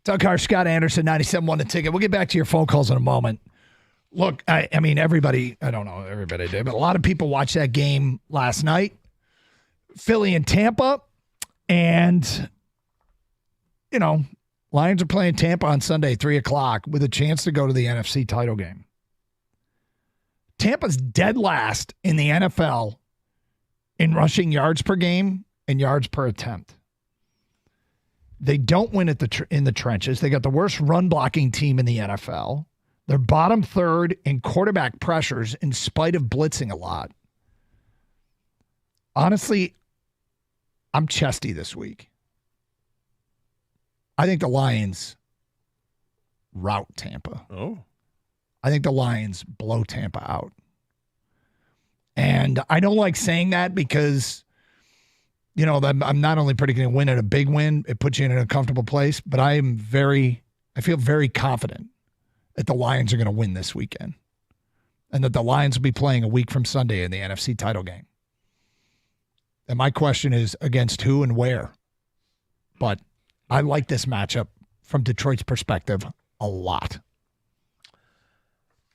Doug Carr, Scott Anderson, 97.1 The Ticket. We'll get back to your phone calls in a moment. Look, I mean, everybody, I don't know, everybody did, but a lot of people watched that game last night. Philly and Tampa. And, you know, Lions are playing Tampa on Sunday, 3 o'clock, with a chance to go to the NFC title game. Tampa's dead last in the NFL in rushing yards per game and yards per attempt. They don't win in the trenches. They got the worst run blocking team in the NFL. They're bottom third in quarterback pressures in spite of blitzing a lot. Honestly, I'm chesty this week. I think the Lions rout Tampa. Oh. I think the Lions blow Tampa out. And I don't like saying that because, you know, I'm not only predicting a win and a big win, it puts you in a comfortable place, but I feel very confident that the Lions are going to win this weekend and that the Lions will be playing a week from Sunday in the NFC title game. And my question is against who and where? But I like this matchup from Detroit's perspective a lot.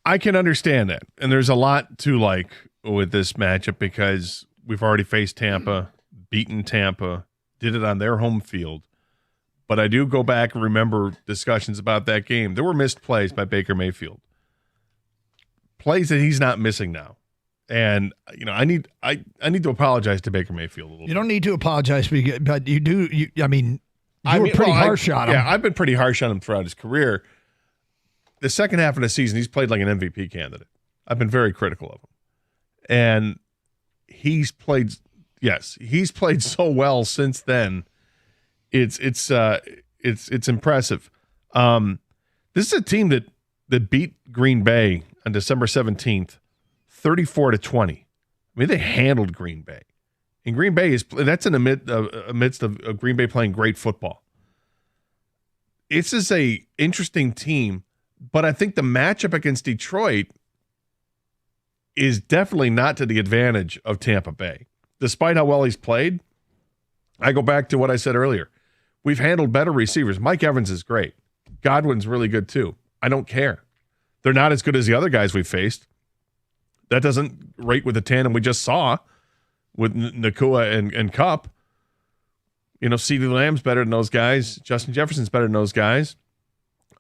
I can understand that. And there's a lot to like with this matchup because we've already faced Tampa, beaten Tampa, did it on their home field. But I do go back and remember discussions about that game. There were missed plays by Baker Mayfield. Plays that he's not missing now. And, you know, I need to apologize to Baker Mayfield a little bit. You don't need to apologize, but you do. You were pretty harsh on him. Yeah, I've been pretty harsh on him throughout his career. The second half of the season, he's played like an MVP candidate. I've been very critical of him. And he's played so well since then. It's impressive. This is a team that beat Green Bay on December 17th, 34-20. I mean, they handled Green Bay. And Green Bay that's in the midst of Green Bay playing great football. It's just a interesting team, but I think the matchup against Detroit is definitely not to the advantage of Tampa Bay. Despite how well he's played, I go back to what I said earlier. We've handled better receivers. Mike Evans is great. Godwin's really good too. I don't care. They're not as good as the other guys we've faced. That doesn't rate with the tandem we just saw with Nakua and Kupp. You know, CeeDee Lamb's better than those guys. Justin Jefferson's better than those guys.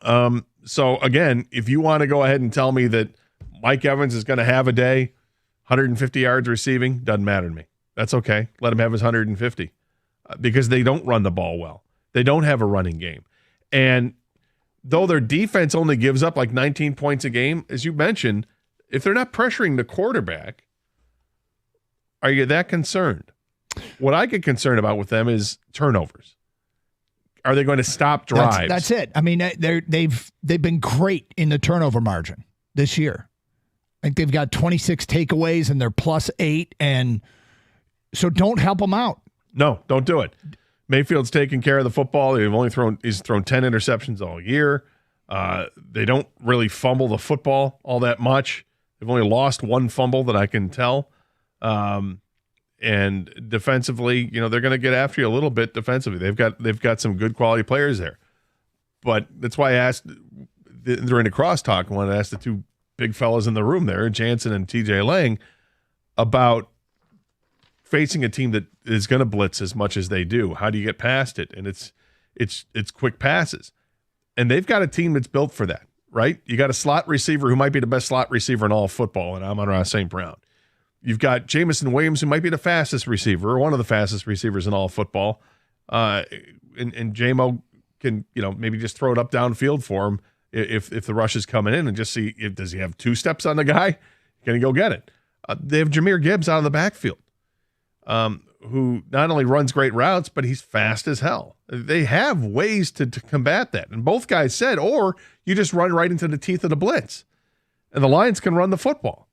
So, again, if you want to go ahead and tell me that Mike Evans is going to have a day, 150 yards receiving, doesn't matter to me. That's okay. Let him have his 150 because they don't run the ball well. They don't have a running game. And though their defense only gives up like 19 points a game, as you mentioned, if they're not pressuring the quarterback, are you that concerned? What I get concerned about with them is turnovers. Are they going to stop drives? That's it. I mean, they've been great in the turnover margin this year. I think they've got 26 takeaways and they're +8, and so don't help them out. No, don't do it. Mayfield's taking care of the football. He's thrown 10 interceptions all year. They don't really fumble the football all that much. They've only lost one fumble that I can tell. And defensively, you know, they're going to get after you a little bit defensively. They've got some good quality players there. But that's why I asked during the crosstalk, I wanted to ask the two big fellas in the room there, Jansen and TJ Lang, about facing a team that is going to blitz as much as they do. How do you get past it? And it's quick passes. And they've got a team that's built for that, right? You got a slot receiver who might be the best slot receiver in all of football, and Amon-Ra St. Brown. You've got Jamison Williams, who might be the fastest receiver, or one of the fastest receivers in all of football. And J-Mo can, you know, maybe just throw it up downfield for him if the rush is coming in and just see, does he have 2 steps on the guy? Can he go get it? They have Jahmyr Gibbs out of the backfield, who not only runs great routes, but he's fast as hell. They have ways to combat that. And both guys said, or you just run right into the teeth of the blitz. And the Lions can run the football.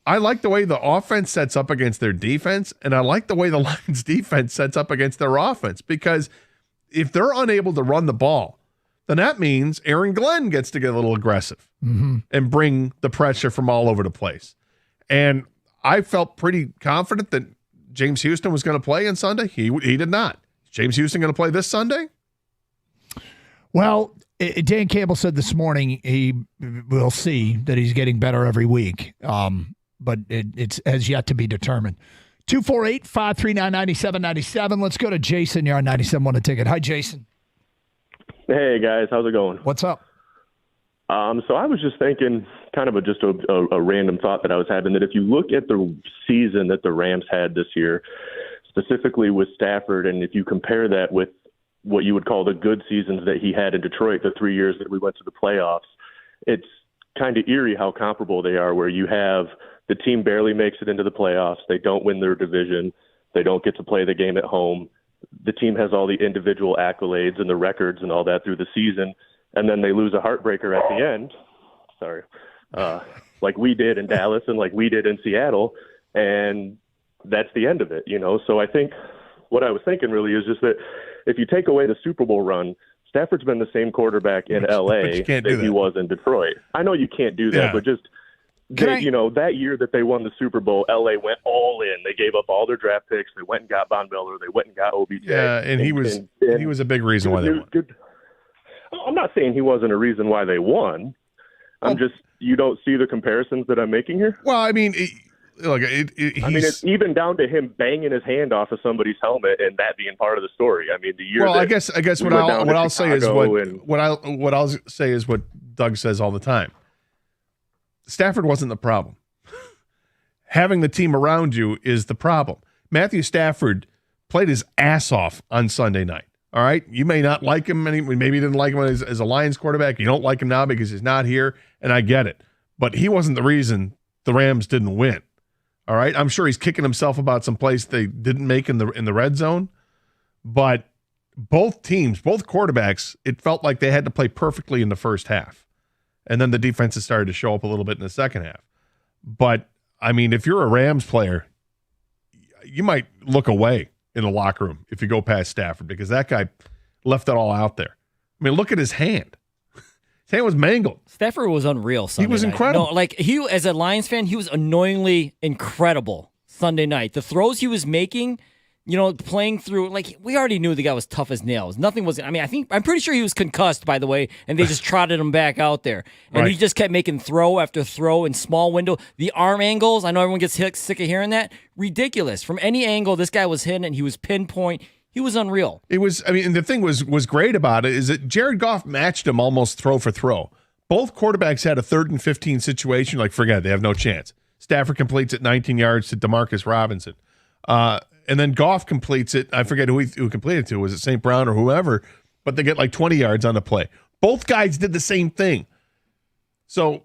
I like the way the offense sets up against their defense, and I like the way the Lions defense sets up against their offense, because if they're unable to run the ball, then that means Aaron Glenn gets to get a little aggressive and bring the pressure from all over the place. And I felt pretty confident that James Houston was going to play on Sunday. He did not. Is James Houston going to play this Sunday? Well, Dan Campbell said this morning he will see that he's getting better every week, but it's has yet to be determined. 248-539-9797. Let's go to Jason. You're on 97.1 A Ticket. Hi, Jason. Hey, guys. How's it going? What's up? So I was just thinking, kind of just a random thought that I was having, that if you look at the season that the Rams had this year, specifically with Stafford, and if you compare that with what you would call the good seasons that he had in Detroit, the 3 years that we went to the playoffs, it's kind of eerie how comparable they are, where you have the team barely makes it into the playoffs. They don't win their division. They don't get to play the game at home. The team has all the individual accolades and the records and all that through the season. And then they lose a heartbreaker at the end. Sorry. Like we did in Dallas and like we did in Seattle. And that's the end of it, you know? So I think what I was thinking really is just that if you take away the Super Bowl run, Stafford's been the same quarterback in LA that he was in Detroit. I know you can't do that, but just you know, that year that they won the Super Bowl, LA went all in. They gave up all their draft picks. They went and got Von Miller. They went and got OBJ. Yeah, and he was a big reason why they won. I'm not saying he wasn't a reason why they won. I'm just, you don't see the comparisons that I'm making here? Well, I mean, it's even down to him banging his hand off of somebody's helmet and that being part of the story. I mean, the year. Well, I guess what I'll say is what Doug says all the time. Stafford wasn't the problem. Having the team around you is the problem. Matthew Stafford played his ass off on Sunday night. All right, you may not like him. Maybe you didn't like him as a Lions quarterback. You don't like him now because he's not here, and I get it. But he wasn't the reason the Rams didn't win. All right, I'm sure he's kicking himself about some place they didn't make in the red zone. But both teams, both quarterbacks, it felt like they had to play perfectly in the first half, and then the defenses started to show up a little bit in the second half. But I mean, if you're a Rams player, you might look away in the locker room if you go past Stafford, because that guy left it all out there. I mean, look at his hand. His hand was mangled. Stafford was unreal Sunday night. He was incredible. No, like he, as a Lions fan, he was annoyingly incredible Sunday night. The throws he was making, you know, playing through, like, we already knew the guy was tough as nails. Nothing was, I mean, I'm pretty sure he was concussed, by the way, and they just trotted him back out there. And he just kept making throw after throw in small window. The arm angles, I know everyone gets sick of hearing that. Ridiculous. From any angle, this guy was hitting and he was pinpoint. He was unreal. It was, I mean, and the thing was great about it is that Jared Goff matched him almost throw for throw. Both quarterbacks had a 3rd and 15 situation, like, forget it, they have no chance. Stafford completes it 19 yards to DeMarcus Robinson. And then Goff completes it. I forget who completed it to. Was it St. Brown or whoever? But they get like 20 yards on the play. Both guys did the same thing. So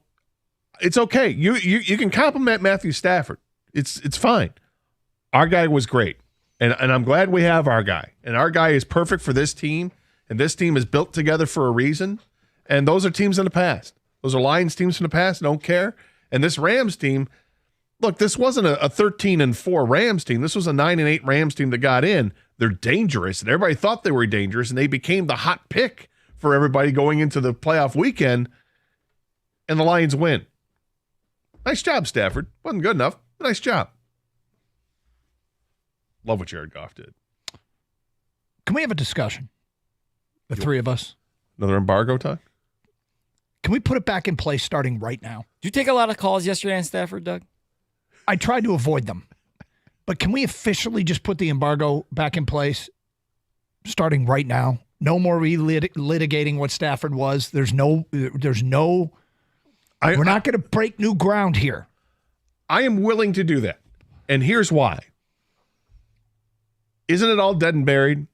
it's okay. You can compliment Matthew Stafford. It's fine. Our guy was great. And I'm glad we have our guy. And our guy is perfect for this team. And this team is built together for a reason. And those are teams in the past. Those are Lions teams from the past. Don't care. And this Rams team, look, this wasn't a 13-4 Rams team. This was a 9-8 Rams team that got in. They're dangerous, and everybody thought they were dangerous, and they became the hot pick for everybody going into the playoff weekend, and the Lions win. Nice job, Stafford. Wasn't good enough. Nice job. Love what Jared Goff did. Can we have a discussion? The three of us. Another embargo talk? Can we put it back in place starting right now? Did you take a lot of calls yesterday on Stafford, Doug? I tried to avoid them. But can we officially just put the embargo back in place starting right now? No more litigating what Stafford was. We're not going to break new ground here. I am willing to do that. And here's why. Isn't it all dead and buried?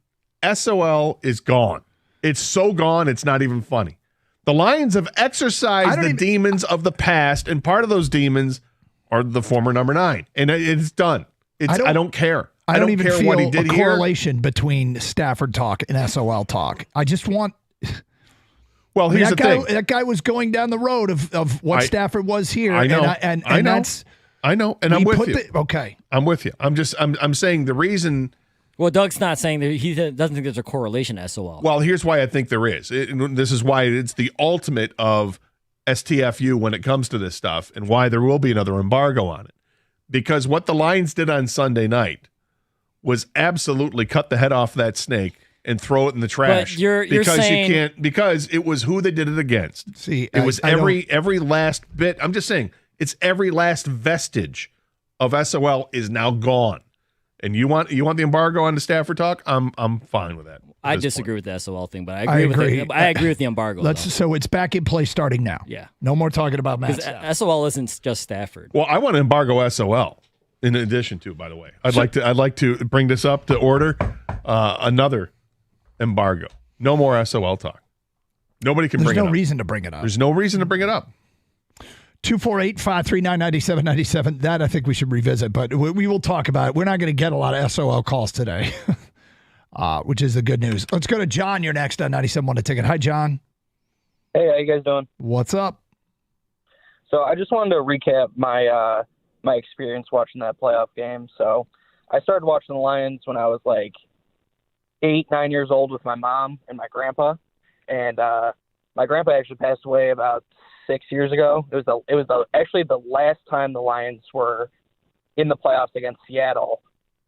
SOL is gone. It's so gone, it's not even funny. The Lions have exorcised the demons of the past, and part of those demons are the former number 9. And it's done. I don't care. I don't even care feel what he did a correlation between Stafford talk and SOL talk. I just want... Well, here's the thing. That guy was going down the road of what Stafford was here. I know. And I know. that's... I know. And I'm with you. Okay. I'm with you. I'm saying the reason... Well, Doug's not saying that he doesn't think there's a correlation to SOL. Well, here's why I think there is. This is why it's the ultimate of STFU when it comes to this stuff, and why there will be another embargo on it. Because what the Lions did on Sunday night was absolutely cut the head off that snake and throw it in the trash. But you're because saying, you can't, because it was who they did it against. See, it was every last bit. I'm just saying, it's every last vestige of SOL is now gone. And you want the embargo on the Stafford talk? I'm fine with that. I disagree with the SOL thing, but I agree with the embargo. So it's back in place starting now. Yeah. No more talking about Matt. Because SOL isn't just Stafford. Well, I want to embargo SOL in addition to, by the way. I'd like to bring this up to order. Another embargo. No more SOL talk. Nobody can bring it up. There's no reason to bring it up. There's no reason to bring it up. 248-539-9797. That I think we should revisit, but we will talk about it. We're not going to get a lot of SOL calls today, which is the good news. Let's go to John. You're next on 97.1 The Ticket. Hi, John. Hey, how you guys doing? What's up? So I just wanted to recap my my experience watching that playoff game. So I started watching the Lions when I was like 8, 9 years old with my mom and my grandpa, and my grandpa actually passed away about 6 years ago. It was actually the last time the Lions were in the playoffs against Seattle.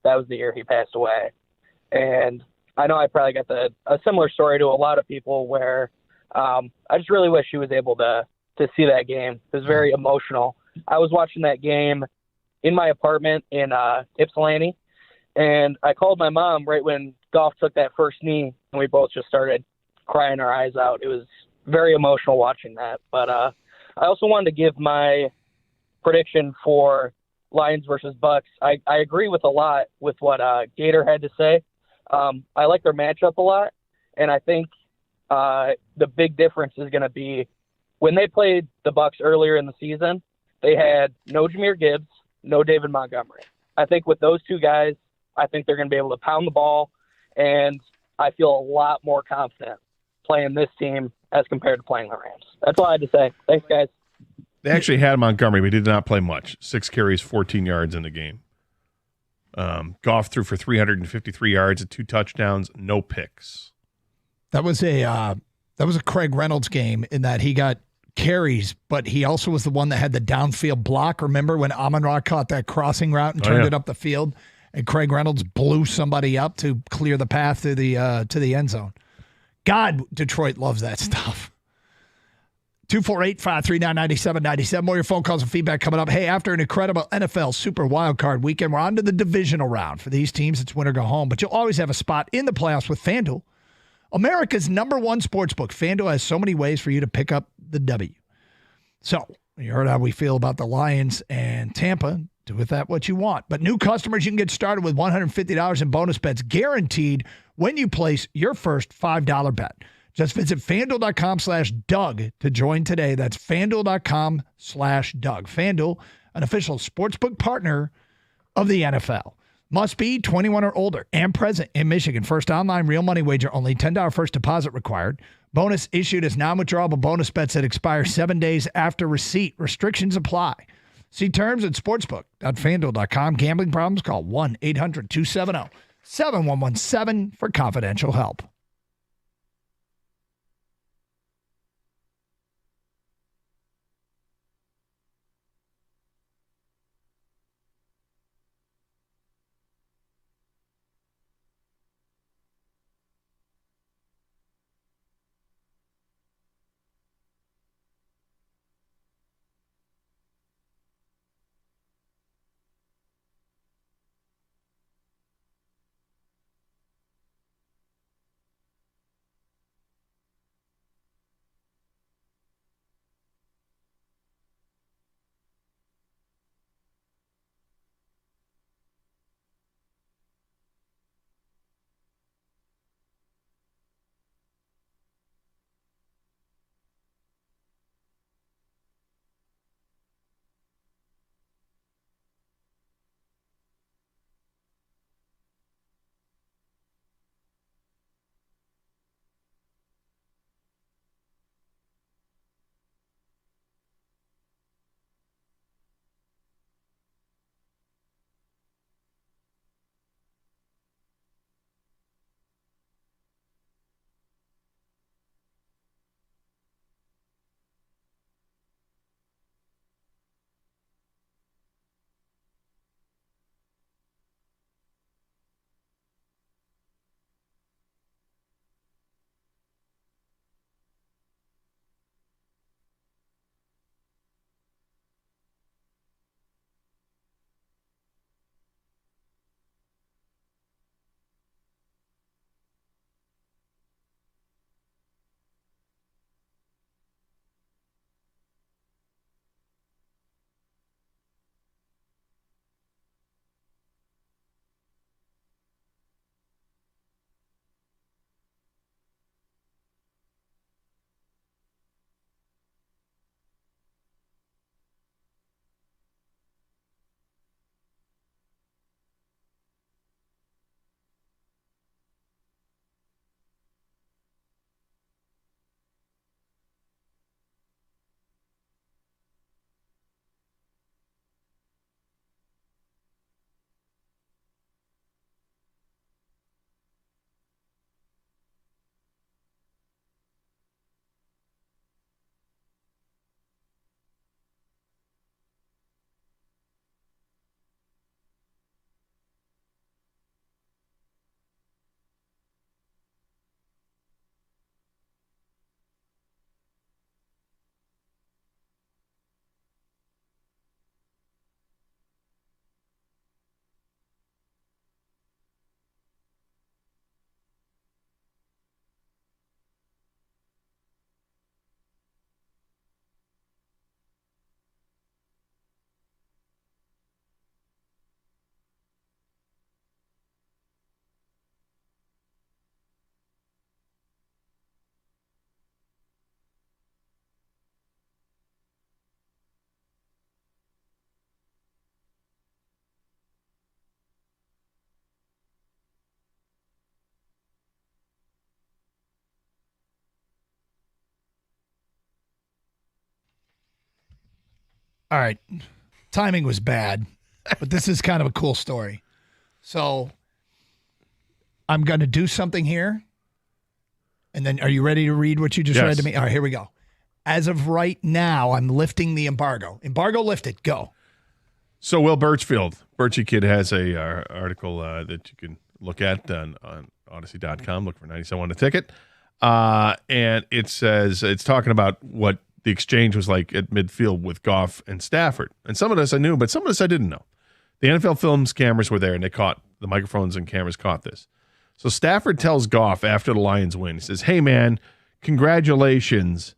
That was the year he passed away. And I know I probably got a similar story to a lot of people where I just really wish he was able to see that game. It was very emotional. I was watching that game in my apartment in Ypsilanti, and I called my mom right when Goff took that first knee, and we both just started crying our eyes out. It was very emotional watching that. But I also wanted to give my prediction for Lions versus Bucks. I agree with a lot with what Gator had to say. I like their matchup a lot, and I think the big difference is going to be when they played the Bucks earlier in the season, they had no Jahmyr Gibbs, no David Montgomery. I think with those two guys, I think they're going to be able to pound the ball, and I feel a lot more confident playing this team as compared to playing the Rams. That's all I had to say. Thanks, guys. They actually had Montgomery, but he did not play much. 6 carries, 14 yards in the game. Goff threw for 353 yards and 2 touchdowns, no picks. That was a Craig Reynolds game in that he got carries, but he also was the one that had the downfield block. Remember when Amon-Ra caught that crossing route and turned it up the field, and Craig Reynolds blew somebody up to clear the path to the end zone. God, Detroit loves that stuff. 248-539-9797. More of your phone calls and feedback coming up. Hey, after an incredible NFL Super Wildcard weekend, we're on to the divisional round. For these teams, it's win or go home, but you'll always have a spot in the playoffs with FanDuel, America's #1 sportsbook. FanDuel has so many ways for you to pick up the W. So, you heard how we feel about the Lions and Tampa. Do with that what you want. But new customers, you can get started with $150 in bonus bets guaranteed when you place your first $5 bet. Just visit FanDuel.com/Doug to join today. That's FanDuel.com/Doug. FanDuel, an official sportsbook partner of the NFL. Must be 21 or older and present in Michigan. First online real money wager only. $10 first deposit required. Bonus issued as non-withdrawable bonus bets that expire 7 days after receipt. Restrictions apply. See terms at sportsbook.fanduel.com. Gambling problems? Call 1-800-270-7117 for confidential help. All right. Timing was bad, but this is kind of a cool story. So I'm going to do something here. And then are you ready to read what you just read to me? All right, here we go. As of right now, I'm lifting the embargo. Embargo lifted. Go. So Will Birchfield, Birchie Kid, has a article that you can look at on Odyssey.com. Look for 97 a ticket. And it says, it's talking about what the exchange was like at midfield with Goff and Stafford. And some of this I knew, but some of this I didn't know. The NFL Films cameras were there, and the microphones and cameras caught this. So Stafford tells Goff after the Lions win, he says, hey, man, congratulations.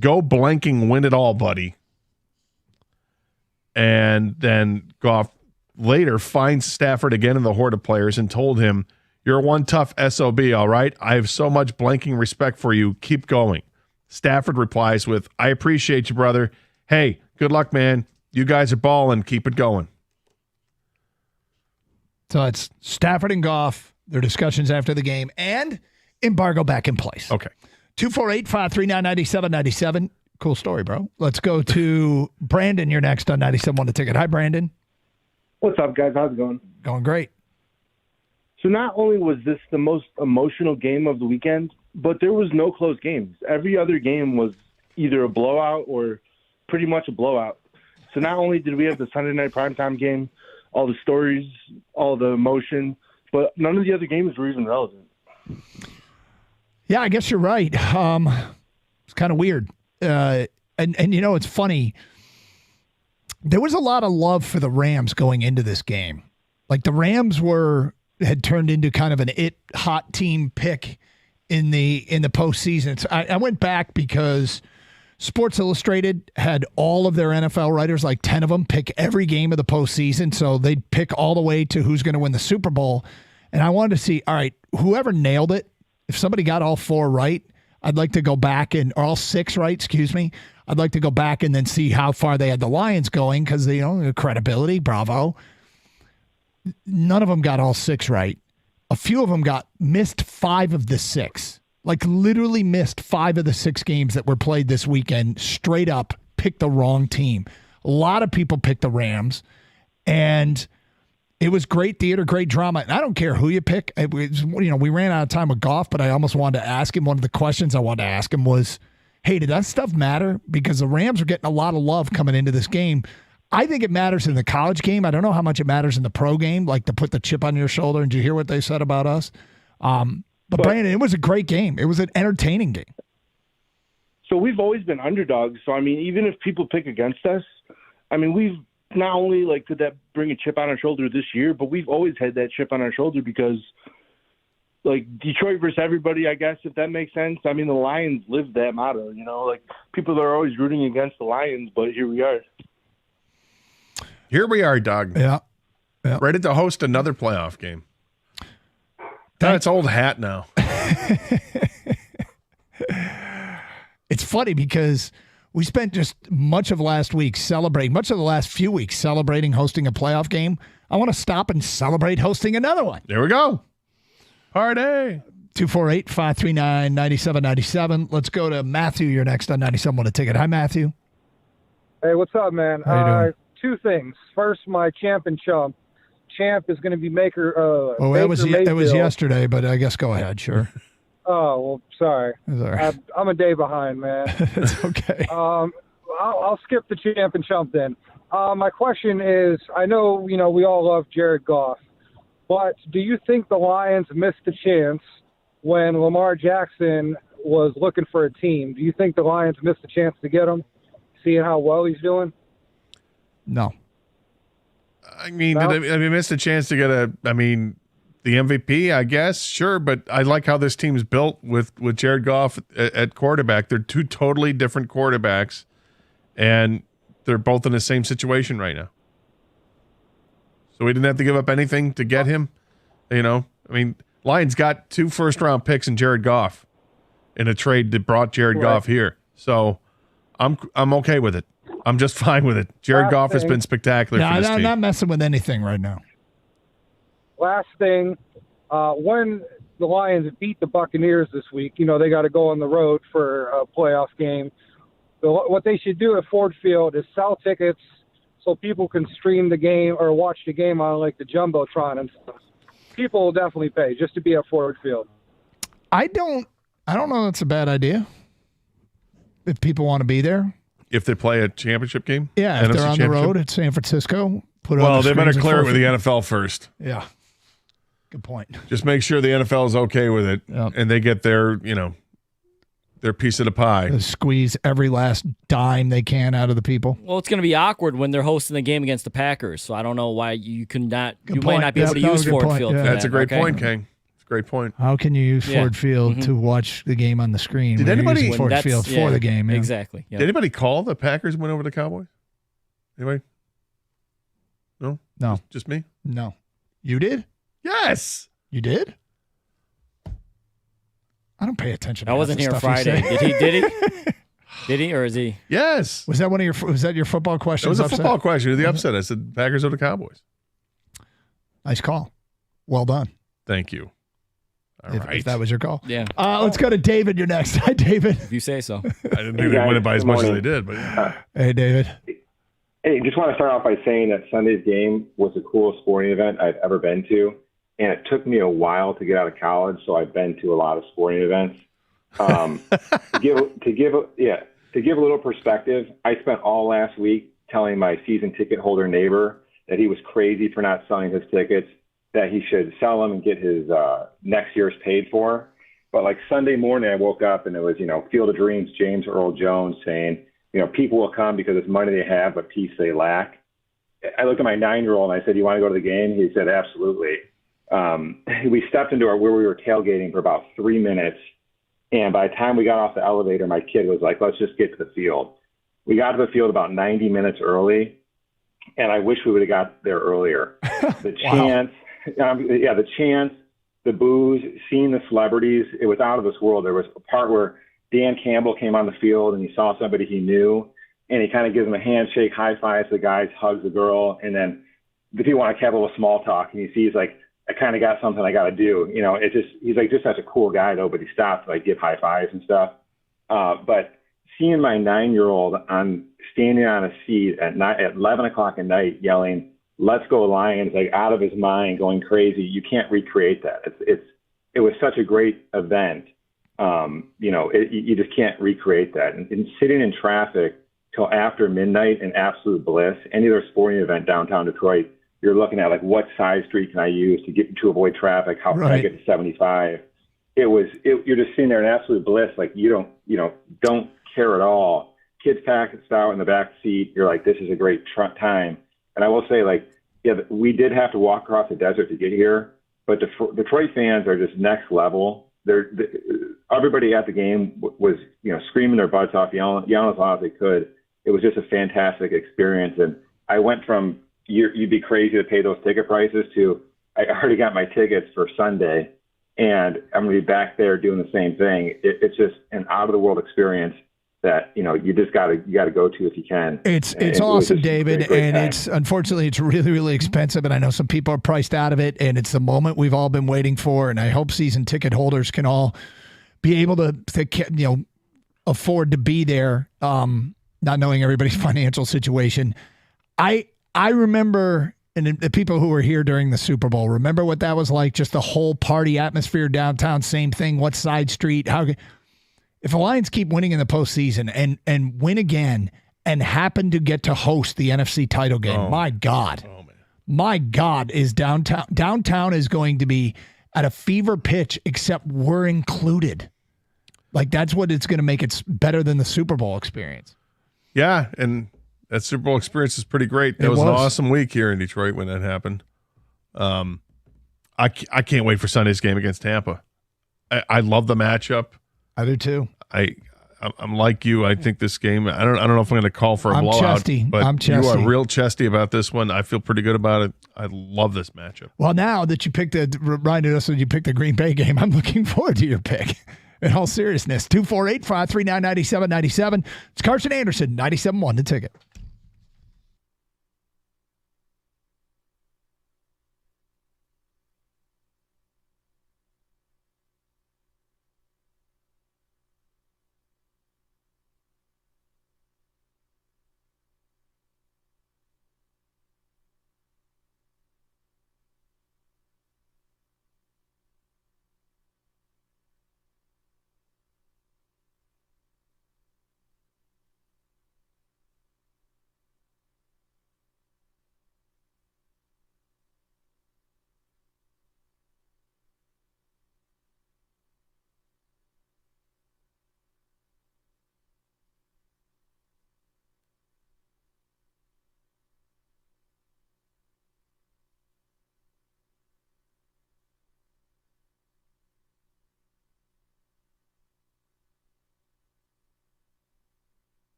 Go blanking win it all, buddy. And then Goff later finds Stafford again in the horde of players and told him, you're one tough SOB, all right? I have so much blanking respect for you. Keep going. Stafford replies with, I appreciate you, brother. Hey, good luck, man. You guys are balling. Keep it going. So it's Stafford and Goff, their discussions after the game, and embargo back in place. Okay. 248-539-9797. Cool story, bro. Let's go to Brandon. You're next on 97 the ticket. Hi, Brandon. What's up, guys? How's it going? Going great. So not only was this the most emotional game of the weekend, but there was no close games. Every other game was either a blowout or pretty much a blowout. So not only did we have the Sunday night primetime game, all the stories, all the emotion, but none of the other games were even relevant. Yeah, I guess you're right. It's kind of weird. And you know, it's funny. There was a lot of love for the Rams going into this game. Like the Rams had turned into kind of an hot team pick in the postseason. So I went back because Sports Illustrated had all of their NFL writers, like 10 of them, pick every game of the postseason. So they'd pick all the way to who's going to win the Super Bowl. And I wanted to see, all right, whoever nailed it, if somebody got all 4 right, I'd like to go back or all 6 right, excuse me. I'd like to go back and then see how far they had the Lions going because, the credibility, bravo. None of them got all 6 right. A few of them missed 5 of the 6. Like literally missed 5 of the 6 games that were played this weekend. Straight up picked the wrong team. A lot of people picked the Rams. And it was great theater, great drama. And I don't care who you pick. It was, we ran out of time with Goff, but I almost wanted to ask him. One of the questions I wanted to ask him was, hey, did that stuff matter? Because the Rams are getting a lot of love coming into this game. I think it matters in the college game. I don't know how much it matters in the pro game, like to put the chip on your shoulder. And did you hear what they said about us? But Brandon, it was a great game. It was an entertaining game. So we've always been underdogs. So, I mean, even if people pick against us, I mean, we've not only, did that bring a chip on our shoulder this year, but we've always had that chip on our shoulder because, Detroit versus everybody, I guess, if that makes sense. I mean, the Lions live that motto, people are always rooting against the Lions, but here we are. Here we are, Doug. Yeah. Ready to host another playoff game. That's old hat now. It's funny because we spent just much of the last few weeks celebrating hosting a playoff game. I want to stop and celebrate hosting another one. There we go. Party. 248-539-9797. Let's go to Matthew. You're next on 97 on a ticket. Hi, Matthew. Hey, what's up, man? How you doing? 2 things. First, my champ and chump. Champ is going to be Baker it was yesterday, but I guess go ahead, sure. Oh, well, sorry. I'm a day behind, man. It's okay. I'll skip the champ and chump then. My question is, I know, we all love Jared Goff, but do you think the Lions missed a chance when Lamar Jackson was looking for a team? Do you think the Lions missed a chance to get him, seeing how well he's doing? No. I mean, no? Did I missed a chance to get the MVP, I guess? Sure, but I like how this team's built with Jared Goff at quarterback. They're 2 totally different quarterbacks, and they're both in the same situation right now. So we didn't have to give up anything to get him. Lions got 2 first-round picks in Jared Goff in a trade that brought Jared Goff here. So I'm okay with it. I'm just fine with it. Jared Goff has been spectacular for this team. I'm not messing with anything right now. Last thing, when the Lions beat the Buccaneers this week, they got to go on the road for a playoff game. what they should do at Ford Field is sell tickets so people can stream the game or watch the game on like the Jumbotron and stuff. People will definitely pay just to be at Ford Field. I don't know that's a bad idea. If people want to be there. If they play a championship game? Yeah, if NFC they're on the road at San Francisco, well, they better clear it with the NFL first. Yeah. Good point. Just make sure the NFL is okay with it, and they get their piece of the pie. They squeeze every last dime they can out of the people. Well, it's going to be awkward when they're hosting the game against the Packers, so I don't know why you might not be able to use Ford Field. Yeah. That's a great point, King. It's a great point. How can you use Ford Field to watch the game on the screen? Did anybody Ford Field for the game? Yeah. Exactly. Yeah. Did anybody call the Packers win over the Cowboys? Anybody? No. Just me. No. You did? Yes. You did? I don't pay attention. I wasn't here Friday. Did he? Did he, or is he? Yes. Was that your football question? It was a football question. The upset. I said Packers over the Cowboys. Nice call. Well done. Thank you. All right. If that was your call. Yeah. Let's go to David. You're next. Hi, David. If you say so. I didn't think they'd win it by as much as they did, but yeah. Hey, David. Hey, just want to start off by saying that Sunday's game was the coolest sporting event I've ever been to, and it took me a while to get out of college, so I've been to a lot of sporting events. To give a little perspective, I spent all last week telling my season ticket holder neighbor that he was crazy for not selling his tickets, that he should sell them and get his next year's paid for. But like Sunday morning, I woke up and it was, Field of Dreams, James Earl Jones saying, people will come because it's money they have, but peace they lack. I looked at my 9-year-old and I said, "You want to go to the game?" He said, "Absolutely." We stepped into where we were tailgating for about 3 minutes. And by the time we got off the elevator, my kid was like, "Let's just get to the field." We got to the field about 90 minutes early. And I wish we would have got there earlier. The chance, the chance, the booze, seeing the celebrities, it was out of this world. There was a part where Dan Campbell came on the field and he saw somebody he knew, and he kind of gives him a handshake, high fives the guys, hugs the girl, and then the people want to have a little small talk, and he sees like, "I kind of got something I got to do." He's like just such a cool guy though, but he stopped to like give high fives and stuff. But seeing my 9-year-old standing on a seat at 11 o'clock at night yelling, "Let's go Lions," like out of his mind, going crazy. You can't recreate that. It was such a great event. You just can't recreate that. And sitting in traffic till after midnight in absolute bliss, any other sporting event downtown Detroit, you're looking at like, what side street can I use to avoid traffic? How can I get to 75? You're just sitting there in absolute bliss. Like you don't care at all. Kids packed out in the back seat. You're like, this is a great time. And I will say, we did have to walk across the desert to get here, but Detroit fans are just next level. Everybody at the game was, screaming their butts off, yelling as loud as they could. It was just a fantastic experience. And I went from you'd be crazy to pay those ticket prices to I already got my tickets for Sunday, and I'm going to be back there doing the same thing. It's just an out of the world experience that you just got to go to if you can. It's awesome, David, and it's unfortunately it's really, really expensive, and I know some people are priced out of it, and it's the moment we've all been waiting for, and I hope season ticket holders can all be able to afford to be there, not knowing everybody's financial situation. I remember, and the people who were here during the Super Bowl, remember what that was like, just the whole party atmosphere downtown, same thing, what side street, if the Lions keep winning in the postseason and win again and happen to get to host the NFC title game, my God. Oh, man. My God, is downtown. Downtown is going to be at a fever pitch, except we're included. Like, that's what it's going to make it better than the Super Bowl experience. Yeah, and that Super Bowl experience is pretty great. That was an awesome week here in Detroit when that happened. I can't wait for Sunday's game against Tampa. I love the matchup. I do too. I'm like you. I think this game. I don't know if I'm going to call for a blowout. Chesty. But I'm chesty. You are real chesty about this one. I feel pretty good about it. I love this matchup. Well, now that you picked you picked the Green Bay game, I'm looking forward to your pick. In all seriousness, 248-539-9797. It's Carson Anderson, 97.1 The Ticket.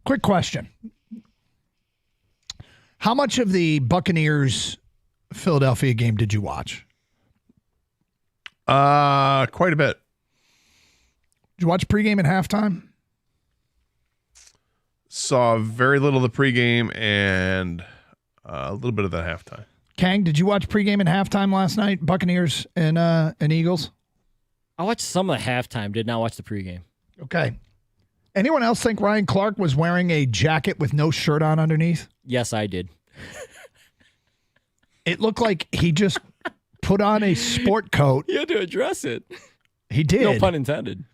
Quick question. How much of the Buccaneers Philadelphia game did you watch? Quite a bit. Did you watch pregame and halftime? Saw very little of the pregame and a little bit of the halftime. Kang, did you watch pregame and halftime last night? Buccaneers and Eagles? I watched some of the halftime, did not watch the pregame. Okay. Anyone else think Ryan Clark was wearing a jacket with no shirt on underneath? Yes, I did. It looked like he just put on a sport coat. You had to address it. He did. No pun intended.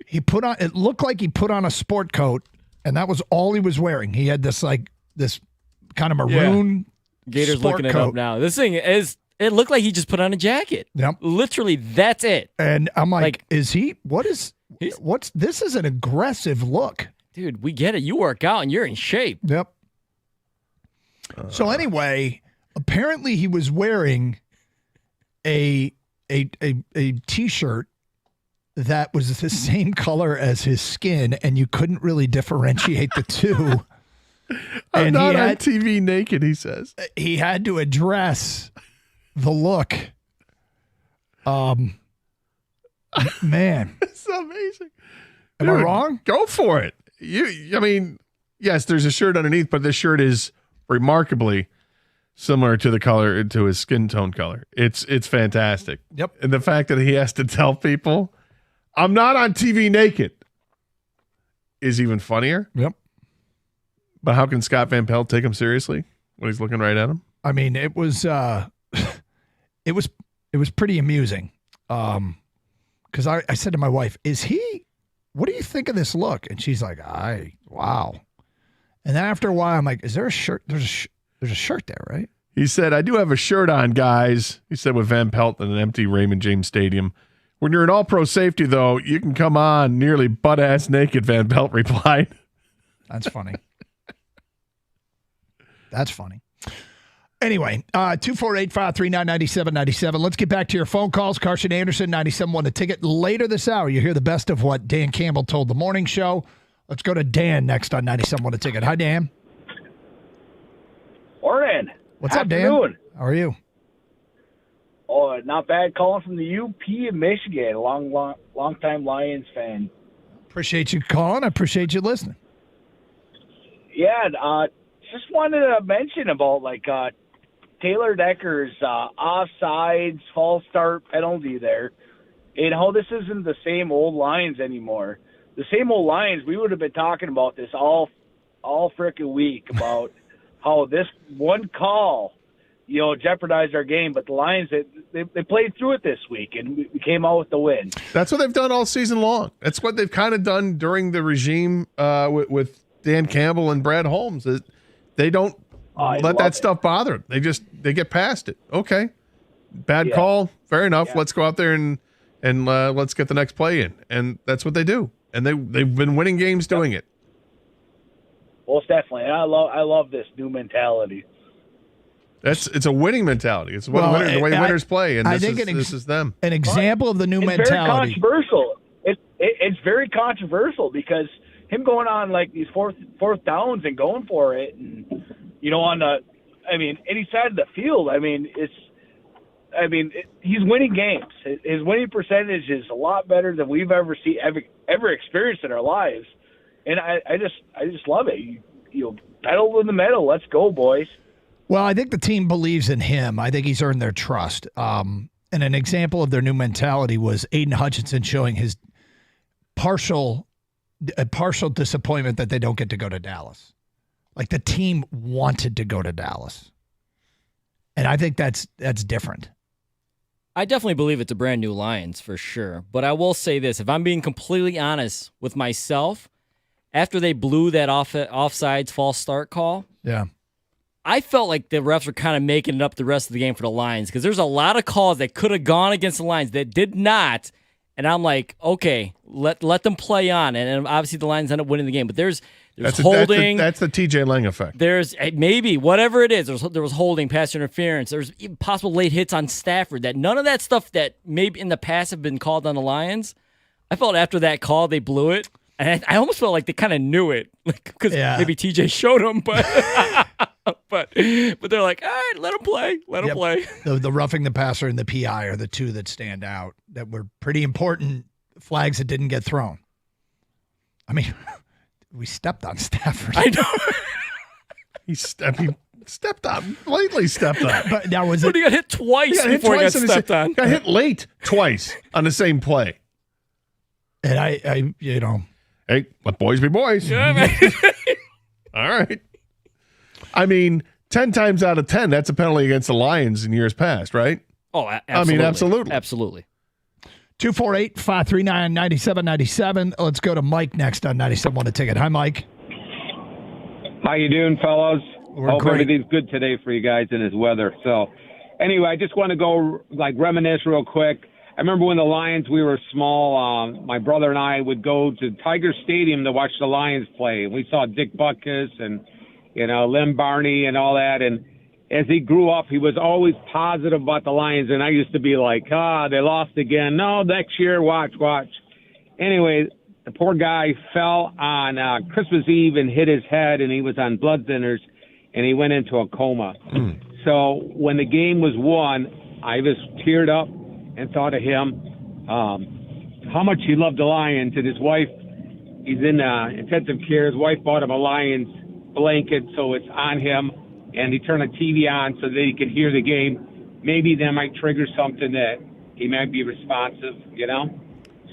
It looked like he put on a sport coat, and that was all he was wearing. He had this kind of maroon Gator's sport looking it coat. up now. This thing is, it looked like he just put on a jacket. Yep. Literally, that's it. And I'm like, this is an aggressive look. Dude, we get it. You work out and you're in shape. Yep. So anyway, apparently he was wearing a t-shirt that was the same color as his skin, and you couldn't really differentiate the two. I'm not on TV naked, he says. He had to address the look. Man. It's amazing. Am I wrong? Go for it. Yes, there's a shirt underneath, but this shirt is remarkably similar to the color, to his skin tone color. It's fantastic. Yep. And the fact that he has to tell people, I'm not on TV naked, is even funnier. Yep. But how can Scott Van Pelt take him seriously when he's looking right at him? I mean, it was pretty amusing. Because I said to my wife, what do you think of this look? And she's like, wow. And then after a while, I'm like, is there a shirt? There's a shirt there, right? He said, I do have a shirt on, guys. He said with Van Pelt in an empty Raymond James Stadium. When you're an all-pro safety, though, you can come on nearly butt-ass naked, Van Pelt replied. That's funny. That's funny. Anyway, 248-539-9797. Let's get back to your phone calls. Carson Anderson, 97.1 The Ticket. Later this hour, you hear the best of what Dan Campbell told the morning show. Let's go to Dan next on 97.1 The Ticket. Hi, Dan. Morning. What's up, Dan? How are you? Oh, not bad. Calling from the UP in Michigan. Long time Lions fan. Appreciate you calling. I appreciate you listening. Yeah, just wanted to mention about Taylor Decker's offsides, false start penalty there, and how this isn't the same old Lions anymore. The same old Lions, we would have been talking about this all frickin' week about how this one call, jeopardized our game. But the Lions, they played through it this week, and we came out with the win. That's what they've done all season long. That's what they've kind of done during the regime with Dan Campbell and Brad Holmes. They don't let that stuff bother them. They get past it. Okay, bad call, fair enough. Yeah. Let's go out there and let's get the next play in, and that's what they do. And they've been winning games doing it. Most definitely. And I love this new mentality. It's a winning mentality. It's the way winners play, and this is them. An example of the new mentality. Very controversial. It's very controversial because him going on these fourth downs and going for it, and any side of the field. He's winning games. His winning percentage is a lot better than we've ever experienced in our lives, and I just love it. You pedal to the metal. Let's go, boys. Well, I think the team believes in him. I think he's earned their trust. And an example of their new mentality was Aiden Hutchinson showing his partial disappointment that they don't get to go to Dallas. Like the team wanted to go to Dallas. And I think that's different. I definitely believe it's a brand new Lions for sure. But I will say this, if I'm being completely honest with myself, after they blew that offsides false start call, yeah, I felt like the refs were kind of making it up the rest of the game for the Lions because there's a lot of calls that could have gone against the Lions that did not. And I'm like, okay, let them play on. And obviously the Lions end up winning the game. But there's holding. That's the TJ Lang effect. There's maybe, whatever it is, there was holding, pass interference. There's even possible late hits on Stafford. That none of that stuff that maybe in the past have been called on the Lions. I felt after that call, they blew it. And I almost felt like they kind of knew it, because maybe TJ showed them, but but they're like, all right, let him play, let him play. The roughing the passer and the PI are the two that stand out that were pretty important flags that didn't get thrown. I mean, we stepped on Stafford. I know. He stepped on, lately stepped on. But now was it? He got hit twice before he got stepped on. Got hit late twice on the same play. And I hey, let boys be boys. Yeah, man. All right. I mean, 10 times out of 10, that's a penalty against the Lions in years past, right? Oh, absolutely. I mean, absolutely. Absolutely. 248-539-9797. Let's go to Mike next on 97.1 The Ticket. Hi, Mike. How you doing, fellas? Hope great. everything's good today for you guys in this weather. So, anyway, I just want to go reminisce real quick. I remember when the Lions, we were small. My brother and I would go to Tiger Stadium to watch the Lions play. We saw Dick Butkus and Lynn Barney and all that. And as he grew up, he was always positive about the Lions. And I used to be like, they lost again. No, next year, watch. Anyway, the poor guy fell on Christmas Eve and hit his head, and he was on blood thinners, and he went into a coma. So when the game was won, I just teared up and thought of him, how much he loved the Lions. And his wife, he's in intensive care. His wife bought him a Lions blanket, so it's on him, and he turned the TV on so that he could hear the game. Maybe that might trigger something that he might be responsive,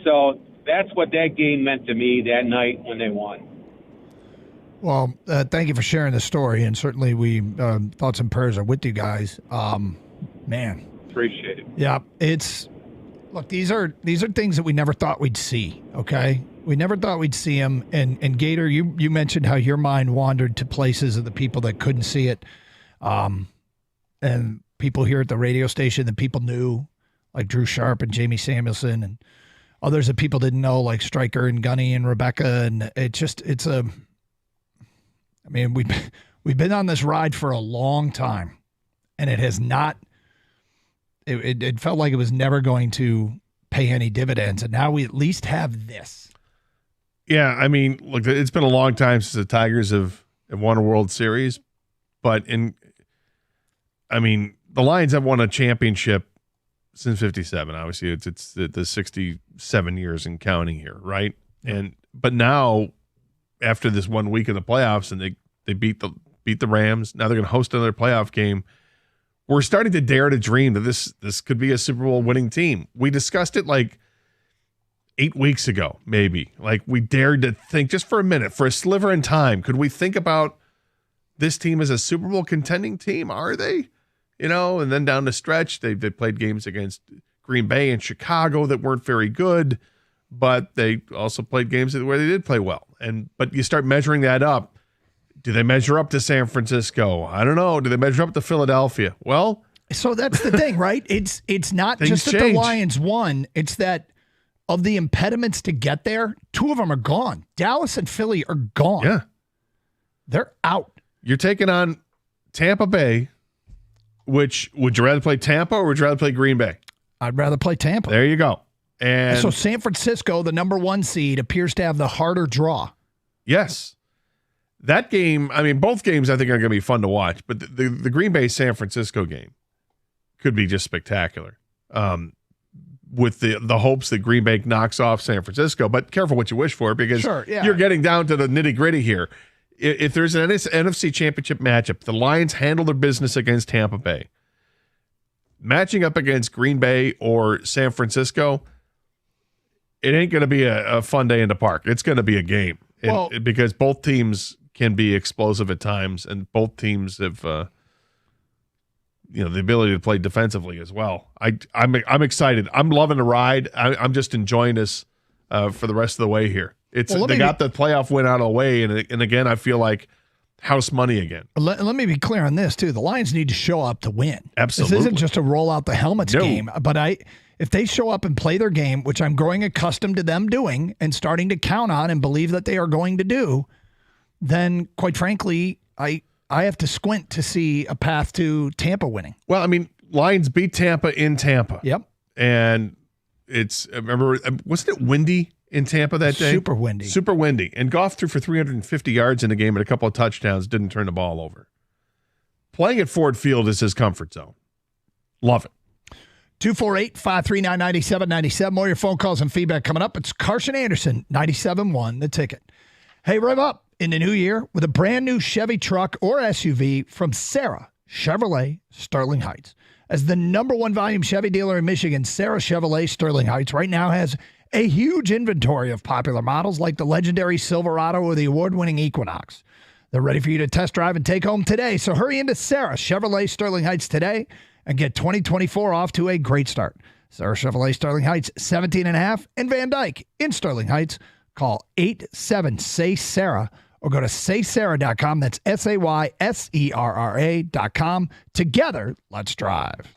So that's what that game meant to me that night when they won. Well, thank you for sharing the story, and certainly we thoughts and prayers are with you guys. Man. Appreciate it. Yeah, look, these are things that we never thought we'd see, okay? We never thought we'd see them. And Gator, you mentioned how your mind wandered to places of the people that couldn't see it. And people here at the radio station that people knew, like Drew Sharp and Jamie Samuelson, and others that people didn't know, like Stryker and Gunny and Rebecca. And we've been on this ride for a long time, and it has not, it felt like it was never going to pay any dividends. And now we at least have this. Yeah, I mean, look, it's been a long time since the Tigers have won a World Series, but the Lions have won a championship since '57. Obviously, it's the 67 years and counting here, right? Yeah. But now, after this 1 week of the playoffs, and they beat the Rams, now they're going to host another playoff game. We're starting to dare to dream that this could be a Super Bowl winning team. We discussed it like 8 weeks ago, maybe. Like, we dared to think just for a minute, for a sliver in time, could we think about this team as a Super Bowl contending team? Are they? And then down the stretch, they played games against Green Bay and Chicago that weren't very good, but they also played games where they did play well. But you start measuring that up. Do they measure up to San Francisco? I don't know. Do they measure up to Philadelphia? Well, so that's the thing, right? It's not just that the Lions won. It's that of the impediments to get there, two of them are gone. Dallas and Philly are gone. Yeah. They're out. You're taking on Tampa Bay, which would you rather play Tampa or would you rather play Green Bay? I'd rather play Tampa. There you go. And so San Francisco, the number 1 seed, appears to have the harder draw. Yes. That game, both games I think are going to be fun to watch, but the Green Bay San Francisco game could be just spectacular. With the hopes that Green Bay knocks off San Francisco, but careful what you wish for, because you're getting down to the nitty gritty here. If there's an NFC Championship matchup, the Lions handle their business against Tampa Bay. Matching up against Green Bay or San Francisco, it ain't going to be a fun day in the park. It's going to be a game, because both teams can be explosive at times, and both teams have the ability to play defensively as well. I'm excited. I'm loving the ride. I'm just enjoying this for the rest of the way here. They got the playoff win out of the way, and again, I feel like house money again. Let me be clear on this too. The Lions need to show up to win. Absolutely, this isn't just a roll out the helmets game. But if they show up and play their game, which I'm growing accustomed to them doing and starting to count on and believe that they are going to do, then quite frankly, I have to squint to see a path to Tampa winning. Well, Lions beat Tampa in Tampa. Yep. And remember, wasn't it windy in Tampa that day. Super windy. Super windy. And Goff threw for 350 yards in the game and a couple of touchdowns, didn't turn the ball over. Playing at Ford Field is his comfort zone. Love it. 248-539-9797. More of your phone calls and feedback coming up. It's Carson Anderson, 97.1, The Ticket. Hey, rev up in the new year with a brand new Chevy truck or SUV from Sarah Chevrolet Sterling Heights. As the #1 volume Chevy dealer in Michigan, Sarah Chevrolet Sterling Heights right now has a huge inventory of popular models like the legendary Silverado or the award-winning Equinox. They're ready for you to test drive and take home today. So hurry into Sarah Chevrolet Sterling Heights today and get 2024 off to a great start. Sarah Chevrolet Sterling Heights, 17.5, and Van Dyke in Sterling Heights. Call 87-SAY-SARAH or go to saysarah.com. That's SAYSERRA.com. Together, let's drive.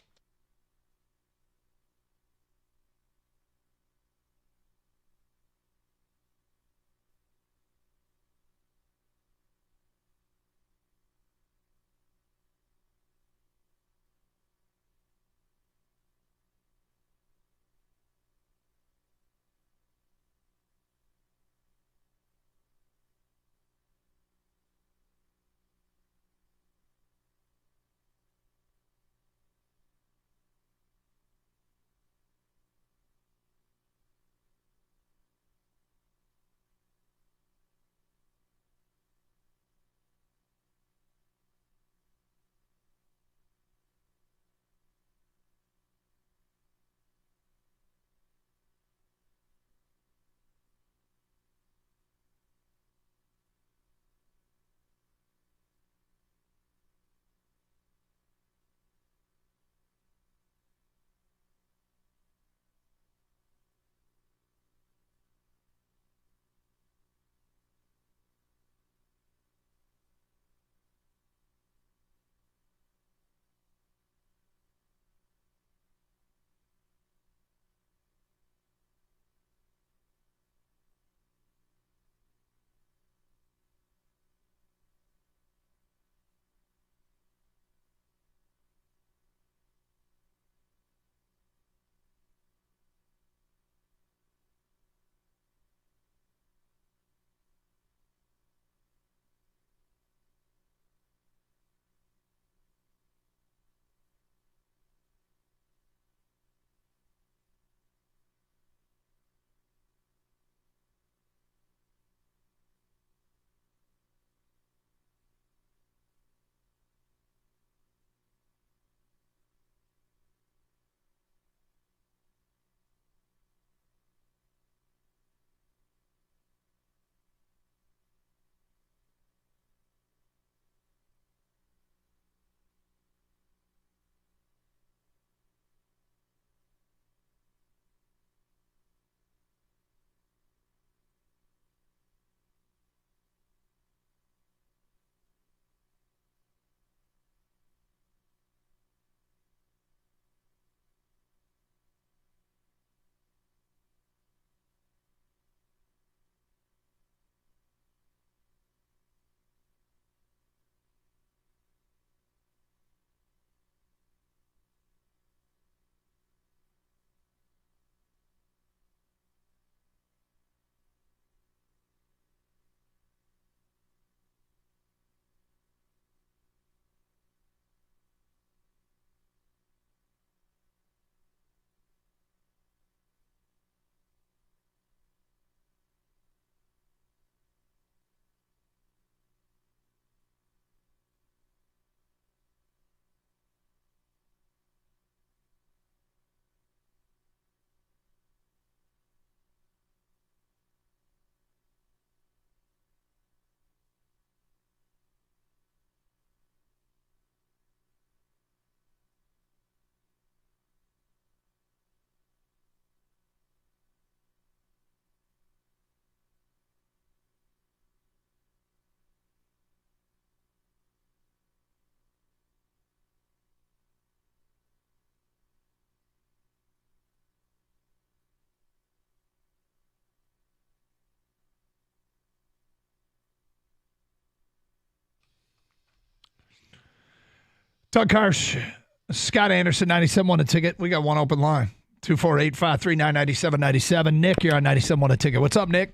Doug Karsh, Scott Anderson, 97.1 A Ticket. We got one open line. 248-539-9797. Nick, you're on 97.1 A Ticket. What's up, Nick?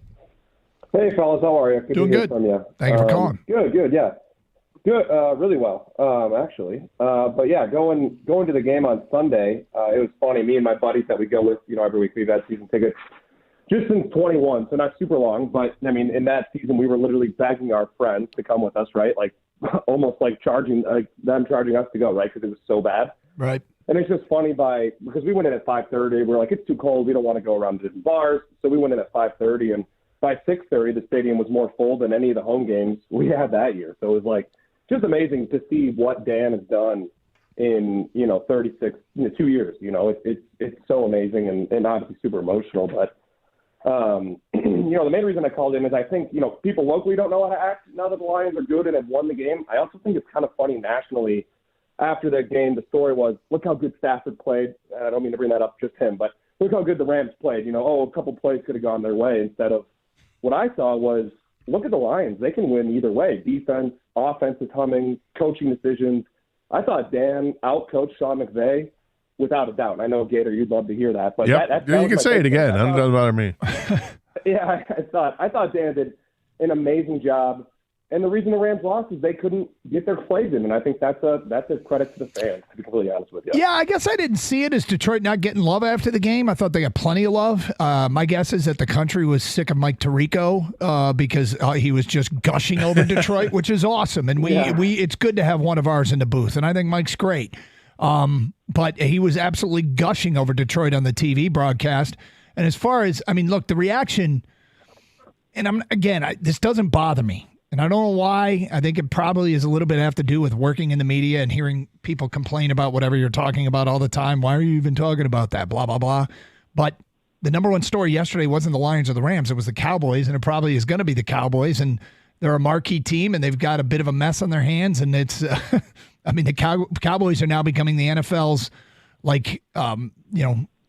Hey, fellas, how are you? Doing to hear good. From you. Thank you for calling. Good, yeah. Good, really well, actually. But yeah, going to the game on Sunday, it was funny. Me and my buddies that we go with, every week we've had season tickets just since 21, so not super long. But I mean, in that season, we were literally begging our friends to come with us, right? Like almost like them charging us to go, right? Because it was so bad. Right. And it's just funny because we went in at 5:30. We're like, it's too cold. We don't want to go around to different bars. So we went in at 5:30, and by 6:30, the stadium was more full than any of the home games we had that year. So it was like just amazing to see what Dan has done in 36, 2 years. It's so amazing and obviously super emotional. But the main reason I called in is I think people locally don't know how to act now that the Lions are good and have won the game. I also think it's kind of funny nationally. After that game, the story was, look how good Stafford played. I don't mean to bring that up, just him, but look how good the Rams played. A couple plays could have gone their way, instead of what I saw was, look at the Lions. They can win either way. Defense, offense is humming, coaching decisions. I thought Dan out-coached Sean McVay without a doubt. I know, Gator, you'd love to hear that. But yep. that you can say it again. It doesn't bother me. Yeah, I thought Dan did an amazing job. And the reason the Rams lost is they couldn't get their plays in, and I think that's a credit to the fans, to be completely honest with you. Yeah, I guess I didn't see it as Detroit not getting love after the game. I thought they got plenty of love. My guess is that the country was sick of Mike Tirico because he was just gushing over Detroit, which is awesome. And we it's good to have one of ours in the booth, and I think Mike's great. But he was absolutely gushing over Detroit on the TV broadcast. And as far as, look, the reaction, and this doesn't bother me. And I don't know why. I think it probably is a little bit have to do with working in the media and hearing people complain about whatever you're talking about all the time. Why are you even talking about that? Blah, blah, blah. But the number one story yesterday wasn't the Lions or the Rams. It was the Cowboys, and it probably is going to be the Cowboys. And they're a marquee team, and they've got a bit of a mess on their hands. And it's, the Cowboys are now becoming the NFL's,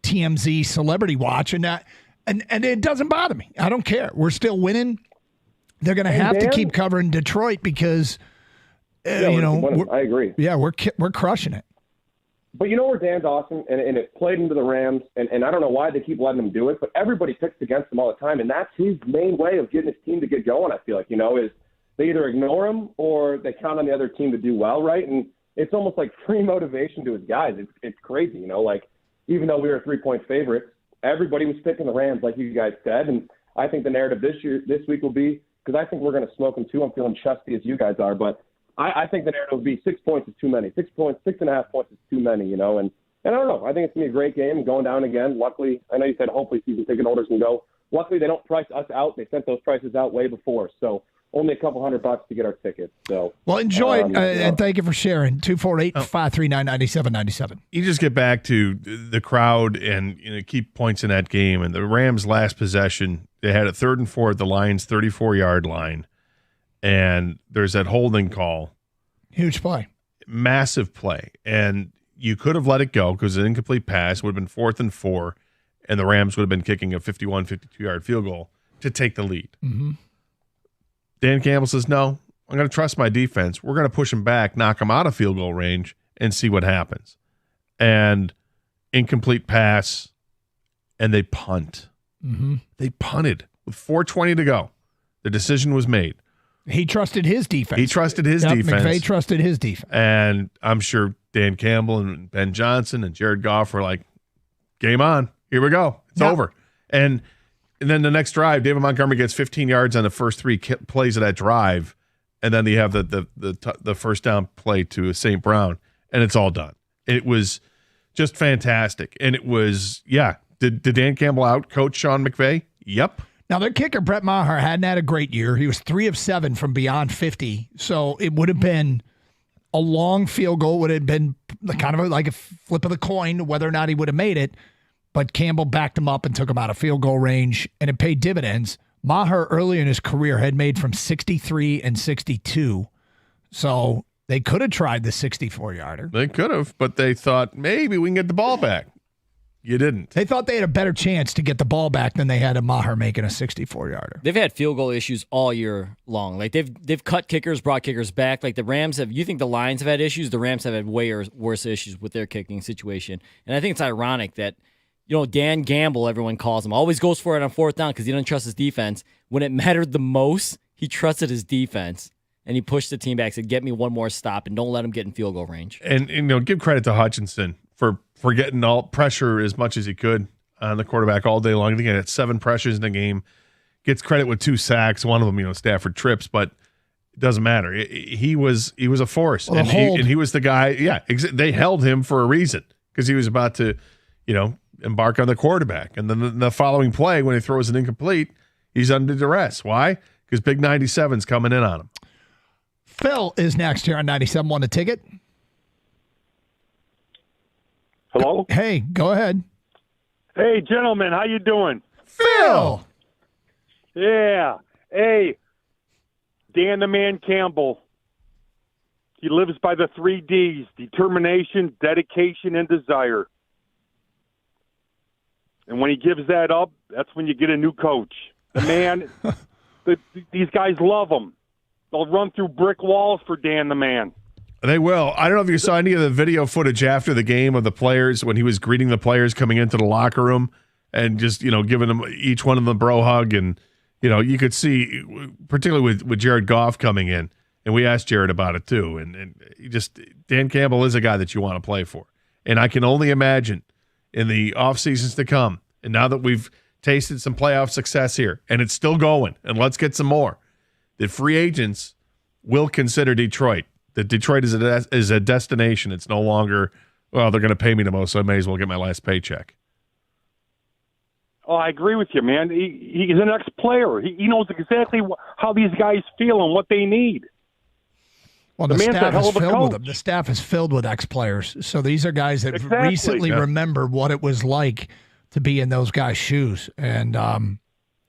TMZ celebrity watch. And it doesn't bother me. I don't care. We're still winning. They're going to have to keep covering Detroit because, I agree. Yeah, we're crushing it. But where Dan's awesome, and it played into the Rams, and I don't know why they keep letting him do it, but everybody picks against him all the time, and that's his main way of getting his team to get going, I feel like, is they either ignore him or they count on the other team to do well, right? And it's almost like free motivation to his guys. It's crazy, even though we were 3-point favorites, everybody was picking the Rams, like you guys said, and I think the narrative this week will be, because I think we're going to smoke them too. I'm feeling chesty as you guys are, but I think the narrative will be 6 points is too many. 6.5 points is too many, and I don't know. I think it's going to be a great game going down again. Luckily, I know you said hopefully season ticket holders can go. Luckily, they don't price us out. They sent those prices out way before, so only a couple $100 to get our tickets. So, well, enjoy it, and thank you for sharing. 248-539-9797. You just get back to the crowd and keep points in that game. And the Rams' last possession, they had a 3rd and 4 at the Lions' 34-yard line, and there's that holding call. Huge play, massive play, and you could have let it go because an incomplete pass would have been 4th and 4, and the Rams would have been kicking a 51, 52-yard field goal to take the lead. Mm-hmm. Dan Campbell says, no, I'm going to trust my defense. We're going to push them back, knock them out of field goal range, and see what happens. And incomplete pass, and they punt. Mm-hmm. They punted with 4:20 to go. The decision was made. He trusted his defense. defense. McVay trusted his defense. And I'm sure Dan Campbell and Ben Johnson and Jared Goff were like, game on. Here we go. It's over. And then the next drive, David Montgomery gets 15 yards on the first 3 plays of that drive, and then you have the first down play to St. Brown, and it's all done. It was just fantastic. And it was, did Dan Campbell out-coach Sean McVay? Yep. Now, their kicker, Brett Maher, hadn't had a great year. He was 3 of 7 from beyond 50, so it would have been a long field goal, would have been kind of like a flip of the coin whether or not he would have made it. But Campbell backed him up and took him out of field goal range, and it paid dividends. Maher, earlier in his career, had made from 63 and 62. So they could have tried the 64-yarder. They could have, but they thought maybe we can get the ball back. You didn't. They thought they had a better chance to get the ball back than they had a Maher making a 64-yarder. They've had field goal issues all year long. Like they've cut kickers, brought kickers back. Like the Rams have. You think the Lions have had issues? The Rams have had way worse issues with their kicking situation. And I think it's ironic that Dan Gamble, everyone calls him, always goes for it on fourth down because he doesn't trust his defense. When it mattered the most, he trusted his defense, and he pushed the team back, said, get me one more stop, and don't let him get in field goal range. And give credit to Hutchinson for getting all pressure as much as he could on the quarterback all day long. I think he had 7 pressures in the game. Gets credit with 2 sacks. One of them, Stafford trips, but it doesn't matter. He was a force, well, and he was the guy. Yeah, they held him for a reason because he was about to, embark on the quarterback. And then the following play, when he throws an incomplete, he's under duress. Why? Because Big 97's coming in on him. Phil is next here on 97.1 The Ticket. Hello? Hey, go ahead. Hey, gentlemen, how you doing? Phil! Yeah. Hey, Dan the Man Campbell. He lives by the 3 Ds, determination, dedication, and desire. And when he gives that up, that's when you get a new coach. The man, these guys love him. They'll run through brick walls for Dan the Man. They will. I don't know if you saw any of the video footage after the game of the players when he was greeting the players coming into the locker room and just, giving them each one of them a bro hug. And, you could see, particularly with Jared Goff coming in, and we asked Jared about it too. And Dan Campbell is a guy that you want to play for. And I can only imagine in the off seasons to come, and now that we've tasted some playoff success here, and it's still going, and let's get some more, that free agents will consider Detroit. That Detroit is a destination. It's no longer, well, they're going to pay me the most, so I may as well get my last paycheck. Oh, I agree with you, man. He's an ex-player. He knows exactly how these guys feel and what they need. Well, the staff is filled with them. The staff is filled with ex-players. So these are guys that recently remember what it was like to be in those guys' shoes. And,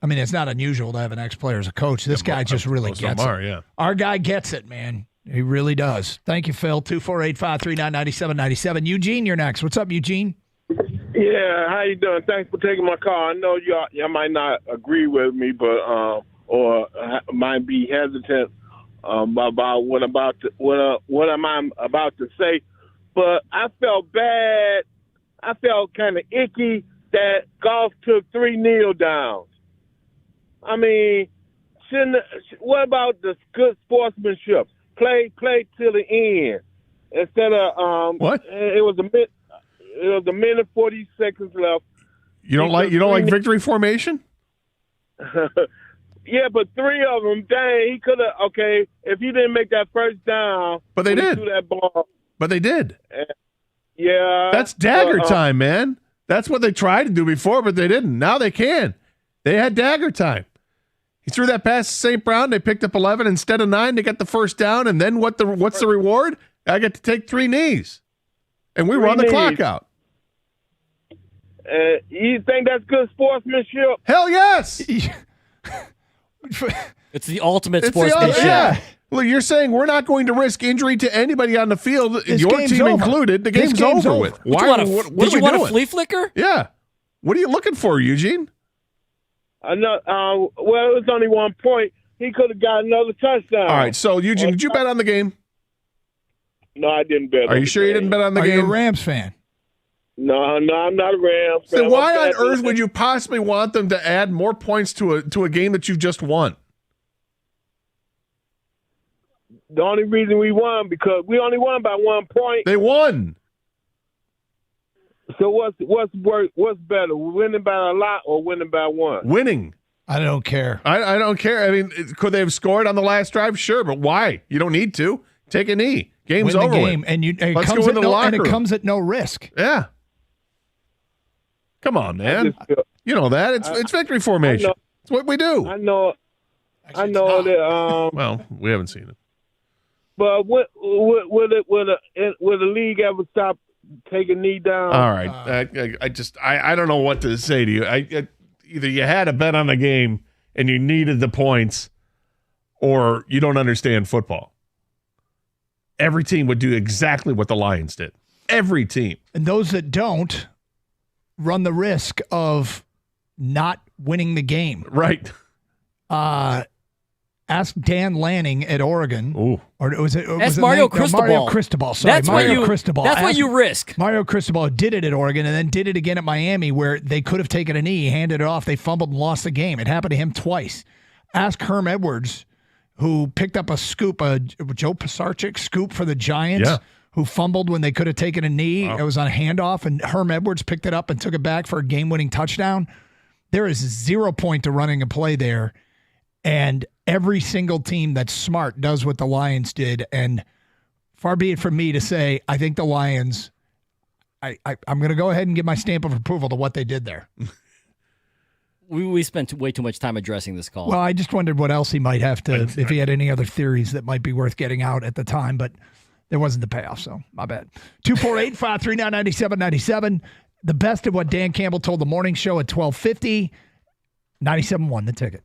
it's not unusual to have an ex-player as a coach. This guy just really gets it. Yeah. Our guy gets it, man. He really does. Thank you, Phil. 248-539-9797. Eugene, you're next. What's up, Eugene? Yeah, how you doing? Thanks for taking my call. I know y'all might not agree with me, but or might be hesitant about what I'm about to say. But I felt bad. I felt kind of icky that Goff took 3 kneel downs. I mean, what about the good sportsmanship? Play till the end instead of what? It was a minute 40 seconds left. You don't like victory formation? Yeah, but 3 of them, dang, he could have. Okay, if he didn't make that first down, but they did. That ball. But they did. Yeah, that's dagger time, man. That's what they tried to do before, but they didn't. Now they can. They had dagger time. He threw that pass to St. Brown. They picked up 11 instead of 9. They got the first down, and then what's the reward? I get to take 3 knees, and we run the clock out. You think that's good sportsmanship? Hell yes. It's the ultimate sportsmanship. Yeah. Well, you're saying we're not going to risk injury to anybody on the field, your team included. The game's over with. Why? Did you want a flea flicker? Yeah. What are you looking for, Eugene? Well, it was only 1 point. He could have got another touchdown. All right. So, Eugene, did you bet on the game? No, I didn't bet. Are you sure you didn't bet on the game? Are you a Rams fan? No, I'm not a Rams fan. So why on earth would you possibly want them to add more points to a game that you've just won? The only reason we won because we only won by 1 point. They won. So what's better, winning by a lot or winning by 1? Winning. I don't care. I don't care. I mean, could they have scored on the last drive? Sure, but why? You don't need to. Take a knee. Game's over. Game, and it comes at no risk. Yeah. Come on, man. You know that it's victory formation. It's what we do. I know that. Well, we haven't seen it. But will the league ever stop taking knee down? All right, I don't know what to say to you. Either you had a bet on the game and you needed the points, or you don't understand football. Every team would do exactly what the Lions did. Every team. And those that don't run the risk of not winning the game. Right. Ask Dan Lanning at Oregon. Ooh. Or was it? That's was it Mario Mario Cristobal. Cristobal. Sorry, That's Mario Cristobal. That's what Ask you risk. Mario Cristobal did it at Oregon and then did it again at Miami where they could have taken a knee, handed it off, they fumbled and lost the game. It happened to him twice. Ask Herm Edwards, who picked up a scoop, a Joe Pisarcik scoop for the Giants, who fumbled when they could have taken a knee. It was on a handoff, and Herm Edwards picked it up and took it back for a game-winning touchdown. There is 0 point to running a play there, and every single team that's smart does what the Lions did, and far be it from me to say I think the Lions, I'm going to go ahead and give my stamp of approval to what they did there. We spent way too much time addressing this call. Well, I just wondered what else he might have to, if he had any other theories that might be worth getting out at the time, but there wasn't the payoff, so my bad. 248-539-9797. The best of what Dan Campbell told the morning show at 12:50. 97.1 The Ticket.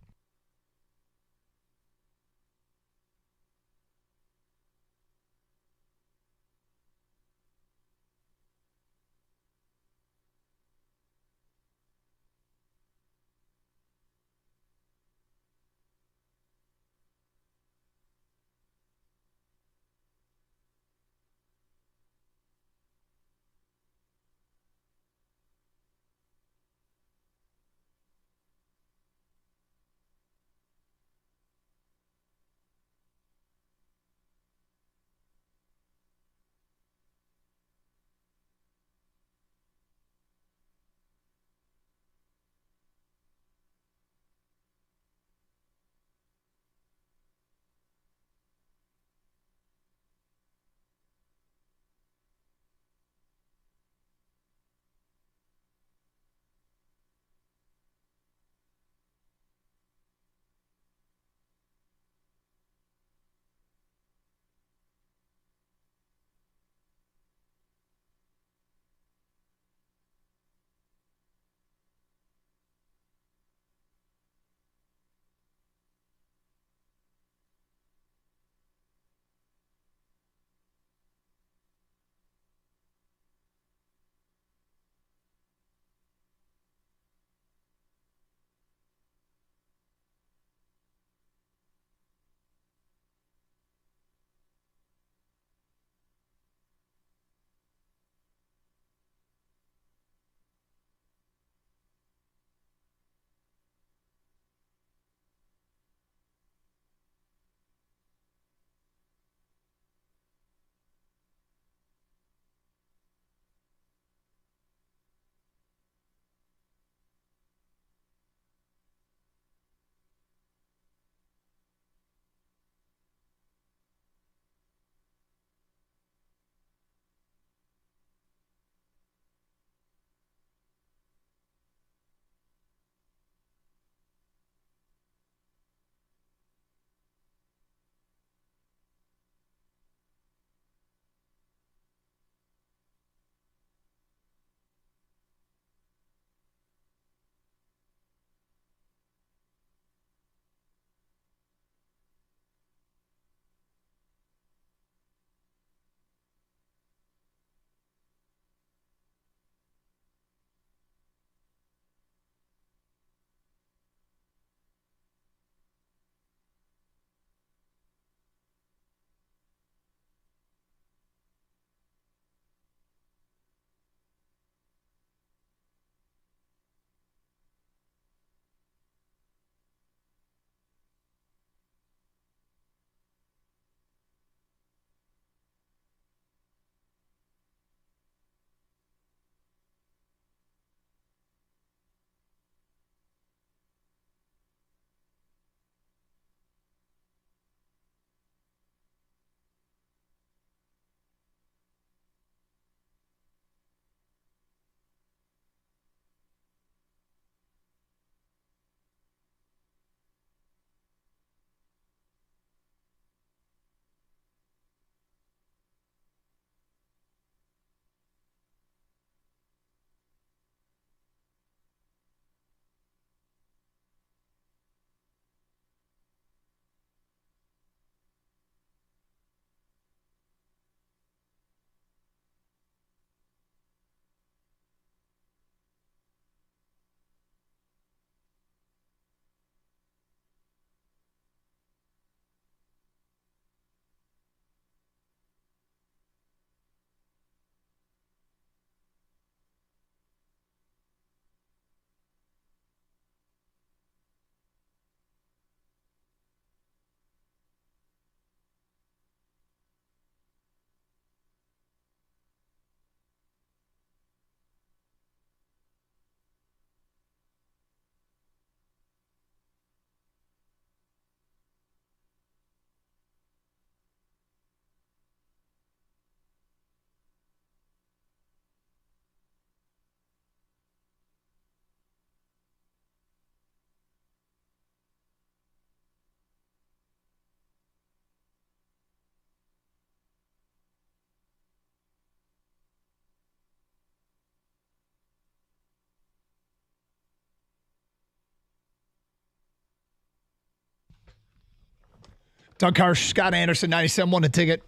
Doug Karsh, Scott Anderson, 97.1 a ticket.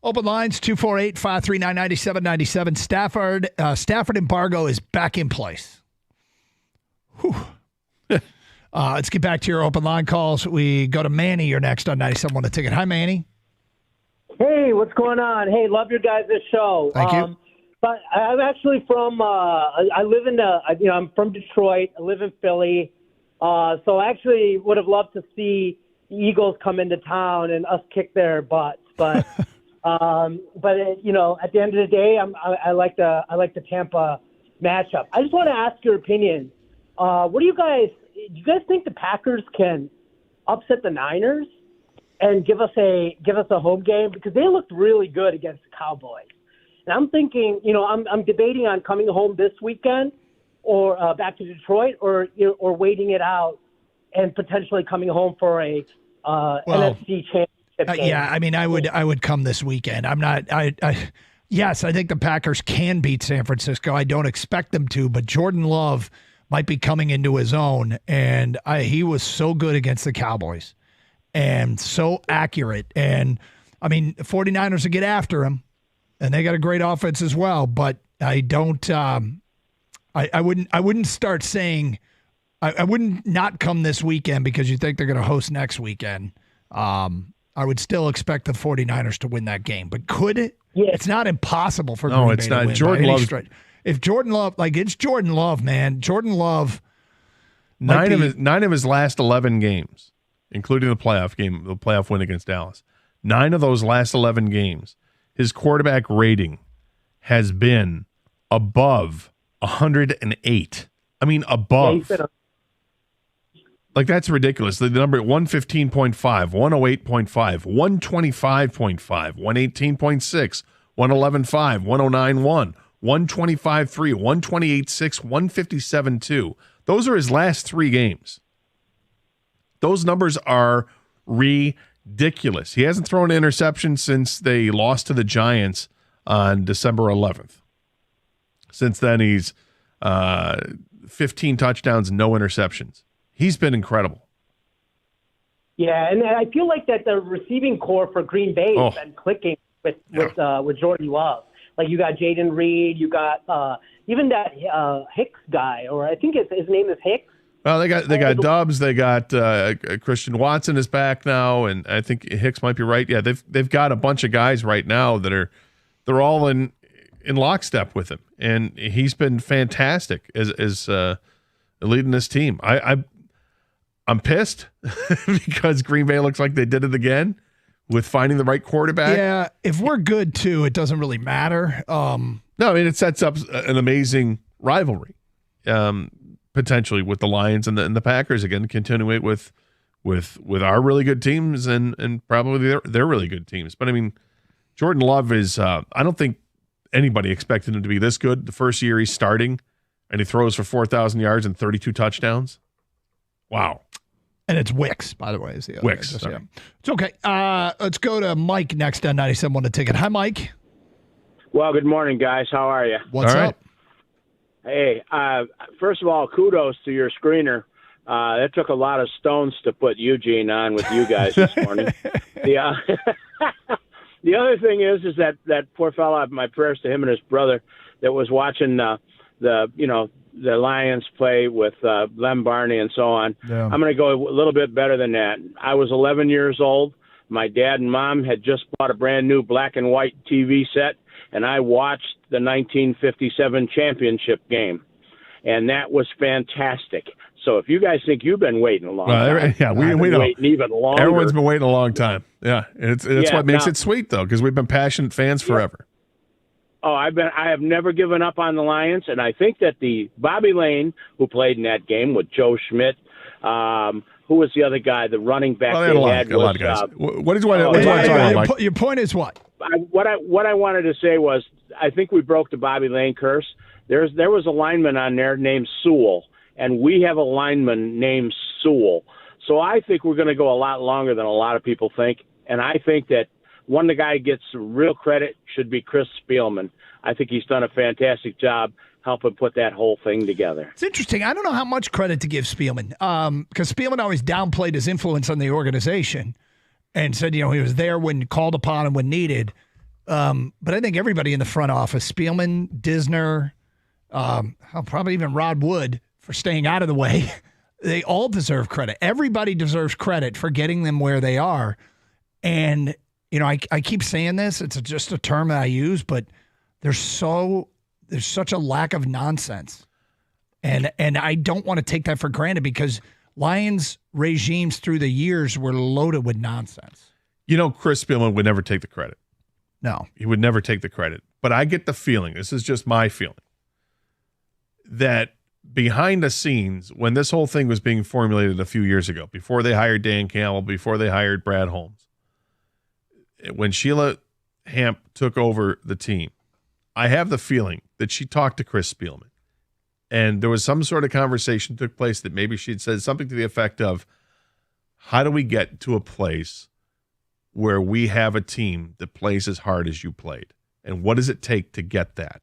Open lines, 248-539-9797. Stafford embargo is back in place. Whew. Let's get back to your open line calls. We go to Manny. You're next on 97.1 a ticket. Hi, Manny. Hey, what's going on? Hey, love your guys' show. Thank you. But I'm actually from, I live in I'm from Detroit. I live in Philly. So I actually would have loved to see the Eagles come into town and us kick their butts. But, at the end of the day, I like the Tampa matchup. I just want to ask your opinion. Do you guys think the Packers can upset the Niners and give us a home game? Because they looked really good against the Cowboys. And I'm thinking, I'm debating on coming home this weekend or back to Detroit or waiting it out and potentially coming home for a NFC championship game. Yeah, I mean, I would come this weekend. Yes, I think the Packers can beat San Francisco. I don't expect them to, but Jordan Love might be coming into his own, and he was so good against the Cowboys and so accurate. And, I mean, the 49ers will get after him, and they got a great offense as well, but I don't I wouldn't start saying I wouldn't not come this weekend because you think they're going to host next weekend. I would still expect the 49ers to win that game, but could it? Yeah. It's not impossible for Green Bay to win. Jordan Love. If Jordan Love, it's Jordan Love, man. Jordan Love. Nine of his last 11 games, including the playoff win against Dallas. 9 of those last 11 games, his quarterback rating has been above 108. I mean, above. Like, that's ridiculous. The number 115.5, 108.5, 125.5, 118.6, 111.5, 109.1, 125.3, 128.6, 157.2. Those are his last 3 games. Those numbers are ridiculous. He hasn't thrown an interception since they lost to the Giants on December 11th. Since then, he's 15 touchdowns, no interceptions. He's been incredible. Yeah, and I feel like that the receiving core for Green Bay has been clicking with Jordan Love. Like, you got Jaden Reed, you got even that Hicks guy, or I think his name is Hicks. Well, they got Dobbs, they got Christian Watson is back now, and I think Hicks might be right. Yeah, they've got a bunch of guys right now they're all in lockstep with him, and he's been fantastic as leading this team. I'm pissed because Green Bay looks like they did it again with finding the right quarterback. Yeah, if we're good too, it doesn't really matter. No, I mean, it sets up an amazing rivalry, potentially with the Lions and the Packers again, continuing with our really good teams and probably their really good teams. But I mean, Jordan Love is I don't think anybody expected him to be this good the first year he's starting, and he throws for 4,000 yards and 32 touchdowns. Wow. And it's Wicks, by the way. Is the other Wicks. Yeah. It's okay. Let's go to Mike next on 97.1 a ticket. Hi, Mike. Well, good morning, guys. How are you? What's up? Hey, first of all, kudos to your screener. It took a lot of stones to put Eugene on with you guys this morning. The other thing is that poor fella, my prayers to him and his brother that was watching the Lions play with Lem Barney and so on. Yeah. I'm going to go a little bit better than that. I was 11 years old. My dad and mom had just bought a brand new black and white TV set, and I watched the 1957 championship game, and that was fantastic. So if you guys think you've been waiting a long time, yeah, we've been waiting even longer. Everyone's been waiting a long time. Yeah, it's what makes it sweet though, because we've been passionate fans forever. Oh, I have never given up on the Lions, and I think that the Bobby Lane, who played in that game with Joe Schmidt, who was the other guy, the running back they had a lot of guys. What did you want to talk about, Mike? Your point is what? What I wanted to say was I think we broke the Bobby Lane curse. There was a lineman on there named Sewell, and we have a lineman named Sewell. So I think we're going to go a lot longer than a lot of people think, and I think that one of the guy gets real credit should be Chris Spielman. I think he's done a fantastic job helping put that whole thing together. It's interesting. I don't know how much credit to give Spielman because Spielman always downplayed his influence on the organization. and said, he was there when called upon and when needed. But I think everybody in the front office, Spielman, Disner, probably even Rod Wood for staying out of the way, they all deserve credit. Everybody deserves credit for getting them where they are. And, I keep saying this, it's just a term that I use, but there's such a lack of nonsense. And I don't want to take that for granted because Lions regimes through the years were loaded with nonsense. Chris Spielman would never take the credit. No. He would never take the credit. But I get the feeling, this is just my feeling, that behind the scenes, when this whole thing was being formulated a few years ago, before they hired Dan Campbell, before they hired Brad Holmes, when Sheila Hamp took over the team, I have the feeling that she talked to Chris Spielman. And there was some sort of conversation took place that maybe she'd said something to the effect of, how do we get to a place where we have a team that plays as hard as you played? And what does it take to get that?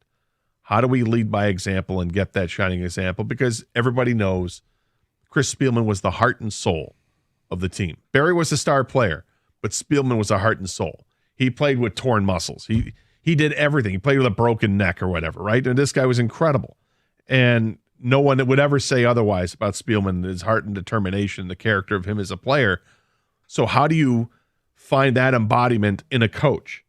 How do we lead by example and get that shining example? Because everybody knows Chris Spielman was the heart and soul of the team. Barry was the star player, but Spielman was the heart and soul. He played with torn muscles. He did everything. He played with a broken neck or whatever, right? And this guy was incredible. And no one would ever say otherwise about Spielman, his heart and determination, the character of him as a player. So how do you find that embodiment in a coach?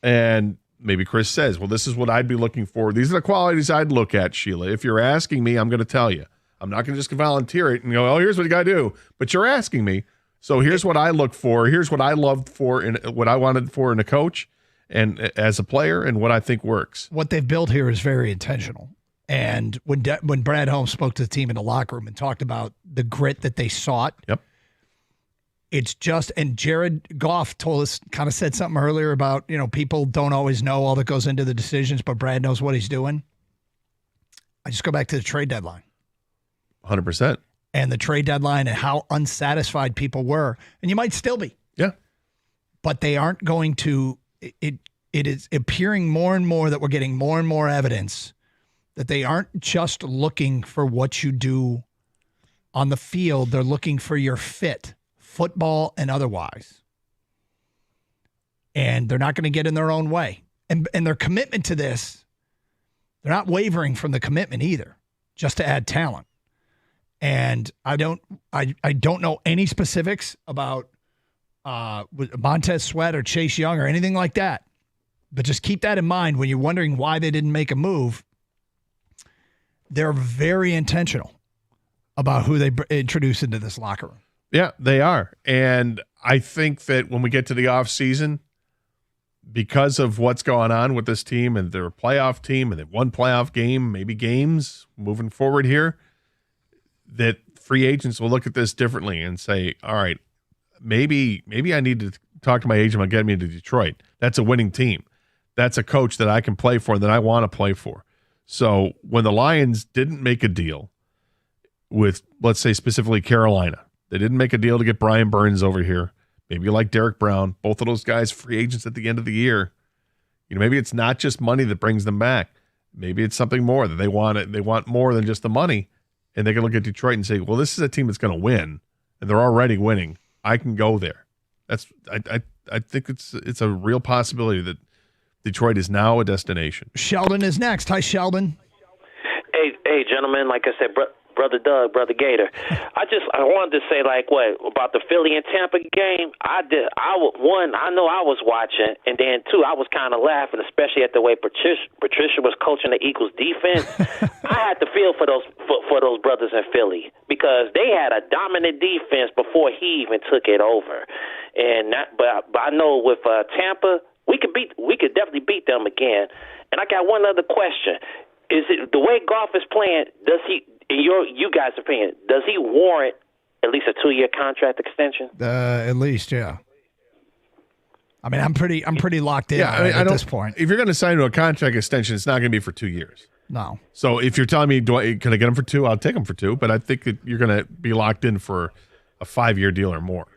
And maybe Chris says, well, this is what I'd be looking for. These are the qualities I'd look at, Sheila. If you're asking me, I'm going to tell you. I'm not going to just volunteer it and go, oh, here's what you got to do. But you're asking me. So here's what I look for. Here's what I loved for and what I wanted for in a coach and as a player and what I think works. What they've built here is very intentional. And when Brad Holmes spoke to the team in the locker room and talked about the grit that they sought, yep, it's just, and Jared Goff kind of said something earlier about, people don't always know all that goes into the decisions, but Brad knows what he's doing. I just go back to the trade deadline. 100%. And the trade deadline and how unsatisfied people were. And you might still be. Yeah. But they aren't going to, it is appearing more and more that we're getting more and more evidence that they aren't just looking for what you do on the field. They're looking for your fit, football and otherwise. And they're not going to get in their own way. And their commitment to this, they're not wavering from the commitment either, just to add talent. And I don't know any specifics about Montez Sweat or Chase Young or anything like that. But just keep that in mind when you're wondering why they didn't make a move. They're very intentional about who they introduce into this locker room. Yeah, they are. And I think that when we get to the offseason, because of what's going on with this team and they're a playoff team and they've won playoff game, maybe games moving forward here, that free agents will look at this differently and say, all right, maybe I need to talk to my agent about getting me to Detroit. That's a winning team. That's a coach that I can play for, that I want to play for. So when the Lions didn't make a deal with, let's say, specifically Carolina, they didn't make a deal to get Brian Burns over here. Maybe like Derek Brown, both of those guys free agents at the end of the year. Maybe it's not just money that brings them back. Maybe it's something more that they want. They want more than just the money, and they can look at Detroit and say, "Well, this is a team that's going to win, and they're already winning. I can go there." I think it's a real possibility that Detroit is now a destination. Sheldon is next. Hi, Sheldon. Hey, gentlemen. Like I said, Brother Doug, Brother Gator. I wanted to say about the Philly and Tampa game. I know I was watching, and then two, I was kind of laughing, especially at the way Patricia was coaching the Eagles defense. I had to feel for those brothers in Philly because they had a dominant defense before he even took it over. But I know with Tampa, we could definitely beat them again. And I got one other question. Is it the way Goff is playing, does he, in you guys' opinion, does he warrant at least a 2-year contract extension? At least, yeah. I mean, I'm pretty locked in at this point. If you're going to sign to a contract extension, it's not going to be for 2 years. No. So if you're telling me, can I get him for 2? I'll take him for 2, but I think that you're going to be locked in for a 5-year deal or more.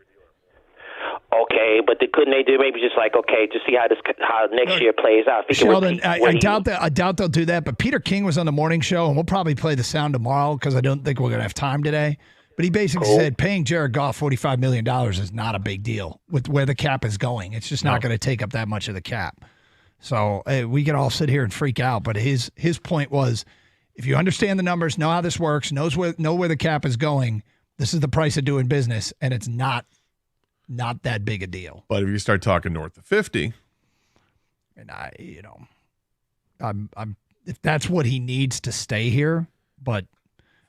Okay, but couldn't they do maybe just to see how next year plays out? Sheldon, I doubt they'll do that. But Peter King was on the morning show, and we'll probably play the sound tomorrow because I don't think we're going to have time today. But he basically said paying Jared Goff $45 million is not a big deal with where the cap is going. It's just not going to take up that much of the cap. So we can all sit here and freak out. But his point was, if you understand the numbers, know how this works, know where the cap is going, this is the price of doing business, and it's not that big a deal. But if you start talking north of 50, and I'm if that's what he needs to stay here, but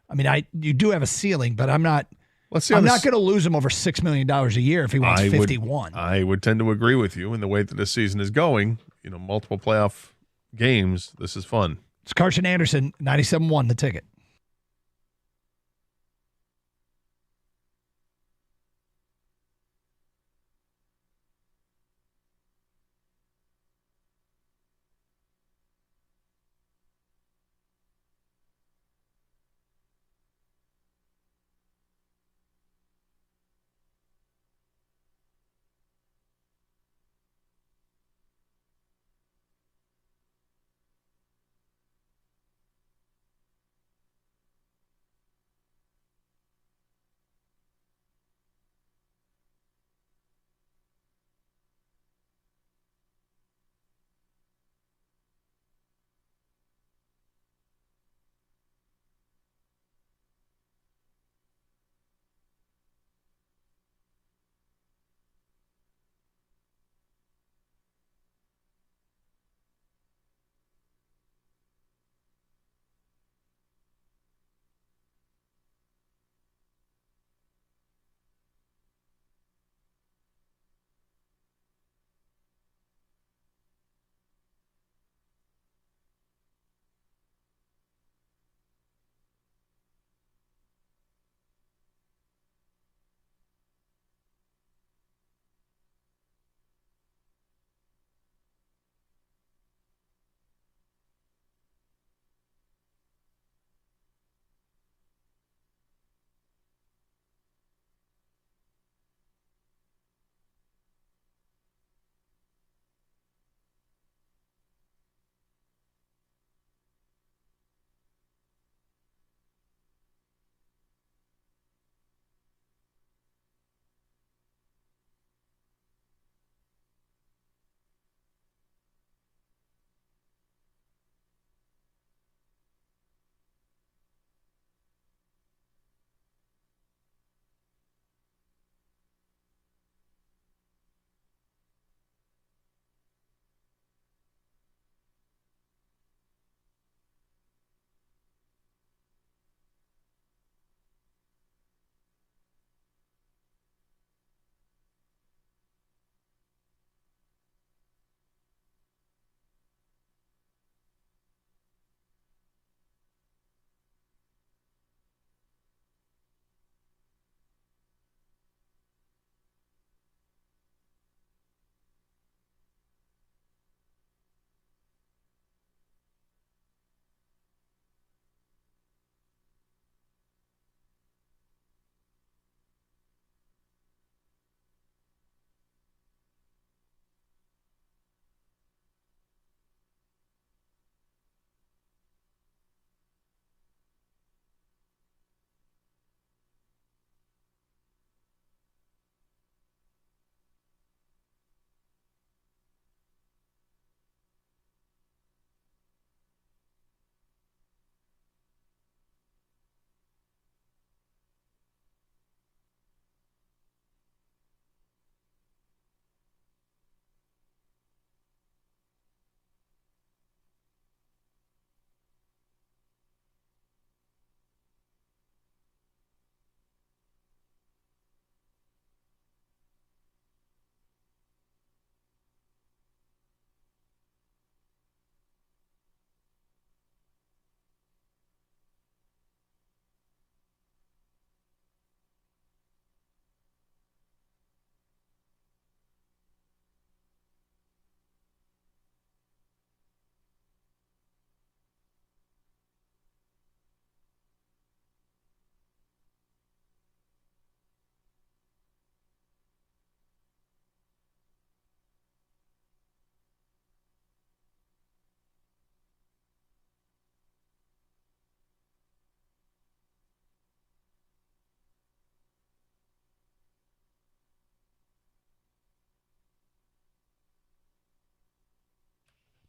I mean, you do have a ceiling, but I'm not. I'm not going to lose him over $6 million a year if he wants 51. I would tend to agree with you in the way that this season is going. Multiple playoff games. This is fun. It's Carson Anderson, 97.1 The Ticket.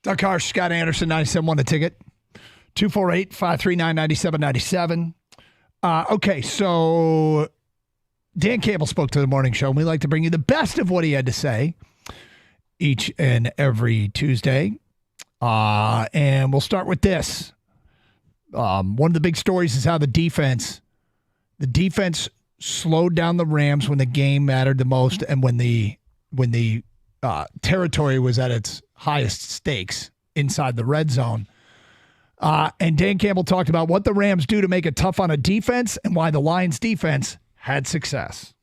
Doug Harsh, Scott Anderson, 97.1 The Ticket. 248-539-9797. Okay, so Dan Campbell spoke to the morning show, and we like to bring you the best of what he had to say each and every Tuesday. And we'll start with this. One of the big stories is how the defense slowed down the Rams when the game mattered the most and when the territory was at its highest stakes inside the red zone. And Dan Campbell talked about what the Rams do to make it tough on a defense and why the Lions defense had success.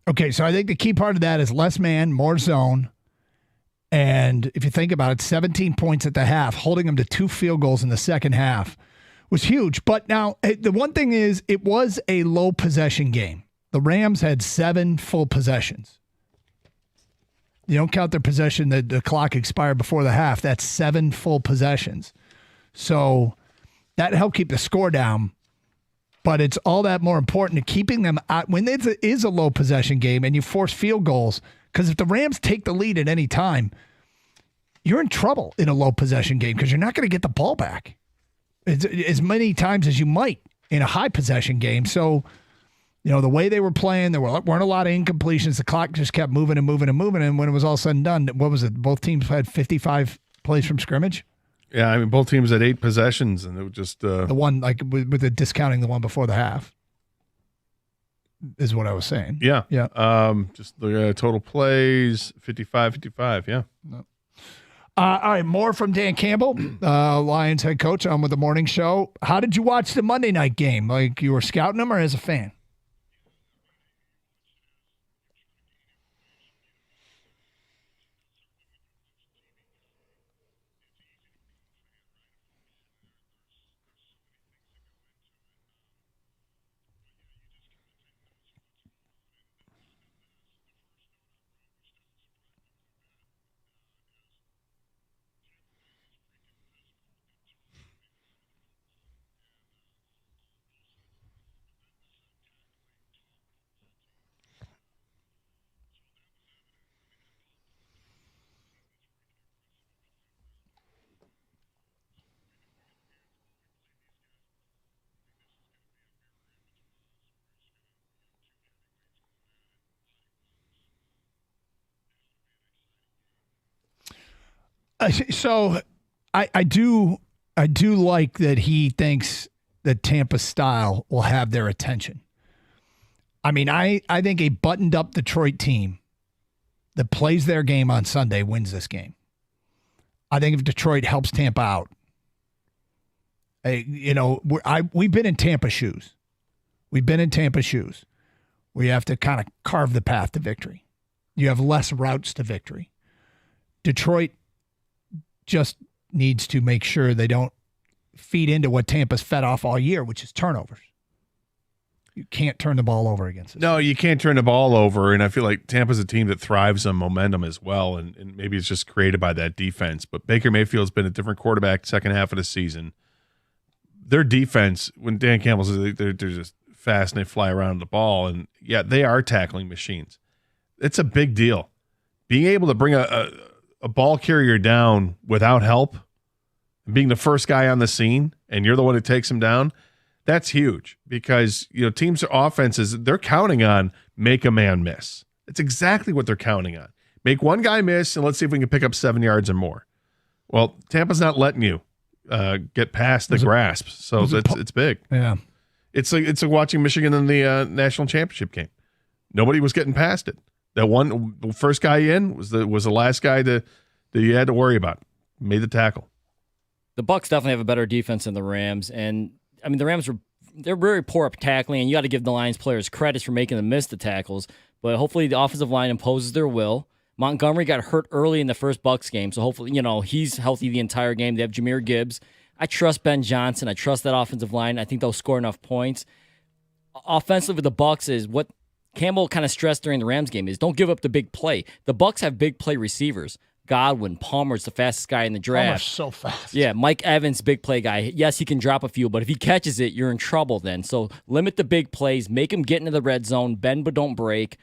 Okay, so I think the key part of that is less man, more zone. And if you think about it, 17 points at the half, holding them to 2 field goals in the second half was huge. But now, the one thing is, it was a low possession game. The Rams had 7 full possessions. You don't count their possession, the clock expired before the half. That's 7 full possessions. So that helped keep the score down. But it's all that more important to keeping them out when it is a low possession game and you force field goals. Because if the Rams take the lead at any time, you're in trouble in a low possession game because you're not going to get the ball back as many times as you might in a high possession game. So, the way they were playing, there weren't a lot of incompletions. The clock just kept moving and moving and moving. And when it was all said and done, what was it? Both teams had 55 plays from scrimmage. Yeah, I mean, both teams had 8 possessions, and it was just the one, like, with the discounting the one before the half is what I was saying. Yeah. Yeah. Just the total plays, 55, yeah. No. All right, more from Dan Campbell, Lions head coach, on with the morning show. How did you watch the Monday night game? Like, you were scouting them or as a fan? So I do like that he thinks that Tampa's style will have their attention. I mean, I think a buttoned up Detroit team that plays their game on Sunday wins this game. I think if Detroit helps Tampa out, we've been in Tampa shoes. We've been in Tampa shoes. We have to kind of carve the path to victory. You have less routes to victory. Detroit just needs to make sure they don't feed into what Tampa's fed off all year, which is turnovers. You can't turn the ball over against us. No, you can't turn the ball over, and I feel like Tampa's a team that thrives on momentum as well, and maybe it's just created by that defense. But Baker Mayfield's been a different quarterback second half of the season. Their defense, when Dan Campbell says they're just fast and they fly around the ball, and yeah, they are tackling machines. It's a big deal. Being able to bring a ball carrier down without help and being the first guy on the scene, and you're the one who takes them down, that's huge because, teams' offenses, they're counting on make a man miss. It's exactly what they're counting on. Make one guy miss, and let's see if we can pick up 7 yards or more. Well, Tampa's not letting you get past the grasp, so it's big. Yeah. It's like watching Michigan in the national championship game. Nobody was getting past it. The first guy in was the last guy that you had to worry about. Made the tackle. The Bucs definitely have a better defense than the Rams, and I mean the Rams they're very poor up tackling, and you got to give the Lions players credit for making them miss the tackles. But hopefully the offensive line imposes their will. Montgomery got hurt early in the first Bucs game, so hopefully he's healthy the entire game. They have Jahmyr Gibbs. I trust Ben Johnson. I trust that offensive line. I think they'll score enough points. Offensively, with the Bucs is what Campbell kind of stressed during the Rams game is don't give up the big play. The Bucs have big play receivers. Godwin, Palmer's the fastest guy in the draft. Palmer's so fast. Yeah, Mike Evans, big play guy. Yes, he can drop a few, but if he catches it, you're in trouble then. So limit the big plays, make him get into the red zone, bend but don't break.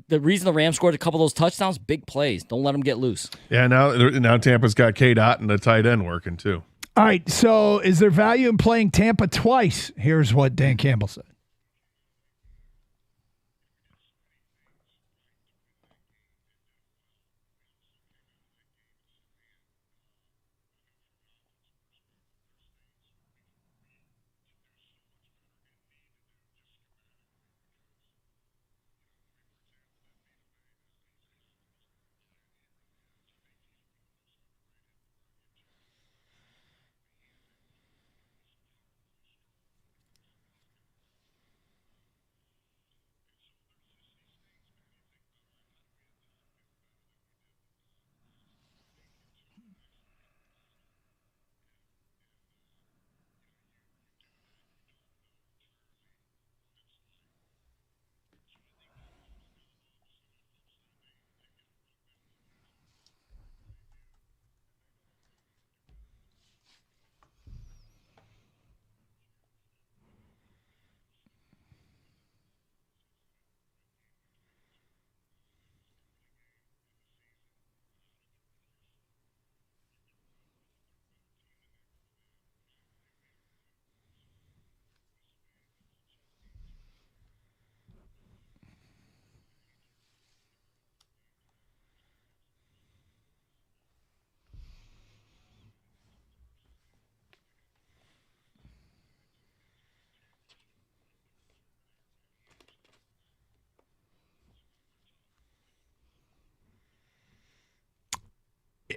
The reason the Rams scored a couple of those touchdowns, big plays. Don't let them get loose. Yeah, now Tampa's got K-Dot and the tight end working too. All right, so is there value in playing Tampa twice? Here's what Dan Campbell said.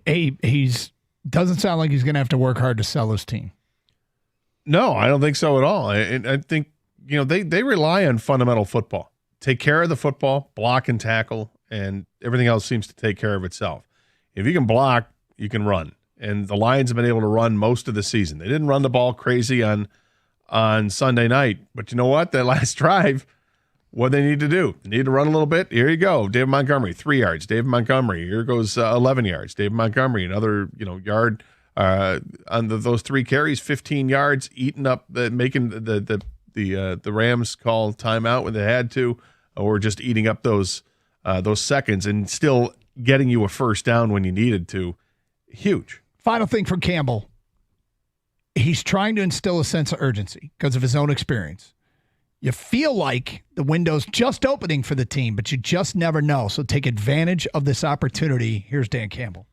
He's doesn't sound like he's going to have to work hard to sell his team. No, I don't think so at all. I think they rely on fundamental football. Take care of the football, block and tackle, and everything else seems to take care of itself. If you can block, you can run. And the Lions have been able to run most of the season. They didn't run the ball crazy on Sunday night, but you know what? That last drive, what they need to do? They need to run a little bit. Here you go. David Montgomery, 3 yards. David Montgomery, here goes 11 yards. David Montgomery, another yard on those 3 carries, 15 yards, eating up, making the Rams call timeout when they had to, or just eating up those seconds and still getting you a first down when you needed to. Huge. Final thing from Campbell. He's trying to instill a sense of urgency because of his own experience. You feel like the window's just opening for the team, but you just never know. So take advantage of this opportunity. Here's Dan Campbell.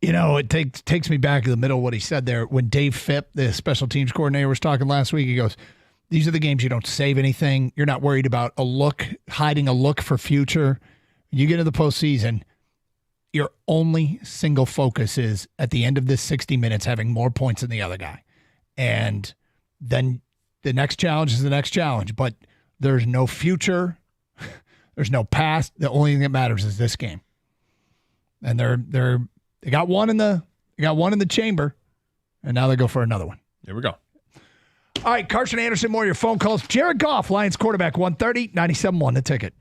It takes me back to the middle of what he said there. When Dave Phipp, the special teams coordinator, was talking last week, he goes, these are the games you don't save anything. You're not worried about hiding a look for future. You get into the postseason, your only single focus is at the end of this 60 minutes having more points than the other guy. And then the next challenge is the next challenge. But there's no future. There's no past. The only thing that matters is this game. And they got one in the chamber, and now they go for another one. Here we go. All right, Carson Anderson, more of your phone calls. Jared Goff, Lions quarterback, 130, 97.1 the ticket.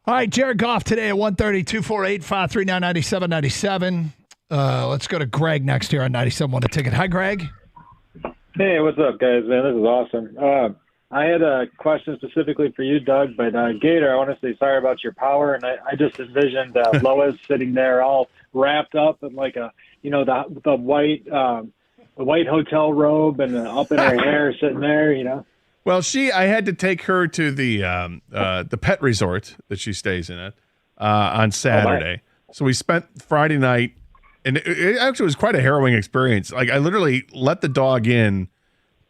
All right, Jared Goff today at 1:30, 248-539-9797. Let's go to Greg next here on 97.1 The Ticket. Hi, Greg. Hey, what's up, guys? Man, this is awesome. I had a question specifically for you, Doug, but Gator, I want to say sorry about your power, and I just envisioned Lois sitting there all wrapped up in like a, the white hotel robe and up in her hair, sitting there, Well, I had to take her to the pet resort that she stays in at on Saturday. So we spent Friday night, and it actually was quite a harrowing experience. Like, I literally let the dog in,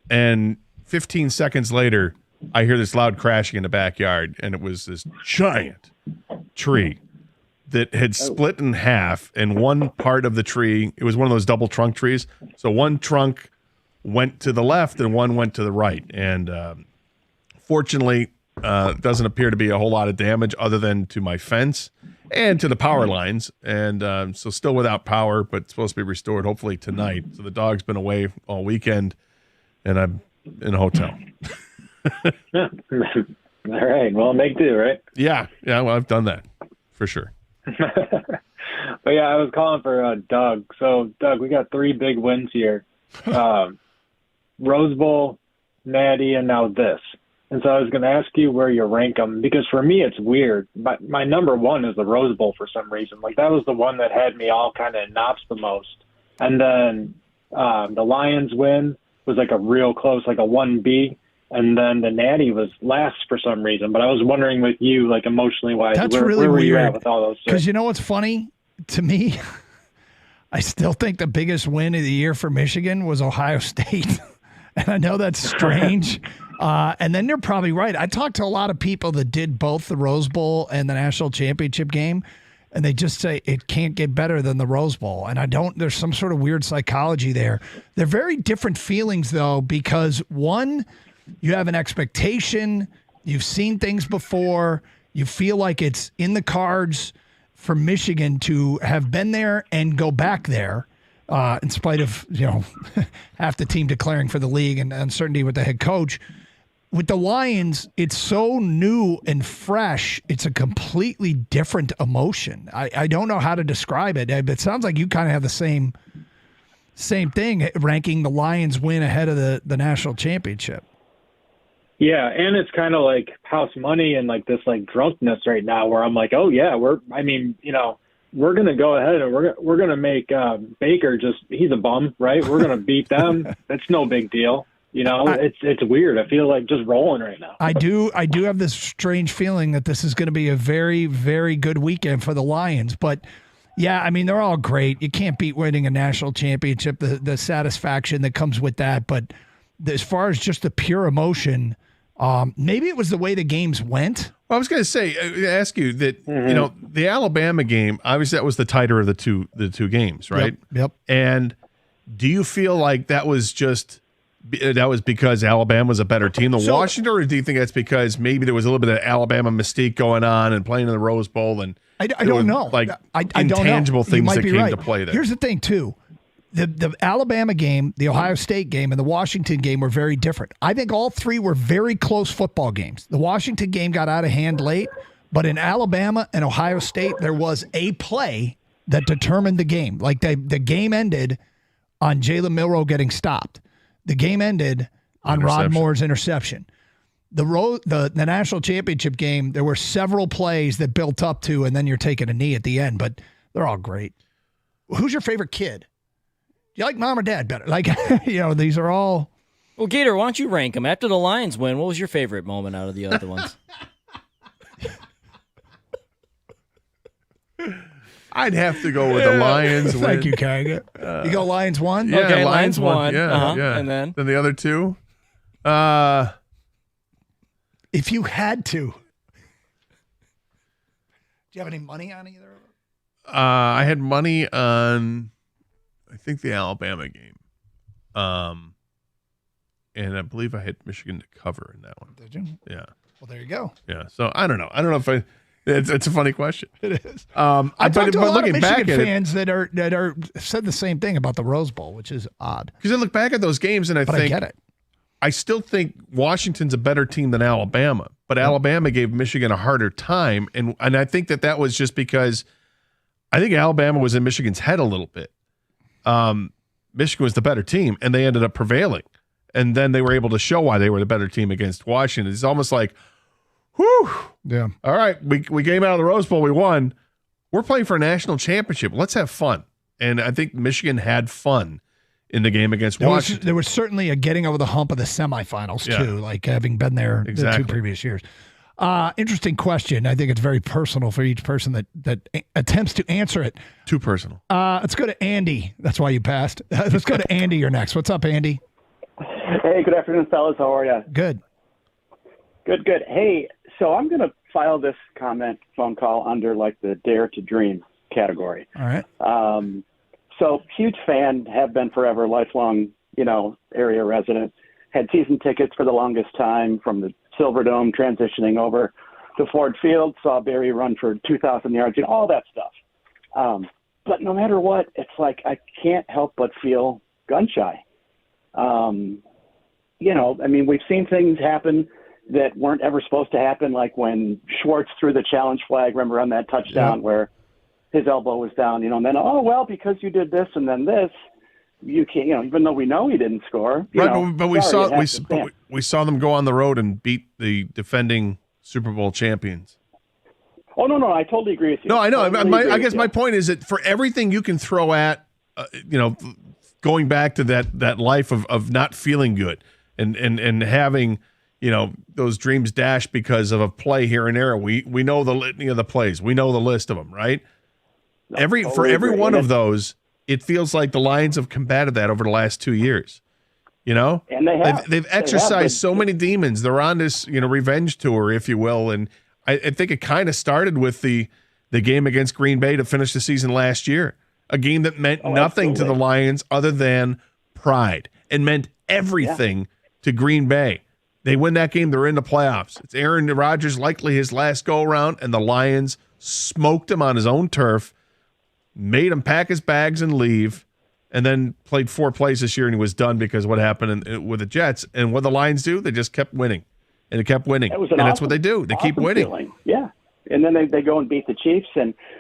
and 15 seconds later, I hear this loud crashing in the backyard, and it was this giant tree that had split in half, and one part of the tree, it was one of those double trunk trees, so one trunk went to the left and one went to the right. And fortunately, doesn't appear to be a whole lot of damage other than to my fence and to the power lines. And so still without power, but supposed to be restored hopefully tonight. So the dog's been away all weekend, and I'm in a hotel. All right. Well, make do, right? Yeah. Well, I've done that for sure. But yeah, I was calling for Doug. So Doug, we got 3 big wins here. Rose Bowl, Natty, and now this. And so I was going to ask you where you rank them, because for me it's weird. My number 1 is the Rose Bowl for some reason. Like, that was the one that had me all kind of in knots the most. And then the Lions win was like a real close, like a 1B. And then the Natty was last for some reason. But I was wondering with you, like emotionally wise, where were you at with all those? Because you know what's funny to me? I still think the biggest win of the year for Michigan was Ohio State. And I know that's strange. And then you're probably right. I talked to a lot of people that did both the Rose Bowl and the national championship game, and they just say it can't get better than the Rose Bowl. And there's some sort of weird psychology there. They're very different feelings, though, because one, you have an expectation, you've seen things before, you feel like it's in the cards for Michigan to have been there and go back there. In spite of, half the team declaring for the league and uncertainty with the head coach. With the Lions, it's so new and fresh. It's a completely different emotion. I don't know how to describe it. It sounds like you kind of have the same thing, ranking the Lions win ahead of the national championship. Yeah, and it's kind of like house money and like this like drunkenness right now where I'm like, oh yeah, we're going to go ahead and we're going to make Baker he's a bum, right? We're going to beat them. It's no big deal. It's weird. I feel like just rolling right now. I do have this strange feeling that this is going to be a very, very good weekend for the Lions. But yeah, I mean, they're all great. You can't beat winning a national championship, the satisfaction that comes with that. But as far as just the pure emotion, maybe it was the way the games went. Well, I was going to say, ask you that, the Alabama game, obviously that was the tighter of the two games, right? Yep. And do you feel like that was because Alabama was a better team than Washington, or do you think that's because maybe there was a little bit of Alabama mystique going on and playing in the Rose Bowl? And I don't know. Like I intangible don't know. things that came right. to play there. Here's the thing, too. The Alabama game, the Ohio State game, and the Washington game were very different. I think all 3 were very close football games. The Washington game got out of hand late, but in Alabama and Ohio State, there was a play that determined the game. Like the game ended on Jalen Milroe getting stopped. The game ended on Rod Moore's interception. The national championship game, there were several plays that built up to, and then you're taking a knee at the end, but they're all great. Who's your favorite kid? You like mom or dad better? Like, these are all. Well, Gator, why don't you rank them? After the Lions win, what was your favorite moment out of the other ones? I'd have to go with the Lions win. Thank you, Kanga. You go Lions 1? Yeah, okay, Lions 1. Yeah. And then the other 2? If you had to. Do you have any money on either of them? I had money on, I think, the Alabama game. And I believe I had Michigan to cover in that one. Did you? Yeah. Well, there you go. Yeah. So I don't know. I don't know if it's a funny question. It is. I talked to a lot of Michigan fans that are said the same thing about the Rose Bowl, which is odd. Because I look back at those games and I get it. I still think Washington's a better team than Alabama, but Alabama gave Michigan a harder time, and I think that was just because I think Alabama was in Michigan's head a little bit. Michigan was the better team, and they ended up prevailing. and then they were able to show why they were the better team against Washington. It's almost like, whew. Yeah. All right, we came out of the Rose Bowl, we won. We're playing for a national championship. Let's have fun. And I think Michigan had fun in the game against Washington. There was certainly a getting over the hump of the semifinals, too, like having been there the 2 previous years. Interesting question. I think it's very personal for each person that attempts to answer it. Too personal. Let's go to Andy. That's why you passed. Let's go to Andy. You're next. What's up, Andy? Hey, good afternoon, fellas. How are you? Good. Good. Hey, so I'm going to file this phone call under like the Dare to Dream category. All right. So huge fan, have been forever, lifelong, area resident. Had season tickets for the longest time from the Silverdome transitioning over to Ford Field. Saw Barry run for 2,000 yards, all that stuff. But no matter what, it's like I can't help but feel gun shy. We've seen things happen that weren't ever supposed to happen, like when Schwartz threw the challenge flag, remember on that touchdown where his elbow was down, and then, because you did this and then this, you can't, even though we know he didn't score. But we saw them go on the road and beat the defending Super Bowl champions. Oh, no, I totally agree with you. No, I know. Totally I guess my point is that for everything you can throw at, going back to that life of not feeling good and having, those dreams dashed because of a play here and there. We know the litany of the plays. We know the list of them, right? For every one of those, it feels like the Lions have combated that over the last 2 years. And they've exercised so many demons. They're on this, revenge tour, if you will. And I think it kind of started with the game against Green Bay to finish the season last year, a game that meant nothing to the Lions other than pride and meant everything to Green Bay. They win that game, they're in the playoffs. It's Aaron Rodgers, likely his last go-around, and the Lions smoked him on his own turf, made him pack his bags and leave, and then played 4 plays this year, and he was done because of what happened with the Jets. And what the Lions do, they just kept winning, and they kept winning. And that's what they do. They keep winning. Feeling. Yeah. And then they go and beat the Chiefs.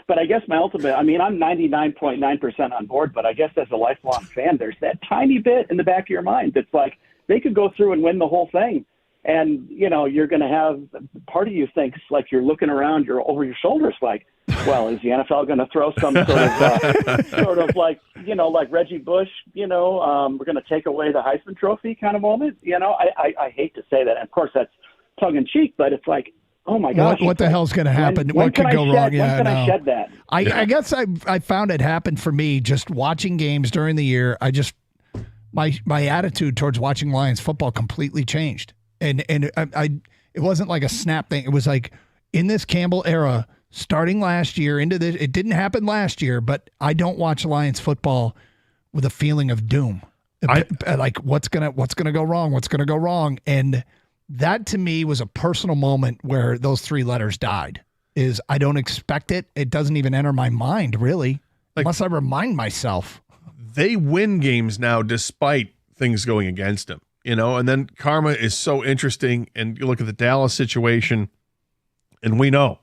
But I guess my ultimate, I'm 99.9% on board, but I guess as a lifelong fan, there's that tiny bit in the back of your mind that's like, they could go through and win the whole thing. And, you're going to have part of you thinks like you're looking around, you're over your shoulders like, well, is the NFL going to throw some sort of like Reggie Bush, we're going to take away the Heisman Trophy kind of moment. I hate to say that. And of course, that's tongue in cheek, but it's like, oh my gosh. What the hell's going to happen? When what could go wrong? When can I shed that? I guess I found it happened for me just watching games during the year. My attitude towards watching Lions football completely changed. And it wasn't like a snap thing. It was like in this Campbell era, starting last year into this, it didn't happen last year, but I don't watch Lions football with a feeling of doom. Like what's gonna go wrong? What's gonna go wrong? And that to me was a personal moment where those 3 letters died. Is I don't expect it. It doesn't even enter my mind really, unless I remind myself. They win games now despite things going against them. And then karma is so interesting. And you look at the Dallas situation, and we know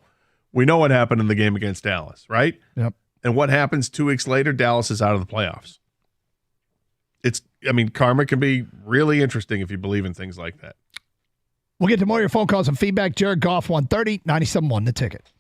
what happened in the game against Dallas, right? Yep. And what happens 2 weeks later? Dallas is out of the playoffs. Karma can be really interesting if you believe in things like that. We'll get to more of your phone calls and feedback. Jared Goff, 130, 97.1 The Ticket.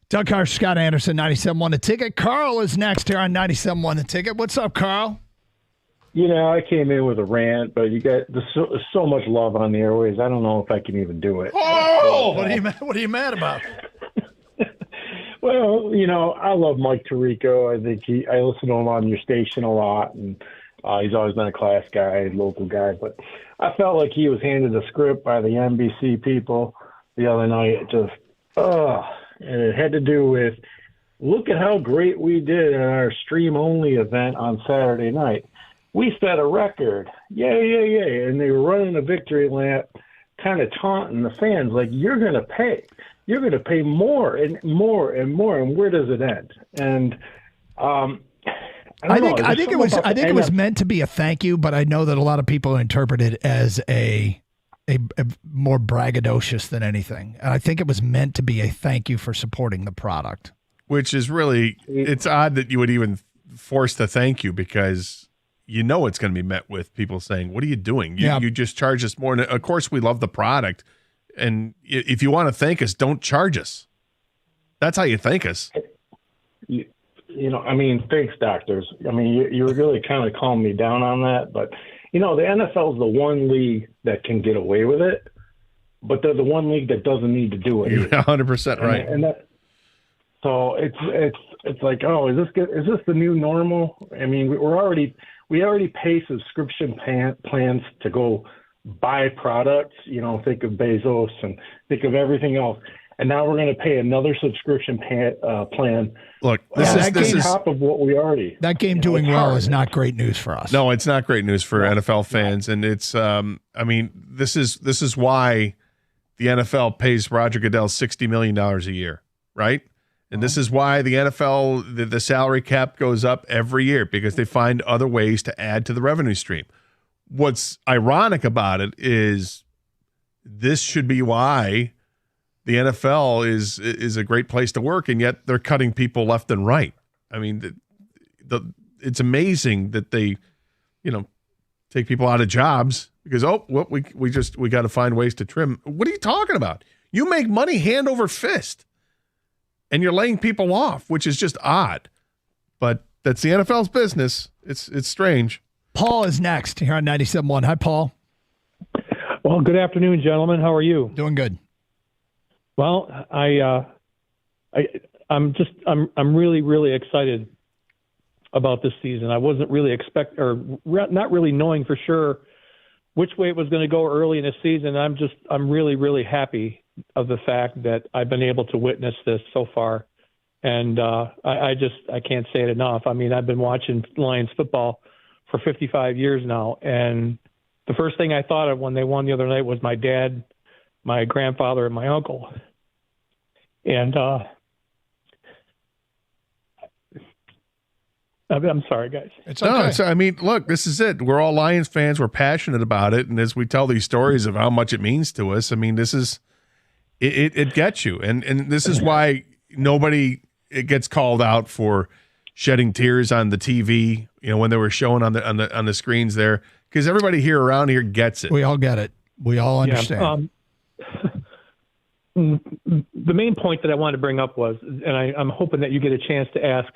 Doug Harsh, Scott Anderson, 97.1 The Ticket. Carl is next here on 97.1 The Ticket. What's up, Carl? I came in with a rant, but you got so much love on the airways. I don't know if I can even do it. Oh, what are you mad about? Well, I love Mike Tirico. I think I listen to him on your station a lot, and he's always been a class guy, local guy. But I felt like he was handed a script by the NBC people the other night. And it had to do with, look at how great we did in our stream-only event on Saturday night. We set a record. Yay. And they were running a victory lap, kind of taunting the fans, like, you're going to pay. You're going to pay more and more and more. And where does it end? And I think it was meant to be a thank you, but I know that a lot of people interpret it as a more braggadocious than anything. And I think it was meant to be a thank you for supporting the product. Which is really, it's odd that you would even force the thank you, because it's going to be met with people saying, what are you doing? You just charge us more. And of course, we love the product. And if you want to thank us, don't charge us. That's how you thank us. Thanks, doctors. You're really kind of calming me down on that. But, the NFL is the one league that can get away with it, but they're the one league that doesn't need to do it. You're 100% right. So it's like, oh, is this the new normal? I mean, we already pay subscription plans to go buy products. Think of Bezos and think of everything else. And now we're going to pay another subscription plan. Look, this is on top of what we already. That game doing well is not great news for us. No, it's not great news for NFL fans, and it's. This is why the NFL pays Roger Goodell $60 million a year, right? And this is why the NFL, the salary cap goes up every year, because they find other ways to add to the revenue stream. What's ironic about it is this should be why the NFL is a great place to work, and yet they're cutting people left and right. I mean, it's amazing that they, take people out of jobs because we got to find ways to trim. What are you talking about? You make money hand over fist, and you're laying people off, which is just odd. But that's the NFL's business. It's strange. Paul is next here on 97.1. Hi, Paul. Well, good afternoon, gentlemen. How are you? Doing good. Well, I'm really, really excited about this season. I wasn't really not really knowing for sure which way it was going to go early in the season. I'm really, really happy of the fact that I've been able to witness this so far. And I can't say it enough. I mean, I've been watching Lions football for 55 years now. And the first thing I thought of when they won the other night was my dad, my grandfather, and my uncle. And I'm sorry, guys. It's okay. No, look, this is it. We're all Lions fans. We're passionate about it. And as we tell these stories of how much it means to us, this is it gets you. And this is why it gets called out for shedding tears on the TV, when they were showing on the screens there, because everybody around here gets it. We all get it. We all understand. The main point that I wanted to bring up was, and I'm hoping that you get a chance to ask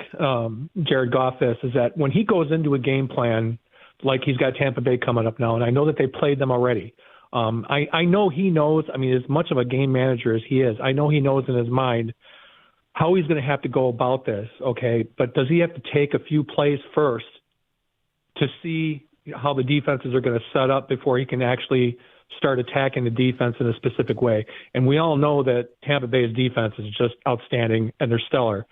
Jared Goff this, is that when he goes into a game plan, like he's got Tampa Bay coming up now, and I know that they played them already. I know he knows, as much of a game manager as he is, I know he knows in his mind how he's going to have to go about this, okay? But does he have to take a few plays first to see how the defenses are going to set up before he can actually start attacking the defense in a specific way? And we all know that Tampa Bay's defense is just outstanding, and they're stellar.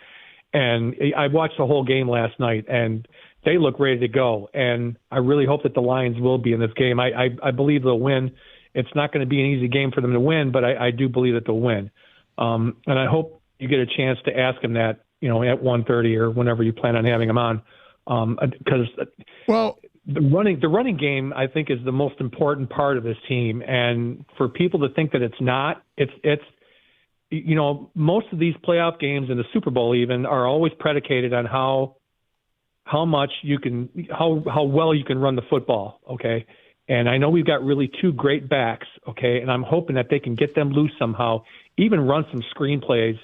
And I watched the whole game last night, and they look ready to go. And I really hope that the Lions will be in this game. I believe they'll win. It's not going to be an easy game for them to win, but I do believe that they'll win. And I hope you get a chance to ask him that, at 1:30 or whenever you plan on having him on. Because the running game, I think, is the most important part of this team. And for people to think that it's not, it's most of these playoff games and the Super Bowl even are always predicated on how much you can, how well you can run the football. Okay. And I know we've got really two great backs. Okay. And I'm hoping that they can get them loose somehow, even run some screen plays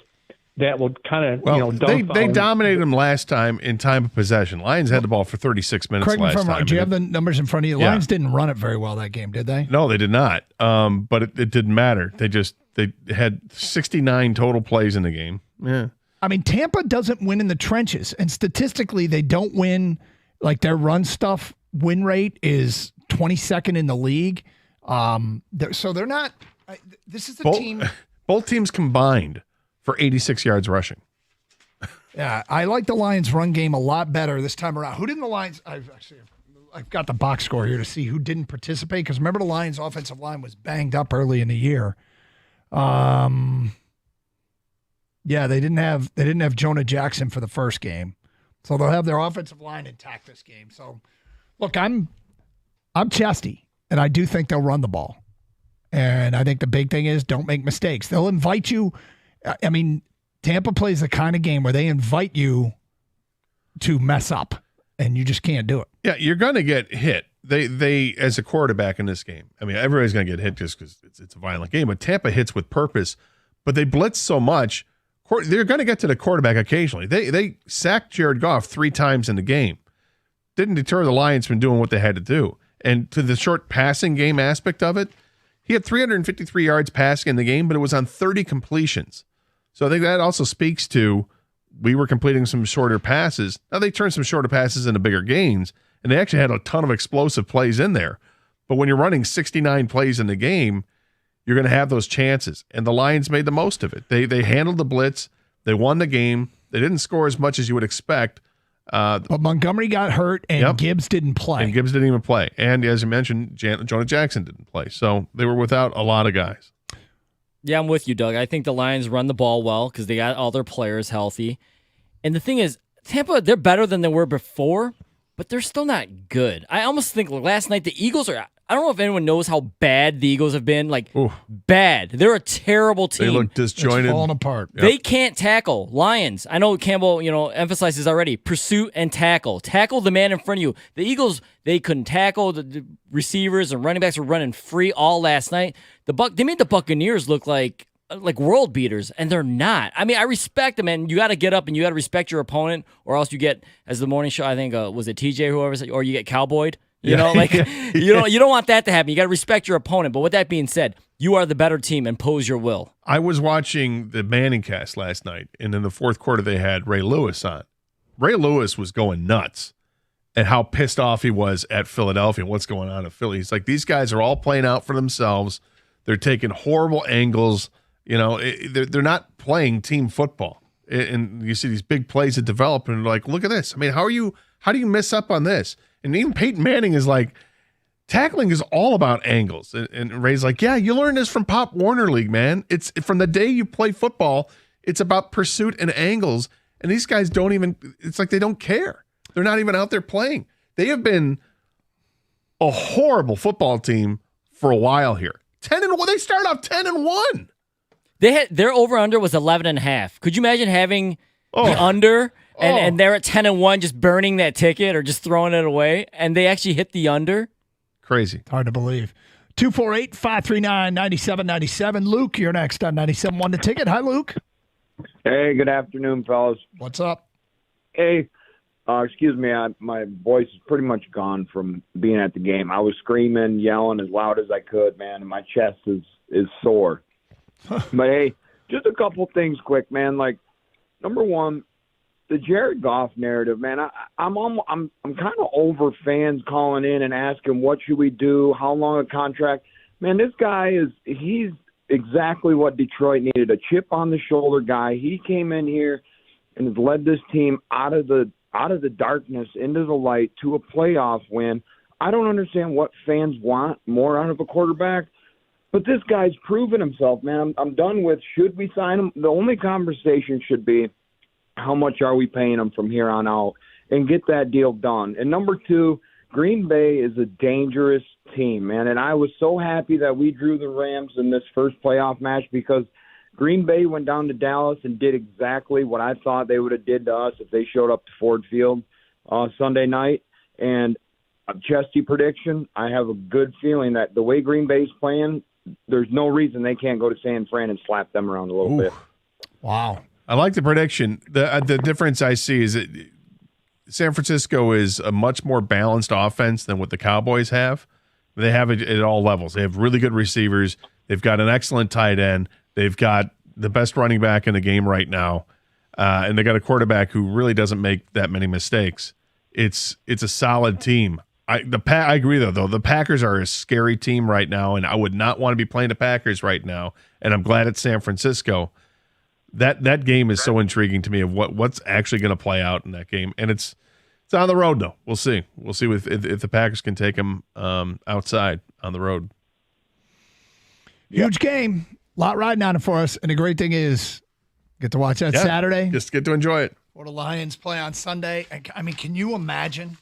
that will kind of they dominated them last time in time of possession. Lions had the ball for 36 minutes Correct me last if I'm wrong. time. Do you have the numbers in front of you? The Yeah. Lions didn't run it very well that game, did they? No, they did not. But it didn't matter. They had 69 total plays in the game. Yeah. I mean, Tampa doesn't win in the trenches, and statistically, they don't win. Like their run stuff win rate is 22nd in the league. So they're not. This is a team. Both teams combined for 86 yards rushing. Yeah, I like the Lions' run game a lot better this time around. Who didn't the Lions? I've got the box score here to see who didn't participate, because remember the Lions' offensive line was banged up early in the year. Yeah, they didn't have Jonah Jackson for the first game, so they'll have their offensive line intact this game. So, look, I'm chesty, and I do think they'll run the ball, and I think the big thing is don't make mistakes. They'll invite you. I mean, Tampa plays the kind of game where they invite you to mess up, and you just can't do it. Yeah, you're going to get hit. They as a quarterback in this game, I mean, everybody's going to get hit just because it's a violent game, but Tampa hits with purpose, but they blitz so much. They're going to get to the quarterback occasionally. They sacked Jared Goff 3 times in the game. Didn't deter the Lions from doing what they had to do. And to the short passing game aspect of it, he had 353 yards passing in the game, but it was on 30 completions. So I think that also speaks to we were completing some shorter passes. Now they turned some shorter passes into bigger gains, and they actually had a ton of explosive plays in there. But when you're running 69 plays in the game, you're going to have those chances. And the Lions made the most of it. They handled the blitz. They won the game. They didn't score as much as you would expect. But Montgomery got hurt, and Gibbs didn't play. And Gibbs didn't even play. And as you mentioned, Jonah Jackson didn't play. So they were without a lot of guys. Yeah, I'm with you, Doug. I think the Lions run the ball well because they got all their players healthy. And the thing is, Tampa, they're better than they were before, but they're still not good. I almost think last night the Eagles are... I don't know if anyone knows how bad the Eagles have been. Like, bad. They're a terrible team. They look disjointed. It's falling apart. Yep. They can't tackle. Lions, I know Campbell, emphasizes already, pursuit and tackle. Tackle the man in front of you. The Eagles, they couldn't tackle. The receivers and running backs were running free all last night. They made the Buccaneers look like world beaters, and they're not. I mean, I respect them, and you got to get up and you got to respect your opponent, or else you get, as the morning show, I think, was it TJ, whoever said, or you get cowboyed. You don't want that to happen. You got to respect your opponent. But with that being said, you are the better team. Impose your will. I was watching the Manning cast last night, and in the fourth quarter they had Ray Lewis on. Ray Lewis was going nuts at how pissed off he was at Philadelphia and what's going on in Philly. He's like, these guys are all playing out for themselves. They're taking horrible angles. They're not playing team football. And you see these big plays that develop, and like, look at this. I mean, how do you miss up on this? And even Peyton Manning is like, tackling is all about angles. And Ray's like, yeah, you learned this from Pop Warner League, man. It's from the day you play football, it's about pursuit and angles. And these guys it's like they don't care. They're not even out there playing. They have been a horrible football team for a while here. 10-1. They started off 10-1. Their over-under was 11.5. Could you imagine having the under... And they're at 10-1, just burning that ticket or just throwing it away, and they actually hit the under? Crazy. Hard to believe. 248-539-9797. Luke, you're next on 97.1 The Ticket. Hi, Luke. Hey, good afternoon, fellas. What's up? Hey, excuse me, my voice is pretty much gone from being at the game. I was screaming, yelling as loud as I could, man, and my chest is sore. But hey, just a couple things quick, man. Like, number one, the Jared Goff narrative, man, I'm kind of over fans calling in and asking what should we do, how long a contract. Man, this guy he's exactly what Detroit needed, a chip on the shoulder guy. He came in here and has led this team out of the darkness into the light to a playoff win. I don't understand what fans want more out of a quarterback, but this guy's proven himself, man. I'm done with should we sign him. The only conversation should be, how much are we paying them from here on out, and get that deal done. And number two, Green Bay is a dangerous team, man. And I was so happy that we drew the Rams in this first playoff match because Green Bay went down to Dallas and did exactly what I thought they would have did to us if they showed up to Ford Field Sunday night. And a chesty prediction, I have a good feeling that the way Green Bay's playing, there's no reason they can't go to San Fran and slap them around a little bit. Wow. I like the prediction. The difference I see is that San Francisco is a much more balanced offense than what the Cowboys have. They have it at all levels. They have really good receivers. They've got an excellent tight end. They've got the best running back in the game right now. And they got a quarterback who really doesn't make that many mistakes. It's a solid team. I agree, though. The Packers are a scary team right now, and I would not want to be playing the Packers right now. And I'm glad it's San Francisco. That game is so intriguing to me of what's actually going to play out in that game. And it's on the road, though. We'll see. We'll see if the Packers can take them outside on the road. Huge game. A lot riding on it for us. And the great thing is, get to watch that Saturday. Just get to enjoy it. Or the Lions play on Sunday. I mean, can you imagine?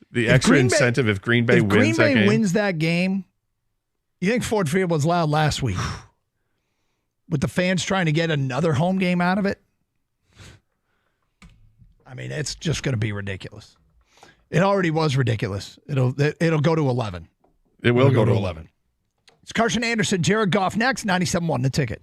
The extra incentive if Green Bay wins that game. Wins that game, you think Ford Field was loud last week? With the fans trying to get another home game out of it? I mean, it's just going to be ridiculous. It already was ridiculous. It'll go to 11. It will go to 11. It's Carson Anderson, Jared Goff next, 97.1 The Ticket.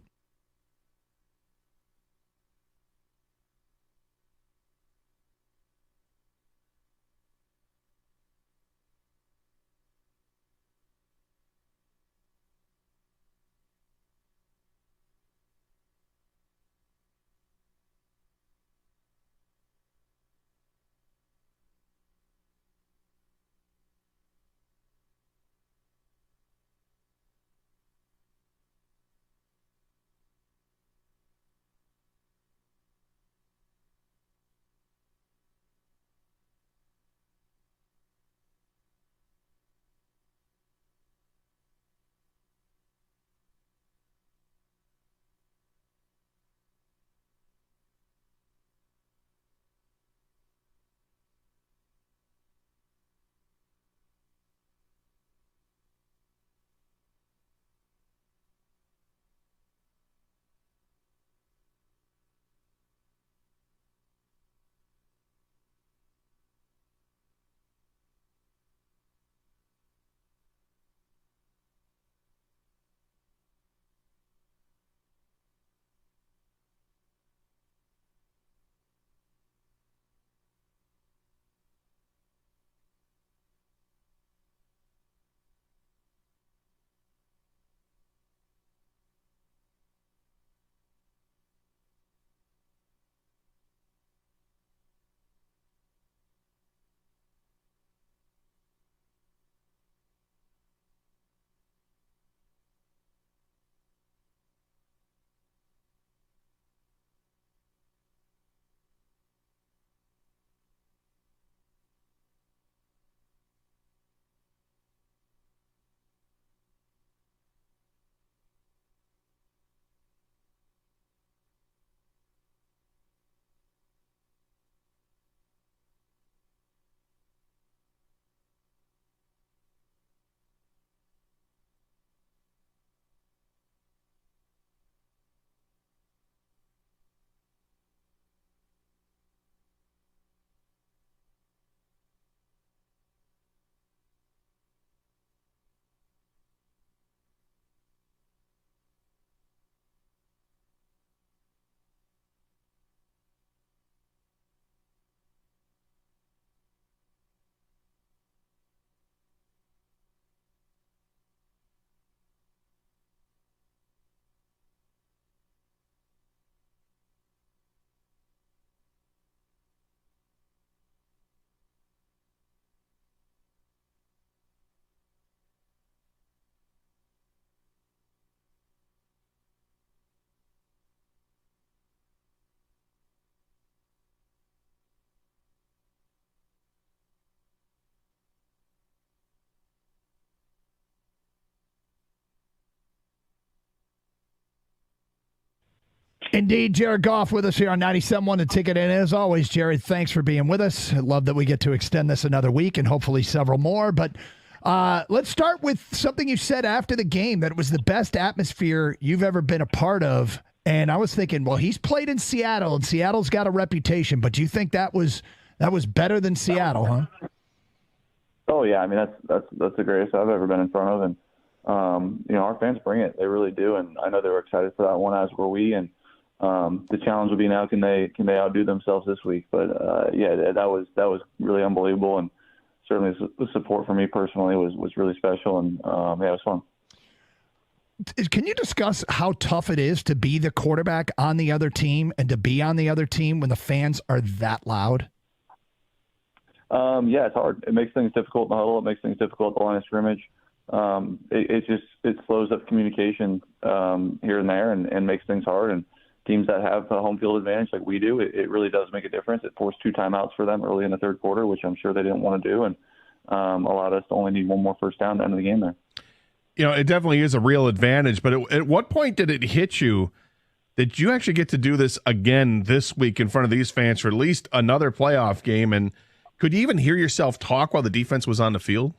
Indeed, Jared Goff with us here on 97.1 The Ticket. And as always, Jared, thanks for being with us. I love that we get to extend this another week and hopefully several more. But let's start with something you said after the game, that it was the best atmosphere you've ever been a part of. And I was thinking, well, he's played in Seattle, and Seattle's got a reputation. But do you think that was better than Seattle, huh? Oh, yeah. I mean, that's the greatest I've ever been in front of. And, our fans bring it. They really do. And I know they were excited for that one, as were we. And The challenge will be now, can they outdo themselves this week? But that was really unbelievable, and certainly the support for me personally was really special, and it was fun. Can you discuss how tough it is to be the quarterback on the other team and to be on the other team when the fans are that loud? It's hard. It makes things difficult in the huddle. It makes things difficult at the line of scrimmage. It slows up communication here and there and makes things hard. And teams that have a home field advantage like we do, it really does make a difference. It forced 2 timeouts for them early in the third quarter, which I'm sure they didn't want to do, and allowed us to only need one more first down at the end of the game there. It definitely is a real advantage. But at what point did it hit you that you actually get to do this again this week in front of these fans for at least another playoff game? And could you even hear yourself talk while the defense was on the field?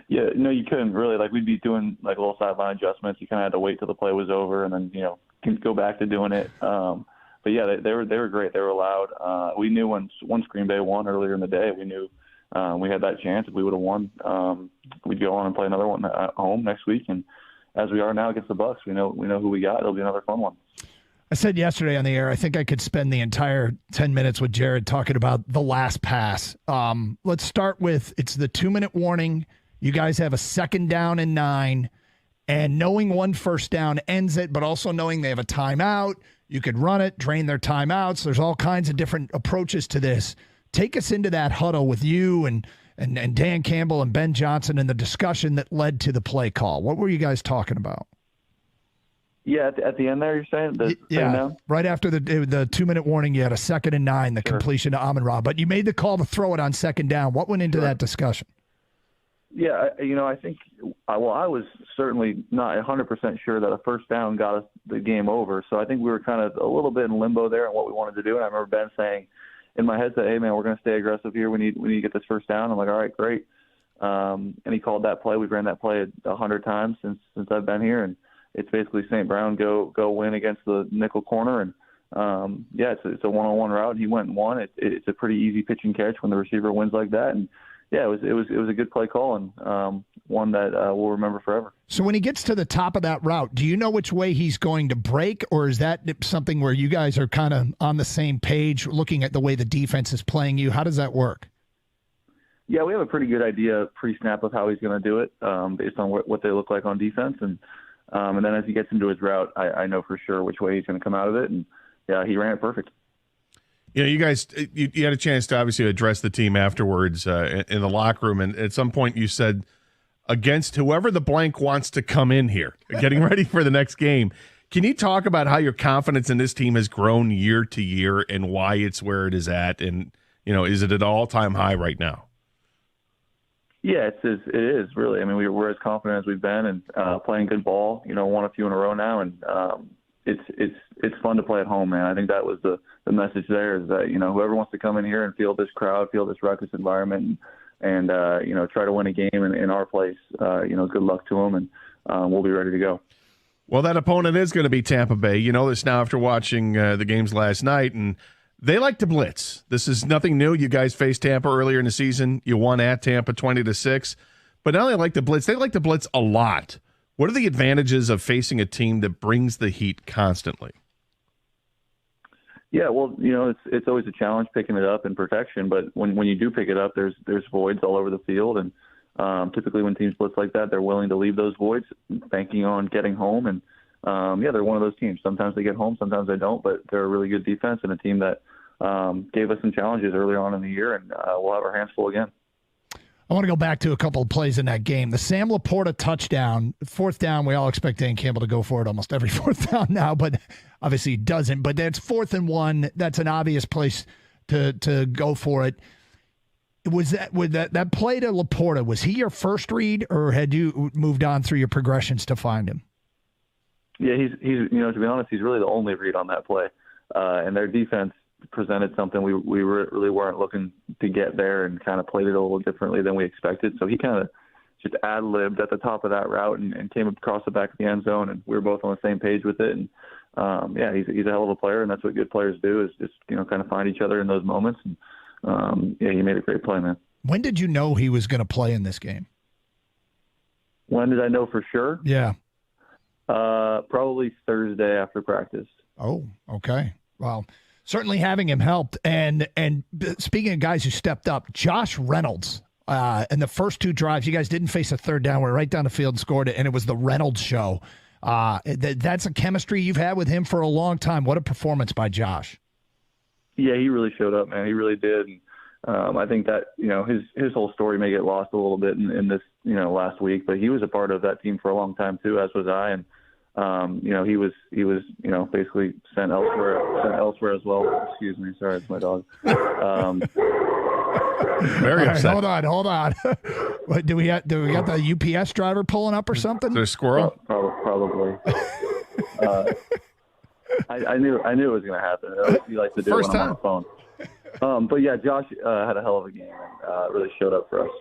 Yeah, no, you couldn't really. Like, we'd be doing like little sideline adjustments. You kind of had to wait till the play was over and then, go back to doing it. But yeah, they were great. They were loud. We knew once Green Bay won earlier in the day, we knew we had that chance. If we would have won, we'd go on and play another one at home next week. And as we are now against the Bucs, we know who we got. It'll be another fun one. I said yesterday on the air, I think I could spend the entire 10 minutes with Jared talking about the last pass. Let's start with, it's the 2-minute warning. You guys have a 2nd down and 9, and knowing one first down ends it, but also knowing they have a timeout, you could run it, drain their timeouts. There's all kinds of different approaches to this. Take us into that huddle with you and Dan Campbell and Ben Johnson and the discussion that led to the play call. What were you guys talking about? Yeah, at the end there, you're saying? Yeah, right after the 2-minute warning, you had a 2nd and 9, the completion to Amon-Ra. But you made the call to throw it on 2nd down. What went into that discussion? Yeah, I think I was certainly not 100% sure that a first down got us the game over. So I think we were kind of a little bit in limbo there on what we wanted to do. And I remember Ben saying in my head, "Hey, man, we're going to stay aggressive here. We need to get this first down." I'm like, "All right, great." And he called that play. We've ran that play 100 times since I've been here, and it's basically St. Brown go win against the nickel corner. And it's a one-on-one route. He went and won. It's a pretty easy pitch and catch when the receiver wins like that. And yeah, it was a good play call, and one that we'll remember forever. So when he gets to the top of that route, do you know which way he's going to break, or is that something where you guys are kind of on the same page, looking at the way the defense is playing you? How does that work? Yeah, we have a pretty good idea pre-snap of how he's going to do it, based on what they look like on defense, and then as he gets into his route, I know for sure which way he's going to come out of it, and yeah, he ran it perfect. You guys, you had a chance to obviously address the team afterwards in the locker room, and at some point you said, against whoever the blank wants to come in here, getting ready for the next game. Can you talk about how your confidence in this team has grown year to year and why it's where it is at? And, is it at an all-time high right now? Yeah, it is really. I mean, we're as confident as we've been and playing good ball, won a few in a row now. And it's fun to play at home, man. I think that was the message there, is that, whoever wants to come in here and feel this crowd, feel this ruckus environment, and try to win a game in our place, good luck to them, and we'll be ready to go. Well, that opponent is going to be Tampa Bay. You know this now after watching the games last night, and they like to blitz. This is nothing new. You guys faced Tampa earlier in the season. You won at Tampa 20-6. But now they like to blitz a lot. What are the advantages of facing a team that brings the heat constantly? Yeah, well, it's always a challenge picking it up in protection, but when you do pick it up, there's voids all over the field, and typically when teams blitz like that, they're willing to leave those voids, banking on getting home, and they're one of those teams. Sometimes they get home, sometimes they don't, but they're a really good defense and a team that gave us some challenges early on in the year, and we'll have our hands full again. I want to go back to a couple of plays in that game. The Sam Laporta touchdown, 4th down, we all expect Dan Campbell to go for it almost every 4th down now, but obviously he doesn't. But that's 4th and 1. That's an obvious place to go for it. Was that play to Laporta, was he your first read, or had you moved on through your progressions to find him? Yeah, he's to be honest, he's really the only read on that play. And their defense presented something we really weren't looking to get there, and kind of played it a little differently than we expected. So he kind of just ad-libbed at the top of that route and came across the back of the end zone, and we were both on the same page with it. And he's a hell of a player, and that's what good players do, is just kind of find each other in those moments. And he made a great play, man. When did you know he was going to play in this game? When did I know for sure? Yeah. Probably Thursday after practice. Oh, okay. Well, certainly having him helped. And speaking of guys who stepped up, Josh Reynolds, in the first 2 drives, you guys didn't face a third down. We're right down the field and scored it, and it was the Reynolds show. That's a chemistry you've had with him for a long time. What a performance by Josh. Yeah, he really showed up, man. He really did. And, I think that, his whole story may get lost a little bit in this, last week, but he was a part of that team for a long time too, as was I. And, he was, basically sent elsewhere as well. Excuse me. Sorry. It's my dog. Very upset. Hold on. What, do we got the UPS driver pulling up or something? Is there a squirrel? Probably. I knew it was going to happen. He likes to do First it when I'm on the phone. But yeah, Josh had a hell of a game and really showed up for us.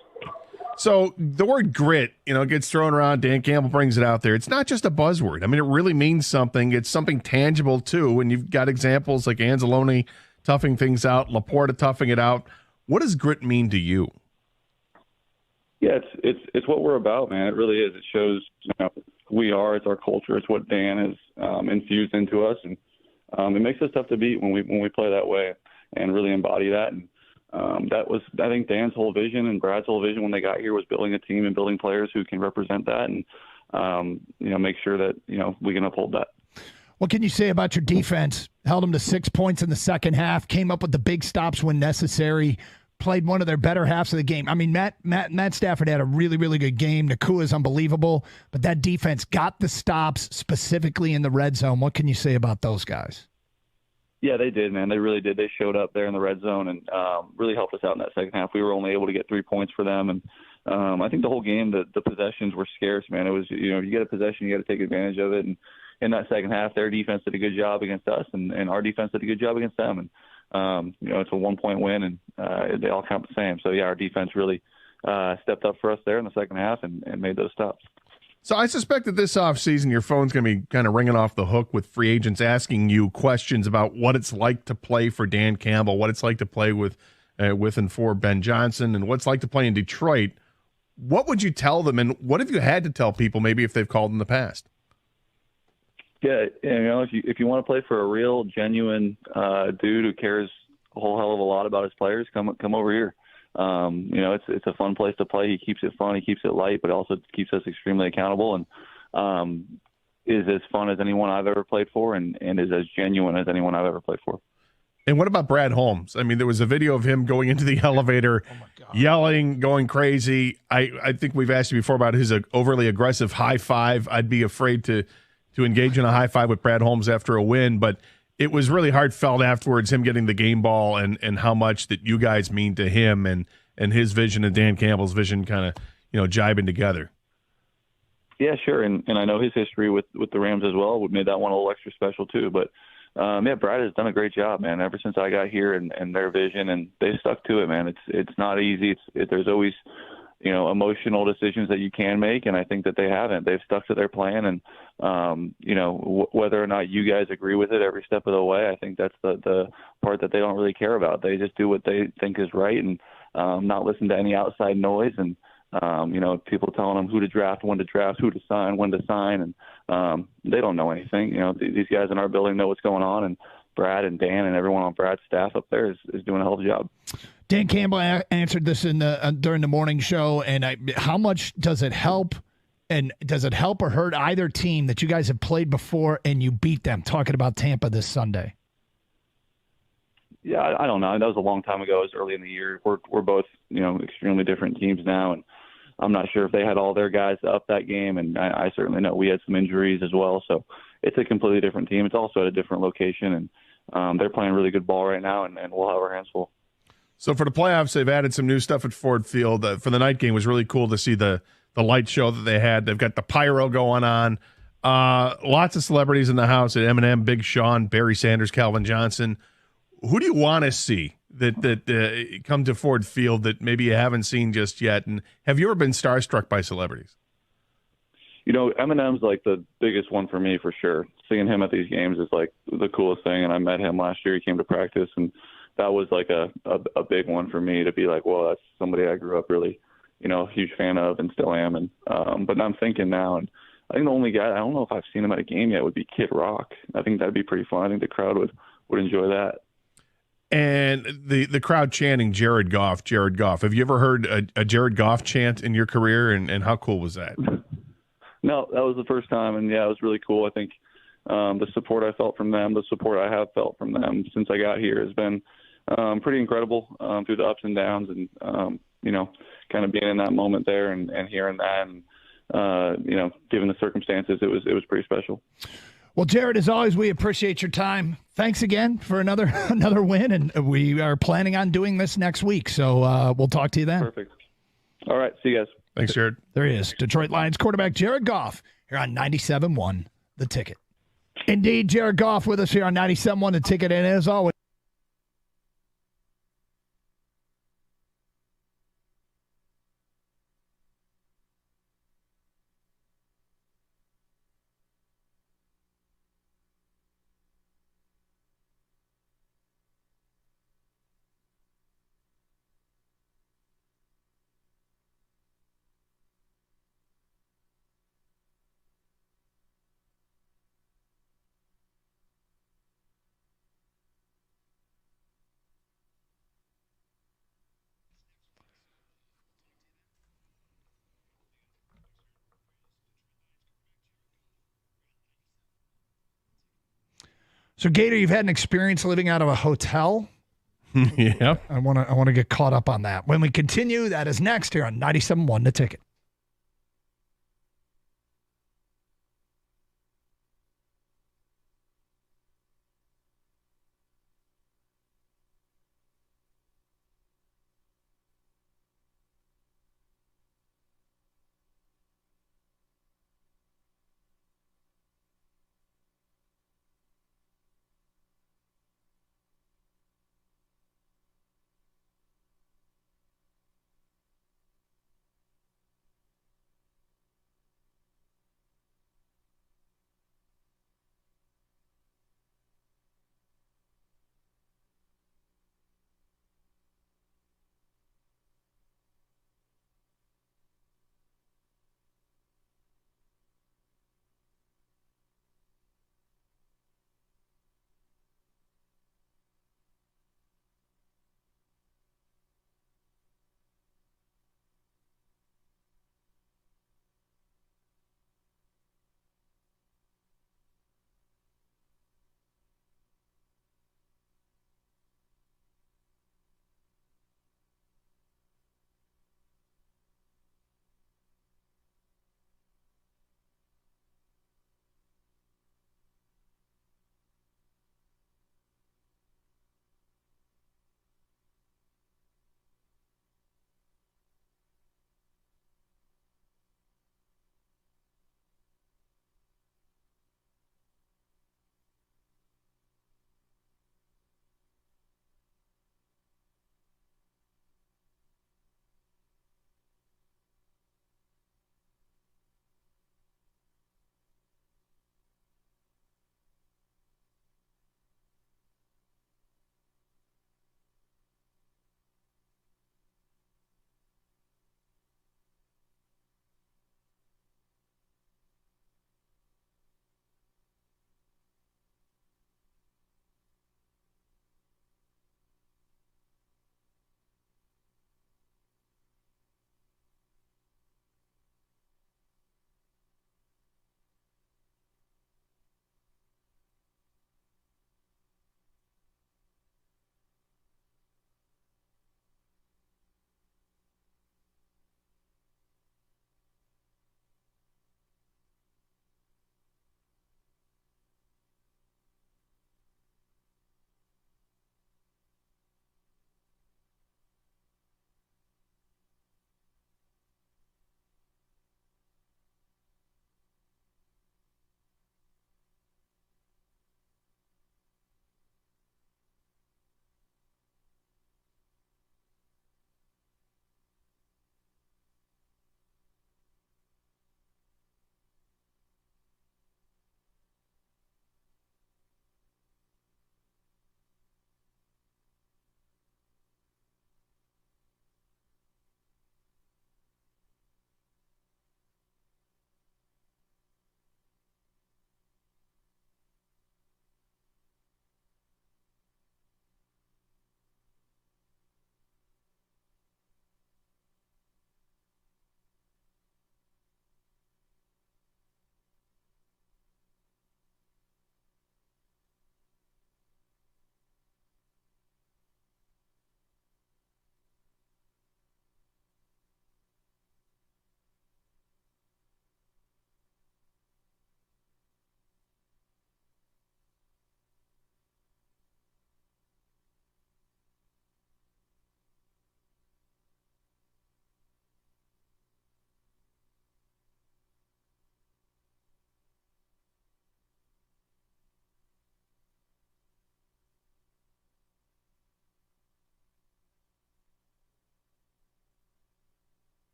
So the word grit, gets thrown around. Dan Campbell brings it out there. It's not just a buzzword. I mean, it really means something. It's something tangible too. And you've got examples like Anzalone toughing things out, Laporta toughing it out. What does grit mean to you? Yeah, it's what we're about, man. It really is. It shows who we are. It's our culture. It's what Dan has infused into us, and it makes us tough to beat when we play that way and really embody that. And that was, I think, Dan's whole vision and Brad's whole vision when they got here was building a team and building players who can represent that and make sure that we can uphold that. What can you say about your defense? Held them to 6 points in the second half, came up with the big stops when necessary, played one of their better halves of the game. I mean, Matt Stafford had a really, really good game. Nakua is unbelievable, but that defense got the stops specifically in the red zone. What can you say about those guys? Yeah, they did, man. They really did. They showed up there in the red zone and really helped us out in that second half. We were only able to get 3 points for them, and I think the whole game, the possessions were scarce, man. It was, you get a possession, you got to take advantage of it. And in that second half, their defense did a good job against us, and our defense did a good job against them. And it's a 1-point win, and they all count the same. So yeah, our defense really stepped up for us there in the second half and made those stops. So I suspect that this offseason your phone's going to be kind of ringing off the hook with free agents asking you questions about what it's like to play for Dan Campbell, what it's like to play with and for Ben Johnson, and what it's like to play in Detroit. What would you tell them, and what have you had to tell people maybe if they've called in the past? Yeah, if you want to play for a real, genuine dude who cares a whole hell of a lot about his players, come over here. It's a fun place to play. He keeps it fun. He keeps it light, but also keeps us extremely accountable and is as fun as anyone I've ever played for and is as genuine as anyone I've ever played for. And what about Brad Holmes? I mean, there was a video of him going into the elevator, yelling, going crazy. I think we've asked you before about his overly aggressive high five. I'd be afraid to engage in a high five with Brad Holmes after a win, but it was really heartfelt afterwards, him getting the game ball and how much that you guys mean to him and his vision and Dan Campbell's vision kind of, jibing together. Yeah, sure. And I know his history with the Rams as well made that one a little extra special too. But Brad has done a great job, man, ever since I got here and their vision, and they stuck to it, man. It's not easy. There's always, emotional decisions that you can make, and I think that they haven't. They've stuck to their plan, and whether or not you guys agree with it every step of the way, I think that's the part that they don't really care about. They just do what they think is right and not listen to any outside noise and people telling them who to draft, when to draft, who to sign, when to sign, and they don't know anything. These guys in our building know what's going on, and Brad and Dan and everyone on Brad's staff up there is doing a hell of a job. Dan Campbell answered this during the morning show, and how much does it help? And does it help or hurt either team that you guys have played before and you beat them? Talking about Tampa this Sunday. Yeah, I don't know. That was a long time ago. It was early in the year. We're both, extremely different teams now, and I'm not sure if they had all their guys up that game, and I certainly know we had some injuries as well. So it's a completely different team. It's also at a different location, and they're playing really good ball right now, and we'll have our hands full. So for the playoffs, they've added some new stuff at Ford Field. For the night game, it was really cool to see the light show that they had. They've got the pyro going on. Lots of celebrities in the house at Eminem, Big Sean, Barry Sanders, Calvin Johnson. Who do you want to see that come to Ford Field that maybe you haven't seen just yet? And have you ever been starstruck by celebrities? Eminem's like the biggest one for me for sure. Seeing him at these games is like the coolest thing. And I met him last year. He came to practice, and that was like a big one for me to be like, well, that's somebody I grew up really, a huge fan of and still am. And but I'm thinking now, and I think the only guy, I don't know if I've seen him at a game yet, would be Kid Rock. I think that'd be pretty fun. I think the crowd would enjoy that. And the crowd chanting Jared Goff, Jared Goff. Have you ever heard a Jared Goff chant in your career, and how cool was that? No, that was the first time, and yeah, it was really cool. I think the support I felt from them, the support I have felt from them since I got here has been pretty incredible through the ups and downs, and kind of being in that moment there and hearing that, and given the circumstances, it was pretty special. Well, Jared, as always, we appreciate your time. Thanks again for another win, and we are planning on doing this next week. So we'll talk to you then. Perfect. All right, see you guys. Thanks, Jared. There he is, Detroit Lions quarterback Jared Goff here on 97.1 The Ticket. Indeed, Jared Goff with us here on 97.1 The Ticket, and as always, so Gator, you've had an experience living out of a hotel. Yeah. I want to get caught up on that. When we continue, that is next here on 97.1 The Ticket.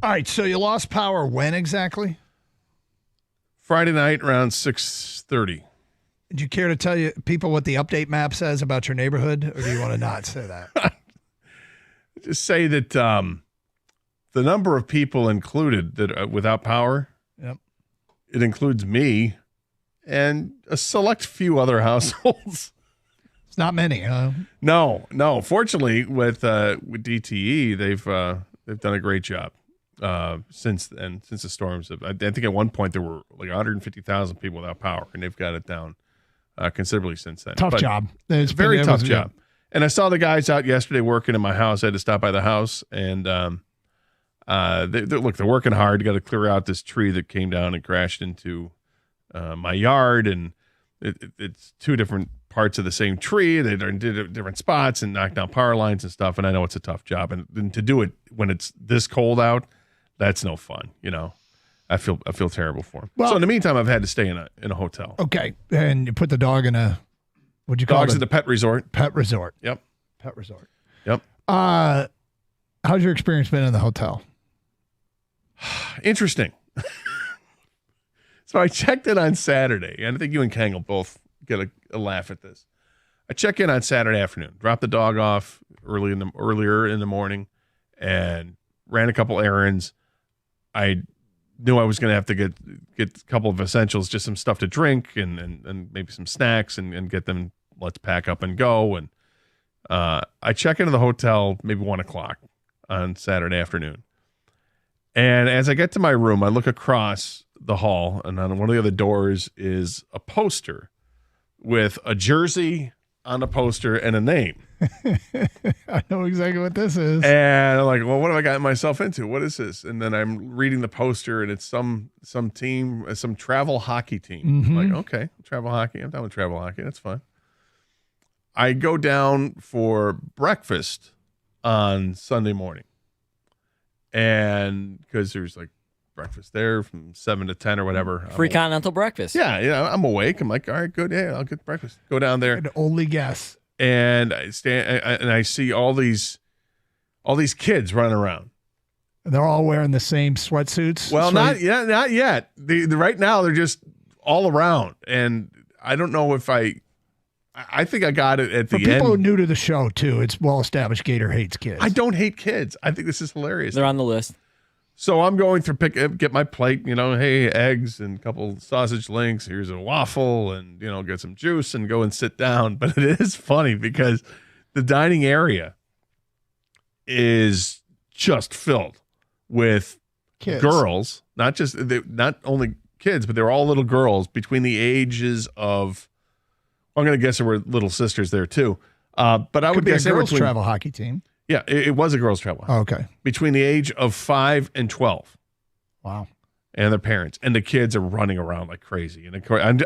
All right, so you lost power when exactly? Friday night around 6:30. Do you care to tell people what the update map says about your neighborhood, or do you want to not say that? Just say that the number of people included that without power, Yep. It includes me and a select few other households. It's not many, huh? No. Fortunately, with DTE, they've done a great job since the storms. I think at one point there were like 150,000 people without power, and they've got it down considerably since then. Tough job. It's very tough job. And I saw the guys out yesterday working in my house. I had to stop by the house, and they're working hard. Got to clear out this tree that came down and crashed into my yard, and it's two different parts of the same tree. They did different spots and knocked down power lines and stuff. And I know it's a tough job, and to do it when it's this cold out, that's no fun. I feel terrible for him. Well, so in the meantime, I've had to stay in a hotel. Okay, and you put the dog in a what'd you call it? Dogs at the pet resort. Pet resort. Yep. Pet resort. Yep. How's your experience been in the hotel? Interesting. So I checked in on Saturday, and I think you and Kang will both get a laugh at this. I check in on Saturday afternoon, dropped the dog off earlier in the morning, and ran a couple errands. I knew I was going to have to get a couple of essentials, just some stuff to drink and maybe some snacks and get them. Let's pack up and go. And I check into the hotel maybe 1:00 on Saturday afternoon. And as I get to my room, I look across the hall, and on one of the other doors is a poster with a jersey on the poster and a name. I know exactly what this is. And I'm like, well, what have I gotten myself into? What is this? And then I'm reading the poster, and it's some team, some travel hockey team. Mm-hmm. I'm like, okay, travel hockey. I'm down with travel hockey. That's fine. I go down for breakfast on Sunday morning. And because there's like breakfast there from 7 to 10 or whatever. Free continental breakfast. Yeah, I'm awake. I'm like, all right, good. Yeah, I'll get breakfast. Go down there. I'd only guess. And I stand and I see all these kids running around. And they're all wearing the same sweatsuits. Well, not yet. Right now they're just all around, and I don't know if I think I got it at the For end. people new to the show too, it's well established Gator hates kids. I don't hate kids. I think this is hilarious. They're on the list. So I'm going through get my plate, hey, eggs and a couple sausage links. Here's a waffle and, get some juice and go and sit down. But it is funny because the dining area is just filled with kids. Girls, not only kids, but they're all little girls between the ages of, I'm going to guess there were little sisters there too. But I would be a guess they were girls' travel hockey team. Yeah, it was a girls' travel. Oh, okay. Between the age of 5 and 12. Wow. And their parents. And the kids are running around like crazy. And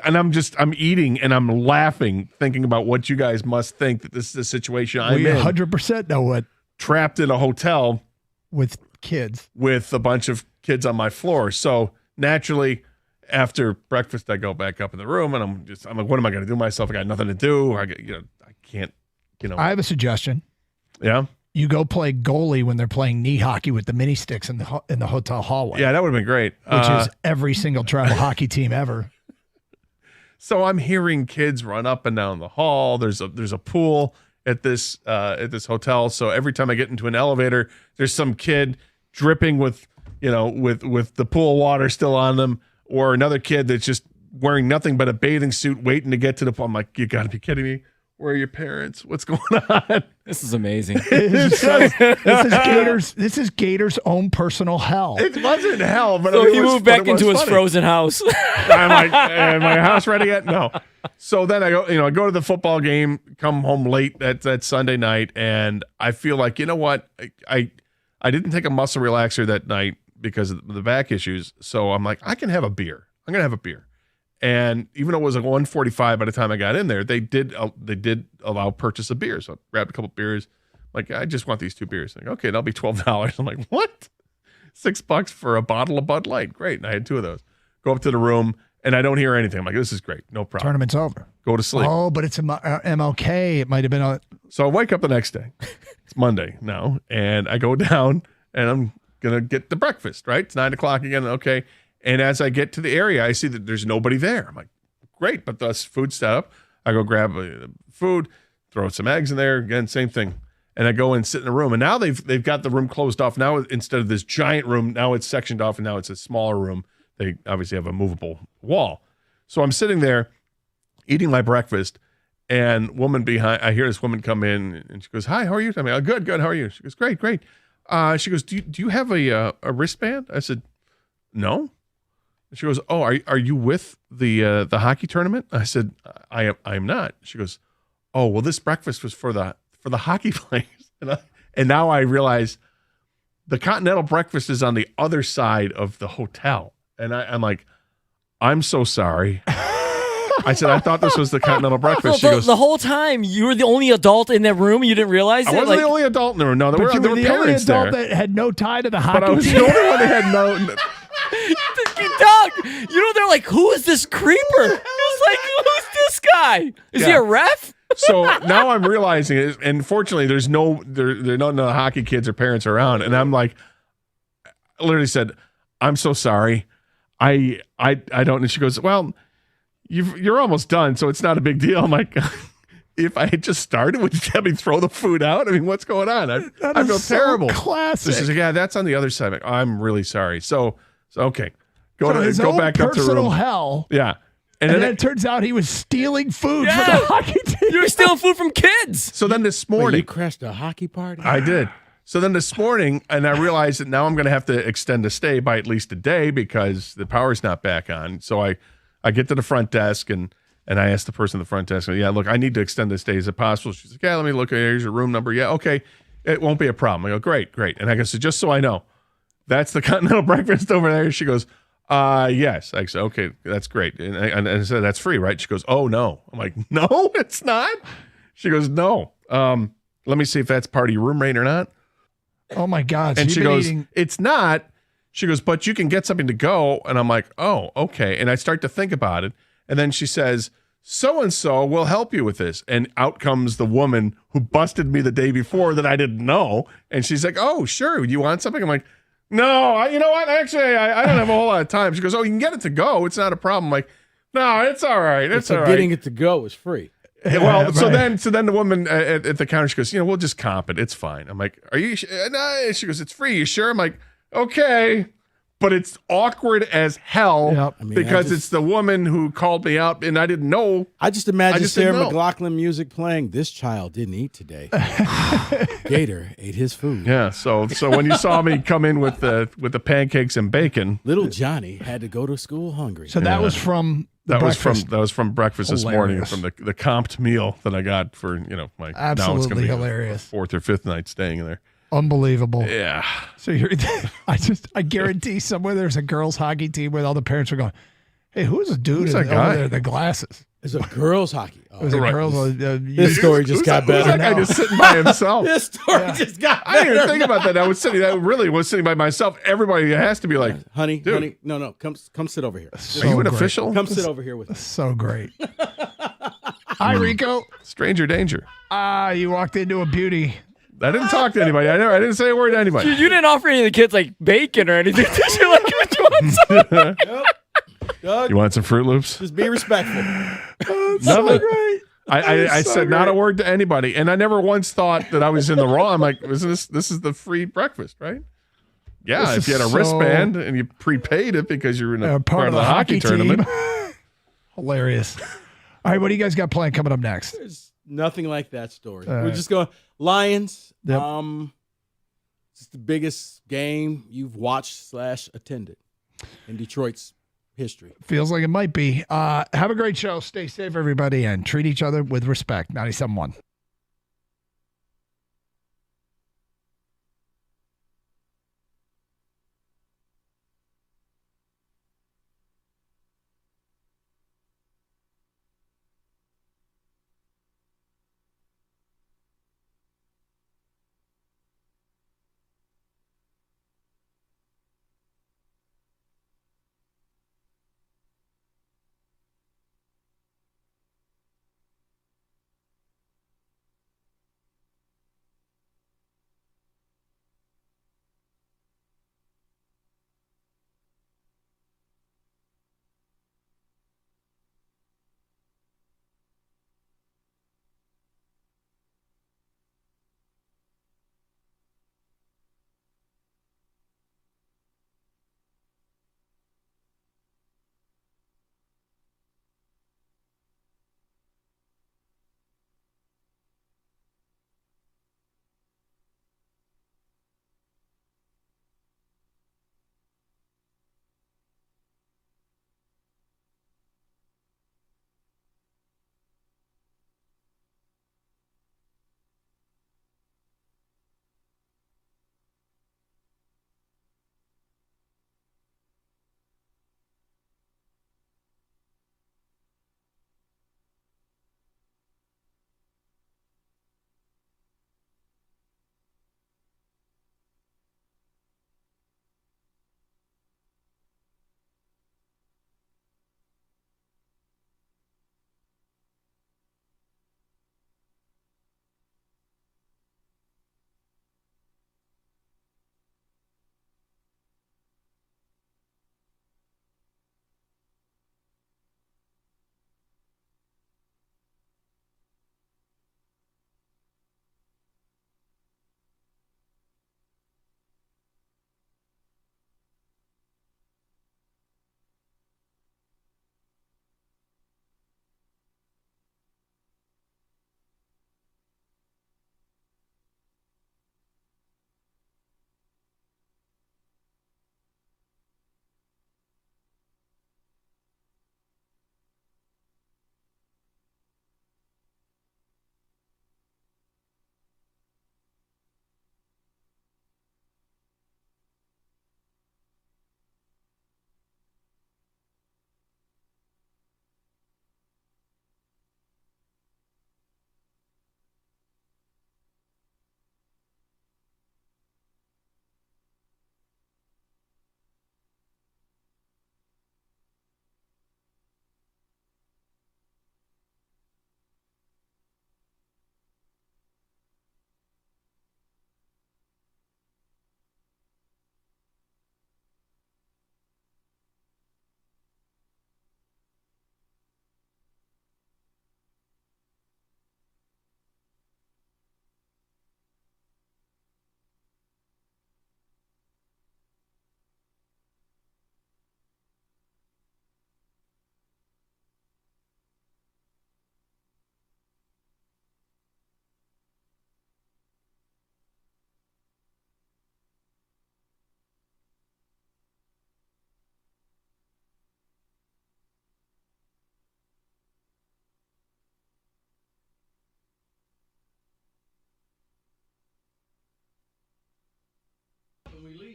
I'm eating and I'm laughing, thinking about what you guys must think that this is a situation I'm in. 100% know what. Trapped in a hotel. With kids. With a bunch of kids on my floor. So naturally, after breakfast, I go back up in the room and I'm like, what am I going to do myself? I got nothing to do. I can't, I have a suggestion. Yeah. You go play goalie when they're playing knee hockey with the mini sticks in the hotel hallway. Yeah, that would have been great. Which is every single travel hockey team ever. So I'm hearing kids run up and down the hall. There's a pool at this hotel. So every time I get into an elevator, there's some kid dripping with the pool water still on them, or another kid that's just wearing nothing but a bathing suit waiting to get to the pool. I'm like, you got to be kidding me. Where are your parents? What's going on? This is amazing. This is Gator's own personal hell. It wasn't hell, but so he moved back into his frozen house. Am my house ready yet? No. So then I go to the football game, come home late that Sunday night, and I feel like, you know what? I didn't take a muscle relaxer that night because of the back issues. So I'm like, I can have a beer. I'm gonna have a beer. And even though it was like 1:45 by the time I got in there, they did allow purchase of beer. So I grabbed a couple beers. Like, I just want these 2 beers. Like, okay, that'll be $12. I'm like, what? $6 for a bottle of Bud Light. Great. And I had 2 of those. Go up to the room, and I don't hear anything. I'm like, this is great. No problem. Tournament's over. Go to sleep. Oh, but it's a MLK. It might have been So I wake up the next day. It's Monday now, and I go down, and I'm going to get the breakfast, right? It's 9 o'clock again. Okay. And as I get to the area, I see that there's nobody there. I'm like, great, but the food's set up. I go grab food, throw some eggs in there. Again, same thing. And I go and sit in a room. And now they've got the room closed off. Now, instead of this giant room, now it's sectioned off, and now it's a smaller room. They obviously have a movable wall. So I'm sitting there eating my breakfast, and I hear this woman come in, and she goes, "Hi, how are you?" I mean, good. How are you? She goes, "Great." She goes, "Do you have a wristband?" I said, "No." She goes, "Oh, are you with the hockey tournament?" I said, "I am not." She goes, "Oh, well, this breakfast was for the hockey players." And now I realize the continental breakfast is on the other side of the hotel. And I'm like, "I'm so sorry." I said, "I thought this was the continental breakfast." She goes, the whole time you were the only adult in that room. You didn't realize I it? wasn't the only adult in the room. No, there were the only parents adult there. that had no tie to the hockey But I was team. the only one that had no. Dog, they're like, "Who is this creeper?" It's like, "Who's this guy? Is he a ref?" So now I'm realizing it, and fortunately, there are no hockey kids or parents around, and I'm like, I literally said, "I'm so sorry, I don't." And she goes, "Well, you're almost done, so it's not a big deal." I'm like, if I had just started, would you have me throw the food out? I mean, what's going on? I feel terrible. Classic. So she's like, "Yeah, that's on the other side." I'm like, "I'm really sorry." So okay, go back up to personal room. hell. Yeah. And then it turns out he was stealing food from the hockey team. You were stealing food from kids. So then this morning, you crashed a hockey party? I did. So then this morning, and I realized that now I'm going to have to extend the stay by at least a day because the power's not back on. So I get to the front desk and I ask the person at the front desk, "Yeah, look, I need to extend this stay. Is it possible?" She's like, "Yeah, let me look. Here's your room number." "Yeah, okay. It won't be a problem." I go, Great. And I go, "So just so I know, that's the continental breakfast over there?" She goes, "Yes." I said, "Okay, that's great." And I said, "That's free, right?" She goes, "Oh, no." I'm like, "No, it's not." She goes, "No. Let me see if that's part of your room rate or not." Oh my God. And she goes, "It's not." She goes, "But you can get something to go." And I'm like, "Oh, okay." And I start to think about it. And then she says, "So-and-so will help you with this." And out comes the woman who busted me the day before that I didn't know. And she's like, "Oh, sure. You want something?" I'm like, "No, you know what? Actually, I don't have a whole lot of time." She goes, "Oh, you can get it to go. It's not a problem." I'm like, "No, it's all right. It's all right." Getting it to go is free. Well, right. so then the woman at the counter, she goes, "We'll just comp it. It's fine." I'm like, "Are you?" No. She goes, "It's free. You sure?" I'm like, "Okay." But it's awkward as hell because it's the woman who called me out and I didn't know. I just imagine Sarah McLachlan music playing. "This child didn't eat today. Gator ate his food." Yeah. So when you saw me come in with the pancakes and bacon, little Johnny had to go to school hungry. So that was from that was from breakfast this morning, from the comped meal that I got for my Absolutely now it's gonna be hilarious. a fourth or fifth night staying in there. Unbelievable. Yeah. So I guarantee somewhere there's a girls hockey team where all the parents are going, "Hey, who's the dude Who's over that guy? there, the glasses?" It's a girls hockey. It was a girls. This story just got better. Who's that guy just sitting by himself? This story just got better. I didn't even think about that. I was sitting by myself. Everybody has to be like, honey, dude. no, come sit over here. Are you an official? Come sit over here with me. So great. Hi, Rico. Stranger danger. You walked into a beauty. I didn't talk to anybody. I didn't say a word to anybody. You didn't offer any of the kids like bacon or anything. Did you? Like, "Would you want some?" Doug, You want some Fruit Loops? just be respectful. So great. I said not a word to anybody, and I never once thought that I was in the wrong. I'm like, this is the free breakfast, right? Yeah, This if you had a is wristband and you prepaid it because you're in a part of the hockey tournament. team. Hilarious. All right, what do you guys got planned coming up next? There's nothing like that story. All We're right. just going Lions. Yep. It's the biggest game you've watched / attended in Detroit's history. Feels like it might be. Have a great show. Stay safe, everybody, and treat each other with respect. 97.1.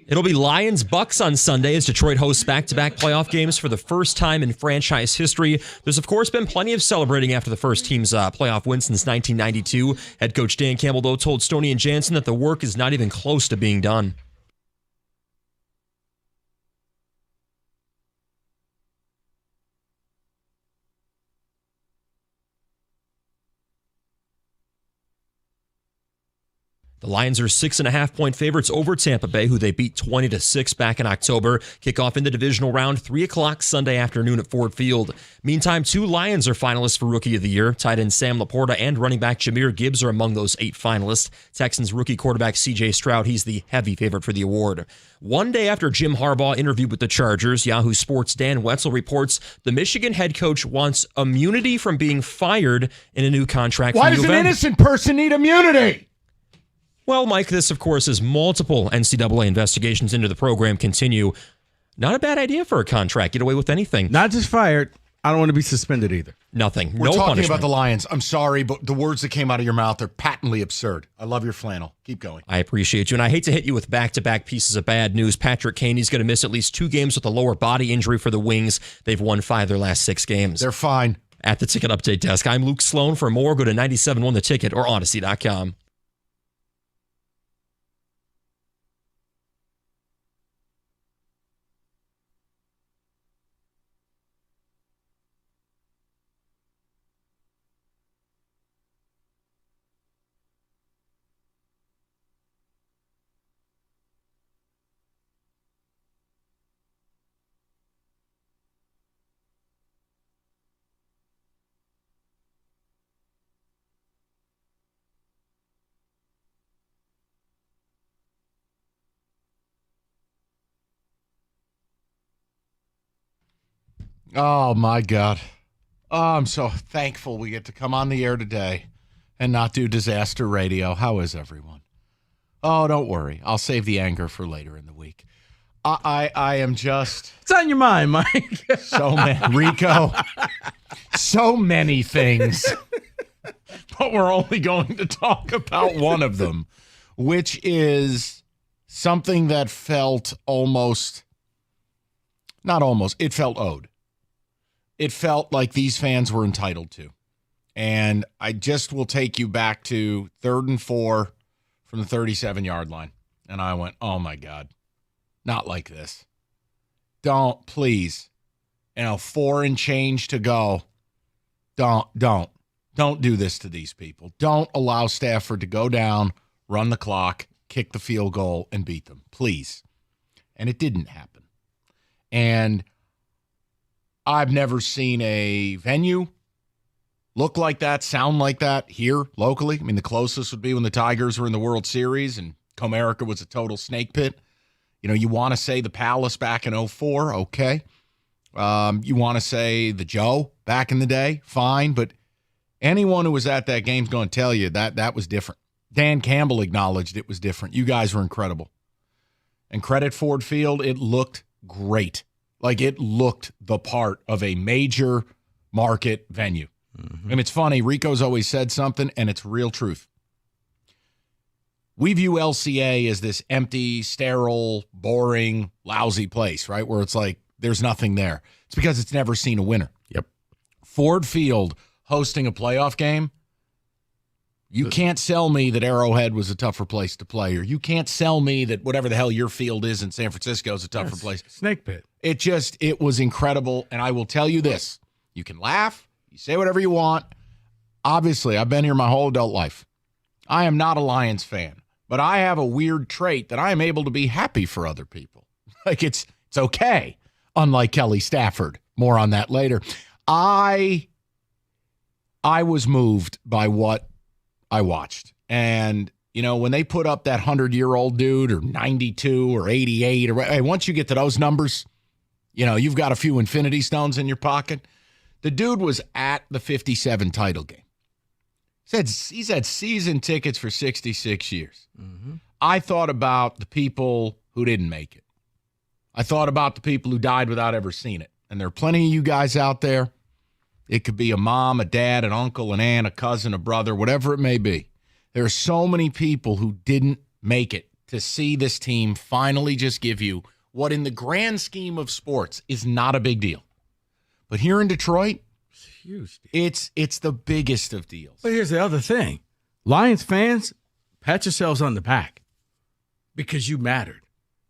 It'll be Lions-Bucks on Sunday as Detroit hosts back-to-back playoff games for the first time in franchise history. There's, of course, been plenty of celebrating after the first team's playoff win since 1992. Head coach Dan Campbell, though, told Stoney and Jansen that the work is not even close to being done. The Lions are 6.5-point favorites over Tampa Bay, who they beat 20-6 back in October. Kickoff in the divisional round, 3 o'clock Sunday afternoon at Ford Field. Meantime, 2 Lions are finalists for Rookie of the Year. Tight end Sam Laporta and running back Jahmyr Gibbs are among those 8 finalists. Texans rookie quarterback C.J. Stroud, he's the heavy favorite for the award. One day after Jim Harbaugh interviewed with the Chargers, Yahoo Sports' Dan Wetzel reports the Michigan head coach wants immunity from being fired in a new contract. Why does an innocent person need immunity? Well, Mike, this, of course, as multiple NCAA investigations into the program continue. Not a bad idea for a contract. Get away with anything. Not just fired. I don't want to be suspended either. Nothing. We're no talking punishment. about the Lions. I'm sorry, but the words that came out of your mouth are patently absurd. I love your flannel. Keep going. I appreciate you, and I hate to hit you with back-to-back pieces of bad news. Patrick Kane, he's going to miss at least 2 games with a lower body injury for the Wings. They've won 5 of their last 6 games. They're fine. At the Ticket Update Desk, I'm Luke Sloan. For more, go to 97.1 The Ticket or Odyssey.com. Oh, my God. Oh, I'm so thankful we get to come on the air today and not do disaster radio. How is everyone? Oh, don't worry. I'll save the anger for later in the week. I am just... It's on your mind, Mike. So many. Rico. So many things. But we're only going to talk about one of them, which is something that felt almost... Not almost. It felt owed. It felt like these fans were entitled to. And I just will take you back to 3rd and 4 from the 37-yard line. And I went, oh, my God, not like this. Don't, please. 4 and change to go. Don't do this to these people. Don't allow Stafford to go down, run the clock, kick the field goal, and beat them, please. And it didn't happen. And I've never seen a venue look like that, sound like that here locally. I mean, the closest would be when the Tigers were in the World Series and Comerica was a total snake pit. You know, you want to say the Palace back in 2004, okay. You want to say the Joe back in the day, fine. But anyone who was at that game's going to tell you that was different. Dan Campbell acknowledged it was different. You guys were incredible. And credit Ford Field, it looked great. Like, it looked the part of a major market venue. Mm-hmm. And it's funny, Rico's always said something, and it's real truth. We view LCA as this empty, sterile, boring, lousy place, right? Where it's like, there's nothing there. It's because it's never seen a winner. Yep. Ford Field hosting a playoff game, you can't sell me that Arrowhead was a tougher place to play, or you can't sell me that whatever the hell your field is in San Francisco is a tougher place. Snake pit. It was incredible, and I will tell you this. You can laugh, you say whatever you want. Obviously, I've been here my whole adult life. I am not a Lions fan, but I have a weird trait that I am able to be happy for other people. Like, it's okay, unlike Kelly Stafford. More on that later. I was moved by what I watched. And, you know, when they put up that 100-year-old dude or 92 or 88, or once you get to those numbers, you know, you've got a few infinity stones in your pocket. The dude was at the 57 title game. He's had season tickets for 66 years. Mm-hmm. I thought about the people who didn't make it. I thought about the people who died without ever seeing it. And there are plenty of you guys out there. It could be a mom, a dad, an uncle, an aunt, a cousin, a brother, whatever it may be. There are so many people who didn't make it to see this team finally just give you what in the grand scheme of sports is not a big deal. But here in Detroit, It's a huge deal. it's the biggest of deals. But here's the other thing. Lions fans, pat yourselves on the back because you mattered.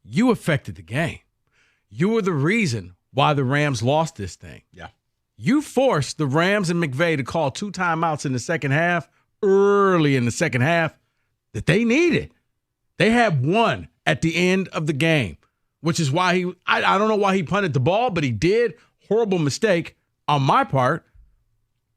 You affected the game. You were the reason why the Rams lost this thing. Yeah. You forced the Rams and McVay to call 2 timeouts in the second half, early in the second half, that they needed. They had one at the end of the game, which is why I don't know why he punted the ball, but he did. Horrible mistake on my part.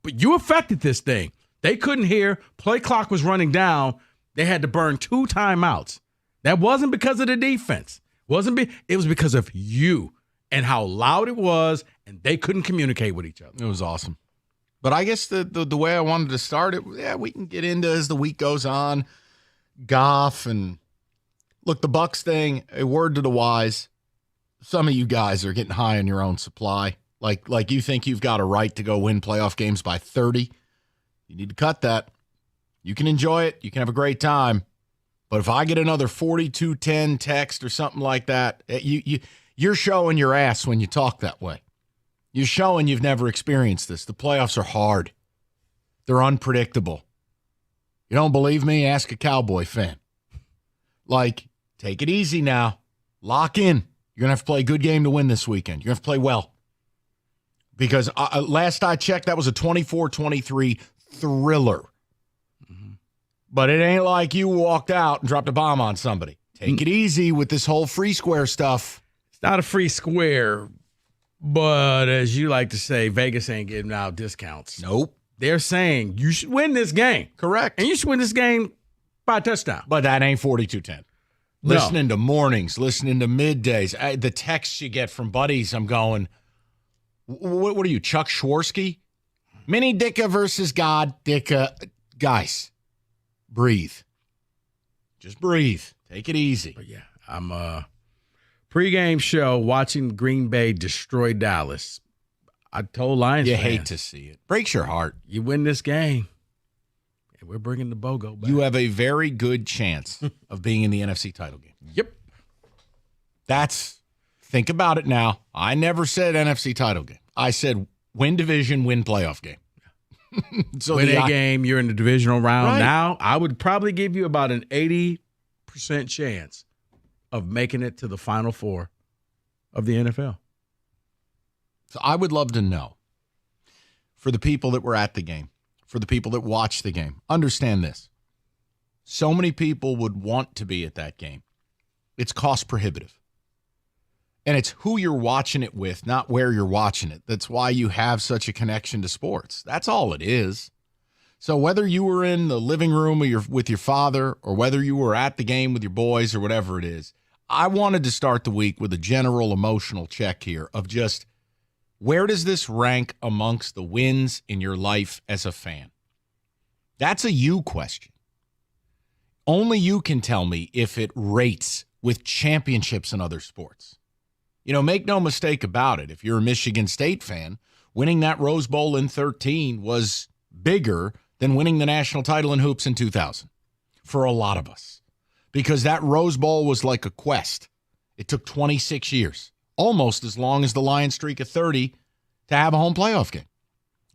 But you affected this thing. They couldn't hear. Play clock was running down. They had to burn 2 timeouts. That wasn't because of the defense. It was because of you and how loud it was, and they couldn't communicate with each other. It was awesome. But I guess the way I wanted to start it, we can get into as the week goes on. Goff and look, the Bucs thing, a word to the wise. Some of you guys are getting high on your own supply. Like you think you've got a right to go win playoff games by 30. You need to cut that. You can enjoy it. You can have a great time. But if I get another 42-10 text or something like that, you're showing your ass when you talk that way. You're showing you've never experienced this. The playoffs are hard. They're unpredictable. You don't believe me? Ask a Cowboy fan. Take it easy now. Lock in. You're going to have to play a good game to win this weekend. You're going to have to play well. Because last I checked, that was a 24-23 thriller. Mm-hmm. But it ain't like you walked out and dropped a bomb on somebody. Take it easy with this whole free square stuff. It's not a free square, but as you like to say, Vegas ain't giving out discounts. Nope. They're saying you should win this game. Correct. And you should win this game by a touchdown. But that ain't 42-10. No. Listening to mornings, listening to middays, the texts you get from buddies, I'm going, what are you, Chuck Schwarsky? Mini Dicka versus God Dicka. Guys, breathe. Just breathe. Take it easy. But yeah, I'm pregame show watching Green Bay destroy Dallas. I told Lions you fans, hate to see it. Breaks your heart. You win this game, and we're bringing the BOGO back. You have a very good chance of being in the NFC title game. Yep. Think about it now. I never said NFC title game. I said win division, win playoff game. So win a game, you're in the divisional round. Right. Now, I would probably give you about an 80% chance of making it to the Final Four of the NFL. So I would love to know, for the people that were at the game, for the people that watched the game, understand this. So many people would want to be at that game. It's cost prohibitive. And it's who you're watching it with, not where you're watching it. That's why you have such a connection to sports. That's all it is. So whether you were in the living room with your father or whether you were at the game with your boys or whatever it is, I wanted to start the week with a general emotional check here of just, where does this rank amongst the wins in your life as a fan? That's a you question. Only you can tell me if it rates with championships in other sports. Make no mistake about it. If you're a Michigan State fan, winning that Rose Bowl in 2013 was bigger than winning the national title in hoops in 2000 for a lot of us, because that Rose Bowl was like a quest. It took 26 years, almost as long as the Lions streak of 30 to have a home playoff game.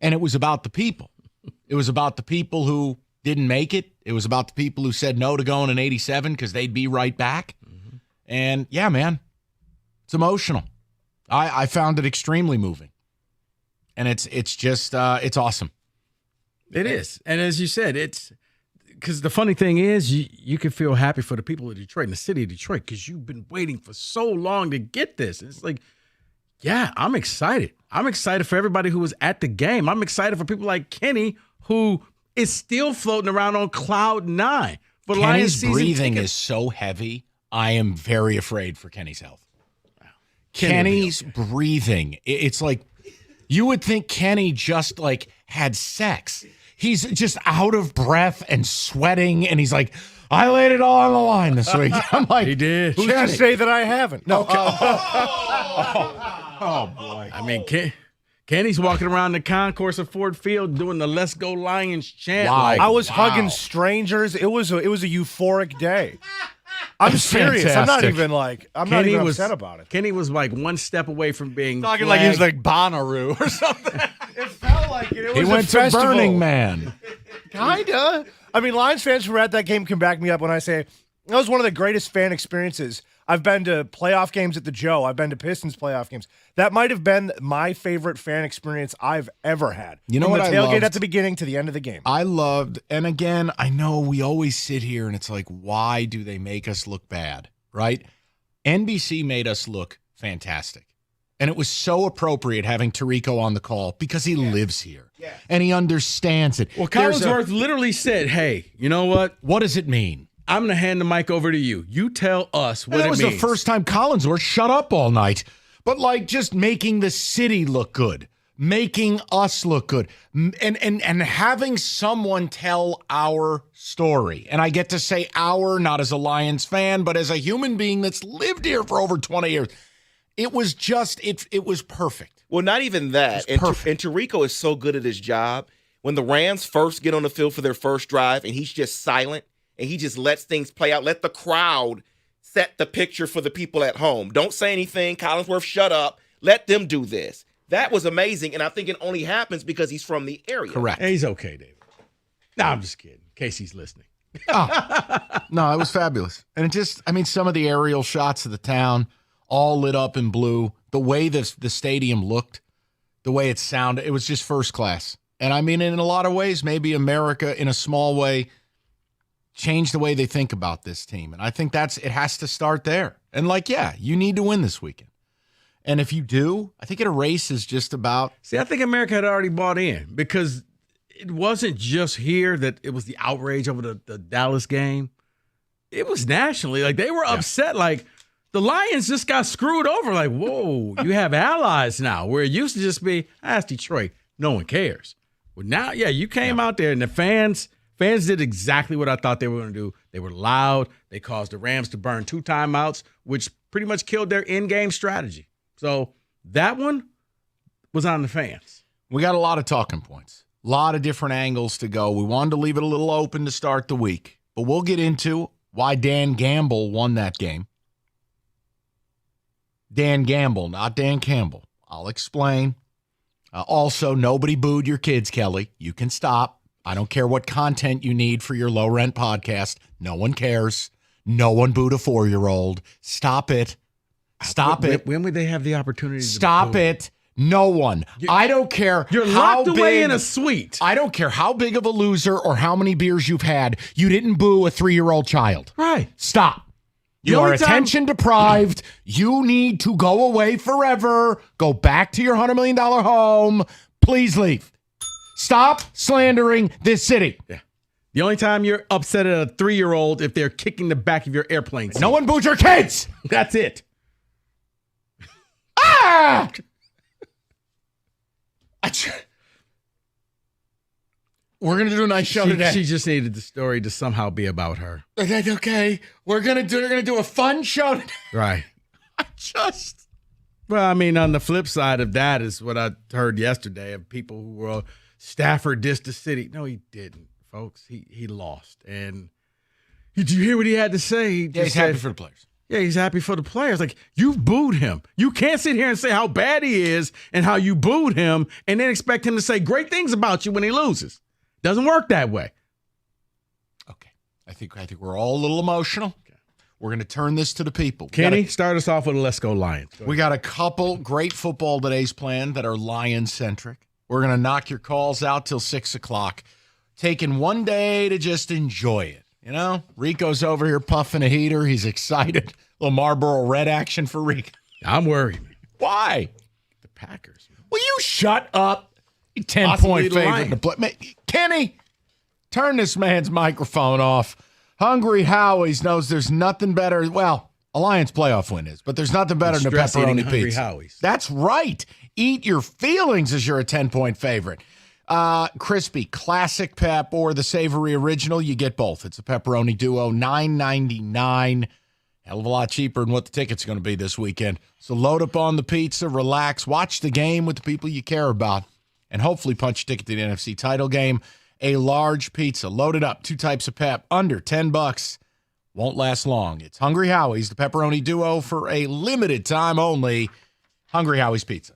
And it was about the people. It was about the people who didn't make it. It was about the people who said no to going in 87 because they'd be right back. Mm-hmm. And yeah, man, it's emotional. I found it extremely moving. And it's just, it's awesome. It is. And as you said, it's because the funny thing is you can feel happy for the people of Detroit and the city of Detroit because you've been waiting for so long to get this. It's like, yeah, I'm excited. I'm excited for everybody who was at the game. I'm excited for people like Kenny, who is still floating around on cloud 9. But Kenny's breathing is so heavy, I am very afraid for Kenny's health. Kenny's breathing. It's like you would think Kenny just had sex. He's just out of breath and sweating, and he's like, I laid it all on the line this week. I'm like, he did. Who's to say that I haven't? No. Okay. Oh, boy. I mean, Kenny's walking around the concourse of Ford Field doing the "Let's Go Lions" chant. Wow. I was hugging strangers. It was a euphoric day. I'm serious. I'm not fantastic. even like I'm not even upset about it. Kenny was like one step away from being Talking like he was like Bonnaroo or something. It felt like it. It He was went a to festival. Burning Man. Kinda. I mean, Lions fans who were at that game can back me up when I say that was one of the greatest fan experiences. I've been to playoff games at the Joe. I've been to Pistons playoff games. That might have been my favorite fan experience I've ever had. You know From what the I tailgate loved? at the beginning to the end of the game. I loved, and again, I know we always sit here and it's like, why do they make us look bad, right? NBC made us look fantastic. And it was so appropriate having Rico on the call because he lives here and he understands it. Well, There's Collinsworth literally said, hey, you know what? What does it mean? I'm going to hand the mic over to you. You tell us what And that it was means. the first time Collinsworth shut up all night. But like just making the city look good, making us look good, and having someone tell our story. And I get to say our, not as a Lions fan, but as a human being that's lived here for over 20 years. It was just, it was perfect. Well, not even that. And Tirico is so good at his job. When the Rams first get on the field for their first drive and he's just silent and he just lets things play out, let the crowd set the picture for the people at home. Don't say anything. Collinsworth, shut up. Let them do this. That was amazing, and I think it only happens because he's from the area. Correct. Hey, he's okay, David. No, I'm just kidding, in case he's listening. No, it was fabulous. And it just, I mean, some of the aerial shots of the town, all lit up in blue, the way the stadium looked, the way it sounded, it was just first class. And I mean, in a lot of ways, maybe America, in a small way, changed the way they think about this team. And I think it has to start there. And like, yeah, you need to win this weekend. And if you do, I think it erases just about. See, I think America had already bought in because it wasn't just here that it was the outrage over the Dallas game. It was nationally. Like, they were upset. Like, the Lions just got screwed over. Like, whoa, you have allies now, where it used to just be, that's Detroit. No one cares. Well, now, yeah, you came out there, and the fans did exactly what I thought they were going to do. They were loud. They caused the Rams to burn 2 timeouts, which pretty much killed their in-game strategy. So that one was on the fans. We got a lot of talking points, a lot of different angles to go. We wanted to leave it a little open to start the week, but we'll get into why Dan Gamble won that game. Dan Gamble, not Dan Campbell. I'll explain. Also, nobody booed your kids, Kelly. You can stop. I don't care what content you need for your low-rent podcast. No one cares. No one booed a 4-year-old. Stop it. Stop it. When would they have the opportunity to Stop it. No one. I don't care. You're how locked away big, in a suite. I don't care how big of a loser or how many beers you've had. You didn't boo a 3-year-old child. Right. Stop. You are attention deprived. You need to go away forever. Go back to your $100 million home. Please leave. Stop slandering this city. Yeah. The only time you're upset at a 3-year-old if they're kicking the back of your airplane seat. No one booed your kids. That's it. Ah! We're going to do a nice show today. She just needed the story to somehow be about her. Okay. We're going to do a fun show today. Right. Well, I mean, on the flip side of that is what I heard yesterday of people who were Stafford dissed the city. No, he didn't, folks. He lost. And did you hear what he had to say? He's happy for the players. Yeah, he's happy for the players. Like, you booed him. You can't sit here and say how bad he is and how you booed him and then expect him to say great things about you when he loses. Doesn't work that way. Okay. I think we're all a little emotional. Okay. We're going to turn this to the people. Kenny, start us off with a Let's Go Lions. We got a couple great football days planned that are Lions-centric. We're going to knock your calls out till 6 o'clock. Taking one day to just enjoy it. You know, Rico's over here puffing a heater. He's excited. A little Marlboro Red action for Rico. I'm worried. Why? The Packers. Will you shut up? 10-point favorite to play. Kenny, turn this man's microphone off. Hungry Howie's knows there's nothing better. Well, a Lions playoff win is, but there's nothing better than a pepperoni pizza. Howie's. That's right. Eat your feelings as you're a 10-point favorite. Crispy classic pep or the savory original, you get both. It's a pepperoni duo, $9.99. Hell of a lot cheaper than what the ticket's going to be this weekend. So load up on the pizza, relax, watch the game with the people you care about, and hopefully punch a ticket to the NFC title game. A large pizza, loaded up, 2 types of pep, under $10. Won't last long. It's Hungry Howie's, the pepperoni duo for a limited time only. Hungry Howie's Pizza.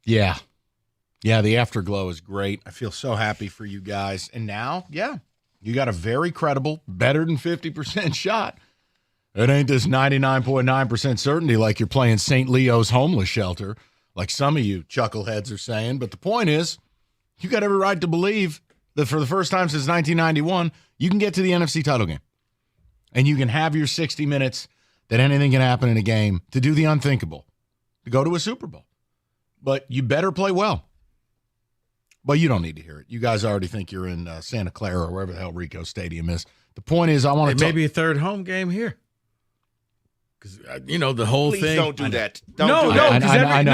Yeah. Yeah, the afterglow is great. I feel so happy for you guys. And now, yeah, you got a very credible, better than 50% shot. It ain't this 99.9% certainty like you're playing St. Leo's homeless shelter, like some of you chuckleheads are saying. But the point is, you got every right to believe that for the first time since 1991, you can get to the NFC title game. And you can have your 60 minutes that anything can happen in a game to do the unthinkable, to go to a Super Bowl. But you better play well. But you don't need to hear it. You guys already think you're in Santa Clara or wherever the hell Rico Stadium is. The point is, I want to maybe a third home game here. Because, the whole Please thing. Don't do that. Don't do that.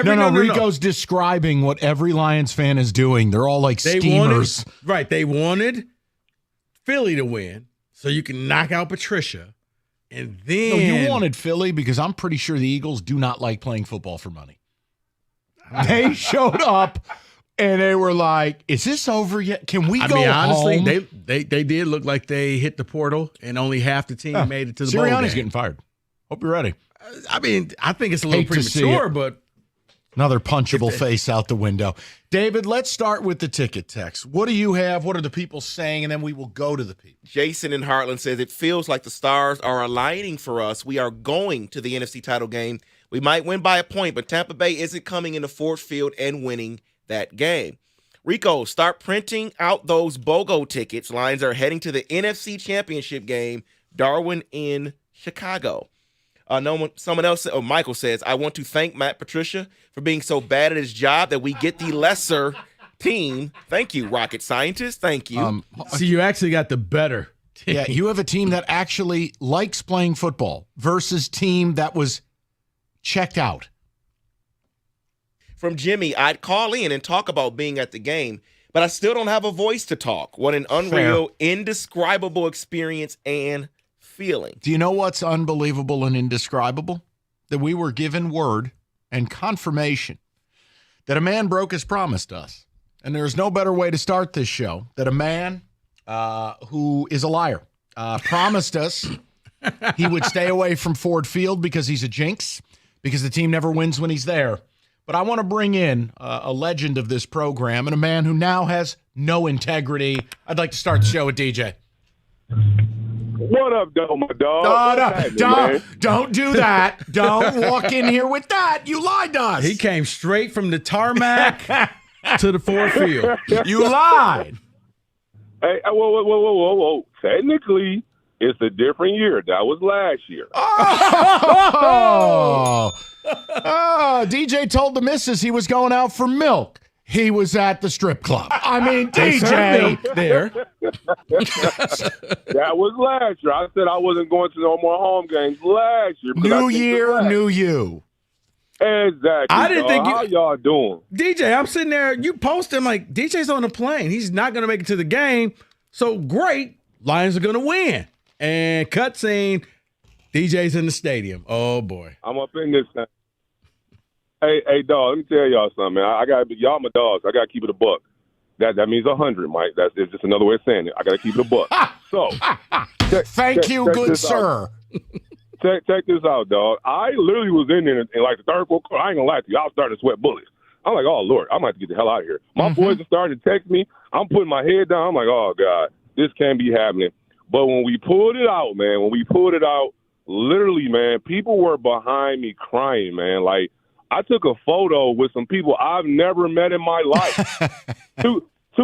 No. Rico's describing what every Lions fan is doing. They're all like steamers. They wanted Philly to win so you can knock out Patricia. And then No, you wanted Philly because I'm pretty sure the Eagles do not like playing football for money. They showed up and they were like, "Is this over yet? Can we go honestly, home?" they did look like they hit the portal and only half the team made it to the bowl game. Sirianni's getting fired. Hope you're ready. I mean, I think it's a little Hate to see premature, it. but Another punchable face out the window. David, let's start with the ticket text. What do you have? What are the people saying? And then we will go to the people. Jason in Heartland says, it feels like the stars are aligning for us. We are going to the NFC title game. We might win by a point, but Tampa Bay isn't coming into Ford Field and winning that game. Rico, start printing out those BOGO tickets. Lions are heading to the NFC Championship game, Darwin in Chicago. Someone else, Michael says, I want to thank Matt Patricia for being so bad at his job that we get the lesser team. Thank you, rocket scientist. Thank you. See, you actually got the better team. Yeah, you have a team that actually likes playing football versus team that was checked out. From Jimmy, I'd call in and talk about being at the game, but I still don't have a voice to talk. What an unreal, indescribable experience and feeling. Do you know what's unbelievable and indescribable? That we were given word and confirmation that a man broke his promise to us. And there's no better way to start this show that a man who is a liar promised us he would stay away from Ford Field because he's a jinx, because the team never wins when he's there. But I want to bring in a legend of this program and a man who now has no integrity. I'd like to start the show with DJ. What up, though, my dog? Don't do that. Don't walk in here with that. You lied to us. He came straight from the tarmac to the Ford Field. You lied. Hey, whoa. Technically, it's a different year. That was last year. DJ told the missus he was going out for milk. He was at the strip club. I mean, DJ there. That was last year. I said I wasn't going to no more home games last year. New year, new you. Exactly. I didn't think how y'all doing? DJ, I'm sitting there, you post him like, DJ's on the plane. He's not going to make it to the game. So great, Lions are going to win. And cutscene, DJ's in the stadium. Oh, boy. I'm up in this thing. Hey, dog. Let me tell y'all something, man. Y'all my dogs. I gotta keep it a buck. That means 100, Mike. It's just another way of saying it. I gotta keep it a buck. So, thank you, good sir. Check this out, dog. I literally was in there in like the third, fourth quarter. I ain't gonna lie to you. I was starting to sweat bullets. I'm like, oh Lord, I'm gonna have to get the hell out of here. My boys are starting to text me. I'm putting my head down. I'm like, oh God, this can't be happening. But when we pulled it out, man, literally, man, people were behind me crying, man. Like, I took a photo with some people I've never met in my life. 2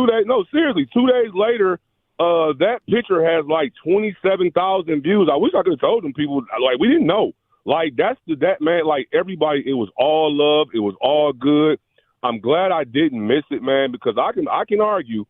days, no, seriously, 2 days later, that picture has like 27,000 views. I wish I could have told them people, like, we didn't know. Like, that man, like, everybody, it was all love. It was all good. I'm glad I didn't miss it, man, because I can argue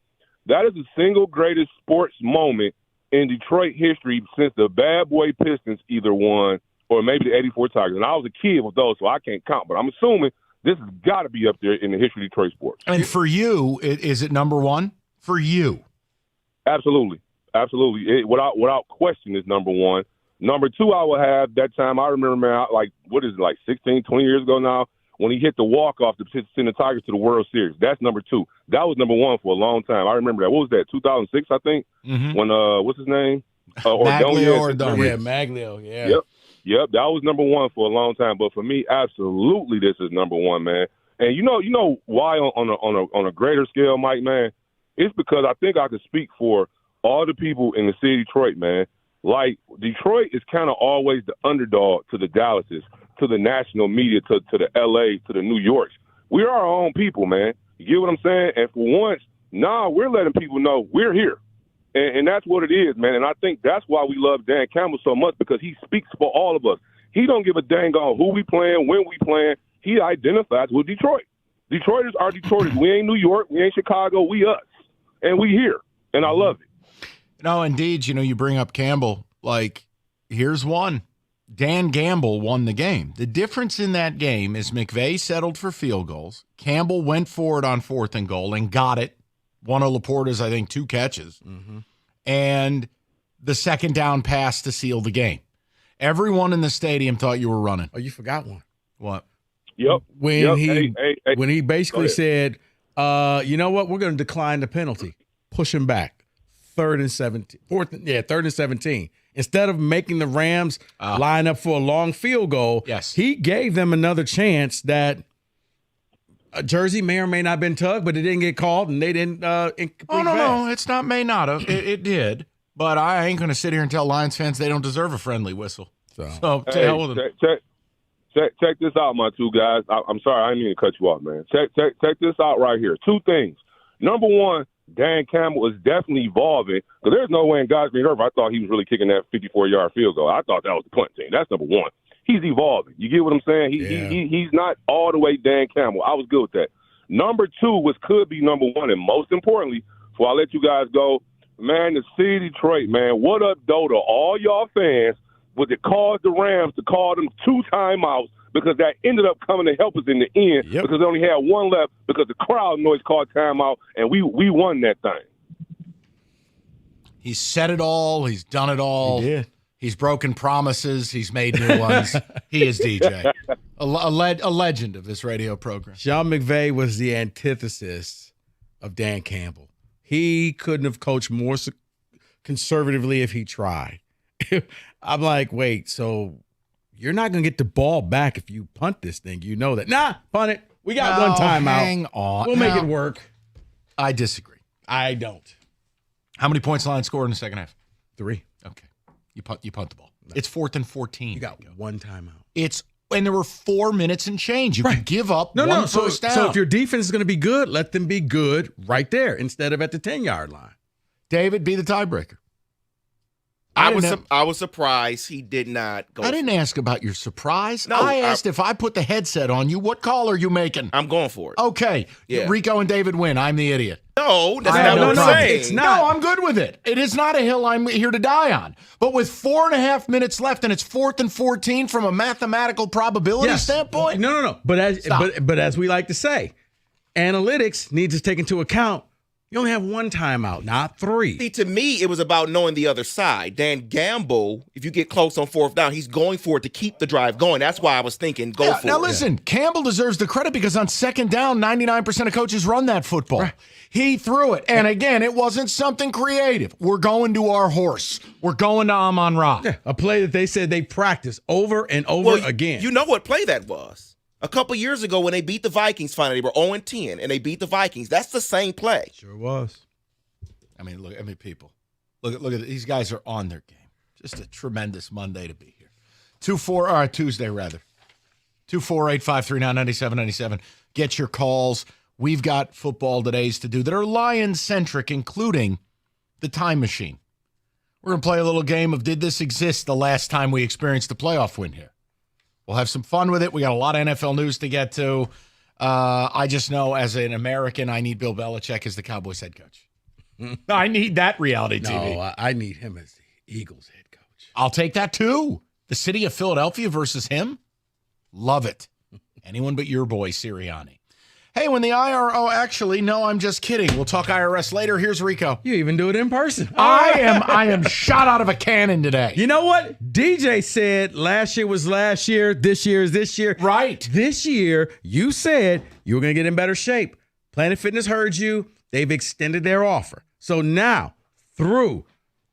that is the single greatest sports moment in Detroit history since the Bad Boy Pistons either won or maybe the 84 Tigers. And I was a kid with those, so I can't count. But I'm assuming this has got to be up there in the history of Detroit sports. And for you, is it number one? For you? Absolutely. Without question, is number one. Number two, I would have that time. I remember, man, like 16, 20 years ago now, when he hit the walk-off to send the Tigers to the World Series. That's number two. That was number one for a long time. I remember that. What was that, 2006, I think? Mm-hmm. When, what's his name? Maglio. Yeah, Maglio, yeah. Yep, that was number one for a long time. But for me, absolutely, this is number one, man. And you know why on a greater scale, Mike, man? It's because I think I could speak for all the people in the city of Detroit, man. Like, Detroit is kind of always the underdog to the Dallases, to the national media, to the L.A., to the New Yorks. We are our own people, man. You get what I'm saying? And for once, we're letting people know we're here. And that's what it is, man. And I think that's why we love Dan Campbell so much, because he speaks for all of us. He don't give a dang on who we playing, when we playing. He identifies with Detroit. Detroiters are Detroiters. We ain't New York. We ain't Chicago. We us. And we here. And I love it. No, indeed, you bring up Campbell. Like, here's one. Dan Gamble won the game. The difference in that game is McVay settled for field goals. Campbell went for it on 4th and goal and got it. One of Laporta's, I think, 2 catches. Mm-hmm. And the second down pass to seal the game. Everyone in the stadium thought you were running. Oh, you forgot one. What? Yep. When Yep. when he basically Go said, you know what, we're going to decline the penalty. Push him back. 3rd and 17. 3rd and 17. Instead of making the Rams line up for a long field goal, he gave them another chance that a jersey may or may not have been tugged, but it didn't get called, and they didn't No, it's not may not have. It did. But I ain't going to sit here and tell Lions fans they don't deserve a friendly whistle. So to hell with them. Check this out, my two guys. I'm sorry, I didn't mean to cut you off, man. Check this out right here. 2 things. Number one, Dan Campbell is definitely evolving, because there's no way in God's green earth I thought he was really kicking that 54-yard field goal. I thought that was the punt team. That's number one. He's evolving. You get what I'm saying? He's not all the way Dan Campbell. I was good with that. Number 2, which could be number 1, and most importantly, before I let you guys go, man, the city of Detroit, man, what up, though, to all y'all fans, would it cause the Rams to call them 2 timeouts, because that ended up coming to help us in the end, because they only had 1 left, because the crowd noise called timeout, and we won that thing. He's said it all. He's done it all. He did. He's broken promises. He's made new ones. He is DJ. A legend of this radio program. Sean McVay was the antithesis of Dan Campbell. He couldn't have coached more conservatively if he tried. I'm like, wait, so you're not going to get the ball back if you punt this thing. You know that. Nah, punt it. We got 1 timeout. Hang on. We'll make it work. I disagree. I don't. How many points Lions scored in the second half? 3. Okay. You punt the ball. No. It's 4th and 14. You got 1 timeout. And there were 4 minutes and change. You could give up one first down. So if your defense is going to be good, let them be good right there instead of at the 10-yard line. David, be the tiebreaker. I was surprised he did not go. I didn't ask about your surprise. No, I asked if I put the headset on you, what call are you making? I'm going for it. Okay. Yeah. Rico and David win. I'm the idiot. No, that's not what I'm saying. It's not. No, I'm good with it. It is not a hill I'm here to die on. But with 4.5 minutes left and it's 4th and 14 from a mathematical probability standpoint? No. But as we like to say, analytics needs to take into account you only have 1 timeout, not 3. See, to me, it was about knowing the other side. Dan Gamble, if you get close on 4th down, he's going for it to keep the drive going. That's why I was thinking go for it. Now listen, Campbell deserves the credit because on 2nd down, 99% of coaches run that football. Right. He threw it. And again, it wasn't something creative. We're going to our horse. We're going to Amon-Ra. Yeah, a play that they said they practiced over and over again. You know what play that was? A couple years ago when they beat the Vikings finally, they were 0-10, and they beat the Vikings. That's the same play. Sure was. I mean, people. Look at these guys are on their game. Just a tremendous Monday to be here. Tuesday rather. 248-539-9797. Get your calls. We've got football todays to do that are Lions-centric, including the time machine. We're going to play a little game of did this exist the last time we experienced a playoff win here? We'll have some fun with it. We got a lot of NFL news to get to. I just know as an American, I need Bill Belichick as the Cowboys head coach. I need that reality TV. No, I need him as the Eagles head coach. I'll take that too. The city of Philadelphia versus him? Love it. Anyone but your boy, Sirianni. Hey, when the IRO actually, no, I'm just kidding. We'll talk IRS later. Here's Rico. You even do it in person. I am shot out of a cannon today. You know what? DJ said last year was last year, this year is this year. Right. This year, you said you were going to get in better shape. Planet Fitness heard you. They've extended their offer. So now, through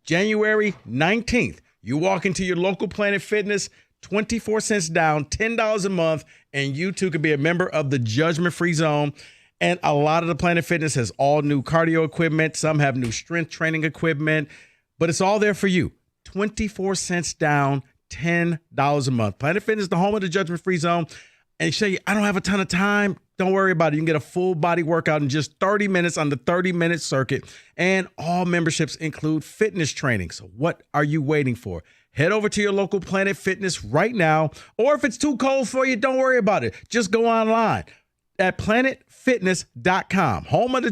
January 19th, you walk into your local Planet Fitness, 24 cents down, $10 a month, and you too could be a member of the judgment-free zone. And a lot of the Planet Fitness has all new cardio equipment. Some have new strength training equipment, but it's all there for you. 24 cents down, $10 a month. Planet Fitness is the home of the judgment-free zone. And you say, I don't have a ton of time. Don't worry about it. You can get a full body workout in just 30 minutes on the 30-minute circuit. And all memberships include fitness training. So what are you waiting for? Head over to your local Planet Fitness right now. Or if it's too cold for you, don't worry about it. Just go online at planetfitness.com, home of the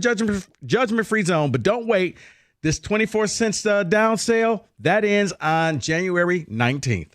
judgment-free zone. But don't wait. This 24 cents down sale, that ends on January 19th.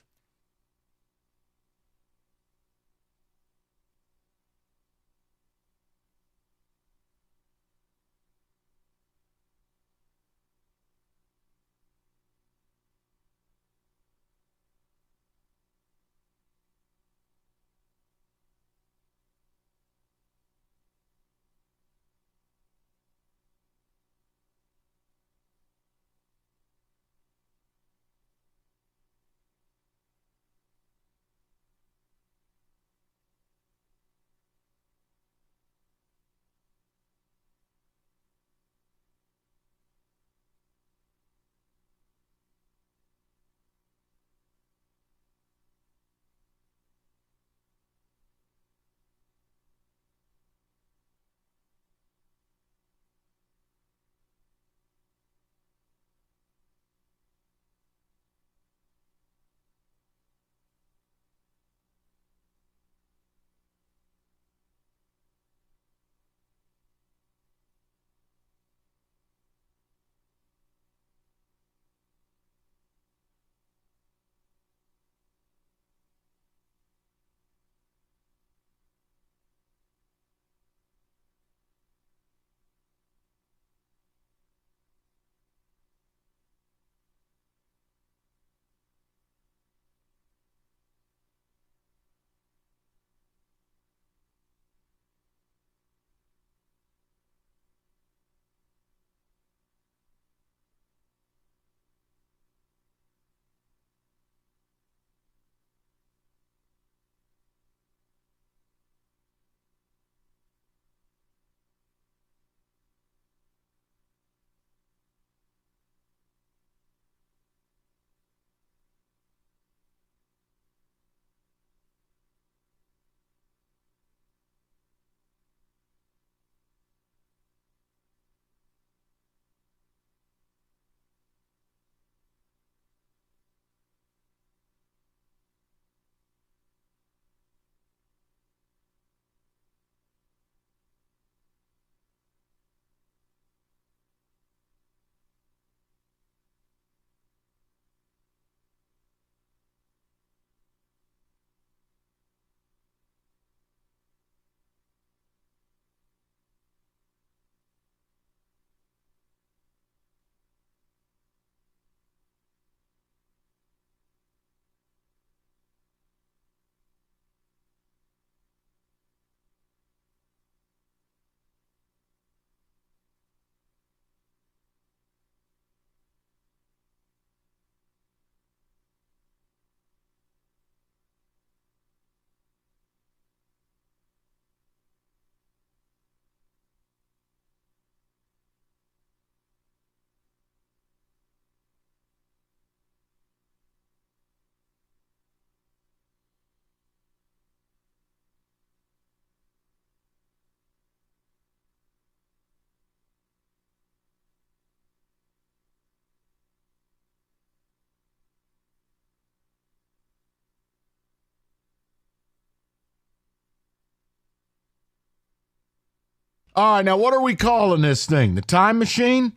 All right, now what are we calling this thing? The time machine?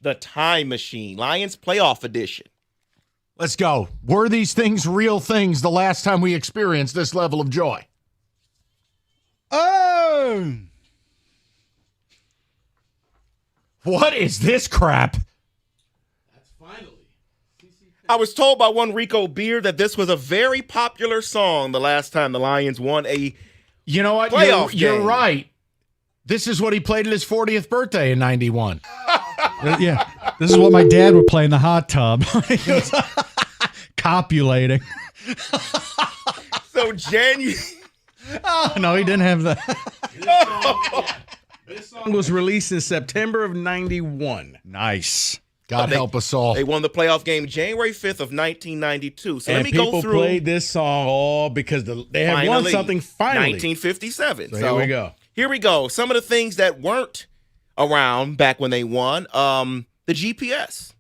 The Time Machine, Lions Playoff Edition. Let's go. Were these things real things the last time we experienced this level of joy? Oh! What is this crap? I was told by one Rico Beard that this was a very popular song the last time the Lions won a You know what? playoff You're game. right. This is what he played at his 40th birthday in 91. Yeah, this is what my dad would play in the hot tub. He was copulating. So January. Oh, no, he didn't have that. This song was released in September of 91. Nice. God help us all. They won the playoff game January 5th of 1992. So And let me go people through. played this song all because they had won something finally. 1957. So here we go. Here we go. Some of the things that weren't around back when they won. The GPS.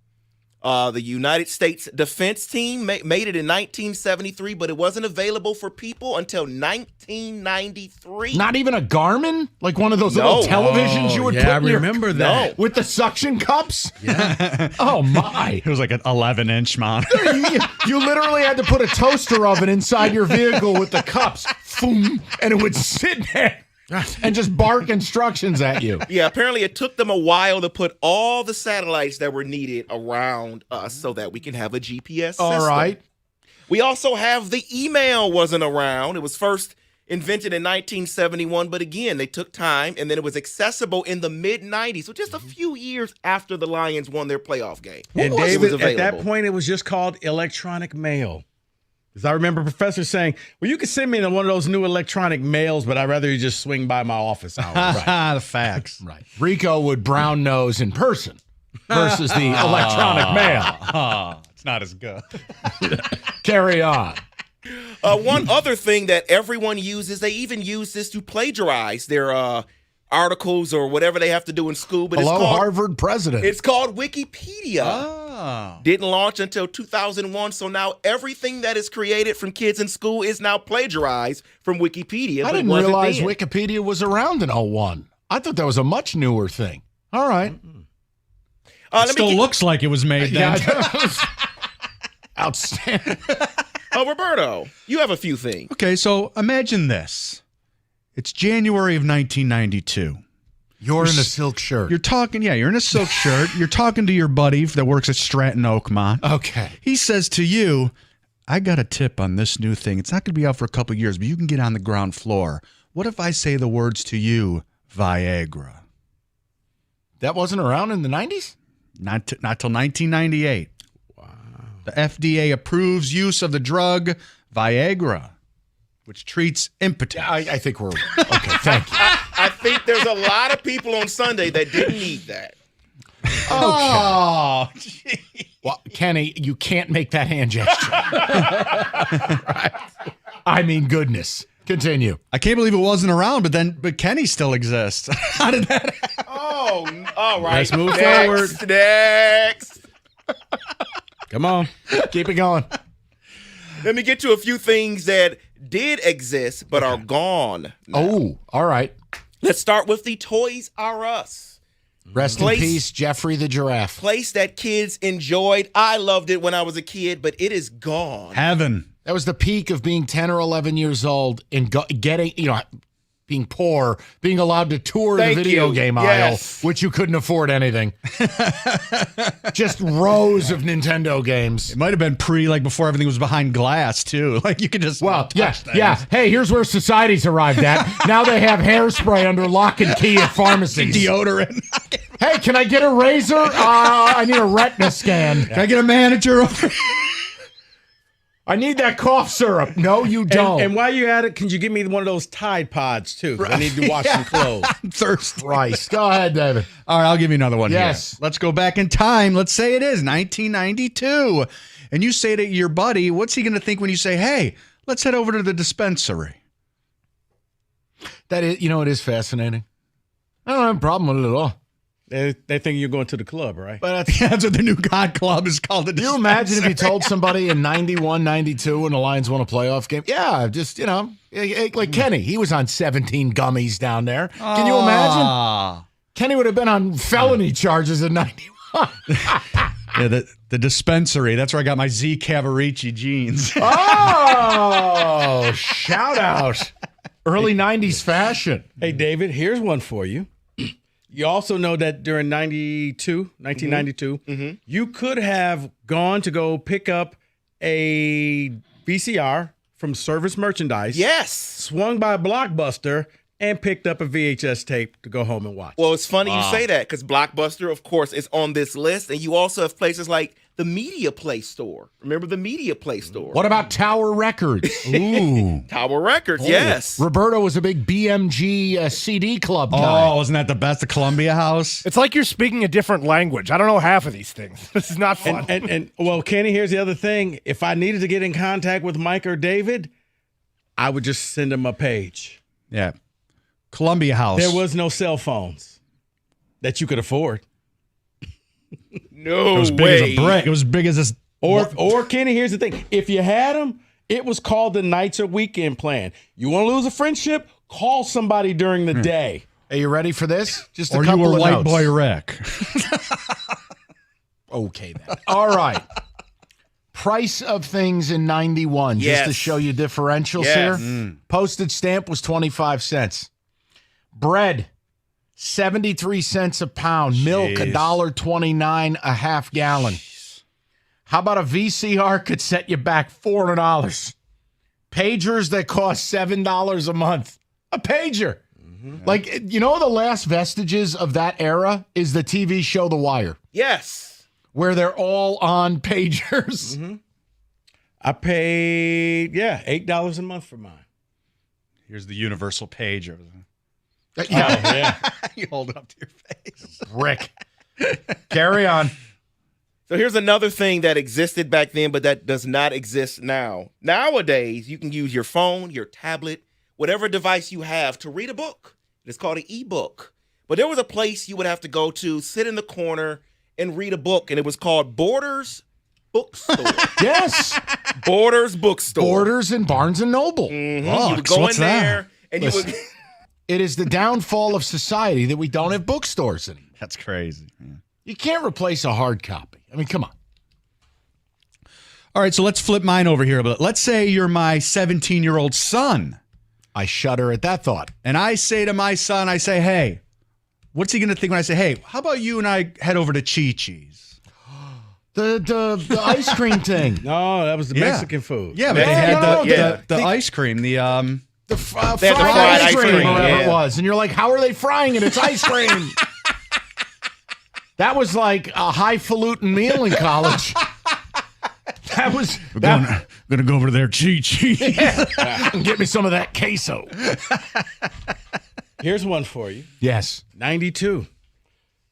The United States Defense Team made it in 1973, but it wasn't available for people until 1993. Not even a Garmin? Like one of those little televisions you would put in your... that. With the suction cups? Yeah. Oh, my. It was like an 11-inch monitor. You literally had to put a toaster oven inside your vehicle with the cups. Boom, and it would sit there and just bark instructions at you. Yeah, apparently it took them a while to put all the satellites that were needed around us so that we can have a GPS system. All right. We also have the email wasn't around. It was first invented in 1971, but again, they took time, and then it was accessible in the mid-90s, so just a few years after the Lions won their playoff game. And It was David, at available. that point, it was just called electronic mail. Because I remember Professor saying, well, you can send me in one of those new electronic mails, but I'd rather you just swing by my office hours. The facts. Right. Rico would brown nose in person versus the electronic mail. It's not as good. Carry on. One other thing that everyone uses, they even use this to plagiarize their articles or whatever they have to do in school. But Hello, it's called, Harvard president. It's called Wikipedia. Oh. Didn't launch until 2001, so now everything that is created from kids in school is now plagiarized from Wikipedia. I but it didn't wasn't realize then. Wikipedia was around in 01. I thought that was a much newer thing. All right. It still looks like it was made then. Outstanding. Roberto, you have a few things. Okay, so imagine this. It's January of 1992. You're in a silk shirt. You're talking, you're in a silk shirt. You're talking to your buddy that works at Stratton Oakmont. Okay. He says to you, I got a tip on this new thing. It's not going to be out for a couple of years, but you can get on the ground floor. What if I say the words to you, Viagra? That wasn't around in the 90s? Not till 1998. Wow. The FDA approves use of the drug Viagra, which treats impotence. I think we're okay. Thank you. I think there's a lot of people on Sunday that didn't need that. Oh, well, Kenny, you can't make that hand gesture. Right. I mean, goodness. Continue. I can't believe it wasn't around, but Kenny still exists. How did that happen? Oh, all right. Let's move Next, forward. Next. Come on. Keep it going. Let me get to a few things that did exist but are gone now. Oh, all right. Let's start with the Toys R Us. Rest in peace, Jeffrey the giraffe. Place that kids enjoyed. I loved it when I was a kid, but it is gone. Heaven. That was the peak of being 10 or 11 years old and getting, being poor, being allowed to tour Thank the video you. game Yes. aisle, which you couldn't afford anything. Just rows of Nintendo games. It might have been before everything was behind glass, too. Like, you could just touch things. Yeah. Hey, here's where society's arrived at. Now they have hairspray under lock and key at pharmacies. Deodorant. Hey, can I get a razor? I need a retina scan. Can I get a manager? I need that cough syrup. No, you don't. And while you're at it, can you give me one of those Tide Pods, too? 'Cause I need to wash some clothes. I'm thirsty. Christ. Go ahead, David. All right, I'll give you another one Yes. here. Let's go back in time. Let's say it is 1992. And you say to your buddy, what's he going to think when you say, hey, let's head over to the dispensary? That is, it is fascinating. I don't have a problem with it at all. They think you're going to the club, right? But that's what the new God Club is called. Can you imagine if you told somebody in 91, 92 when the Lions won a playoff game? Yeah, just, like Kenny. He was on 17 gummies down there. Can you imagine? Kenny would have been on felony charges in 91. Yeah, the dispensary. That's where I got my Z Cavarici jeans. Oh, shout out. Early 90s fashion. Hey, David, here's one for you. You also know that during 1992, you could have gone to go pick up a VCR from Service Merchandise. Yes. Swung by Blockbuster and picked up a VHS tape to go home and watch. Well, it's funny you say that because Blockbuster, of course, is on this list. And you also have places like the Media Play store. Remember the Media Play store? What about Tower Records? Ooh. Tower Records, yes. Roberto was a big BMG CD club guy. Oh, wasn't that the best? The Columbia House? It's like you're speaking a different language. I don't know half of these things. This is not fun. And well, Kenny, here's the other thing. If I needed to get in contact with Mike or David, I would just send them a page. Yeah. Columbia House. There was no cell phones that you could afford. No It was big as a brick. It was big as this. Or Kenny, here's the thing. If you had them, it was called the nights or weekend plan. You want to lose a friendship? Call somebody during the day. Are you ready for this? Just a Or you couple were of White notes. Boy Rick. Okay, then. All right. Price of things in 91, just to Yes. show you differentials Yes. here. Postage stamp was 25 cents. Bread, 73 cents a pound. Milk, Jeez. $1.29 a half gallon. How about a VCR could set you back $400? Pagers that cost $7 a month. A pager. Like, the last vestiges of that era is the TV show The Wire, Yes. where they're all on pagers. I paid, $8 a month for mine. Here's the universal pager. Yeah. You hold it up to your face. Rick. Carry on. So here's another thing that existed back then, but that does not exist now. Nowadays, you can use your phone, your tablet, whatever device you have to read a book. It's called an ebook. But there was a place you would have to go to, sit in the corner, and read a book, and it was called Borders Bookstore. Yes. Borders Bookstore. Borders and Barnes and Noble. Mhm. Oh, You would go in there, and you would. It is the downfall of society that we don't have bookstores anymore. That's crazy. Yeah. You can't replace a hard copy. I mean, come on. All right, so let's flip mine over here a bit. Let's say you're my 17-year-old son. I shudder at that thought. And I say to my son, I say, hey, what's he going to think when I say, hey, how about you and I head over to Chi-Chi's? The ice cream thing. No, that was the Mexican food. Yeah, but they had the ice cream, the fried They had the fried ice cream, or whatever yeah. it was. And you're like, how are they frying it? It's ice cream. That was like a highfalutin meal in college. That was. I'm going to go over to their Chi-Chi's. And get me some of that queso. Here's one for you. Yes. 92.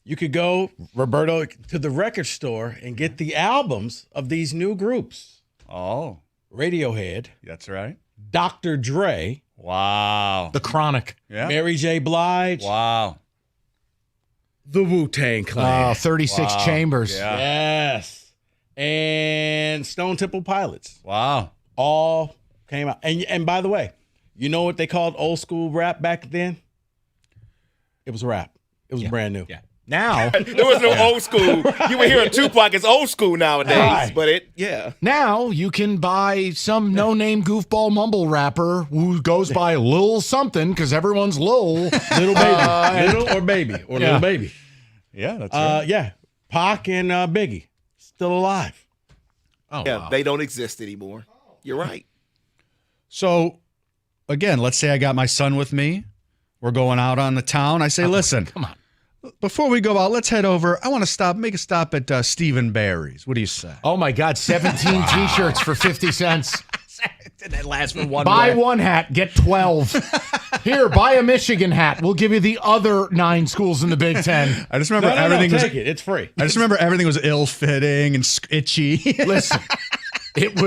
You could go, Roberto, to the record store and get the albums of these new groups. Oh. Radiohead. That's right. Dr. Dre. Wow. The Chronic. Yeah. Mary J. Blige. Wow. The Wu-Tang Clan. 36 Chambers. Yeah. Yes. And Stone Temple Pilots. Wow. All came out. And by the way, you know what they called old school rap back then? It was rap. It was brand new. Yeah. Now. There was no old school. You were hearing Tupac is old school nowadays, Right. but Now you can buy some no-name goofball mumble rapper who goes by Lil something because everyone's Lil. Little baby. Little or baby. Or Yeah. little baby. Yeah, that's right. Yeah. Pac and Biggie. Still alive. Oh, yeah, wow. they don't exist anymore. You're right. So, again, let's say I got my son with me. We're going out on the town. I say, listen. Come on. Before we go out, let's head over. I want to make a stop at Stephen Barry's. What do you say? Oh, my God. 17 T-shirts for 50 cents. That lasts for one Buy way. one hat, get 12. Here, buy a Michigan hat. We'll give you the other 9 schools in the Big Ten. I just remember No, everything was. take it. It's free. I just remember everything was ill-fitting and itchy. Listen, it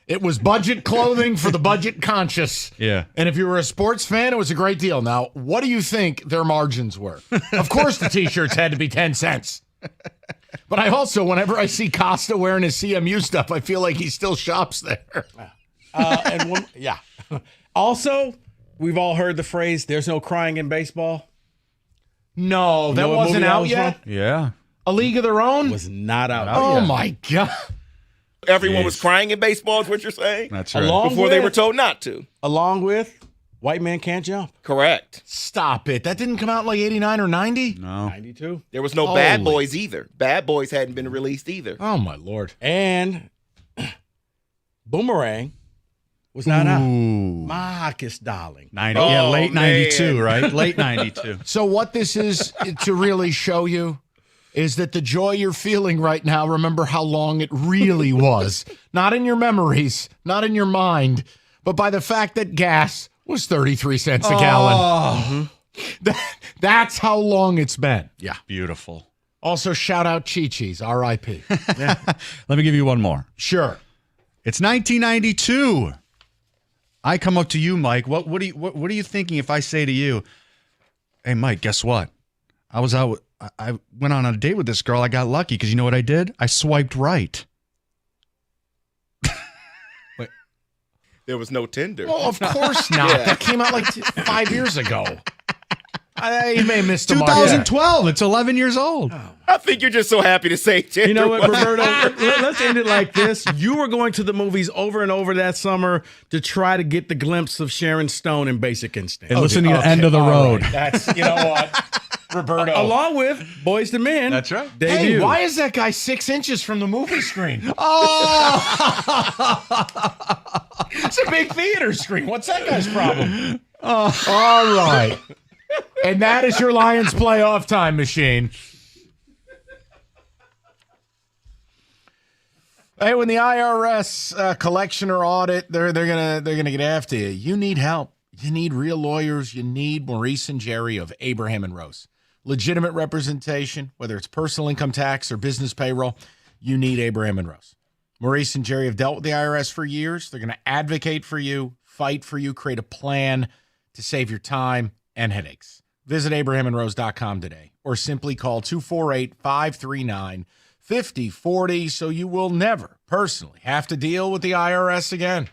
It was budget clothing for the budget conscious. Yeah. And if you were a sports fan, it was a great deal. Now, what do you think their margins were? Of course, the T-shirts had to be 10 cents. But I also, whenever I see Costa wearing his CMU stuff, I feel like he still shops there. Also, we've all heard the phrase, there's no crying in baseball. No, that wasn't out yet? Yeah. A League of Their Own? Was not out. Oh, my God. Everyone was crying in baseball, is what you're saying? That's right. Before they were told not to. Along with White Man Can't Jump. Correct. Stop it. That didn't come out in like 89 or 90? No. 92. There was no Bad Boys either. Bad Boys hadn't been released either. Oh, my Lord. And Boomerang was not out. Ooh. Marcus Darling. Late 92, right? Late 92. So what this is to really show you is that the joy you're feeling right now, remember how long it really was. Not in your memories, not in your mind, but by the fact that gas was 33 cents a gallon. That's how long it's been. Yeah. Beautiful. Also, shout out Chi-Chi's, R.I.P. Let me give you one more. Sure. It's 1992. I come up to you, Mike. What are you thinking if I say to you, hey, Mike, guess what? I went on a date with this girl. I got lucky because you know what I did? I swiped right. Wait. There was no Tinder. Well, of course not. Yeah. That came out like 5 years ago. You may have missed the mark. 2012. It's 11 years old. I think you're just so happy to say Tinder. You know what, Roberto? Let's end it like this. You were going to the movies over and over that summer to try to get the glimpse of Sharon Stone in Basic Instinct. And listening to End of the Road. Right. That's, you know what, Roberto. Along with Boys to Men. That's right. Hey, why is that guy 6 inches from the movie screen? It's a big theater screen. What's that guy's problem? All right. And that is your Lions playoff time machine. Hey, when the IRS collection or audit, they're gonna get after you. You need help. You need real lawyers. You need Maurice and Jerry of Abraham and Rose. Legitimate representation, whether it's personal income tax or business payroll, you need Abraham and Rose. Maurice and Jerry have dealt with the IRS for years. They're going to advocate for you, fight for you, create a plan to save your time and headaches. Visit abrahamandrose.com today or simply call 248-539-5040 so you will never personally have to deal with the IRS again.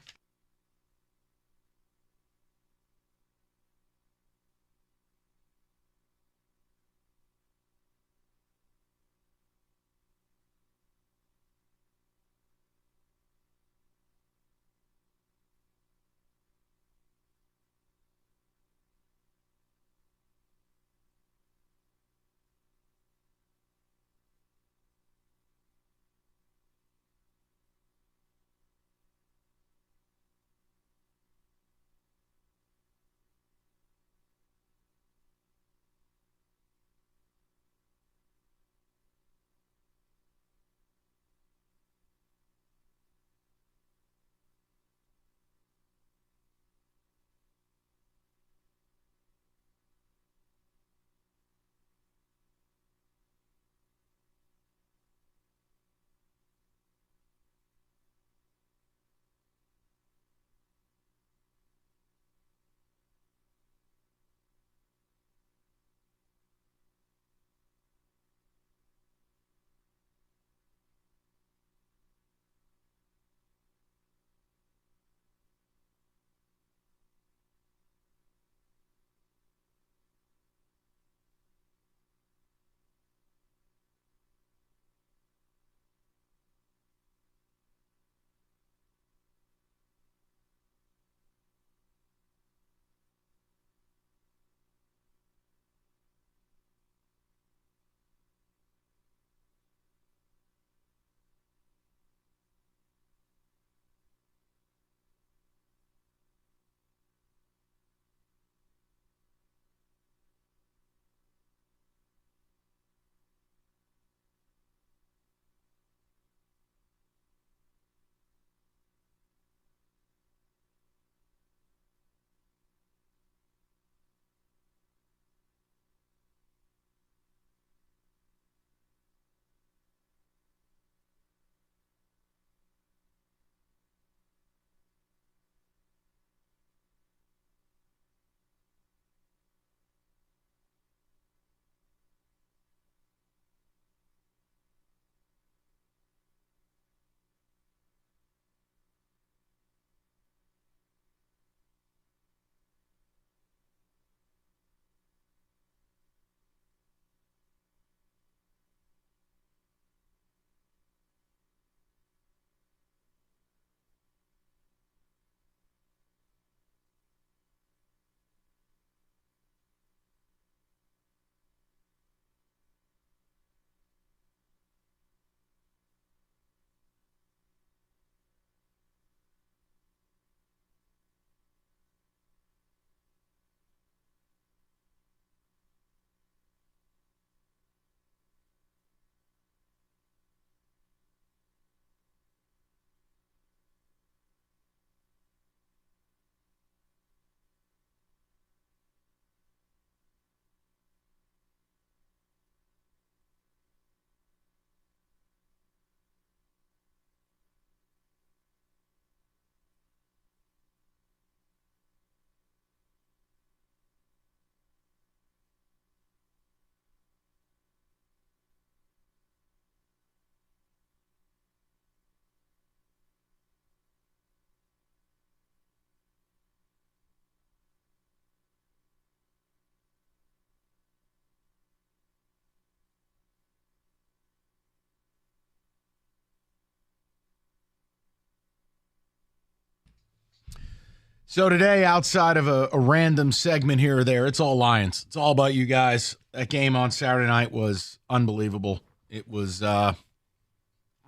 So today, outside of a random segment here or there, it's all Lions. It's all about you guys. That game on Saturday night was unbelievable. It was,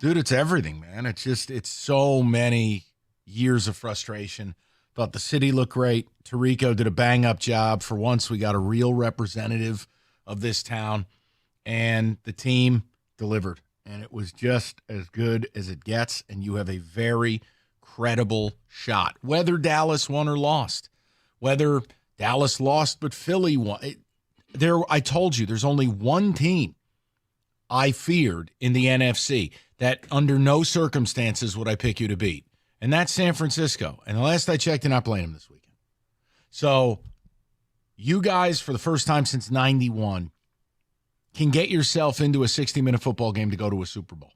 dude, it's everything, man. It's so many years of frustration. Thought the city looked great. Rico did a bang-up job. For once, we got a real representative of this town, and the team delivered. And it was just as good as it gets, and you have a very credible shot. Whether Dallas won or lost, whether Dallas lost but Philly won. I told you, there's only one team I feared in the NFC that under no circumstances would I pick you to beat, and that's San Francisco. And the last I checked, they're not playing them this weekend. So you guys, for the first time since 91, can get yourself into a 60-minute football game to go to a Super Bowl.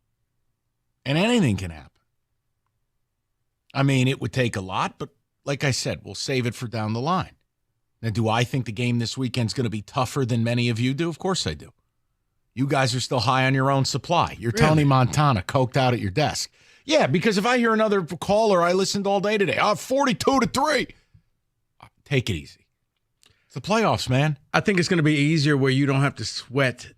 And anything can happen. I mean, it would take a lot, but like I said, we'll save it for down the line. Now, do I think the game this weekend's going to be tougher than many of you do? Of course I do. You guys are still high on your own supply. You're really? Tony Montana, coked out at your desk. Yeah, because if I hear another caller, I listened all day today. 42-3. Take it easy. It's the playoffs, man. I think it's going to be easier where you don't have to sweat.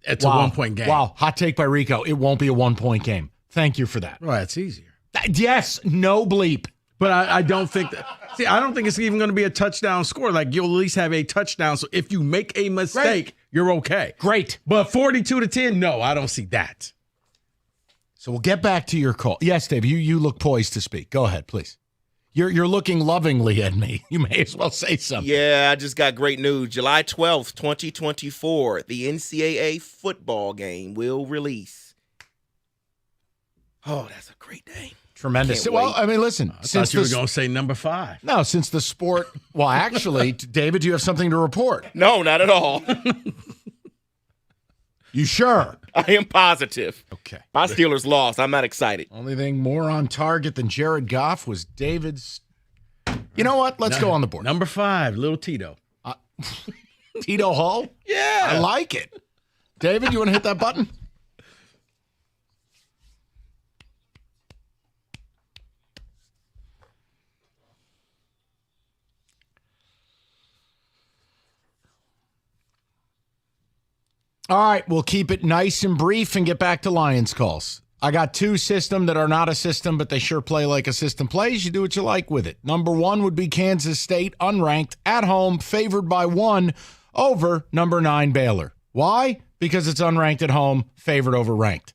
It's a one-point game. Wow, hot take by Rico. It won't be a one-point game. Thank you for that. Right, it's easier. Yes, no bleep. But I don't think that. See, I don't think it's even going to be a touchdown score. Like, you'll at least have a touchdown. So if you make a mistake, you're okay. Great. But 42-10, no, I don't see that. So we'll get back to your call. Yes, Dave, you look poised to speak. Go ahead, please. You're looking lovingly at me. You may as well say something. Yeah, I just got great news. July 12th, 2024, the NCAA football game will release. Oh, that's a great day. Tremendous. Well, I mean, listen. I thought you were going to say number 5. No, since the sport. Well, actually, David, do you have something to report? No, not at all. You sure? I am positive. Okay. My Steelers lost. I'm not excited. Only thing more on target than Jared Goff was David's. You know what? Let's go on the board. Number 5, little Tito. Tito Hull? Yeah. I like it. David, you want to hit that button? All right, we'll keep it nice and brief and get back to Lions calls. I got 2 systems that are not a system, but they sure play like a system plays. You do what you like with it. Number 1 would be Kansas State, unranked, at home, favored by 1 over number 9 Baylor. Why? Because it's unranked at home, favored over ranked.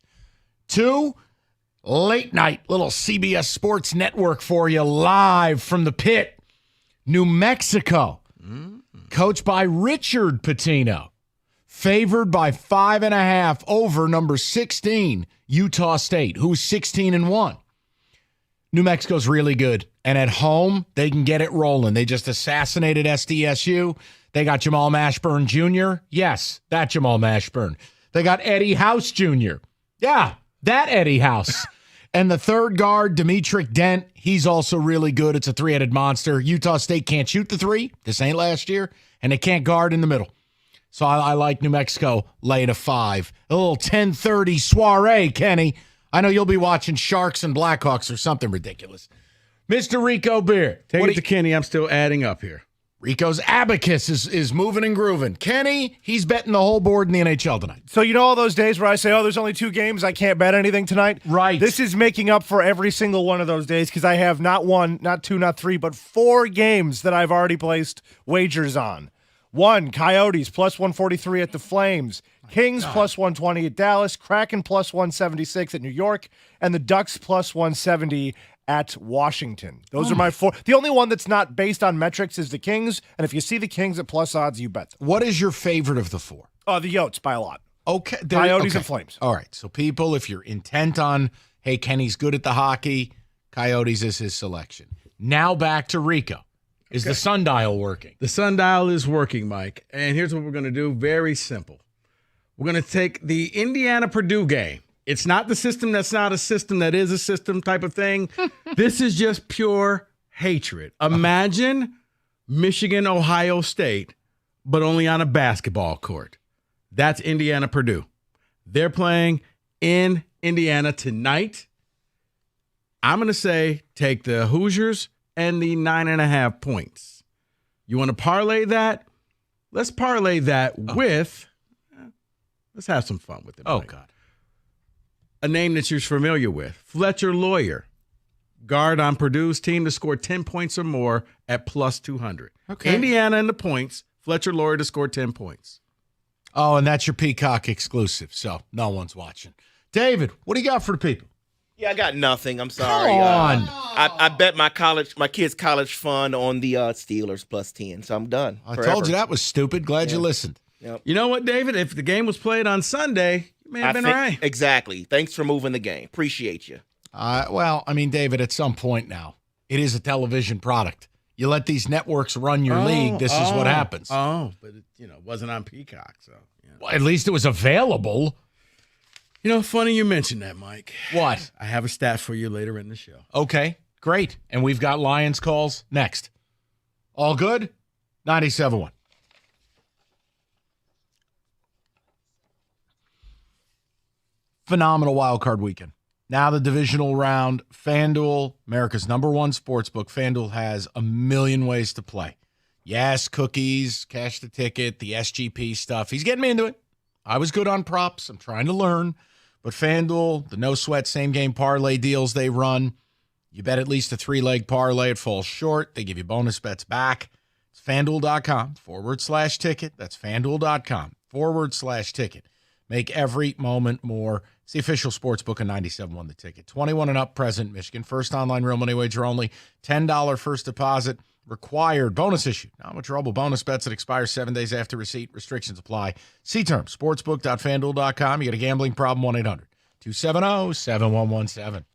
2, late night, little CBS Sports Network for you, live from the pit. New Mexico, coached by Richard Pitino. Favored by 5.5 over number 16, Utah State, who's 16-1. New Mexico's really good. And at home, they can get it rolling. They just assassinated SDSU. They got Jamal Mashburn Jr. Yes, that Jamal Mashburn. They got Eddie House Jr. Yeah, that Eddie House. And the third guard, Demetric Dent, he's also really good. It's a 3-headed monster. Utah State can't shoot the 3. This ain't last year. And they can't guard in the middle. So I like New Mexico laying a 5. A little 10:30 soiree, Kenny. I know you'll be watching Sharks and Blackhawks or something ridiculous. Mr. Rico Beer. Take it to Kenny. I'm still adding up here. Rico's abacus is moving and grooving. Kenny, he's betting the whole board in the NHL tonight. So you know all those days where I say, there's only 2 games, I can't bet anything tonight? Right. This is making up for every single one of those days because I have not 1, not 2, not 3, but 4 games that I've already placed wagers on. 1, Coyotes, plus 143 at the Flames. Kings, plus 120 at Dallas. Kraken, plus 176 at New York. And the Ducks, plus 170 at Washington. Those are my 4. The only one that's not based on metrics is the Kings. And if you see the Kings at plus odds, you bet them. What is your favorite of the 4? The Yotes by a lot. Okay. Coyotes and Flames. All right. So people, if you're intent on, hey, Kenny's good at the hockey, Coyotes is his selection. Now back to Rico. Is the sundial working? The sundial is working, Mike. And here's what we're going to do. Very simple. We're going to take the Indiana-Purdue game. It's not the system that's not a system that is a system type of thing. This is just pure hatred. Imagine Michigan-Ohio State, but only on a basketball court. That's Indiana-Purdue. They're playing in Indiana tonight. I'm going to say take the Hoosiers and the 9.5 points. You want to parlay that? Let's parlay that with, let's have some fun with it. Oh, Mike. God. A name that you're familiar with, Fletcher Lawyer. Guard on Purdue's team to score 10 points or more at plus 200. Okay. Indiana in the points, Fletcher Lawyer to score 10 points. Oh, and that's your Peacock exclusive, so no one's watching. David, what do you got for the people? Yeah, I got nothing. I'm sorry. Come on. I bet my kids' college fund on the Steelers plus 10, so I'm done. I told you that was stupid. Glad you listened. Yep. You know what, David? If the game was played on Sunday, you may have been all right. Exactly. Thanks for moving the game. Appreciate you. Well, I mean, David, at some point now, it is a television product. You let these networks run your league, this is what happens. Oh, but it wasn't on Peacock, so. Yeah. Well, at least it was available. You know, funny you mentioned that, Mike. What? I have a stat for you later in the show. Okay, great. And we've got Lions calls next. All good? 97.1. Phenomenal wild card weekend. Now the divisional round, FanDuel, America's #1 sportsbook. FanDuel has a million ways to play. Yes, cookies, cash the ticket, the SGP stuff. He's getting me into it. I was good on props. I'm trying to learn. But FanDuel, the no-sweat same-game parlay deals they run, you bet at least a 3-leg parlay, it falls short. They give you bonus bets back. It's FanDuel.com/ticket. That's FanDuel.com/ticket. Make every moment more. It's the official sports book of 97.1 The Ticket. 21 and up, present, Michigan. First online real money wager only. $10 first deposit required. Bonus issue. Non-withdrawable bonus bets that expire 7 days after receipt. Restrictions apply. See terms. Sportsbook.fanduel.com. You got a gambling problem, 1-800-270-7117.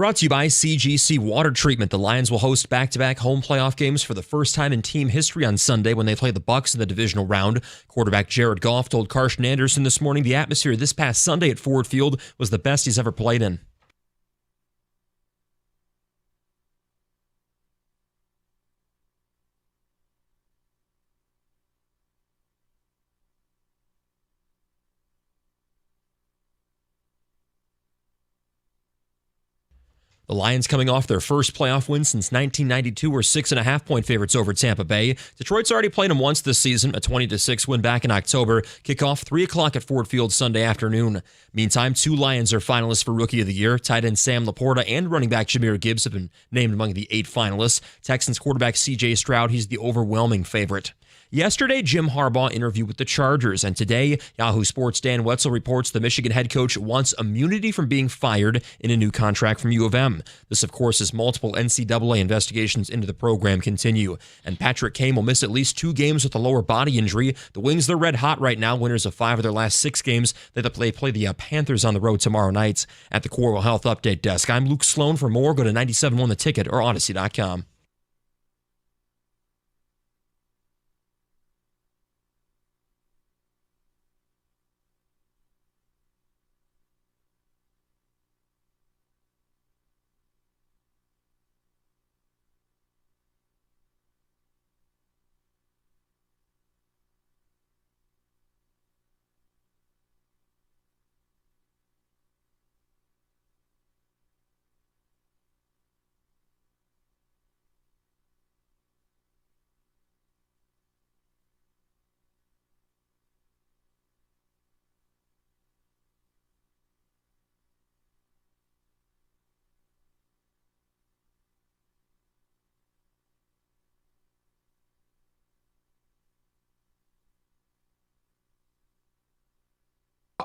Brought to you by CGC Water Treatment. The Lions will host back-to-back home playoff games for the first time in team history on Sunday when they play the Bucs in the divisional round. Quarterback Jared Goff told Carson Anderson this morning the atmosphere this past Sunday at Ford Field was the best he's ever played in. The Lions coming off their first playoff win since 1992 were 6.5-point favorites over Tampa Bay. Detroit's already played them once this season, a 20-6 win back in October. Kickoff 3 o'clock at Ford Field Sunday afternoon. Meantime, 2 Lions are finalists for Rookie of the Year. Tight end Sam Laporta and running back Jahmyr Gibbs have been named among the 8 finalists. Texans quarterback C.J. Stroud, he's the overwhelming favorite. Yesterday, Jim Harbaugh interviewed with the Chargers, and today, Yahoo Sports' Dan Wetzel reports the Michigan head coach wants immunity from being fired in a new contract from U of M. This, of course, as multiple NCAA investigations into the program continue. And Patrick Kane will miss at least 2 games with a lower body injury. The Wings, they're red hot right now, winners of 5 of their last 6 games. They play the Panthers on the road tomorrow night. At the Corwell Health Update Desk, I'm Luke Sloan. For more, go to 97.1 The Ticket or Odyssey.com.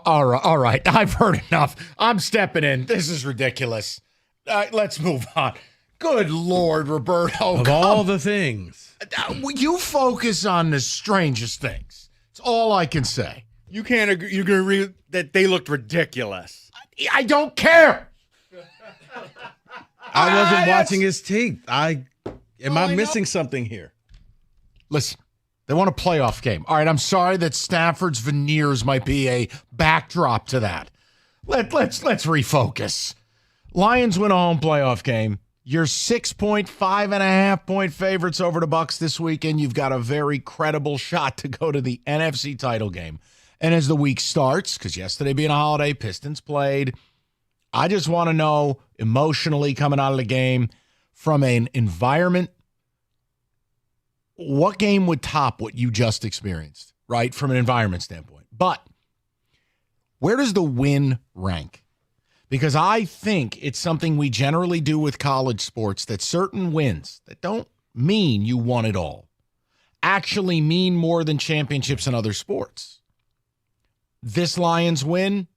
All right. I've heard enough. I'm stepping in. This is ridiculous. Let's move on. Good Lord, Roberto. Of all the things. You focus on the strangest things. It's all I can say. You can't agree. You're going to agree that they looked ridiculous. I don't care. I wasn't watching his teeth. Am I missing something here? Listen. They want a playoff game. All right, I'm sorry that Stafford's veneers might be a backdrop to that. Let's refocus. Lions win a home playoff game. You're 5.5 favorites over the Bucs this weekend. You've got a very credible shot to go to the NFC title game. And as the week starts, because yesterday being a holiday, Pistons played, I just want to know emotionally coming out of the game from an environment, what game would top what you just experienced, right, from an environment standpoint? But where does the win rank? Because I think it's something we generally do with college sports, that certain wins that don't mean you won it all actually mean more than championships in other sports. This Lions win,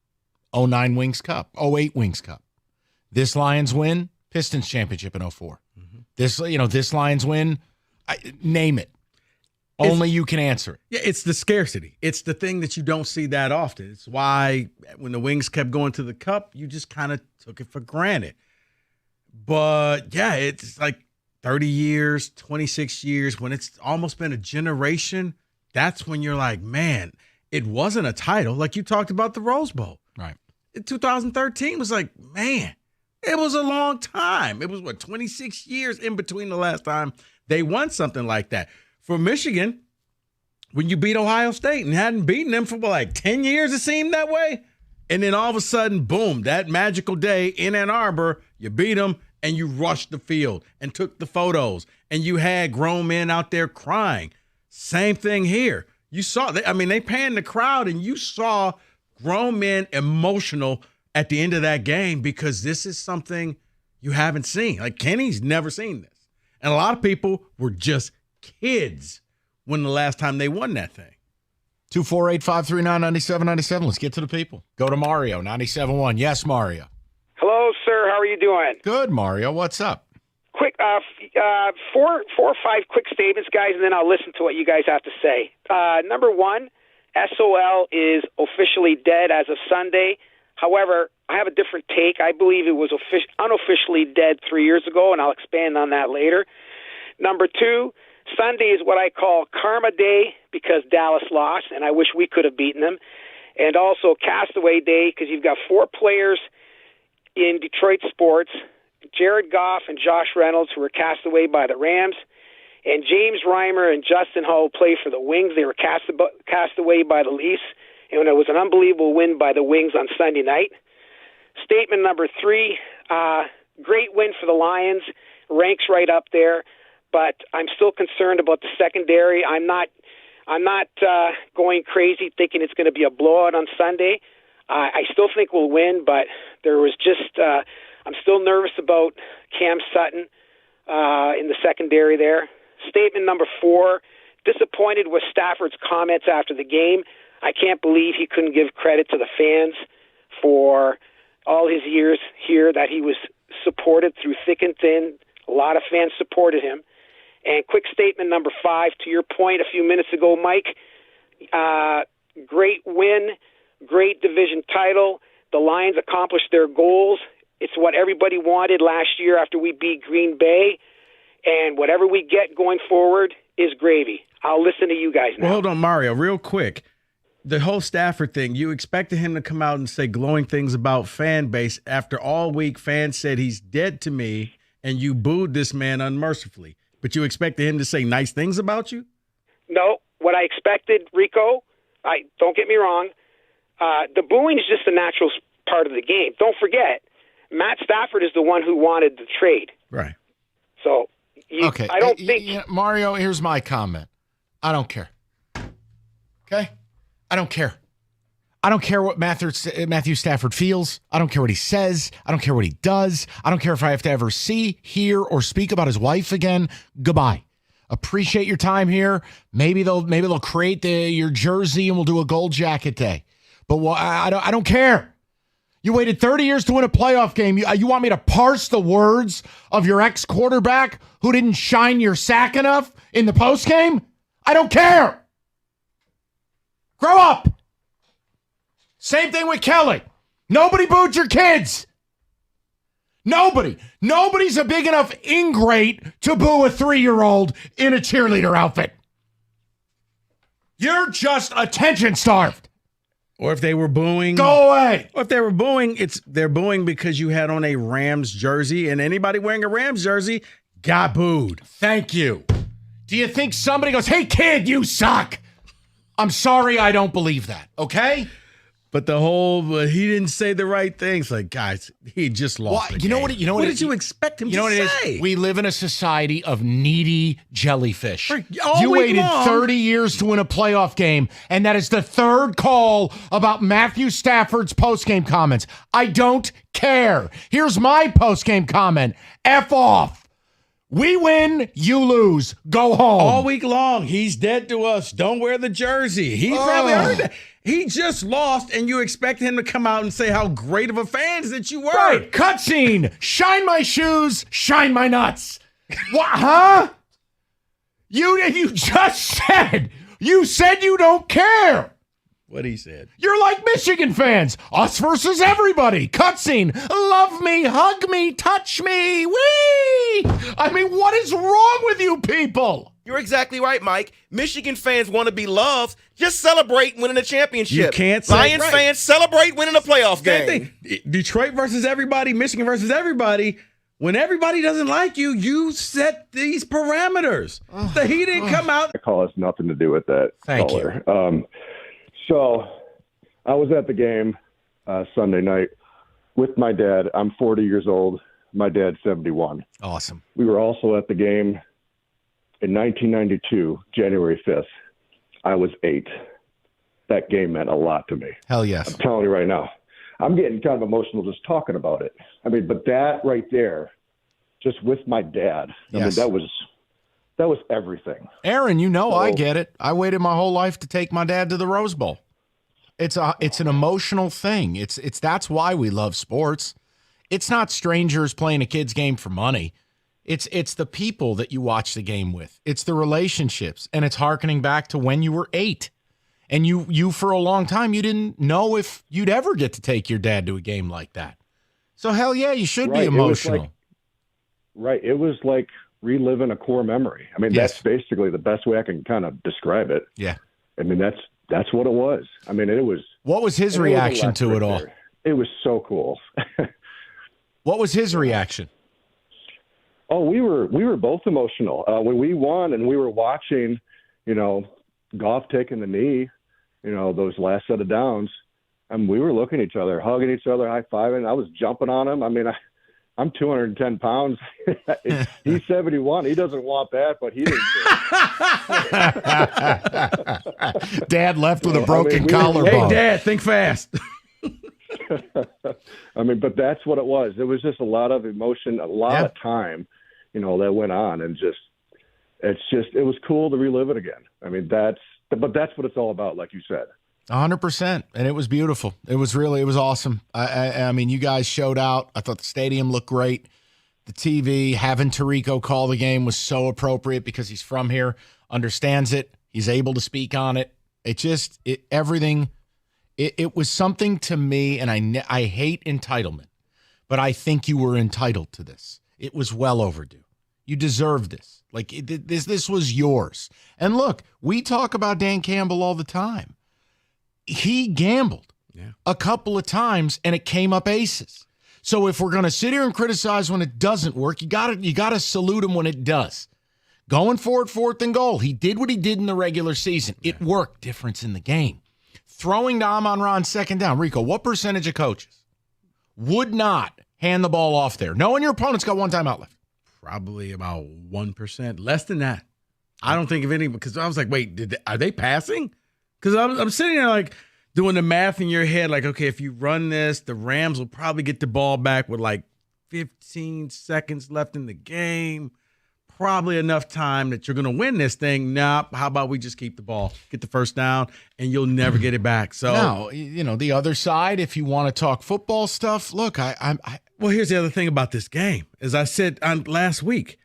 09 Wings Cup, 08 Wings Cup. This Lions win, Pistons championship in 04. Mm-hmm. This Lions win, name it. Only you can answer it. Yeah, it's the scarcity. It's the thing that you don't see that often. It's why when the Wings kept going to the Cup, you just kind of took it for granted. But, yeah, it's like 30 years, 26 years, when it's almost been a generation, that's when you're like, man, it wasn't a title. Like you talked about the Rose Bowl. Right. In 2013 was like, man, it was a long time. It was, 26 years in between the last time they won something like that. For Michigan, when you beat Ohio State and hadn't beaten them for 10 years, it seemed that way. And then all of a sudden, boom, that magical day in Ann Arbor, you beat them and you rushed the field and took the photos and you had grown men out there crying. Same thing here. You saw, they panned the crowd and you saw grown men emotional at the end of that game because this is something you haven't seen. Like Kenny's never seen this. And a lot of people were just kids when the last time they won that thing. 248-539-9797. Let's get to the people. Go to Mario, 97.1. Yes, Mario. Hello, sir. How are you doing? Good, Mario. What's up? Quick, 4 or 5 quick statements, guys, and then I'll listen to what you guys have to say. Number one, SOL is officially dead as of Sunday. However, I have a different take. I believe it was unofficially dead 3 years ago, and I'll expand on that later. Number 2, Sunday is what I call Karma Day because Dallas lost, and I wish we could have beaten them. And also Castaway Day because you've got 4 players in Detroit sports, Jared Goff and Josh Reynolds, who were cast away by the Rams, and James Reimer and Justin Hull play for the Wings. They were cast away by the Leafs, and it was an unbelievable win by the Wings on Sunday night. Statement number 3, great win for the Lions, ranks right up there, but I'm still concerned about the secondary. I'm not going crazy thinking it's going to be a blowout on Sunday. I still think we'll win, but there was just I'm still nervous about Cam Sutton in the secondary there. Statement number 4, disappointed with Stafford's comments after the game. I can't believe he couldn't give credit to the fans for all his years here, that he was supported through thick and thin. A lot of fans supported him. And quick statement number 5, to your point a few minutes ago, Mike, great win, great division title. The Lions accomplished their goals. It's what everybody wanted last year after we beat Green Bay. And whatever we get going forward is gravy. I'll listen to you guys now. Well, hold on, Mario, real quick. The whole Stafford thing, you expected him to come out and say glowing things about fan base. After all week, fans said he's dead to me, and you booed this man unmercifully. But you expected him to say nice things about you? No. What I expected, Rico, don't get me wrong, the booing is just a natural part of the game. Don't forget, Matt Stafford is the one who wanted the trade. Right. So, okay. I don't think... Mario, here's my comment. I don't care. Okay? I don't care. I don't care what Matthew Stafford feels. I don't care what he says. I don't care what he does. I don't care if I have to ever see, hear, or speak about his wife again. Goodbye. Appreciate your time here. Maybe they'll create your jersey and we'll do a gold jacket day. But I don't care. You waited 30 years to win a playoff game. You want me to parse the words of your ex-quarterback who didn't shine your sack enough in the postgame? I don't care. Grow up. Same thing with Kelly. Nobody booed your kids. Nobody. Nobody's a big enough ingrate to boo a 3-year-old in a cheerleader outfit. You're just attention starved. Or if they were booing, go away. Or if they were booing, they're booing because you had on a Rams jersey, and anybody wearing a Rams jersey got booed. Thank you. Do you think somebody goes, "Hey kid, you suck"? I'm sorry, I don't believe that. Okay. But the whole he didn't say the right things. Like, guys, he just lost. What did you expect him to say? What it is? We live in a society of needy jellyfish. All you week waited long. 30 years to win a playoff game, and that is the third call about Matthew Stafford's postgame comments. I don't care. Here's my postgame comment. F off. We win, you lose. Go home. All week long, he's dead to us. Don't wear the jersey. He probably heard that. He just lost, and you expect him to come out and say how great of a fans that you were. Right. Cutscene. Shine my shoes. Shine my nuts. What? Huh? You just said. You said you don't care. What he said. You're like Michigan fans. Us versus everybody. Cutscene. Love me, hug me, touch me. Whee! I mean, what is wrong with you people? You're exactly right, Mike. Michigan fans want to be loved. Just celebrate winning a championship. You can't say Lions fans celebrate winning a playoff game. Detroit versus everybody, Michigan versus everybody. When everybody doesn't like you, you set these parameters. So he didn't come out. That call has nothing to do with that. Thank you. So I was at the game Sunday night with my dad. I'm 40 years old. My dad's 71. Awesome. We were also at the game in 1992, January 5th. I was 8. That game meant a lot to me. Hell yes. I'm telling you right now. I'm getting kind of emotional just talking about it. I mean, but that right there, just with my dad, I mean, that was everything. Aaron, I get it. I waited my whole life to take my dad to the Rose Bowl. It's an emotional thing. That's why we love sports. It's not strangers playing a kid's game for money. It's the people that you watch the game with. It's the relationships, and it's hearkening back to when you were 8. And you for a long time, you didn't know if you'd ever get to take your dad to a game like that. So hell yeah, you should be emotional. It was like reliving a core memory. I mean, that's basically the best way I can kind of describe it. Yeah. I mean, that's what it was. I mean, it was. What was his reaction to it all? It was so cool. What was his reaction? Oh, we were both emotional when we won, and we were watching, Goff taking the knee, those last set of downs, and we were looking at each other, hugging each other, high fiving. I was jumping on him. I mean, I'm 210 pounds. He's 71. He doesn't want that, but he didn't care. Dad left with a broken collarbone. Hey, Dad, think fast. I mean, but that's what it was. It was just a lot of emotion, a lot of time, that went on, and it was cool to relive it again. I mean, that's what it's all about, like you said. 100%, and it was beautiful. It was awesome. I mean, you guys showed out. I thought the stadium looked great. The TV, having Rico call the game was so appropriate because he's from here, understands it. He's able to speak on it. Everything. It was something to me, and I hate entitlement, but I think you were entitled to this. It was well overdue. You deserve this. Like this was yours. And look, we talk about Dan Campbell all the time. He gambled a couple of times, and it came up aces. So if we're going to sit here and criticize when it doesn't work, you got to salute him when it does. Going for it, 4th and goal. He did what he did in the regular season. It worked. Difference in the game. Throwing to Amon-Ra 2nd down. Rico, what percentage of coaches would not hand the ball off there, knowing your opponent's got one timeout left? Probably about 1%. Less than that. I don't think of any, because I was like, wait, are they passing? Because I'm sitting there like doing the math in your head, like, okay, if you run this, the Rams will probably get the ball back with like 15 seconds left in the game. Probably enough time that you're going to win this thing. Nah, how about we just keep the ball, get the first down, and you'll never get it back. So now, the other side, if you want to talk football stuff, look, well, here's the other thing about this game. As I said last week,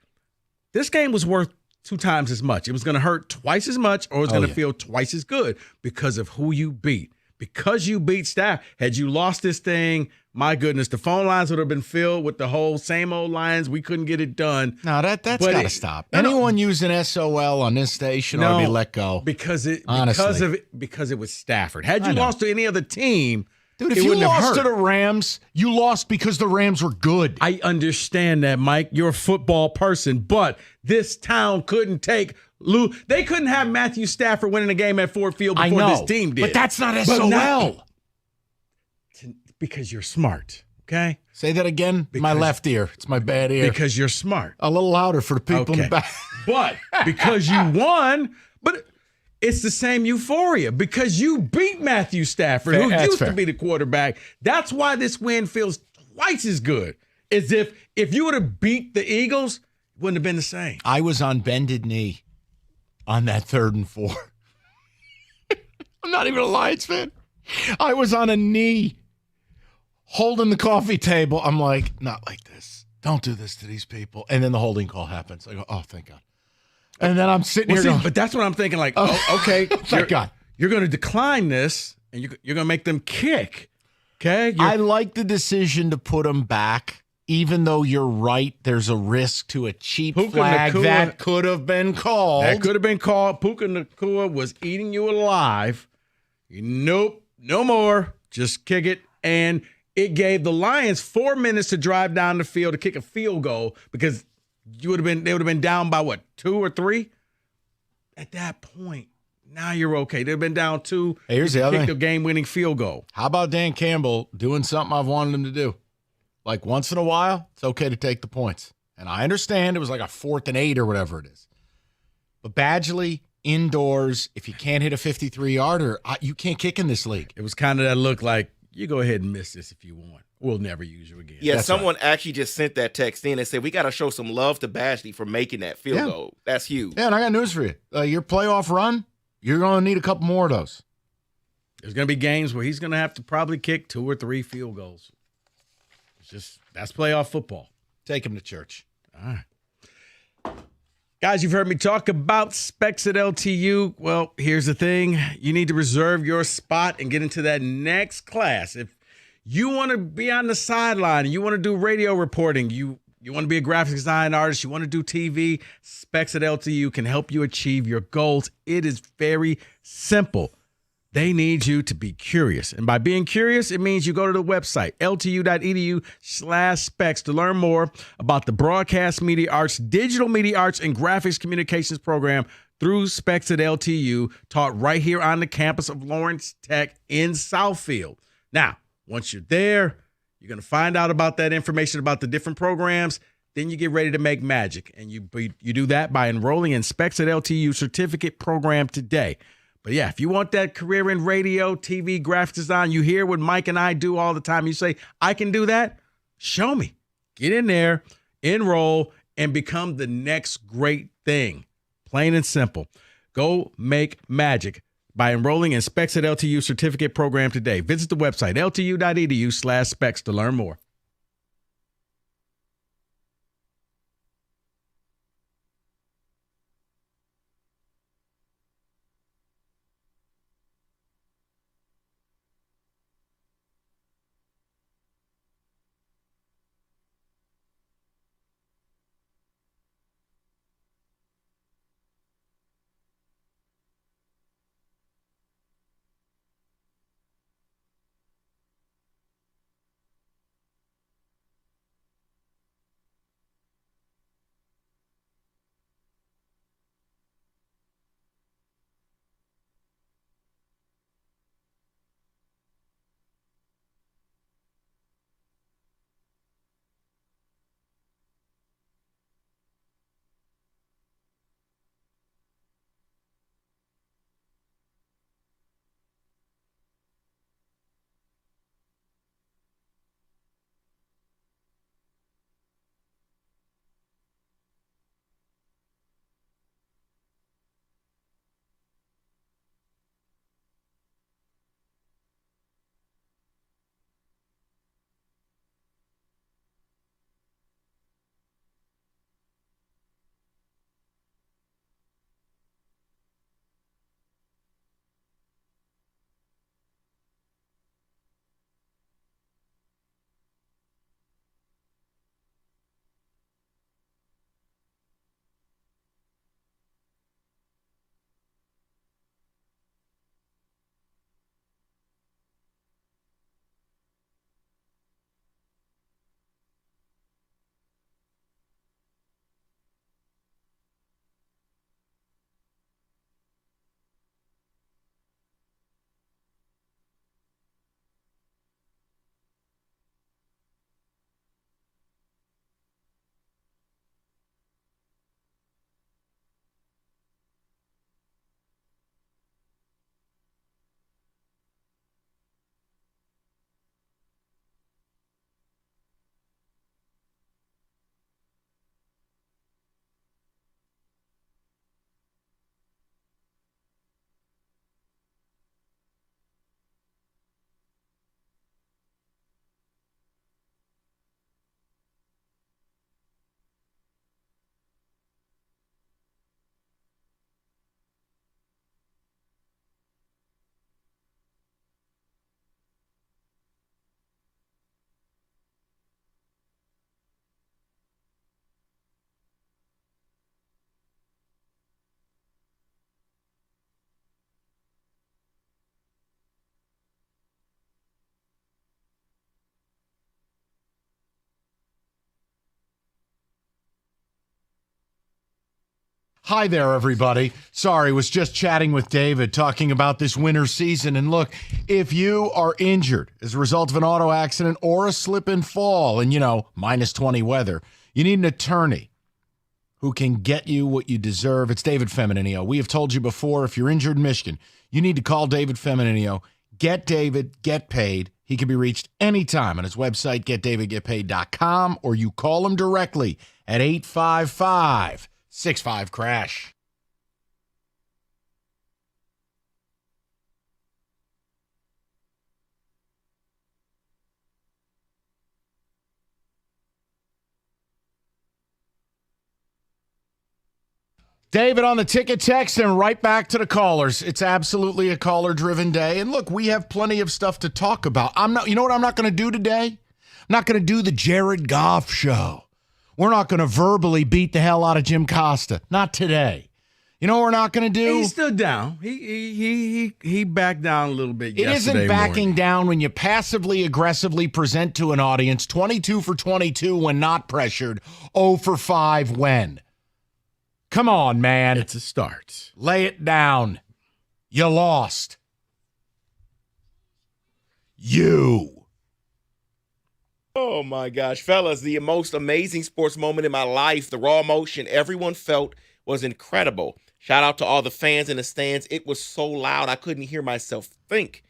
this game was worth 2 times as much. It was going to hurt twice as much, or it was going to feel twice as good because of who you beat. Because you beat Staff. Had you lost this thing, my goodness, the phone lines would have been filled with the whole same old lines. We couldn't get it done. No, that's got to stop. Anyone using SOL on this station ought to be let go. Because it was Stafford. Had you lost to any other team, dude, if you lost to the Rams, you lost because the Rams were good. I understand that, Mike. You're a football person, but this town couldn't take they couldn't have Matthew Stafford winning a game at Ford Field before this team did. But that's not SOL. Because you're smart, okay? Say that again. My left ear. It's my bad ear. Because you're smart. A little louder for the people in the back. But because you won, but it's the same euphoria because you beat Matthew Stafford, who used to be the quarterback. That's why this win feels twice as good as if you would have beat the Eagles, it wouldn't have been the same. I was on bended knee on that 3rd and 4. I'm not even a Lions fan. I was on a knee holding the coffee table. I'm like, not like this. Don't do this to these people. And then the holding call happens. I go, oh, thank God. And then I'm sitting here going, but that's what I'm thinking, like, okay. Thank God. You're going to decline this, and you're going to make them kick, okay? I like the decision to put them back. Even though you're right, there's a risk to a cheap flag that could have been called. That could have been called. Puka Nacua was eating you alive. Nope, no more. Just kick it. And it gave the Lions 4 minutes to drive down the field to kick a field goal because they would have been down by what, 2 or 3? At that point, now you're okay. They've been down 2. Hey, here's the other thing. Kick the game-winning field goal. How about Dan Campbell doing something I've wanted him to do? Like once in a while, it's okay to take the points. And I understand it was like a 4th and 8 or whatever it is. But Badgley, indoors, if you can't hit a 53-yarder, you can't kick in this league. It was kind of that look like, you go ahead and miss this if you want. We'll never use you again. Yeah, someone actually just sent that text in and said, we got to show some love to Badgley for making that field goal. That's huge. Yeah, and I got news for you. Your playoff run, you're going to need a couple more of those. There's going to be games where he's going to have to probably kick 2 or 3 field goals. That's playoff football. Take him to church. All right. Guys, you've heard me talk about specs at LTU. Well, here's the thing. You need to reserve your spot and get into that next class. If you want to be on the sideline, you want to do radio reporting, you want to be a graphic design artist, you want to do TV, specs at LTU can help you achieve your goals. It is very simple. They need you to be curious. And by being curious, it means you go to the website, ltu.edu/specs, to learn more about the Broadcast Media Arts, Digital Media Arts, and Graphics Communications program through Specs at LTU, taught right here on the campus of Lawrence Tech in Southfield. Now, once you're there, you're going to find out about that information about the different programs. Then you get ready to make magic. And you do that by enrolling in Specs at LTU certificate program today. But yeah, if you want that career in radio, TV, graphic design, you hear what Mike and I do all the time. You say, I can do that? Show me. Get in there, enroll, and become the next great thing. Plain and simple. Go make magic by enrolling in Specs at LTU certificate program today. Visit the website, ltu.edu/specs, to learn more. Hi there, everybody. Sorry, was just chatting with David, talking about this winter season. And look, if you are injured as a result of an auto accident or a slip and fall and, minus 20 weather, you need an attorney who can get you what you deserve. It's David Femininio. We have told you before, if you're injured in Michigan, you need to call David Femininio. Get David, get paid. He can be reached anytime on his website, getdavidgetpaid.com, or you call him directly at 855-65-CRASH. David on the ticket text and right back to the callers. It's absolutely a caller-driven day. And look, we have plenty of stuff to talk about. You know what I'm not going to do today? I'm not going to do the Jared Goff show. We're not going to verbally beat the hell out of Jim Costa. Not today. You know what we're not going to do? He stood down. He backed down a little bit It yesterday isn't backing morning. down when you passively aggressively present to an audience 22 for 22 when not pressured, 0 for 5 when. Come on, man. It's a start. Lay it down. You lost. You. Oh my gosh, fellas, the most amazing sports moment in my life, the raw emotion everyone felt was incredible. Shout out to all the fans in the stands. It was so loud I couldn't hear myself think.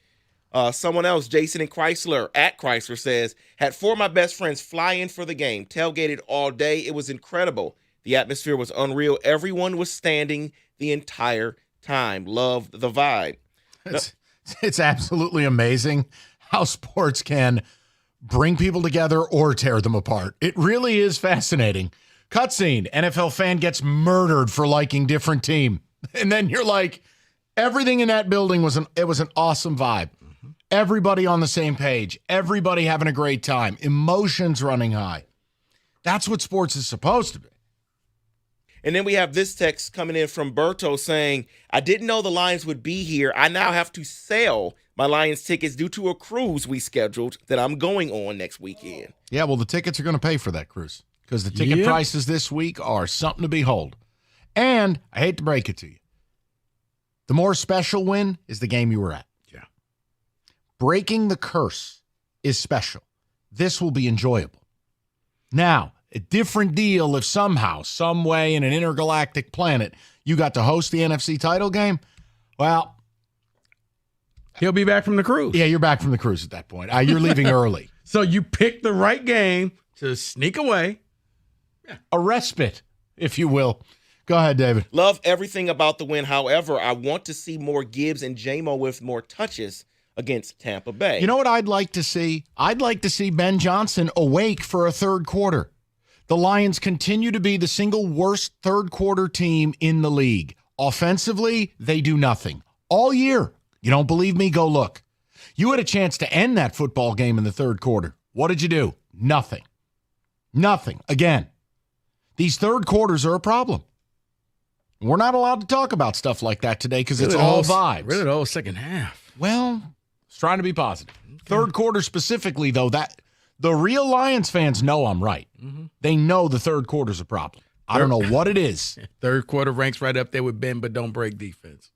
Someone else, Jason in Chrysler, at Chrysler, says, had 4 of my best friends fly in for the game, tailgated all day. It was incredible. The atmosphere was unreal. Everyone was standing the entire time. Loved the vibe. It's absolutely amazing how sports can bring people together or tear them apart. It really is fascinating. Cutscene, NFL fan gets murdered for liking different team. And then you're like, everything in that building was an awesome vibe. Mm-hmm. Everybody on the same page. Everybody having a great time. Emotions running high. That's what sports is supposed to be. And then we have this text coming in from Berto saying, I didn't know the Lions would be here. I now have to sell my Lions tickets due to a cruise we scheduled that I'm going on next weekend. Yeah, well, the tickets are going to pay for that cruise because the ticket prices this week are something to behold. And I hate to break it to you, the more special win is the game you were at. Yeah. Breaking the curse is special. This will be enjoyable. Now, a different deal if somehow, some way in an intergalactic planet, you got to host the NFC title game. Well, he'll be back from the cruise. Yeah, you're back from the cruise at that point. You're leaving early. So you picked the right game to sneak away. Yeah. A respite, if you will. Go ahead, David. Love everything about the win. However, I want to see more Gibbs and J-Mo with more touches against Tampa Bay. You know what I'd like to see? I'd like to see Ben Johnson awake for a third quarter. The Lions continue to be the single worst third quarter team in the league. Offensively, they do nothing. All year. You don't believe me? Go look. You had a chance to end that football game in the third quarter. What did you do? Nothing. Nothing. Again, these third quarters are a problem. We're not allowed to talk about stuff like that today because it's all vibes. Really the whole second half. Well, it's trying to be positive. Okay. Third quarter specifically, though, that the real Lions fans know I'm right. Mm-hmm. They know the third quarter's a problem. I don't know what it is. Third quarter ranks right up there with bend but don't break defense.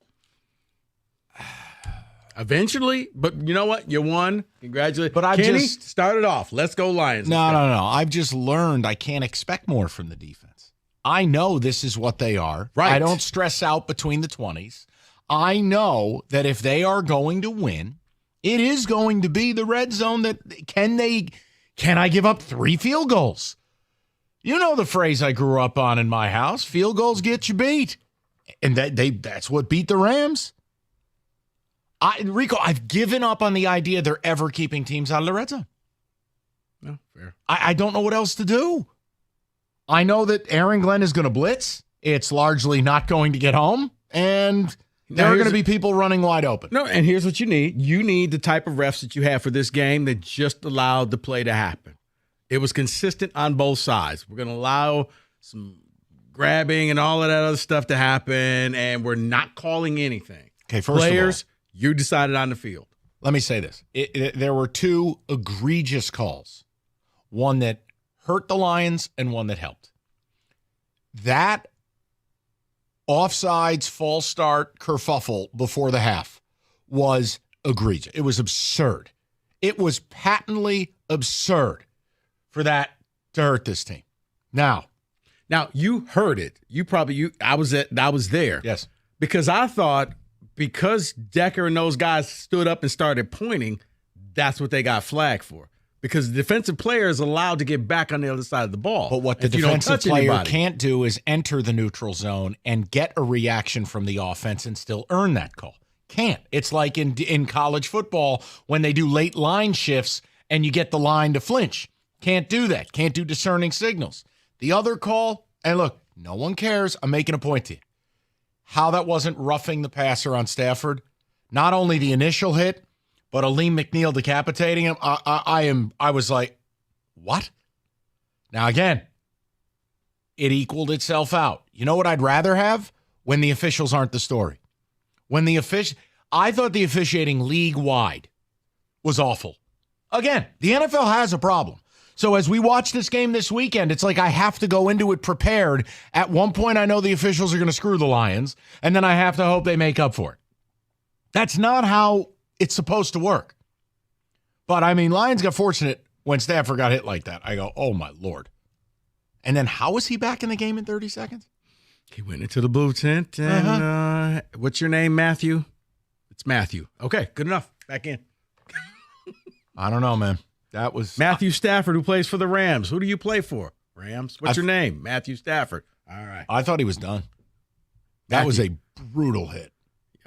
Eventually, but you know what? You won. Congratulations. But Kenny, started off. Let's go Lions. No. I've just learned I can't expect more from the defense. I know this is what they are. Right. I don't stress out between the 20s. I know that if they are going to win, it is going to be the red zone. That can I give up 3 field goals? You know the phrase I grew up on in my house, field goals get you beat. And that's what beat the Rams. Rico, I've given up on the idea they're ever keeping teams out of the red zone. No, fair. I don't know what else to do. I know that Aaron Glenn is going to blitz. It's largely not going to get home. And there are going to be people running wide open. No, and here's what you need. You need the type of refs that you have for this game that just allowed the play to happen. It was consistent on both sides. We're going to allow some grabbing and all of that other stuff to happen, and we're not calling anything. Okay, first Players, of all, you decided on the field. Let me say this. There were 2 egregious calls. One that hurt the Lions and one that helped. That offsides, false start, kerfuffle before the half was egregious. It was absurd. It was patently absurd for that to hurt this team. Now you heard it. I was there. Yes. Because I thought because Decker and those guys stood up and started pointing, that's what they got flagged for. Because the defensive player is allowed to get back on the other side of the ball. But what the defensive player can't do is enter the neutral zone and get a reaction from the offense and still earn that call. Can't. It's like in college football when they do late line shifts and you get the line to flinch. Can't do that. Can't do discerning signals. The other call, and look, no one cares. I'm making a point to you. how that wasn't roughing the passer on Stafford. Not only the initial hit, but Aleem McNeil decapitating him. I was like, what? Now, again, it equaled itself out. You know what I'd rather have? When the officials aren't the story. I thought the officiating league-wide was awful. Again, the NFL has a problem. So as we watch this game this weekend, it's like I have to go into it prepared. At one point, I know the officials are going to screw the Lions, and then I have to hope they make up for it. That's not how it's supposed to work. But, I mean, Lions got fortunate when Stafford got hit like that. I go, oh, my Lord. And then how was he back in the game in 30 seconds? He went into the blue tent. And what's your name, Matthew? It's Matthew. Okay, good enough. Back in. I don't know, man. That was Matthew Stafford, who plays for the Rams. Who do you play for? Rams. What's your name? Matthew Stafford. All right. I thought he was done. That was a brutal hit.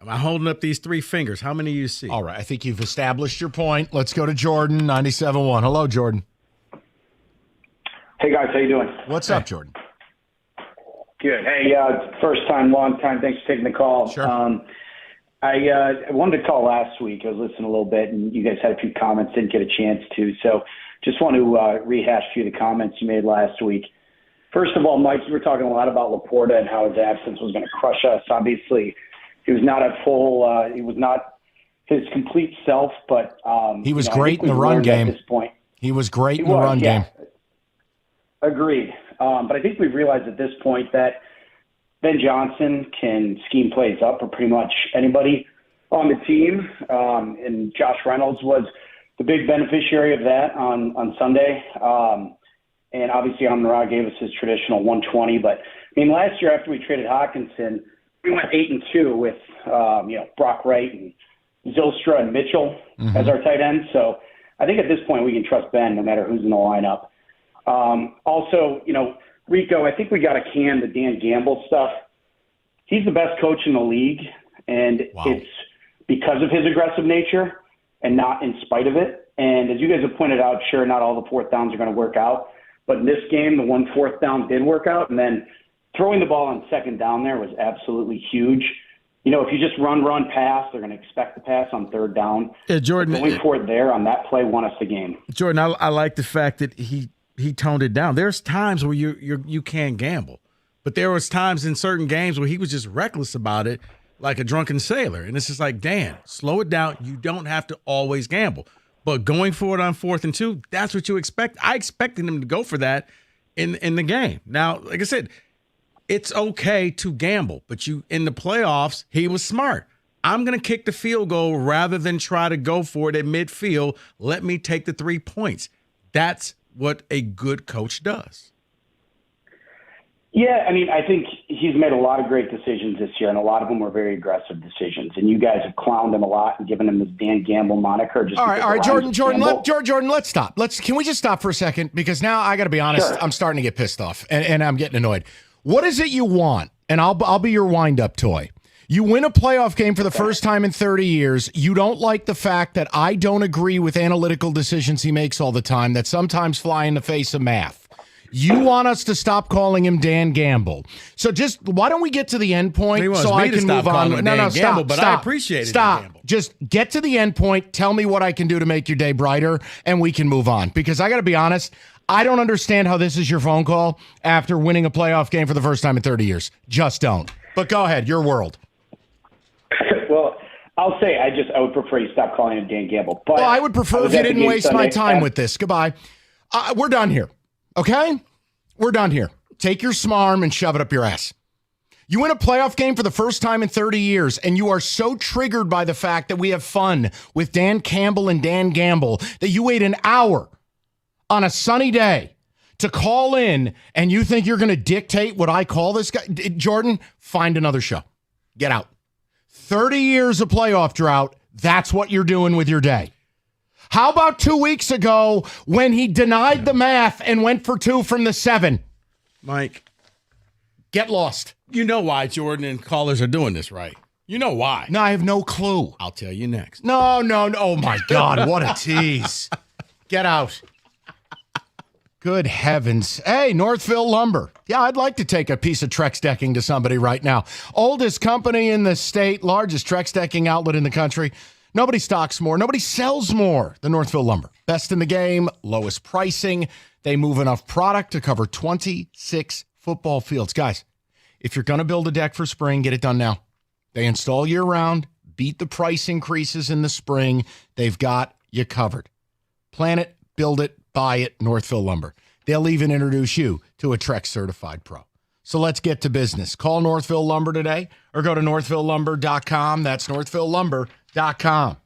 Am I holding up these 3 fingers? How many do you see? All right. I think you've established your point. Let's go to Jordan, 97.1. Hello, Jordan. Hey, guys. How you doing? What's up, Jordan? Good. Hey, first time, long time. Thanks for taking the call. Sure. I wanted to call last week. I was listening a little bit, and you guys had a few comments, didn't get a chance to. So just want to rehash a few of the comments you made last week. First of all, Mike, you were talking a lot about Laporta and how his absence was going to crush us. Obviously, he was not at full. He was not his complete self, but he was great in the run game. At this point, he was great in the run game. Agreed. But I think we've realized at this point that Ben Johnson can scheme plays up for pretty much anybody on the team. And Josh Reynolds was the big beneficiary of that on Sunday. And obviously Amon-Ra gave us his traditional 120. But I mean, last year after we traded Hawkinson, we went 8-2 with Brock Wright and Zylstra and Mitchell as our tight ends. So I think at this point we can trust Ben no matter who's in the lineup. Also, Rico, I think we got to can the Dan Gamble stuff. He's the best coach in the league, and it's because of his aggressive nature and not in spite of it. And as you guys have pointed out, sure, not all the fourth downs are going to work out. But in this game, the 1 4th down did work out. And then throwing the ball on 2nd down there was absolutely huge. If you just run, pass, they're going to expect the pass on 3rd down. Yeah, Jordan. Going for it there on that play won us the game. Jordan, I like the fact that he toned it down. There's times where you can't gamble, but there was times in certain games where he was just reckless about it, like a drunken sailor. And it's just like, Dan, slow it down. You don't have to always gamble, but going for it on 4th and 2, that's what you expect. I expected him to go for that in the game. Now, like I said, it's okay to gamble, but in the playoffs, he was smart. I'm going to kick the field goal rather than try to go for it at midfield. Let me take the 3 points. That's what a good coach does. Yeah, I mean, I think he's made a lot of great decisions this year, and a lot of them were very aggressive decisions. And you guys have clowned him a lot and given him this Dan Gamble moniker. All right, Jordan, let's stop. Can we just stop for a second? Because now I got to be honest, sure. I'm starting to get pissed off, and I'm getting annoyed. What is it you want? And I'll be your wind-up toy. You win a playoff game for the first time in 30 years. You don't like the fact that I don't agree with analytical decisions he makes all the time that sometimes fly in the face of math. You want us to stop calling him Dan Gamble. So just why don't we get to the end point so I can move on? No, stop. But I appreciate it. Stop. Just get to the end point. Tell me what I can do to make your day brighter, and we can move on. Because I got to be honest, I don't understand how this is your phone call after winning a playoff game for the first time in 30 years. Just don't. But go ahead, your world. Well, I'll say I would prefer you stop calling him Dan Gamble. But I would prefer if you didn't waste my time with this. Goodbye. We're done here. Okay? We're done here. Take your smarm and shove it up your ass. You win a playoff game for the first time in 30 years, and you are so triggered by the fact that we have fun with Dan Campbell and Dan Gamble that you wait an hour on a sunny day to call in, and you think you're going to dictate what I call this guy. Jordan, find another show. Get out. 30 years of playoff drought, that's what you're doing with your day. How about 2 weeks ago when he denied the math and went for 2 from the 7? Mike. Get lost. You know why Jordan and callers are doing this, right? You know why. No, I have no clue. I'll tell you next. No. Oh, my God. What a tease. Get out. Good heavens. Hey, Northville Lumber. Yeah, I'd like to take a piece of Trex decking to somebody right now. Oldest company in the state, largest Trex decking outlet in the country. Nobody stocks more. Nobody sells more than Northville Lumber. Best in the game, lowest pricing. They move enough product to cover 26 football fields. Guys, if you're going to build a deck for spring, get it done now. They install year-round, beat the price increases in the spring. They've got you covered. Plan it, build it, buy it, Northville Lumber. They'll even introduce you to a Trex certified pro. So let's get to business. Call Northville Lumber today or go to northvillelumber.com. That's northvillelumber.com.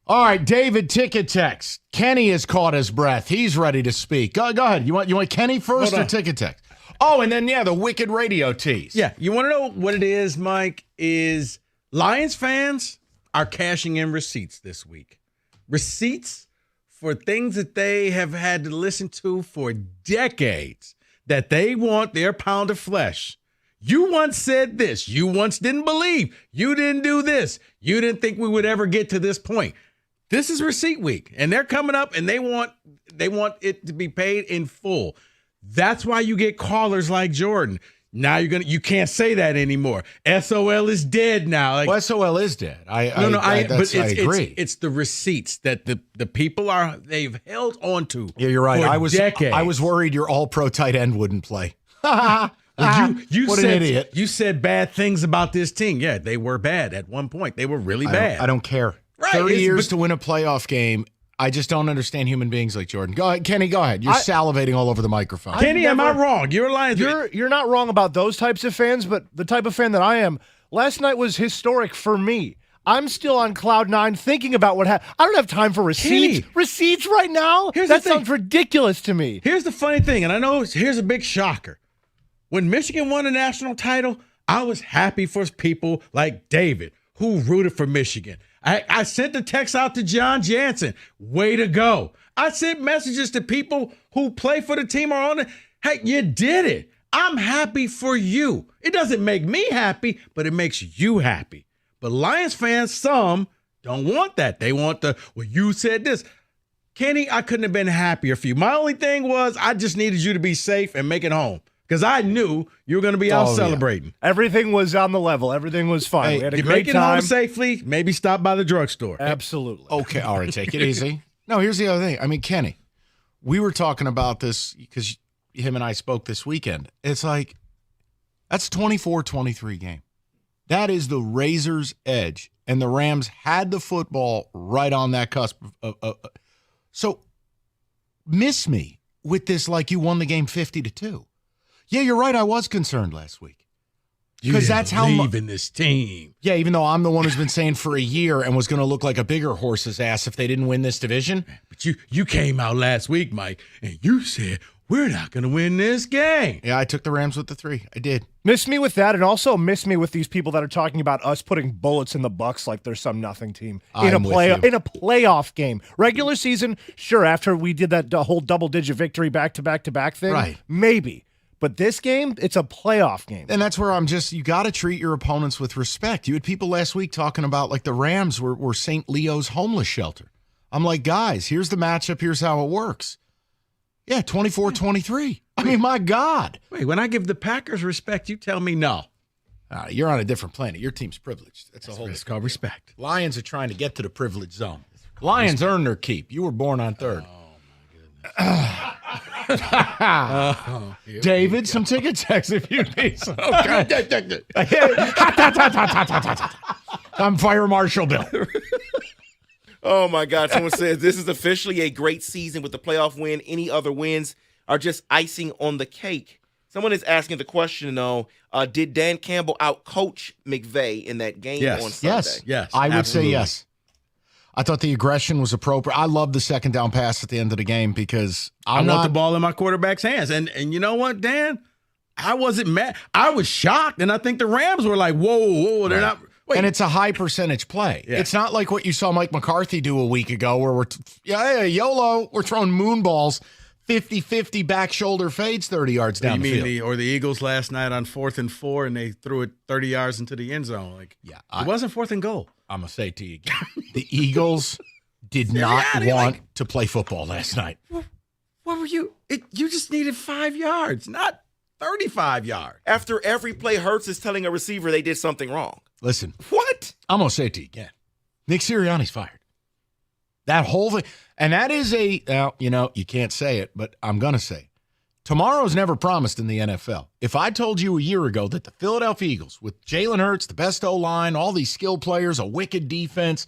All right, David, ticket text. Kenny has caught his breath. He's ready to speak. Go ahead. You want Kenny first or ticket text? Oh, and then, the wicked radio tease. Yeah, you want to know what it is, Mike? Is Lions fans are cashing in receipts this week. Receipts for things that they have had to listen to for decades, that they want their pound of flesh. You once said this. You once didn't believe. You didn't do this. You didn't think we would ever get to this point. This is receipt week, and they're coming up, and they want it to be paid in full. That's why you get callers like Jordan. Now you can't say that anymore. SOL is dead now. Well, SOL is dead. I agree. It's the receipts that the people they've held on to. Yeah, you're right. Decades. I was worried your all-pro tight end wouldn't play. You what said, an idiot. You said bad things about this team. Yeah, they were bad at one point. They were really bad. I don't care. Right, 30 years to win a playoff game. I just don't understand human beings like Jordan. Go ahead, Kenny, go ahead. You're salivating all over the microphone. Kenny, am I wrong? You're lying. You're not wrong about those types of fans, but the type of fan that I am, last night was historic for me. I'm still on cloud nine thinking about what happened. I don't have time for receipts. Kenny, receipts right now? That sounds ridiculous to me. Here's the funny thing, and I know here's a big shocker. When Michigan won a national title, I was happy for people like David, who rooted for Michigan. I sent the text out to John Jansen. Way to go. I sent messages to people who play for the team or on it. Hey, you did it. I'm happy for you. It doesn't make me happy, but it makes you happy. But Lions fans, some don't want that. They want you said this. Kenny, I couldn't have been happier for you. My only thing was I just needed you to be safe and make it home. Because I knew you were going to be out celebrating. Yeah. Everything was on the level. Everything was fine. Hey, we had a you great make it time. home safely, maybe stop by the drugstore. Absolutely. Okay, all right, take it easy. No, here's the other thing. I mean, Kenny, we were talking about this because him and I spoke this weekend. It's like, that's a 24-23 game. That is the razor's edge. And the Rams had the football right on that cusp. So miss me with this like you won the game 50-2. Yeah, you're right. I was concerned last week. Because that's how believe in this team. Yeah, even though I'm the one who's been saying for a year and was going to look like a bigger horse's ass if they didn't win this division. But you came out last week, Mike, and you said, we're not going to win this game. Yeah, I took the Rams with the 3. I did. Miss me with that, and also miss me with these people that are talking about us putting bullets in the Bucs like there's some nothing team in a playoff game. Regular season, sure, after we did that whole double-digit victory back-to-back-to-back thing, right. Maybe. But this game, it's a playoff game. And that's where you got to treat your opponents with respect. You had people last week talking about like the Rams were St. Leo's homeless shelter. I'm like, guys, here's the matchup. Here's how it works. Yeah, 24-23. I mean, my God. Wait, when I give the Packers respect, you tell me no. You're on a different planet. Your team's privileged. It's called respect. Lions are trying to get to the privileged zone. Lions earn their keep. You were born on 3rd. David, some ticket checks if you need some. Okay. I'm Fire Marshal Bill. Oh, my God. Someone says this is officially a great season with the playoff win. Any other wins are just icing on the cake. Someone is asking the question, though, did Dan Campbell out-coach McVay in that game on Sunday? Yes. I would say yes. I thought the aggression was appropriate. I love the second down pass at the end of the game because I want the ball in my quarterback's hands. And you know what, Dan? I wasn't mad. I was shocked, and I think the Rams were like, whoa, they're not. Wait. And it's a high percentage play. Yeah. It's not like what you saw Mike McCarthy do a week ago where YOLO, we're throwing moon balls, 50-50 back shoulder fades 30 yards down the field. Or the Eagles last night on 4th and 4, and they threw it 30 yards into the end zone. It wasn't 4th and goal. I'm going to say it to you again. The Eagles did not want to play football last night. What were you? You just needed 5 yards, not 35 yards. After every play, Hurts is telling a receiver they did something wrong. Listen. What? I'm going to say it to you again. Nick Sirianni's fired. That whole thing. And that is you can't say it, but I'm going to say it. Tomorrow's never promised in the NFL. If I told you a year ago that the Philadelphia Eagles, with Jalen Hurts, the best O-line, all these skill players, a wicked defense,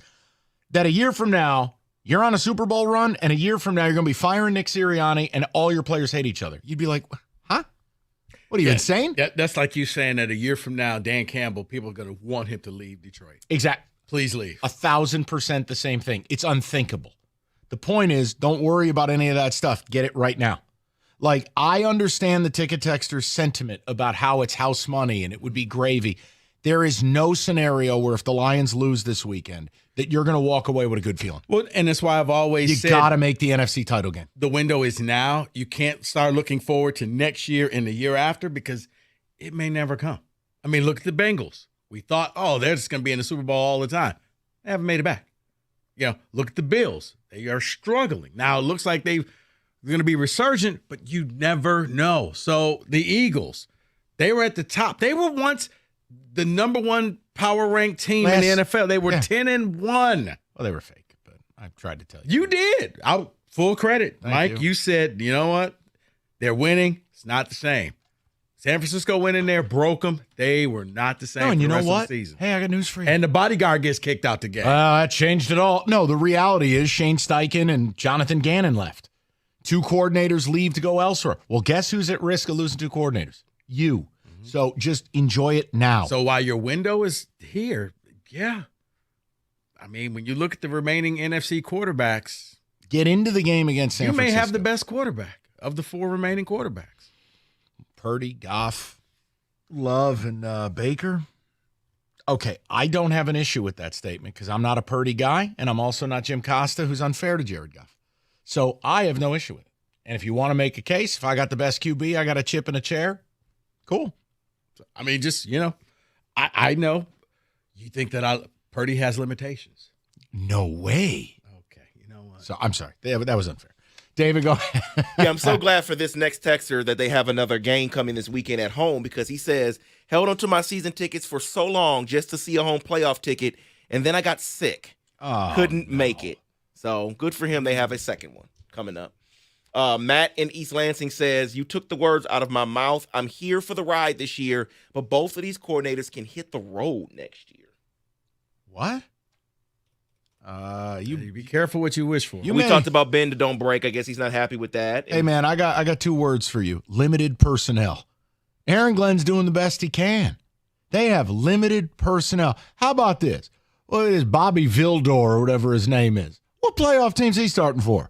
that a year from now, you're on a Super Bowl run, and a year from now, you're going to be firing Nick Sirianni, and all your players hate each other. You'd be like, huh? What are you, insane? That's like you saying that a year from now, Dan Campbell, people are going to want him to leave Detroit. Exactly. Please leave. 1,000% the same thing. It's unthinkable. The point is, don't worry about any of that stuff. Get it right now. Like, I understand the ticket texter's sentiment about how it's house money and it would be gravy. There is no scenario where if the Lions lose this weekend that you're going to walk away with a good feeling. Well, and that's why I've always said you got to make the NFC title game. The window is now. You can't start looking forward to next year and the year after because it may never come. I mean, look at the Bengals. We thought, they're just going to be in the Super Bowl all the time. They haven't made it back. Look at the Bills. They are struggling. Now, it looks like they're going to be resurgent, but you never know. So the Eagles, they were at the top. They were once the number one power ranked team in the NFL. They were 10-1. Well, they were fake, but I tried to tell you. You did. Full credit. Thank Mike, you. you said, you know what? They're winning. It's not the same. San Francisco went in there, broke them. They were not the same. No, and for you the know rest what? Of the season. Hey, I got news for you. And the bodyguard gets kicked out the game. That changed it all. No, the reality is Shane Steichen and Jonathan Gannon left. 2 coordinators leave to go elsewhere. Well, guess who's at risk of losing 2 coordinators? You. Mm-hmm. So just enjoy it now. So while your window is here, yeah. I mean, when you look at the remaining NFC quarterbacks, get into the game against San Francisco. You may have the best quarterback of the 4 remaining quarterbacks. Purdy, Goff, Love, and Baker. Okay, I don't have an issue with that statement because I'm not a Purdy guy, and I'm also not Jim Costa, who's unfair to Jared Goff. So I have no issue with it. And if you want to make a case, if I got the best QB, I got a chip in a chair, cool. I mean, just, I know you think that Purdy has limitations. No way. Okay, you know what? So I'm sorry. That was unfair. David, go ahead. Yeah, I'm so glad for this next texter that they have another game coming this weekend at home because he says, held onto my season tickets for so long just to see a home playoff ticket, and then I got sick. Couldn't make it. So good for him. They have a second one coming up. Matt in East Lansing says, you took the words out of my mouth. I'm here for the ride this year, but both of these coordinators can hit the road next year. What? You be careful what you wish for. We talked about bend don't break. I guess he's not happy with that. Hey man, I got 2 words for you. Limited personnel. Aaron Glenn's doing the best he can. They have limited personnel. How about this? Well, it is Bobby Vildor or whatever his name is. What playoff team's he starting for?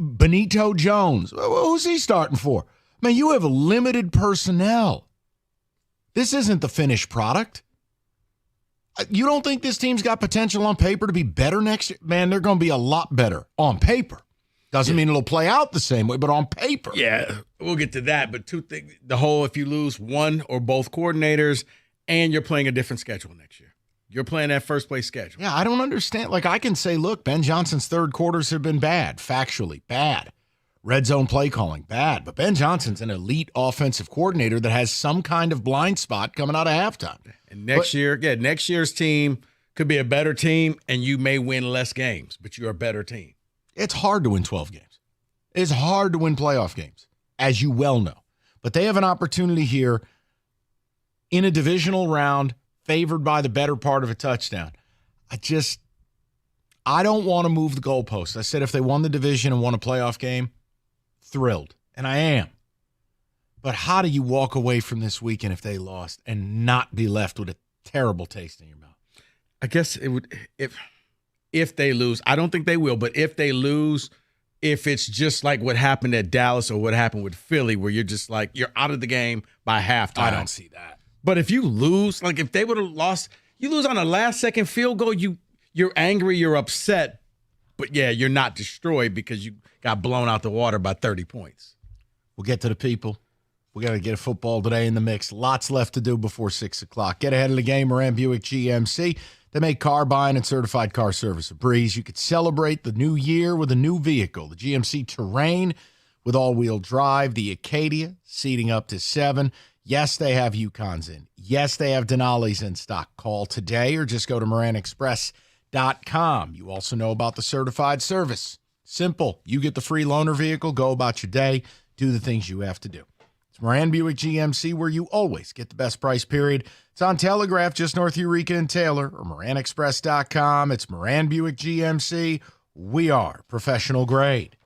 Benito Jones. Who's he starting for? Man, you have limited personnel. This isn't the finished product. You don't think this team's got potential on paper to be better next year? Man, they're going to be a lot better on paper. Doesn't mean it'll play out the same way, but on paper. Yeah, we'll get to that. But 2 things, the whole, if you lose one or both coordinators and you're playing a different schedule next year. You're playing that first place schedule. Yeah, I don't understand. Like, I can say, look, Ben Johnson's 3rd quarters have been bad, factually, bad. Red zone play calling, bad. But Ben Johnson's an elite offensive coordinator that has some kind of blind spot coming out of halftime. And next year's team could be a better team, and you may win less games, but you're a better team. It's hard to win 12 games. It's hard to win playoff games, as you well know. But they have an opportunity here in a divisional round, favored by the better part of a touchdown. I don't want to move the goalposts. I said if they won the division and won a playoff game, thrilled. And I am. But how do you walk away from this weekend if they lost and not be left with a terrible taste in your mouth? I guess it would, if they lose, I don't think they will, but if they lose, if it's just like what happened at Dallas or what happened with Philly, where you're just like, you're out of the game by halftime. I don't see that. But if you lose, like if they would have lost, you lose on a last-second field goal, you're angry, you're upset, but yeah, you're not destroyed because you got blown out the water by 30 points. We'll get to the people. We got to get a football today in the mix. Lots left to do before 6 o'clock. Get ahead of the game, Moran Buick GMC. They make car buying and certified car service a breeze. You could celebrate the new year with a new vehicle, the GMC Terrain with all-wheel drive, the Acadia seating up to 7. Yes, they have Yukons in. Yes, they have Denali's in stock. Call today or just go to MoranExpress.com. You also know about the certified service. Simple. You get the free loaner vehicle, go about your day, do the things you have to do. It's Moran Buick GMC, where you always get the best price, period. It's on Telegraph, just north of Eureka and Taylor, or MoranExpress.com. It's Moran Buick GMC. We are professional grade.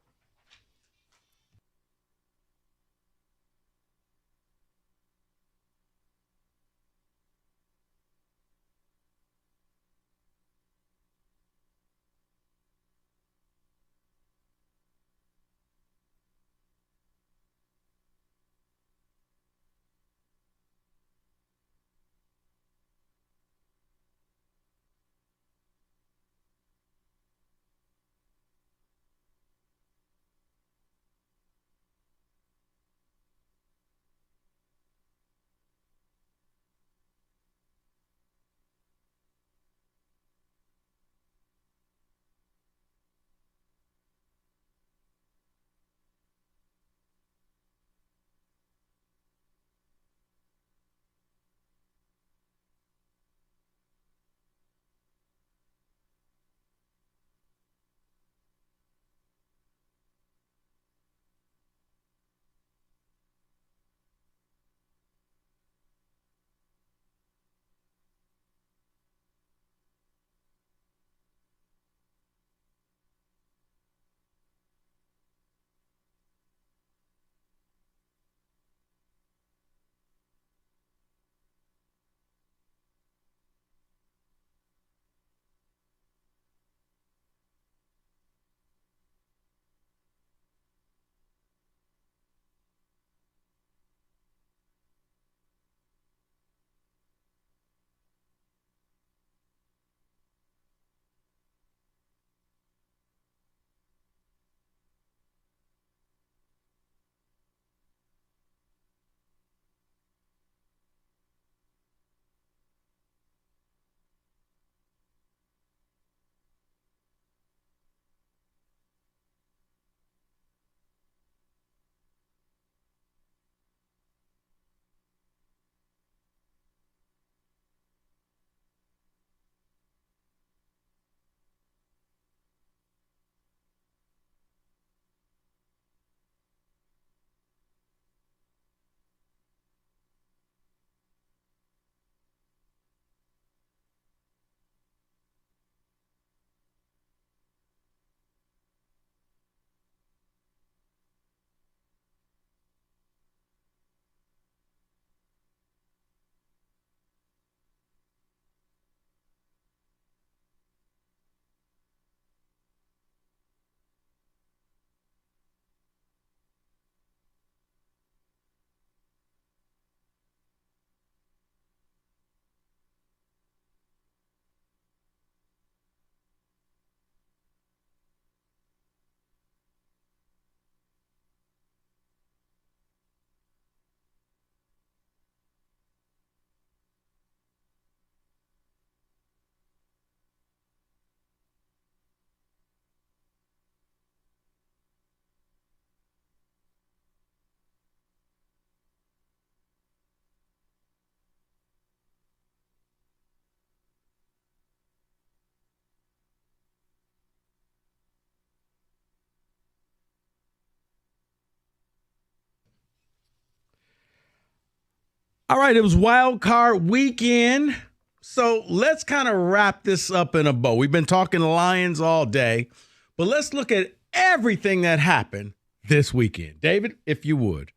All right, it was Wild Card Weekend. So let's kind of wrap this up in a bow. We've been talking Lions all day, but let's look at everything that happened this weekend. David, if you would.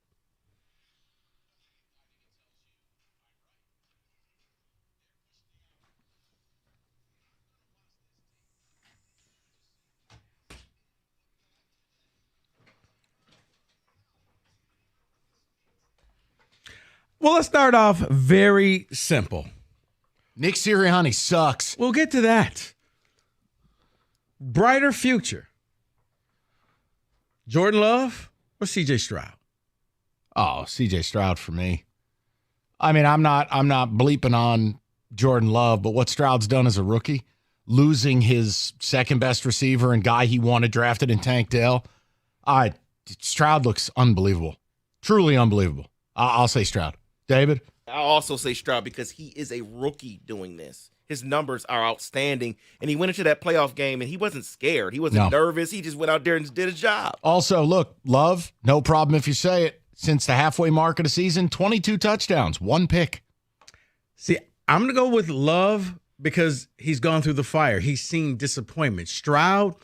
Well, let's start off very simple. Nick Sirianni sucks. We'll get to that. Brighter future. Jordan Love or CJ Stroud? Oh, CJ Stroud for me. I mean, I'm not bleeping on Jordan Love, but what Stroud's done as a rookie, losing his second best receiver and guy he wanted drafted in Tank Dell, Stroud looks unbelievable. Truly unbelievable. I'll say Stroud. David? I'll also say Stroud because he is a rookie doing this. His numbers are outstanding, and he went into that playoff game, and he wasn't scared. He wasn't nervous. He just went out there and did his job. Also, look, Love, no problem if you say it. Since the halfway mark of the season, 22 touchdowns, 1 pick. See, I'm going to go with Love because he's gone through the fire. He's seen disappointment. Stroud,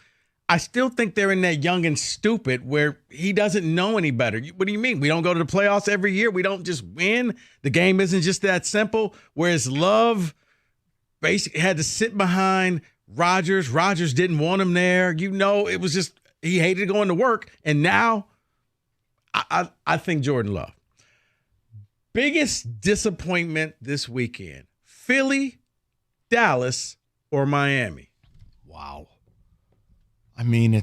I still think they're in that young and stupid where he doesn't know any better. What do you mean? We don't go to the playoffs every year? We don't just win? The game isn't just that simple? Whereas Love basically had to sit behind Rodgers. Rodgers didn't want him there. You know, it was just he hated going to work. And now I think Jordan Love. Biggest disappointment this weekend, Philly, Dallas, or Miami? Wow. I mean,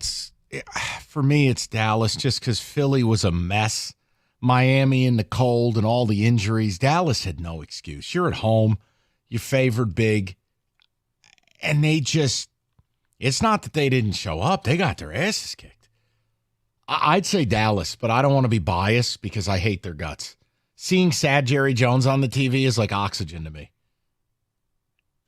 for me, it's Dallas just because Philly was a mess. Miami in the cold and all the injuries. Dallas had no excuse. You're at home. You favored big. And it's not that they didn't show up. They got their asses kicked. I'd say Dallas, but I don't want to be biased because I hate their guts. Seeing sad Jerry Jones on the TV is like oxygen to me.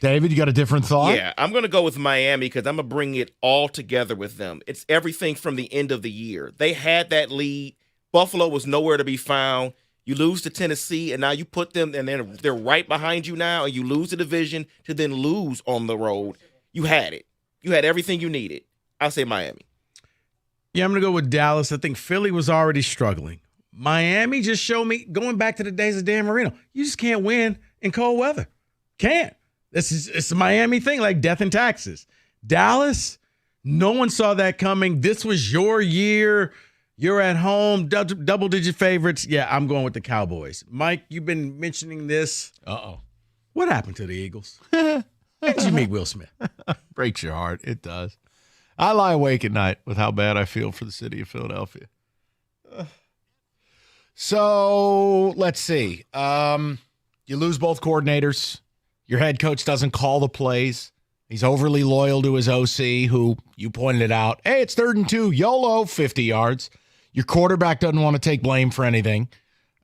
David, you got a different thought? Yeah, I'm going to go with Miami because I'm going to bring it all together with them. It's everything from the end of the year. They had that lead. Buffalo was nowhere to be found. You lose to Tennessee, and now you put them, and they're right behind you now, and you lose the division to then lose on the road. You had it. You had everything you needed. I'll say Miami. Yeah, I'm going to go with Dallas. I think Philly was already struggling. Miami just showed me, going back to the days of Dan Marino, you just can't win in cold weather. Can't. It's a Miami thing, like death and taxes. Dallas, no one saw that coming. This was your year. You're at home, double-digit favorites. Yeah, I'm going with the Cowboys. Mike, you've been mentioning this. Uh-oh. What happened to the Eagles? Did you meet Will Smith? Breaks your heart. It does. I lie awake at night with how bad I feel for the city of Philadelphia. So, let's see. You lose both coordinators. Your head coach doesn't call the plays. He's overly loyal to his OC, who you pointed it out. Hey, it's 3rd and 2. YOLO, 50 yards. Your quarterback doesn't want to take blame for anything.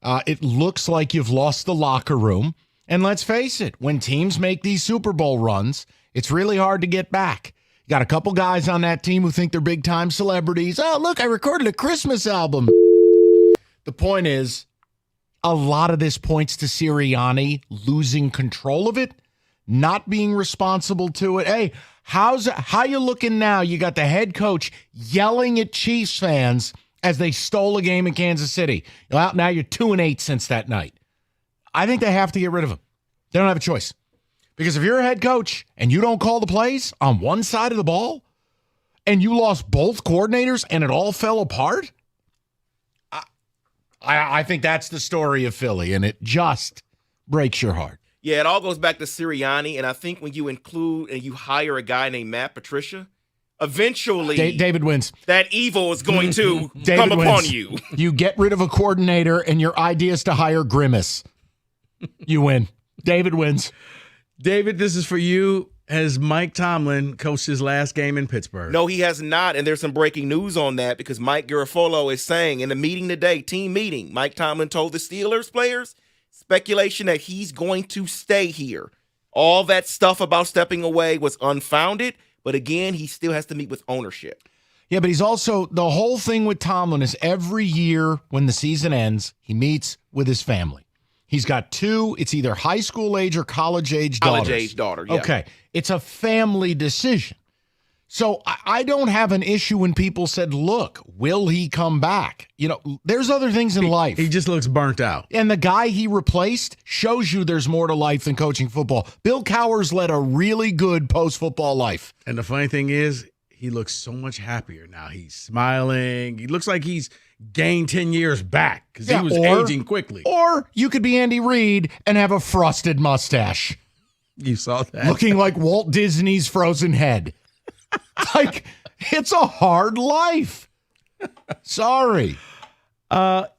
It looks like you've lost the locker room. And let's face it, when teams make these Super Bowl runs, it's really hard to get back. You got a couple guys on that team who think they're big-time celebrities. Oh, look, I recorded a Christmas album. The point is, a lot of this points to Sirianni losing control of it, not being responsible to it. Hey, how you looking now? You got the head coach yelling at Chiefs fans as they stole a game in Kansas City. Well, now you're 2-8 since that night. I think they have to get rid of him. They don't have a choice. Because if you're a head coach and you don't call the plays on one side of the ball and you lost both coordinators and it all fell apart, I think that's the story of Philly, and it just breaks your heart. Yeah, it all goes back to Sirianni, and I think when you include and you hire a guy named Matt Patricia, eventually David wins. That evil is going to come upon you. You get rid of a coordinator, and your idea is to hire Grimace. You win. David wins. David, this is for you. Has Mike Tomlin coached his last game in Pittsburgh? No, he has not, and there's some breaking news on that because Mike Garafolo is saying in a meeting today, team meeting, Mike Tomlin told the Steelers players, speculation that he's going to stay here. All that stuff about stepping away was unfounded, but again, he still has to meet with ownership. Yeah, but he's also, the whole thing with Tomlin is every year when the season ends, he meets with his family. He's got 2. It's either high school age or college age daughters. College age daughter, yeah. Okay. It's a family decision. So I don't have an issue when people said, look, will he come back? You know, there's other things in life. He just looks burnt out. And the guy he replaced shows you there's more to life than coaching football. Bill Cowers led a really good post-football life. And the funny thing is, he looks so much happier now. He's smiling. He looks like he's gained 10 years back because he was aging quickly. Or you could be Andy Reid and have a frosted mustache. You saw that? Looking like Walt Disney's frozen head. Like, it's a hard life. Sorry.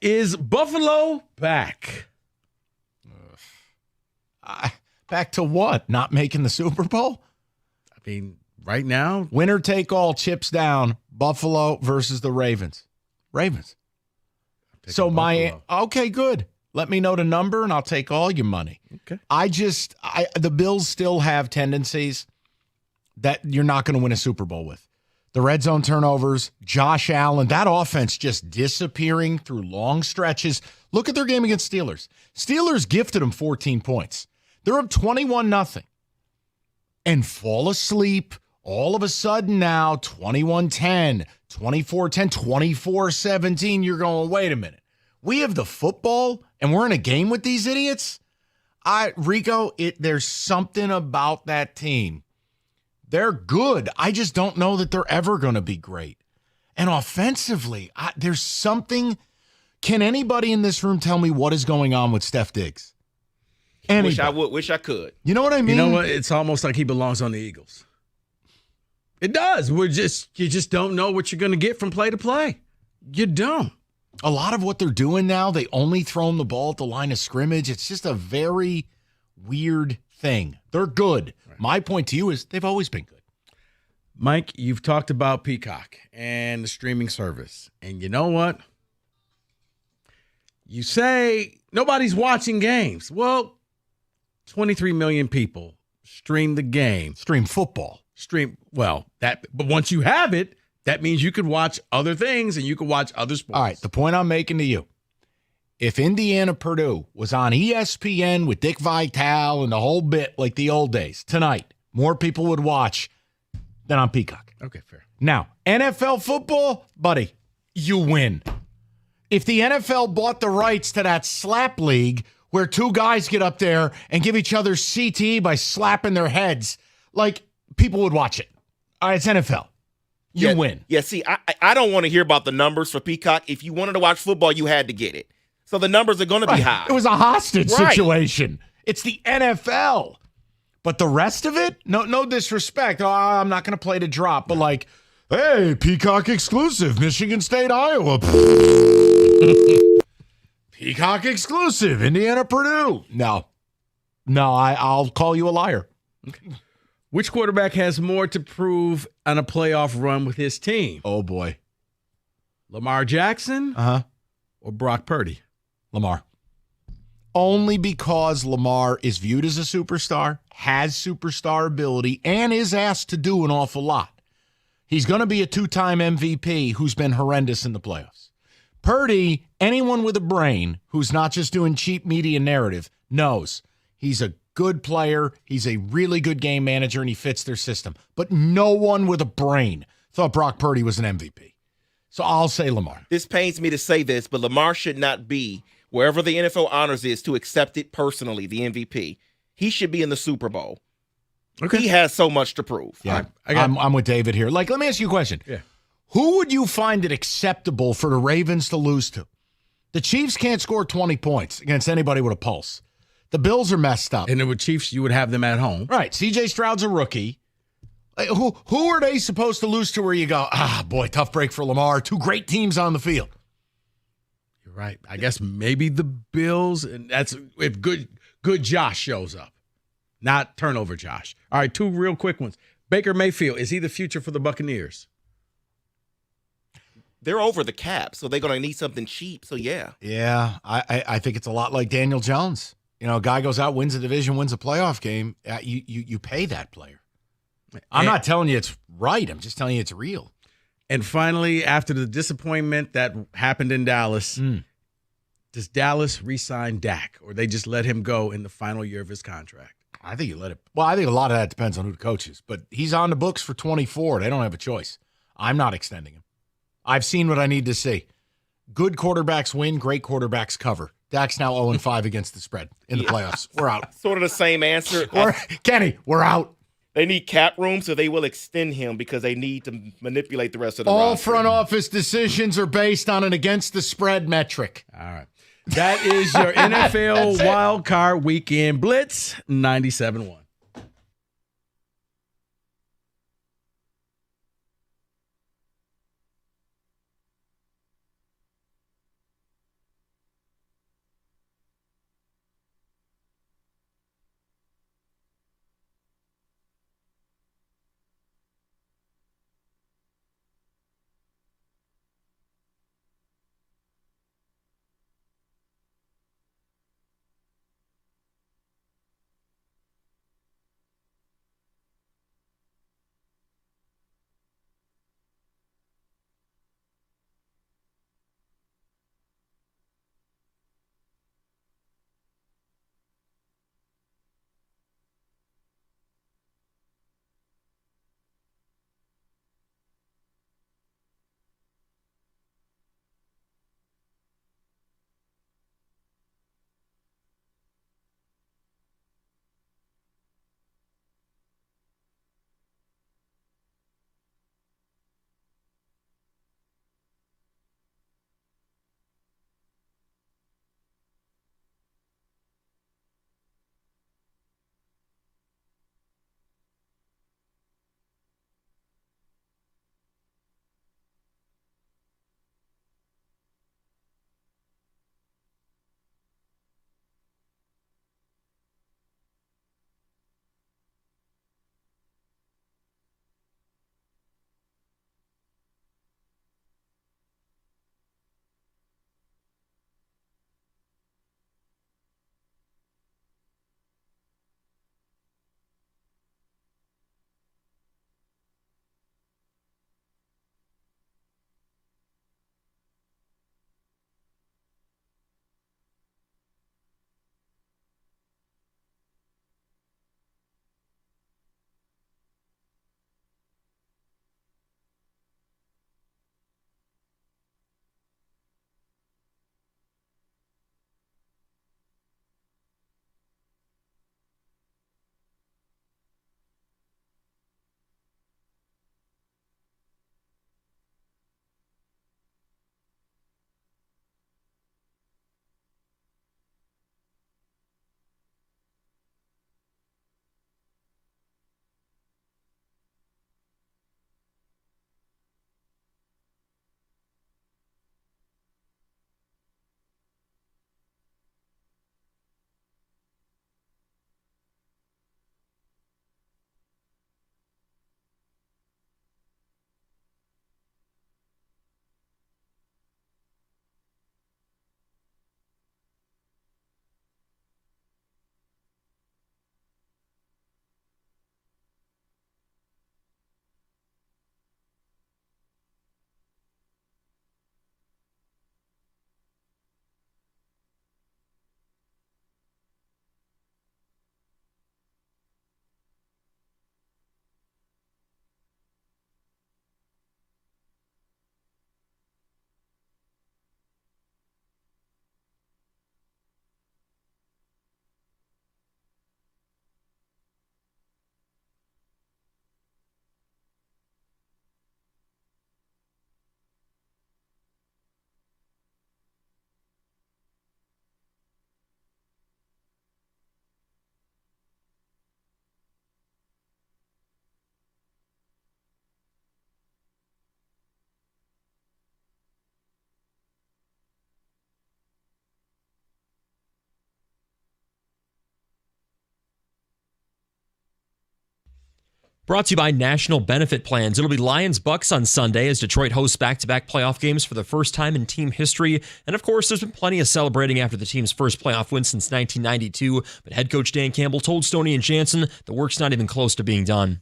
Is Buffalo back? Back to what? Not making the Super Bowl? I mean, right now, winner take all, chips down. Buffalo versus the Ravens. Ravens. So okay, good. Let me know the number and I'll take all your money. Okay. The Bills still have tendencies that you're not going to win a Super Bowl with. The red zone turnovers, Josh Allen, that offense just disappearing through long stretches. Look at their game against Steelers. Steelers gifted them 14 points. They're up 21-0 and fall asleep. All of a sudden now, 21-10, 24-10, 24-17. You're going, wait a minute. We have the football and we're in a game with these idiots? Rico, there's something about that team. They're good. I just don't know that they're ever going to be great. And offensively, there's something. Can anybody in this room tell me what is going on with Steph Diggs? Wish I could. You know what I mean? You know what? It's almost like he belongs on the Eagles. It does. You just don't know what you're going to get from play to play. You don't. A lot of what they're doing now, they only throw him the ball at the line of scrimmage. It's just a very weird thing. They're good. Right. My point to you is they've always been good. Mike, you've talked about Peacock and the streaming service. And you know what? You say nobody's watching games. Well, 23 million people stream the game. Stream football. But once you have it, that means you could watch other things and you could watch other sports. All right, the point I'm making to you, if Indiana-Purdue was on ESPN with Dick Vitale and the whole bit like the old days, tonight, more people would watch than on Peacock. Okay, fair. Now, NFL football, buddy, you win. If the NFL bought the rights to that slap league where 2 guys get up there and give each other CTE by slapping their heads, like, people would watch it. All right, it's NFL. You win. Yeah, see, I don't want to hear about the numbers for Peacock. If you wanted to watch football, you had to get it. So the numbers are going to be high. It was a hostage situation. It's the NFL. But the rest of it, no disrespect. Oh, I'm not going to play to drop. But like, hey, Peacock exclusive, Michigan State, Iowa. Peacock exclusive, Indiana, Purdue. No, I'll call you a liar. Okay. Which quarterback has more to prove on a playoff run with his team? Oh, boy. Lamar Jackson or Brock Purdy? Lamar. Only because Lamar is viewed as a superstar, has superstar ability, and is asked to do an awful lot. He's going to be a 2-time MVP who's been horrendous in the playoffs. Purdy, anyone with a brain who's not just doing cheap media narrative, knows he's a good player, he's a really good game manager, and he fits their system. But no one with a brain thought Brock Purdy was an MVP. So I'll say Lamar. This pains me to say this, but Lamar should not be wherever the NFL honors is to accept it personally, the MVP. He should be in the Super Bowl. Okay. He has so much to prove. Yeah, I'm with David here. Like, let me ask you a question. Yeah. Who would you find it acceptable for the Ravens to lose to? The Chiefs can't score 20 points against anybody with a pulse. The Bills are messed up. And with Chiefs, you would have them at home. Right. C.J. Stroud's a rookie. Who are they supposed to lose to where you go, boy, tough break for Lamar. 2 great teams on the field. You're right. I guess maybe the Bills, and that's if good Josh shows up, not turnover Josh. All right, 2 real quick ones. Baker Mayfield, is he the future for the Buccaneers? They're over the cap, so they're going to need something cheap, so yeah. Yeah, I think it's a lot like Daniel Jones. You know, a guy goes out, wins a division, wins a playoff game. You pay that player. I'm not telling you it's right. I'm just telling you it's real. And finally, after the disappointment that happened in Dallas, Does Dallas re-sign Dak, or they just let him go in the final year of his contract? I think you let it. Well, I think a lot of that depends on who the coach is, but he's on the books for 24. They don't have a choice. I'm not extending him. I've seen what I need to see. Good quarterbacks win, great quarterbacks cover. Dak's now 0-5 against the spread in the playoffs. We're out. Sort of the same answer. Kenny, we're out. They need cap room, so they will extend him because they need to manipulate the rest of the All roster. front office decisions are based on an against the spread metric. All right. That is your NFL Wild Card Weekend Blitz 97.1. Brought to you by National Benefit Plans. It'll be Lions-Bucks on Sunday as Detroit hosts back-to-back playoff games for the first time in team history. And of course, there's been plenty of celebrating after the team's first playoff win since 1992. But head coach Dan Campbell told Stoney and Jansen the work's not even close to being done.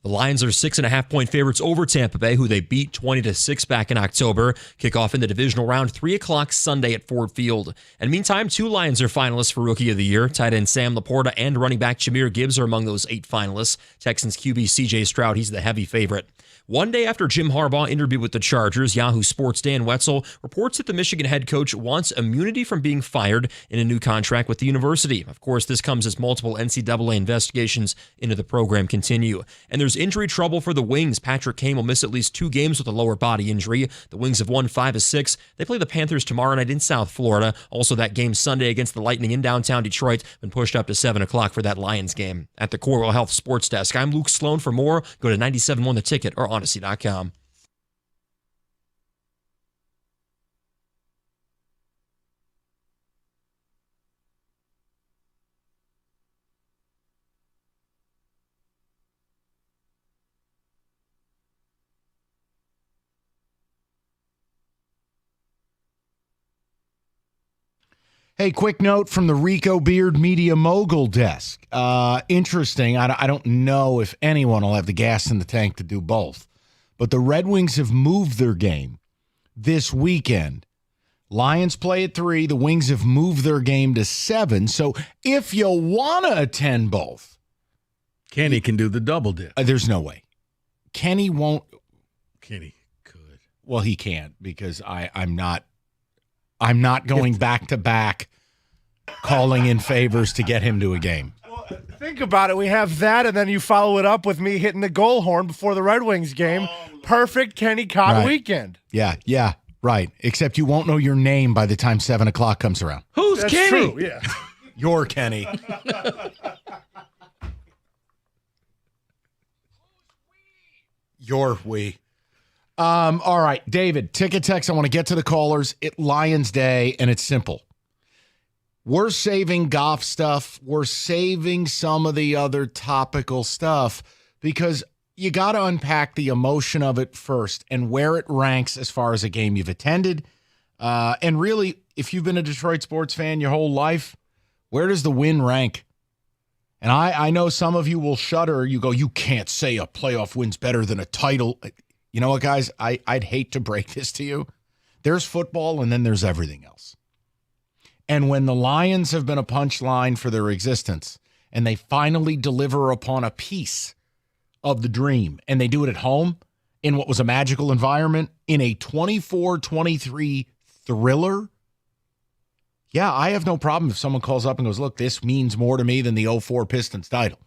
The Lions are 6.5-point favorites over Tampa Bay, who they beat 20-6 back in October. Kickoff in the divisional round, 3 o'clock Sunday at Ford Field. And meantime, 2 Lions are finalists for Rookie of the Year. Tight end Sam Laporta and running back Jahmyr Gibbs are among those 8 finalists. Texans QB C.J. Stroud, he's the heavy favorite. One day after Jim Harbaugh interviewed with the Chargers, Yahoo Sports' Dan Wetzel reports that the Michigan head coach wants immunity from being fired in a new contract with the university. Of course, this comes as multiple NCAA investigations into the program continue. And there's injury trouble for the Wings. Patrick Kane will miss at least 2 games with a lower body injury. The Wings have won 5 of 6. They play the Panthers tomorrow night in South Florida. Also, that game Sunday against the Lightning in downtown Detroit been pushed up to 7 o'clock for that Lions game. At the Corewell Health Sports Desk, I'm Luke Sloan. For more, go to 97.1 The Ticket or Odyssey.com. Hey, quick note from the Rico Beard Media Mogul Desk. Interesting. I don't know if anyone will have the gas in the tank to do both. But the Red Wings have moved their game this weekend. Lions play at 3. The Wings have moved their game to 7. So if you want to attend both. Kenny can do the double dip. There's no way. Kenny won't. Kenny could. Well, he can't because I'm not going back to back calling in favors to get him to a game. Think about it. We have that, and then you follow it up with me hitting the goal horn before the Red Wings game. Perfect Kenny Cott weekend. Yeah, right. Except you won't know your name by the time 7 o'clock comes around. Who's That's Kenny? true, yeah. You're Kenny. You're we. All right, David, ticket text. I want to get to the callers. It's Lions Day, and it's simple. We're saving Goff stuff. We're saving some of the other topical stuff because you got to unpack the emotion of it first and where it ranks as far as a game you've attended. And really, if you've been a Detroit sports fan your whole life, where does the win rank? And I know some of you will shudder. You go, you can't say a playoff win's better than a title. You know what, guys? I'd hate to break this to you. There's football, and then there's everything else. And when the Lions have been a punchline for their existence, and they finally deliver upon a piece of the dream, and they do it at home in what was a magical environment, in a 24-23 thriller, yeah, I have no problem if someone calls up and goes, look, this means more to me than the 04 Pistons title.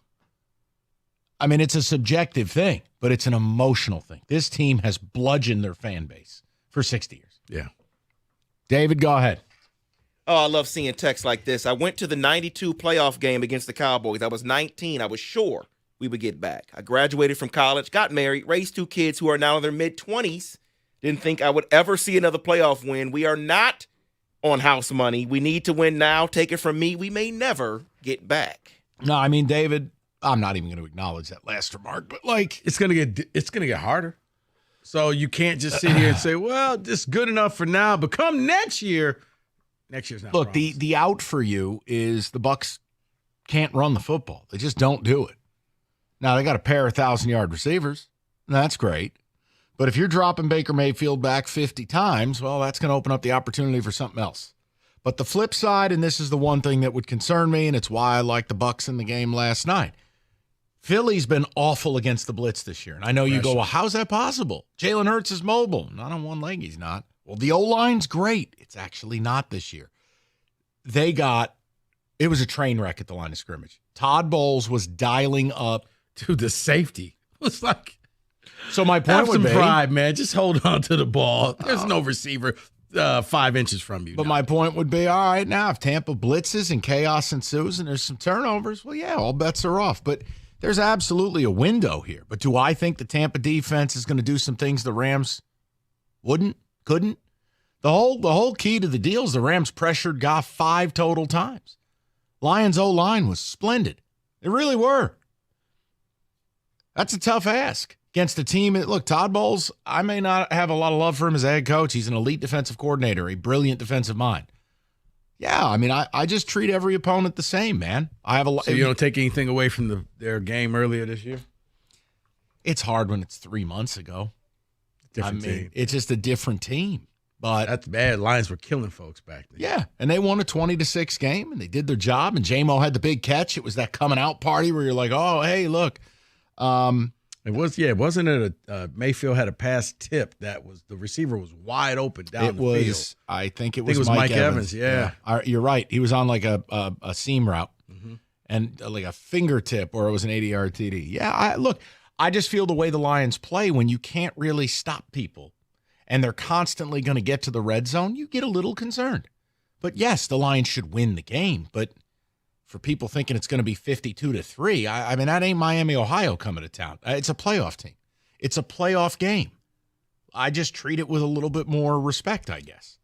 I mean, it's a subjective thing, but it's an emotional thing. This team has bludgeoned their fan base for 60 years. Yeah. David, go ahead. Oh, I love seeing texts like this. I went to the 92 playoff game against the Cowboys. I was 19. I was sure we would get back. I graduated from college, got married, raised 2 kids who are now in their mid-20s. Didn't think I would ever see another playoff win. We are not on house money. We need to win now. Take it from me. We may never get back. No, I mean, David, I'm not even going to acknowledge that last remark, but like it's gonna get harder. So you can't just sit here and say, well, this good enough for now, but come next year's not. Look, the out for you is the Bucs can't run the football. They just don't do it. Now they got a pair of 1,000-yard receivers. And that's great. But if you're dropping Baker Mayfield back 50 times, well, that's going to open up the opportunity for something else. But the flip side, and this is the one thing that would concern me, and it's why I like the Bucs in the game last night. Philly's been awful against the blitz this year. And I know you go, well, how's that possible? Jalen Hurts is mobile. Not on one leg, he's not. Well, the O-line's great. It's actually not this year. It was a train wreck at the line of scrimmage. Todd Bowles was dialing up. Dude, the safety was like. So my point have would some be, pride, man. Just hold on to the ball. There's no receiver 5 inches from you. But my point would be, all right, now if Tampa blitzes and chaos ensues and there's some turnovers, well, yeah, all bets are off. But there's absolutely a window here. But do I think the Tampa defense is going to do some things the Rams couldn't? The whole key to the deal is the Rams pressured Goff 5 total times. Lions O-line was splendid. They really were. That's a tough ask against a team. Look, Todd Bowles, I may not have a lot of love for him as a head coach. He's an elite defensive coordinator, a brilliant defensive mind. Yeah, I mean, I just treat every opponent the same, man. I have a lot. So you don't take anything away from their game earlier this year? It's hard when it's 3 months ago. Different team. It's just a different team. But that's bad. Lions were killing folks back then. Yeah, and they won a 20-6 game, and they did their job. And J-Mo had the big catch. It was that coming out party where you're like, oh, hey, look. Wasn't it Mayfield had a pass tip that was the receiver was wide open down the field. I think it was Mike Evans. Yeah. You're right. He was on like a seam route and like a fingertip, or it was an 80-yard TD. Yeah, I just feel the way the Lions play, when you can't really stop people and they're constantly going to get to the red zone, you get a little concerned. But yes, the Lions should win the game. But for people thinking it's going to be 52-3, I mean, that ain't Miami, Ohio coming to town. It's a playoff team. It's a playoff game. I just treat it with a little bit more respect, I guess.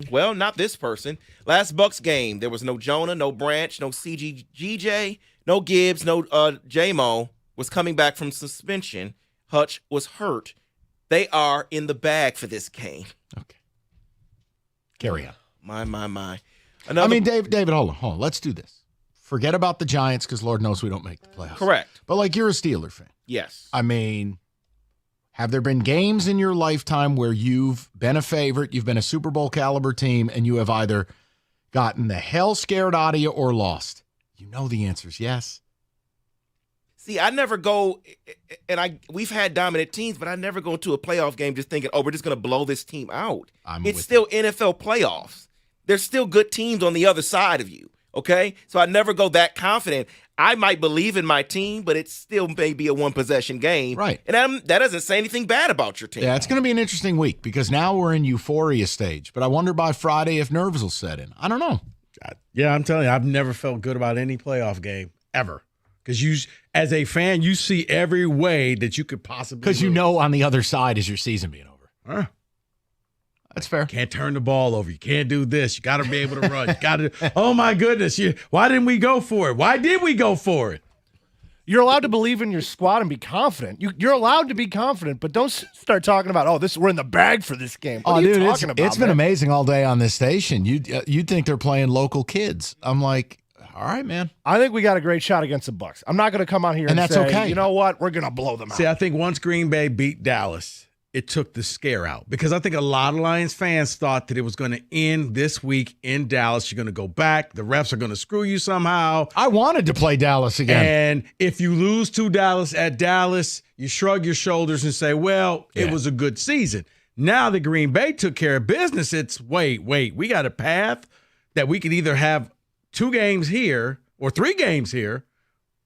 Well, not this person. Last Bucks game, there was no Jonah, no Branch, no CGJ, no Gibbs, no J-Mo was coming back from suspension. Hutch was hurt. They are in the bag for this game. Okay. Carry on. My. David, hold on. Let's do this. Forget about the Giants, because Lord knows we don't make the playoffs. Correct. But like, you're a Steeler fan. Yes. I mean, have there been games in your lifetime where you've been a favorite, you've been a Super Bowl caliber team, and you have either gotten the hell scared out of you or lost? You know the answer is yes. See, I never go, and we've had dominant teams, but I never go into a playoff game just thinking, oh, we're just going to blow this team out. It's still NFL playoffs. There's still good teams on the other side of you, okay? So I never go that confident. I might believe in my team, but it still may be a one-possession game. Right. And that doesn't say anything bad about your team. Yeah, it's going to be an interesting week, because now we're in euphoria stage. But I wonder by Friday if nerves will set in. I don't know. Yeah, I'm telling you, I've never felt good about any playoff game ever. Because you, as a fan, you see every way that you could possibly. Because you know on the other side is your season being over. Huh. That's fair. Can't turn the ball over. You can't do this. You got to be able to run. You got to. Oh my goodness! Why didn't we go for it? Why did we go for it? You're allowed to believe in your squad and be confident. You're allowed to be confident, but don't start talking about, we're in the bag for this game. What are you talking about? It's been amazing all day on this station. You'd think they're playing local kids. I'm like, all right, man. I think we got a great shot against the Bucs. I'm not going to come on here and that's say, okay. You know what? We're going to blow them out. See, I think once Green Bay beat Dallas, it took the scare out, because I think a lot of Lions fans thought that it was going to end this week in Dallas. You're going to go back. The refs are going to screw you somehow. I wanted to play Dallas again. And if you lose to Dallas at Dallas, you shrug your shoulders and say, well, it was a good season. Now that Green Bay took care of business, it's wait, we got a path that we could either have 2 games here or 3 games here,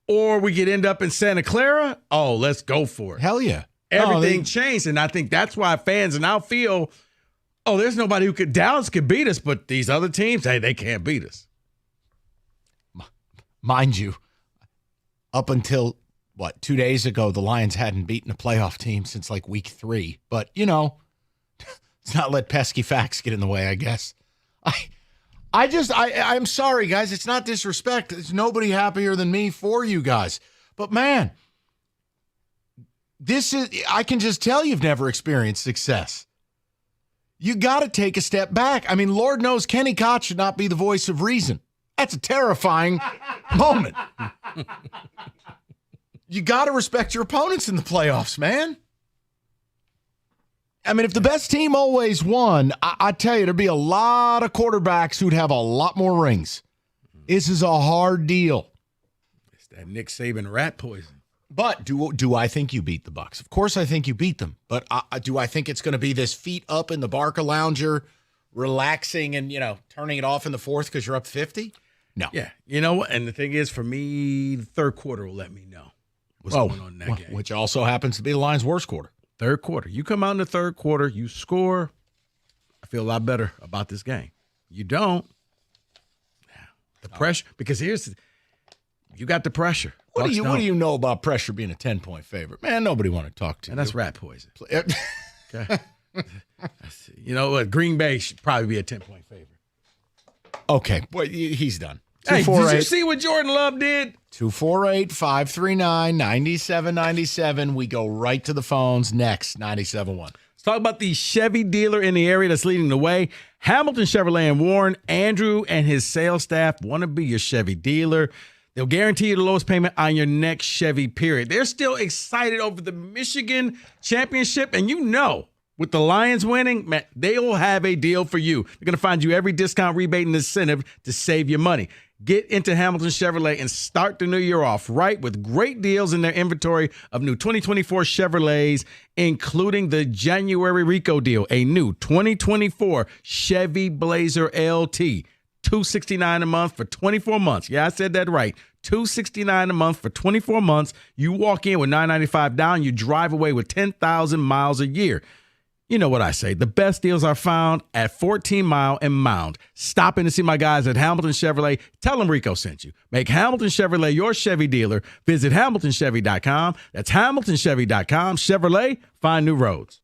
or we could end up in Santa Clara. Oh, let's go for it. Hell yeah. Everything changed, and I think that's why fans now feel, there's nobody who could. Dallas could beat us, but these other teams, they can't beat us. Mind you, up until, 2 days ago, the Lions hadn't beaten a playoff team since like week 3. But, let's not let pesky facts get in the way, I guess. I'm sorry, guys. It's not disrespect. There's nobody happier than me for you guys. But, man, I can just tell you've never experienced success. You got to take a step back. I mean, Lord knows Kenny Cott should not be the voice of reason. That's a terrifying moment. You got to respect your opponents in the playoffs, man. I mean, if the best team always won, I tell you, there'd be a lot of quarterbacks who'd have a lot more rings. This is a hard deal. It's that Nick Saban rat poison. But do I think you beat the Bucs? Of course I think you beat them. But do I think it's going to be this feet up in the Barca Lounger, relaxing and, turning it off in the fourth because you're up 50? No. Yeah. You know what? And the thing is, for me, the third quarter will let me know what's going on in that game. Which also happens to be the Lions' worst quarter. Third quarter. You come out in the third quarter, you score, I feel a lot better about this game. You don't. The pressure, because you got the pressure. What do you know about pressure being a 10-point favorite? Man, nobody want to talk to you. And that's rat poison. Okay. You know what? Green Bay should probably be a 10-point favorite. Okay. Well, he's done. Hey, did you see what Jordan Love did? 248-539-9797. We go right to the phones next, 97.1. Let's talk about the Chevy dealer in the area that's leading the way. Hamilton Chevrolet and Warren. Andrew and his sales staff want to be your Chevy dealer. They'll guarantee you the lowest payment on your next Chevy, period. They're still excited over the Michigan championship, and with the Lions winning, man, they'll have a deal for you. They're going to find you every discount, rebate, and incentive to save your money. Get into Hamilton Chevrolet and start the new year off right with great deals in their inventory of new 2024 Chevrolets, including the January Rico deal, a new 2024 Chevy Blazer LT, $269 a month for 24 months. Yeah, I said that right. $269 a month for 24 months. You walk in with $995 down, you drive away with 10,000 miles a year. You know what I say. The best deals are found at 14 Mile and Mound. Stop in to see my guys at Hamilton Chevrolet. Tell them Rico sent you. Make Hamilton Chevrolet your Chevy dealer. Visit HamiltonChevy.com. That's HamiltonChevy.com. Chevrolet, find new roads.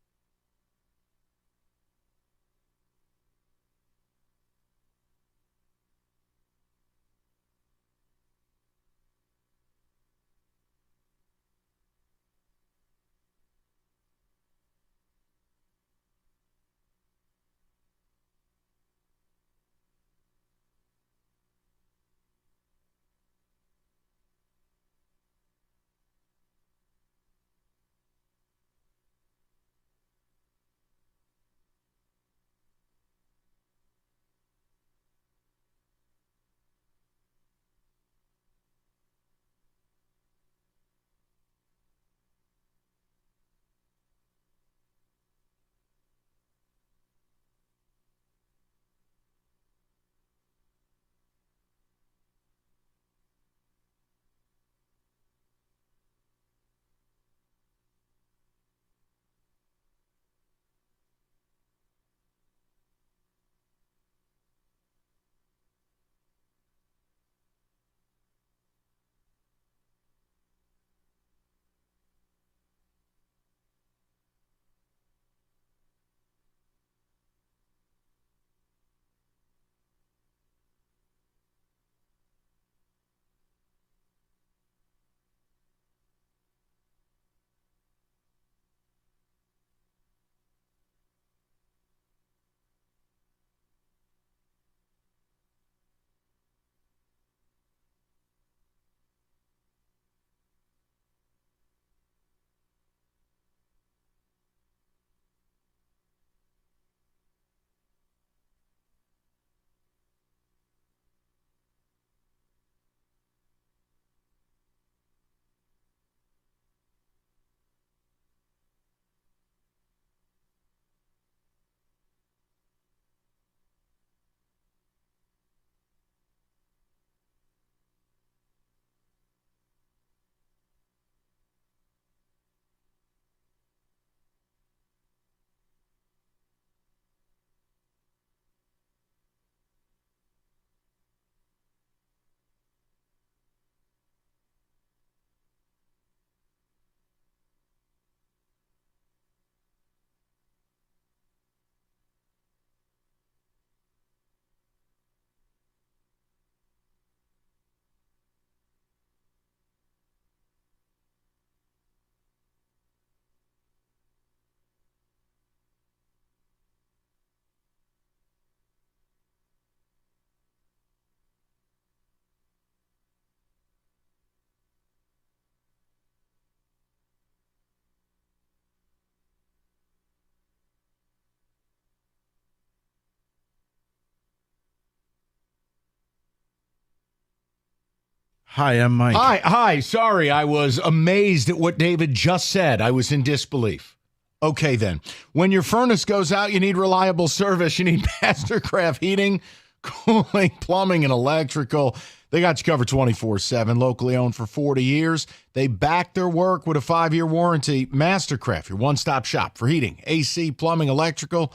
Hi, I'm Mike. Hi. Sorry, I was amazed at what David just said. I was in disbelief. Okay, then. When your furnace goes out, you need reliable service. You need Mastercraft Heating, Cooling, Plumbing, and Electrical. They got you covered 24/7, locally owned for 40 years. They back their work with a 5-year warranty. Mastercraft, your one-stop shop for heating, AC, plumbing, electrical.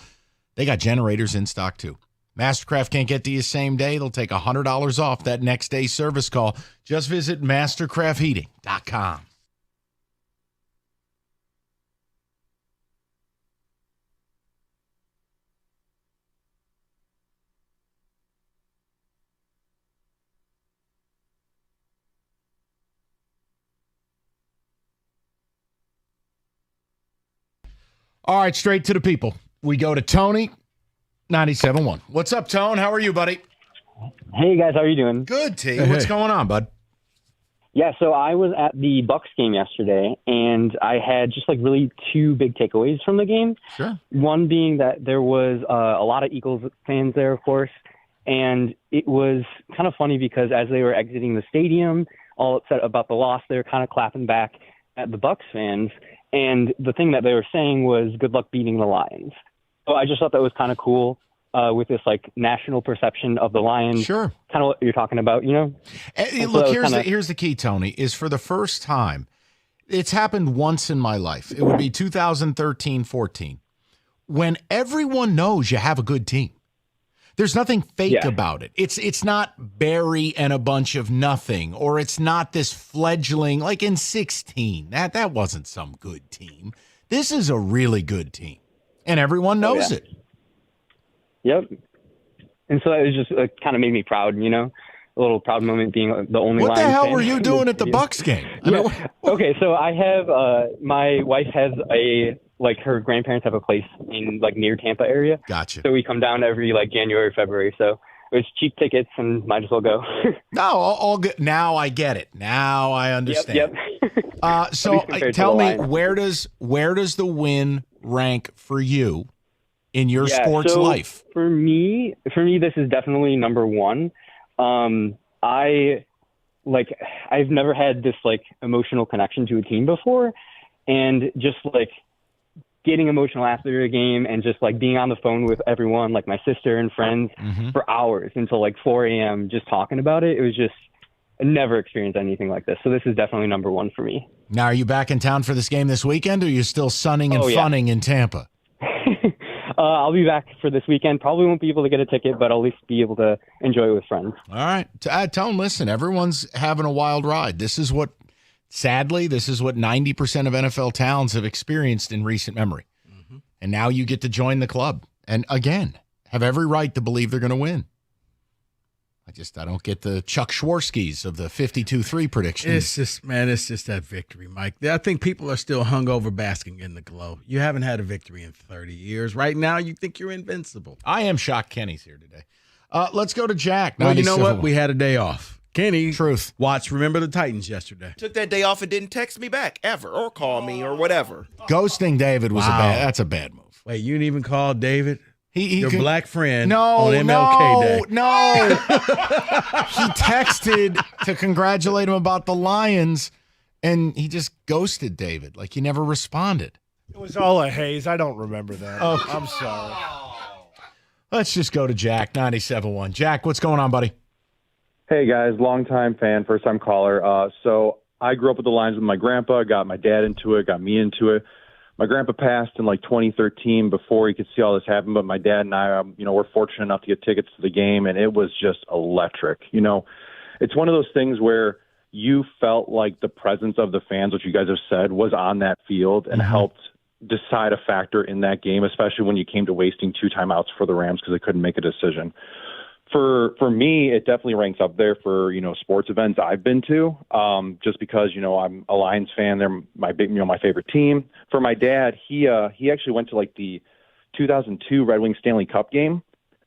They got generators in stock, too. Mastercraft can't get to you same day. They'll take $100 off that next day service call. Just visit mastercraftheating.com. All right, straight to the people. We go to Tony, 97.1. What's up, Tone? How are you, buddy? Hey, guys. How are you doing? Good, T. What's going on, bud? Yeah, so I was at the Bucks game yesterday, and I had just like really two big takeaways from the game. Sure. One being that there was a lot of Eagles fans there, of course, and it was kind of funny because as they were exiting the stadium, all upset about the loss, they were kind of clapping back at the Bucks fans, and the thing that they were saying was "Good luck beating the Lions." So I just thought that was kind of cool. With this like national perception of the Lions, sure, kind of what you're talking about, you know. And look, here's the key, Tony. Is for the first time, it's happened once in my life. It would be 2013-14, when everyone knows you have a good team. There's nothing fake about it. It's not Barry and a bunch of nothing, or it's not this fledgling like in 16. That wasn't some good team. This is a really good team, and everyone knows it. Yep. And so it was just kind of made me proud, you know, a little proud moment being the only What the Lions hell fan. were you doing at the Bucks game? Okay, so I have my wife has her grandparents have a place in like near Tampa area. Gotcha. So we come down every like January, February. So it was cheap tickets and might as well go. No, all good. Now I get it. Now I understand. Yep. So tell me, where does the win rank for you in your sports life? For me, this is definitely number one. I've never had this like emotional connection to a team before, and just like getting emotional after a game and just like being on the phone with everyone, like my sister and friends for hours until like 4 a.m. just talking about it. It was just, I never experienced anything like this. So this is definitely number one for me. Now, are you back in town for this game this weekend, or are you still sunning and funning in Tampa? I'll be back for this weekend. Probably won't be able to get a ticket, but I'll at least be able to enjoy it with friends. All right. Tell them, listen, everyone's having a wild ride. Sadly, this is what 90% of NFL towns have experienced in recent memory. And now you get to join the club. And again, have every right to believe they're going to win. I don't get the Chuck Schwarskys of the 52-3 prediction. It's just that victory, Mike. I think people are still hungover basking in the glow. You haven't had a victory in 30 years. Right now, you think you're invincible. I am shocked Kenny's here today. Let's go to Jack. Well, you know what? We had a day off. Kenny Truth. Remember the Titans yesterday. Took that day off and didn't text me back ever or call me or whatever. Ghosting David was that's a bad move. Wait, you didn't even call David? Your black friend on MLK Day. No. He texted to congratulate him about the Lions, and he just ghosted David. Like he never responded. It was all a haze. I don't remember that. Okay. I'm sorry. Let's just go to Jack, 97.1. Jack, what's going on, buddy? Hey, guys. Longtime fan, first-time caller. So I grew up with the Lions with my grandpa, got my dad into it, got me into it. My grandpa passed in like 2013 before he could see all this happen, but my dad and I, were fortunate enough to get tickets to the game, and it was just electric. You know, it's one of those things where you felt like the presence of the fans, which you guys have said, was on that field and helped decide a factor in that game, especially when you came to wasting 2 timeouts for the Rams because they couldn't make a decision. For me, it definitely ranks up there for, sports events I've been to, just because, I'm a Lions fan. They're my favorite team. For my dad, he actually went to like the 2002 Red Wings Stanley Cup game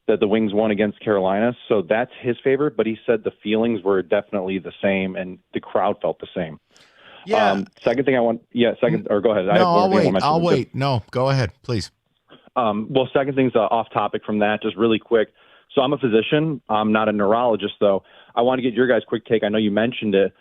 that the Wings won against Carolina. So that's his favorite, but he said the feelings were definitely the same and the crowd felt the same. Yeah. Second thing go ahead. I'll wait. No, go ahead, please. Second thing's off topic from that, just really quick. So I'm a physician. I'm not a neurologist, though. I want to get your guys' quick take. I know you mentioned it.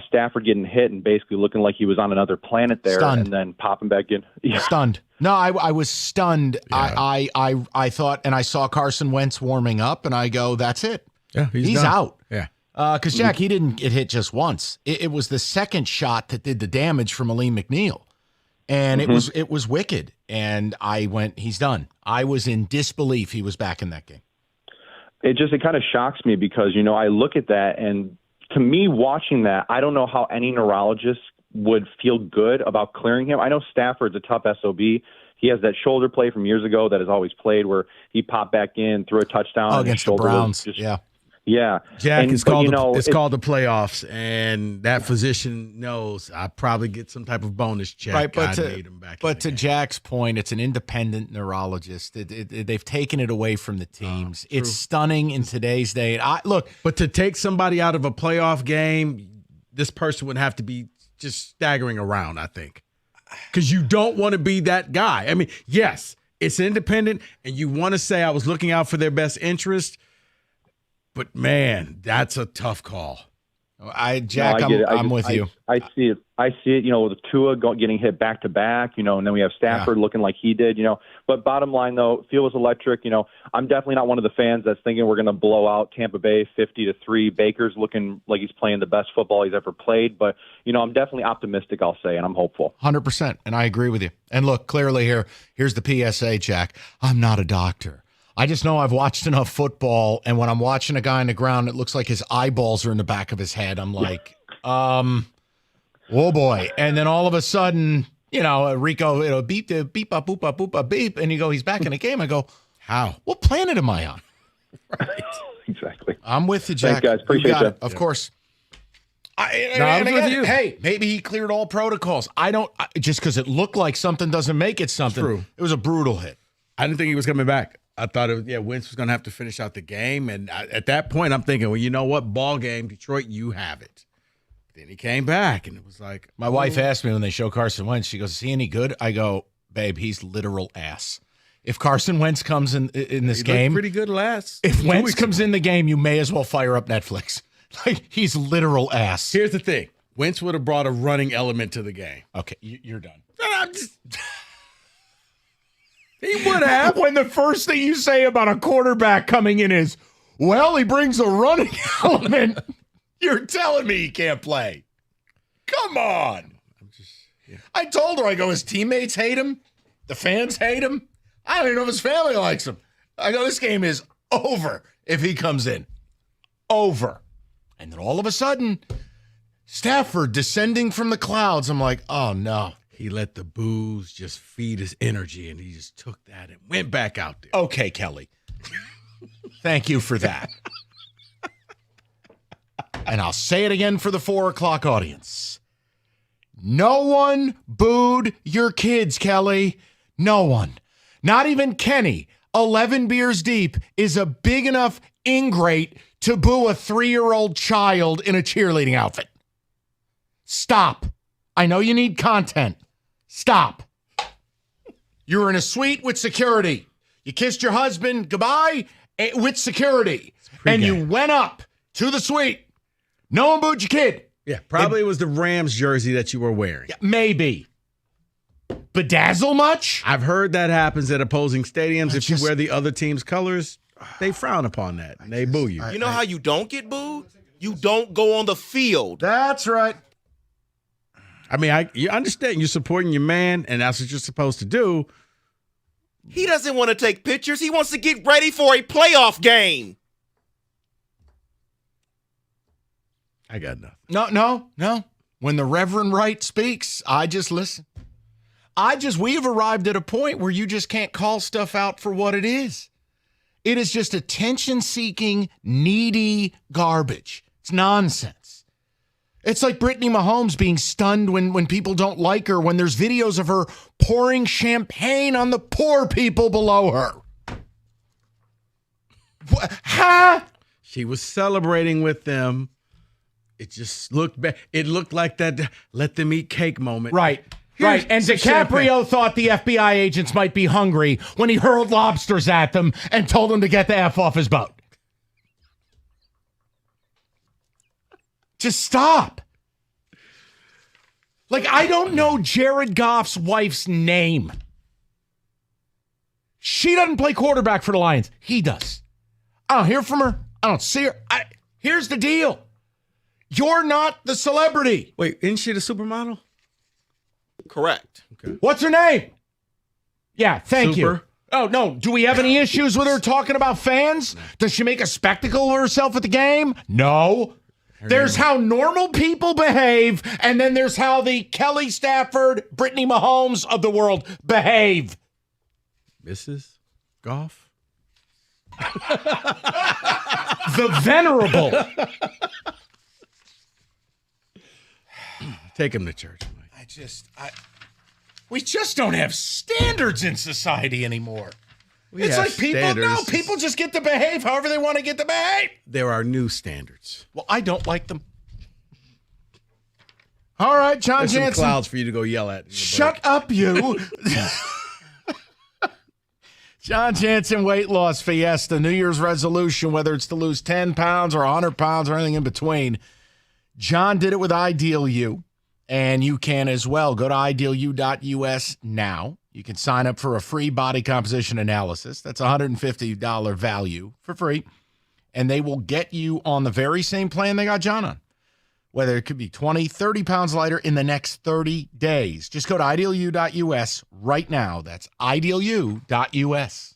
Stafford getting hit and basically looking like he was on another planet there, and then popping back in. Yeah. Stunned. No, I was stunned. Yeah. I thought, and I saw Carson Wentz warming up, and I go, that's it. Yeah, he's done. Out. Yeah. Because Jack, he didn't get hit just once. It was the second shot that did the damage from Aleem McNeil, and it was wicked. And I went, he's done. I was in disbelief he was back in that game. It kind of shocks me because, I look at that, and to me, watching that, I don't know how any neurologist would feel good about clearing him. I know Stafford's a tough SOB. He has that shoulder play from years ago that has always played where he popped back in, threw a touchdown. Against the Browns, Yeah. Jack, it's called the playoffs, and that physician knows I probably get some type of bonus check. Right, but to Jack's point, it's an independent neurologist. They've taken it away from the teams. It's stunning in today's day. But to take somebody out of a playoff game, this person would have to be just staggering around, I think. Because you don't want to be that guy. I mean, yes, it's independent, and you want to say I was looking out for their best interest, but, man, that's a tough call. Jack, I'm with you. I see it. With Tua getting hit back to back, and then we have Stafford looking like he did, But bottom line, though, field was electric. I'm definitely not one of the fans that's thinking we're going to blow out Tampa Bay 50-3. Baker's looking like he's playing the best football he's ever played. But, I'm definitely optimistic, I'll say, and I'm hopeful. 100%. And I agree with you. And look, clearly here's the PSA, Jack. I'm not a doctor. I just know I've watched enough football, and when I'm watching a guy on the ground, it looks like his eyeballs are in the back of his head. I'm like, oh boy. And then all of a sudden, Rico, it'll beep, beep, up, boop, up, boop, up, beep. And you go, he's back in the game. I go, how? What planet am I on? Right. Exactly. I'm with you, Jack. Thanks, guys. Appreciate it. Of course. I'm with you. Hey, maybe he cleared all protocols. Just because it looked like something doesn't make it something. True. It was a brutal hit. I didn't think he was coming back. I thought, Wentz was going to have to finish out the game. And at that point, I'm thinking, well, you know what? Ball game, Detroit, you have it. Then he came back, and it was like. My wife asked me when they show Carson Wentz, she goes, is he any good? I go, babe, he's literal ass. If Carson Wentz comes in this game. Pretty good last. If Wentz comes in the game, you may as well fire up Netflix. Like, he's literal ass. Here's the thing. Wentz would have brought a running element to the game. Okay, you're done. He would have. When the first thing you say about a quarterback coming in is, well, he brings a running element, you're telling me he can't play. Come on. I told her, I go, his teammates hate him. The fans hate him. I don't even know if his family likes him. I go, this game is over if he comes in. Over. And then all of a sudden, Stafford descending from the clouds. I'm like, oh, no. He let the booze just feed his energy, and he just took that and went back out there. Okay, Kelly. Thank you for that. And I'll say it again for the 4 o'clock audience. No one booed your kids, Kelly. No one. Not even Kenny, 11 beers deep, is a big enough ingrate to boo a 3-year-old child in a cheerleading outfit. Stop. I know you need content. Stop. You were in a suite with security. You kissed your husband goodbye with security. And you went up to the suite. No one booed your kid. Yeah, probably it was the Rams jersey that you were wearing. Yeah, maybe. Bedazzle much? I've heard that happens at opposing stadiums. If you wear the other team's colors, they frown upon that and they boo you. You know how you don't get booed? You don't go on the field. That's right. I mean, you understand you're supporting your man, and that's what you're supposed to do. He doesn't want to take pictures. He wants to get ready for a playoff game. I got nothing. No. When the Reverend Wright speaks, I just listen. We've arrived at a point where you just can't call stuff out for what it is. It is just attention-seeking, needy garbage. It's nonsense. It's like Brittany Mahomes being stunned when people don't like her, when there's videos of her pouring champagne on the poor people below her. Huh? She was celebrating with them. It just looked bad. It looked like that let them eat cake moment. Right. Right. And DiCaprio thought the FBI agents might be hungry when he hurled lobsters at them and told them to get the F off his boat. Just stop. Like, I don't know Jared Goff's wife's name. She doesn't play quarterback for the Lions. He does. I don't hear from her. I don't see her. Here's the deal. You're not the celebrity. Wait, isn't she the supermodel? Correct. Okay. What's her name? Yeah, thank you. Oh, no. Do we have any issues with her talking about fans? Does she make a spectacle of herself at the game? No. There's how normal people behave, and then there's how the Kelly Stafford, Brittany Mahomes of the world behave. Mrs. Goff? The venerable. Take him to church, Mike. We just don't have standards in society anymore. It's like people just get to behave however they want to get to behave. There are new standards. Well, I don't like them. All right, John There's some Jansen. clouds for you to go yell at. Shut up, you. John Jansen, weight loss fiesta, New Year's resolution, whether it's to lose 10 pounds or 100 pounds or anything in between. John did it with Ideal You, and you can as well. Go to idealu.us now. You can sign up for a free body composition analysis. That's $150 value for free. And they will get you on the very same plan they got John on, whether it could be 20, 30 pounds lighter in the next 30 days. Just go to idealu.us right now. That's idealu.us.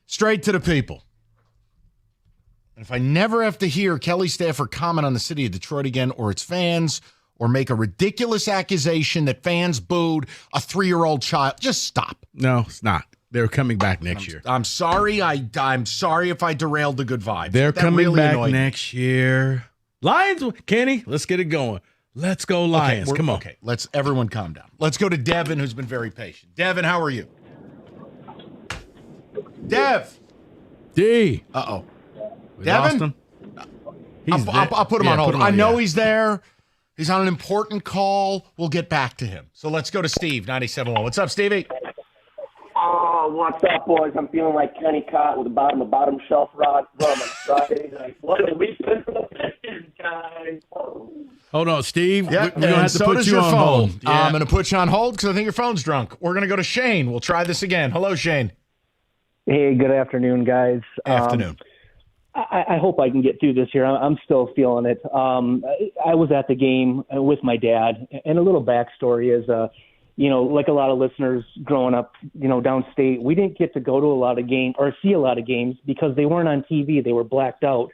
Straight to the people. And if I never have to hear Kelly Stafford comment on the city of Detroit again or its fans or make a ridiculous accusation that fans booed a 3-year-old child, just stop. No, it's not. They're coming back next year. I'm sorry. I'm sorry if I derailed the good vibe. They're That coming really back annoyed me. next year. Lions, Kenny, let's get it going. Let's go Lions. Come on. Okay, let's everyone calm down. Let's go to Devin, who's been very patient. Devin, how are you? Dev. D. Uh-oh. We Devin? lost him. I'll put him on hold. I know yeah. he's there. He's on an important call. We'll get back to him. So let's go to Steve, 97.1. What's up, Stevie? What's up, boys? I'm feeling like Kenny Cott with a bottom shelf rum on Friday night. What a weekend for the Pistons, guys. Hold on, Steve. Yeah, We're going to have to put you your on phone. hold. Yeah. I'm going to put you on hold because I think your phone's drunk. We're going to go to Shane. We'll try this again. Hello, Shane. Hey, good afternoon, guys. Afternoon. I hope I can get through this here. I'm still feeling it. I was at the game with my dad, and a little backstory is, like a lot of listeners growing up, downstate, we didn't get to go to a lot of games or see a lot of games because they weren't on TV. They were blacked out.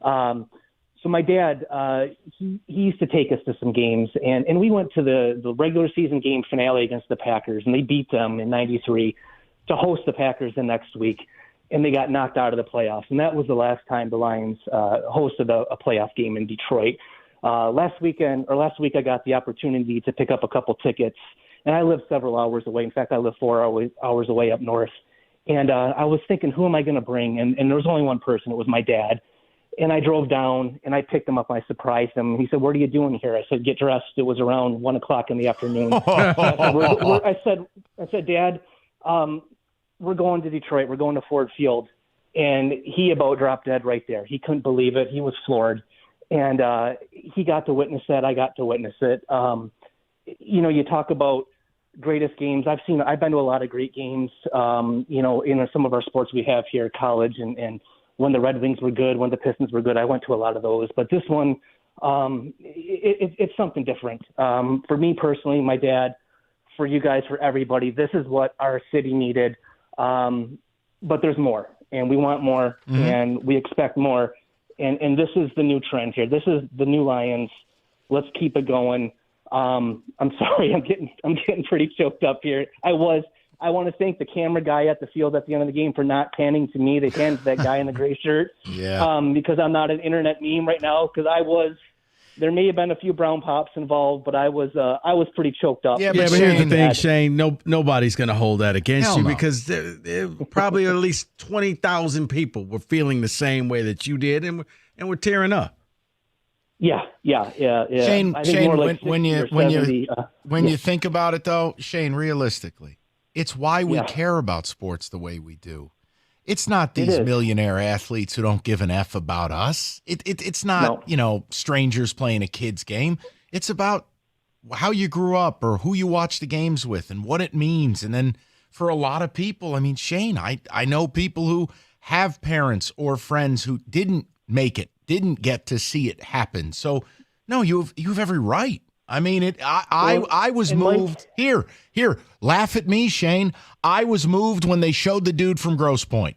So my dad, he used to take us to some games, and we went to the regular season game finale against the Packers, and they beat them in '93 to host the Packers the next week. And they got knocked out of the playoffs. And that was the last time the Lions hosted a playoff game in Detroit. Last week, I got the opportunity to pick up a couple tickets. And I live several hours away. In fact, I live 4 hours away up north. And I was thinking, who am I going to bring? And there was only one person. It was my dad. And I drove down, and I picked him up. I surprised him. He said, "What are you doing here?" I said, "Get dressed." It was around 1 o'clock in the afternoon. I said, "Dad, we're going to Detroit. We're going to Ford Field." And he about dropped dead right there. He couldn't believe it. He was floored. And he got to witness that. I got to witness it. You talk about greatest games. I've been to a lot of great games, in some of our sports we have here at college. And when the Red Wings were good, when the Pistons were good, I went to a lot of those. But this one, it's something different. For me personally, my dad, for you guys, for everybody, this is what our city needed. But there's more, and we want more, and we expect more. And this is the new trend here. This is the new Lions. Let's keep it going. I'm sorry, I'm getting pretty choked up here. I want to thank the camera guy at the field at the end of the game for not panning to me. They panned to that guy in the gray shirt. Yeah. Because I'm not an internet meme right now. Because there may have been a few brown pops involved, but I was pretty choked up. Yeah, but here's the thing, Shane. Nobody's going to hold that against Hell you no. because there probably at least 20,000 people were feeling the same way that you did, and we're tearing up. Yeah. Shane, I think more like when 60 or 70, you think about it, though, Shane, realistically, it's why we care about sports the way we do. It's not these millionaire athletes who don't give an F about us. It's not, strangers playing a kid's game. It's about how you grew up or who you watch the games with and what it means. And then for a lot of people, I mean, Shane, I know people who have parents or friends who didn't make it, didn't get to see it happen. So, no, you have every right. I mean, I was moved. Mike, here, laugh at me, Shane. I was moved when they showed the dude from Grosse Pointe.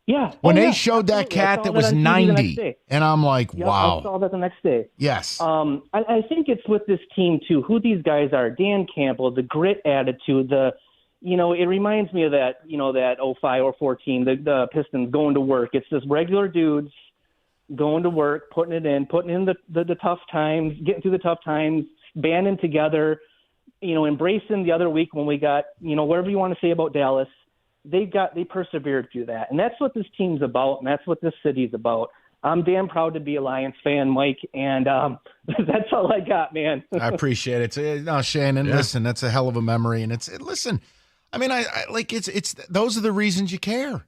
Yeah. When they showed that cat that was 90, and I'm like, wow. I saw that the next day. Yes. I think it's with this team, too, who these guys are. Dan Campbell, the grit attitude, it reminds me of that, that 05 or 14, the Pistons going to work. It's just regular dudes going to work, putting in the tough times, getting through the tough times, banding together, embracing the other week when we got, whatever you want to say about Dallas, they persevered through that. And that's what this team's about, and that's what this city's about. I'm damn proud to be a Lions fan, Mike, and that's all I got, man. I appreciate it. No, Shane, and listen, that's a hell of a memory. And listen, I mean, I it's those are the reasons you care.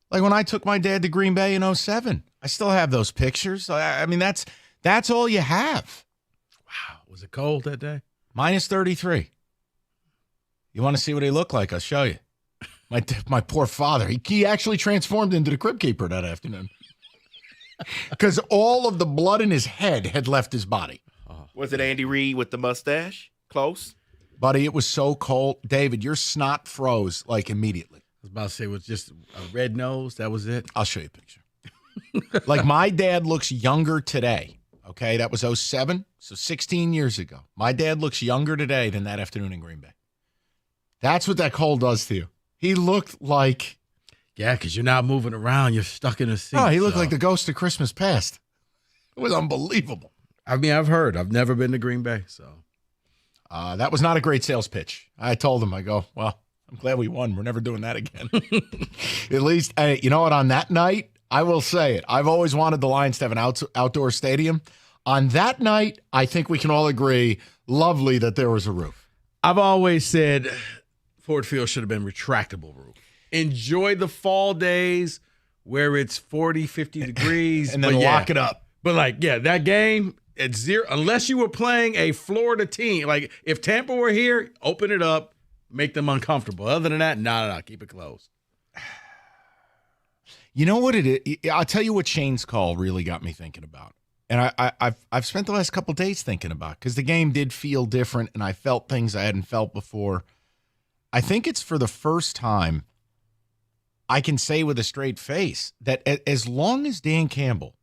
Like when I took my dad to Green Bay in 07, I still have those pictures. I mean, that's all you have. Wow. Was it cold that day? Minus 33. You want to see what he looked like? I'll show you. My poor father. He actually transformed into the crib keeper that afternoon. Because all of the blood in his head had left his body. Was it Andy Reid with the mustache? Close? Buddy, it was so cold. David, your snot froze like immediately. I was about to say it was just a red nose. That was it. I'll show you a picture. Like my dad looks younger today. Okay, that was 07, so 16 years ago. My dad looks younger today than that afternoon in Green Bay. That's what that cold does to you. He looked like... Yeah, because you're not moving around. You're stuck in a seat. Oh, he looked like the ghost of Christmas past. It was unbelievable. I mean, I've heard. I've never been to Green Bay, so... that was not a great sales pitch. I told him, I go, well, I'm glad we won. We're never doing that again. At least, you know what, on that night, I will say it. I've always wanted the Lions to have an outdoor stadium. On that night, I think we can all agree, lovely that there was a roof. I've always said, Ford Field should have been retractable roof. Enjoy the fall days where it's 40, 50 degrees. And then lock it up. But, that game at 0, unless you were playing a Florida team. Like, if Tampa were here, open it up, make them uncomfortable. Other than that, no, keep it closed. You know what it is? I'll tell you what Shane's call really got me thinking about. And I've spent the last couple of days thinking about, because the game did feel different and I felt things I hadn't felt before. I think it's for the first time I can say with a straight face that as long as Dan Campbell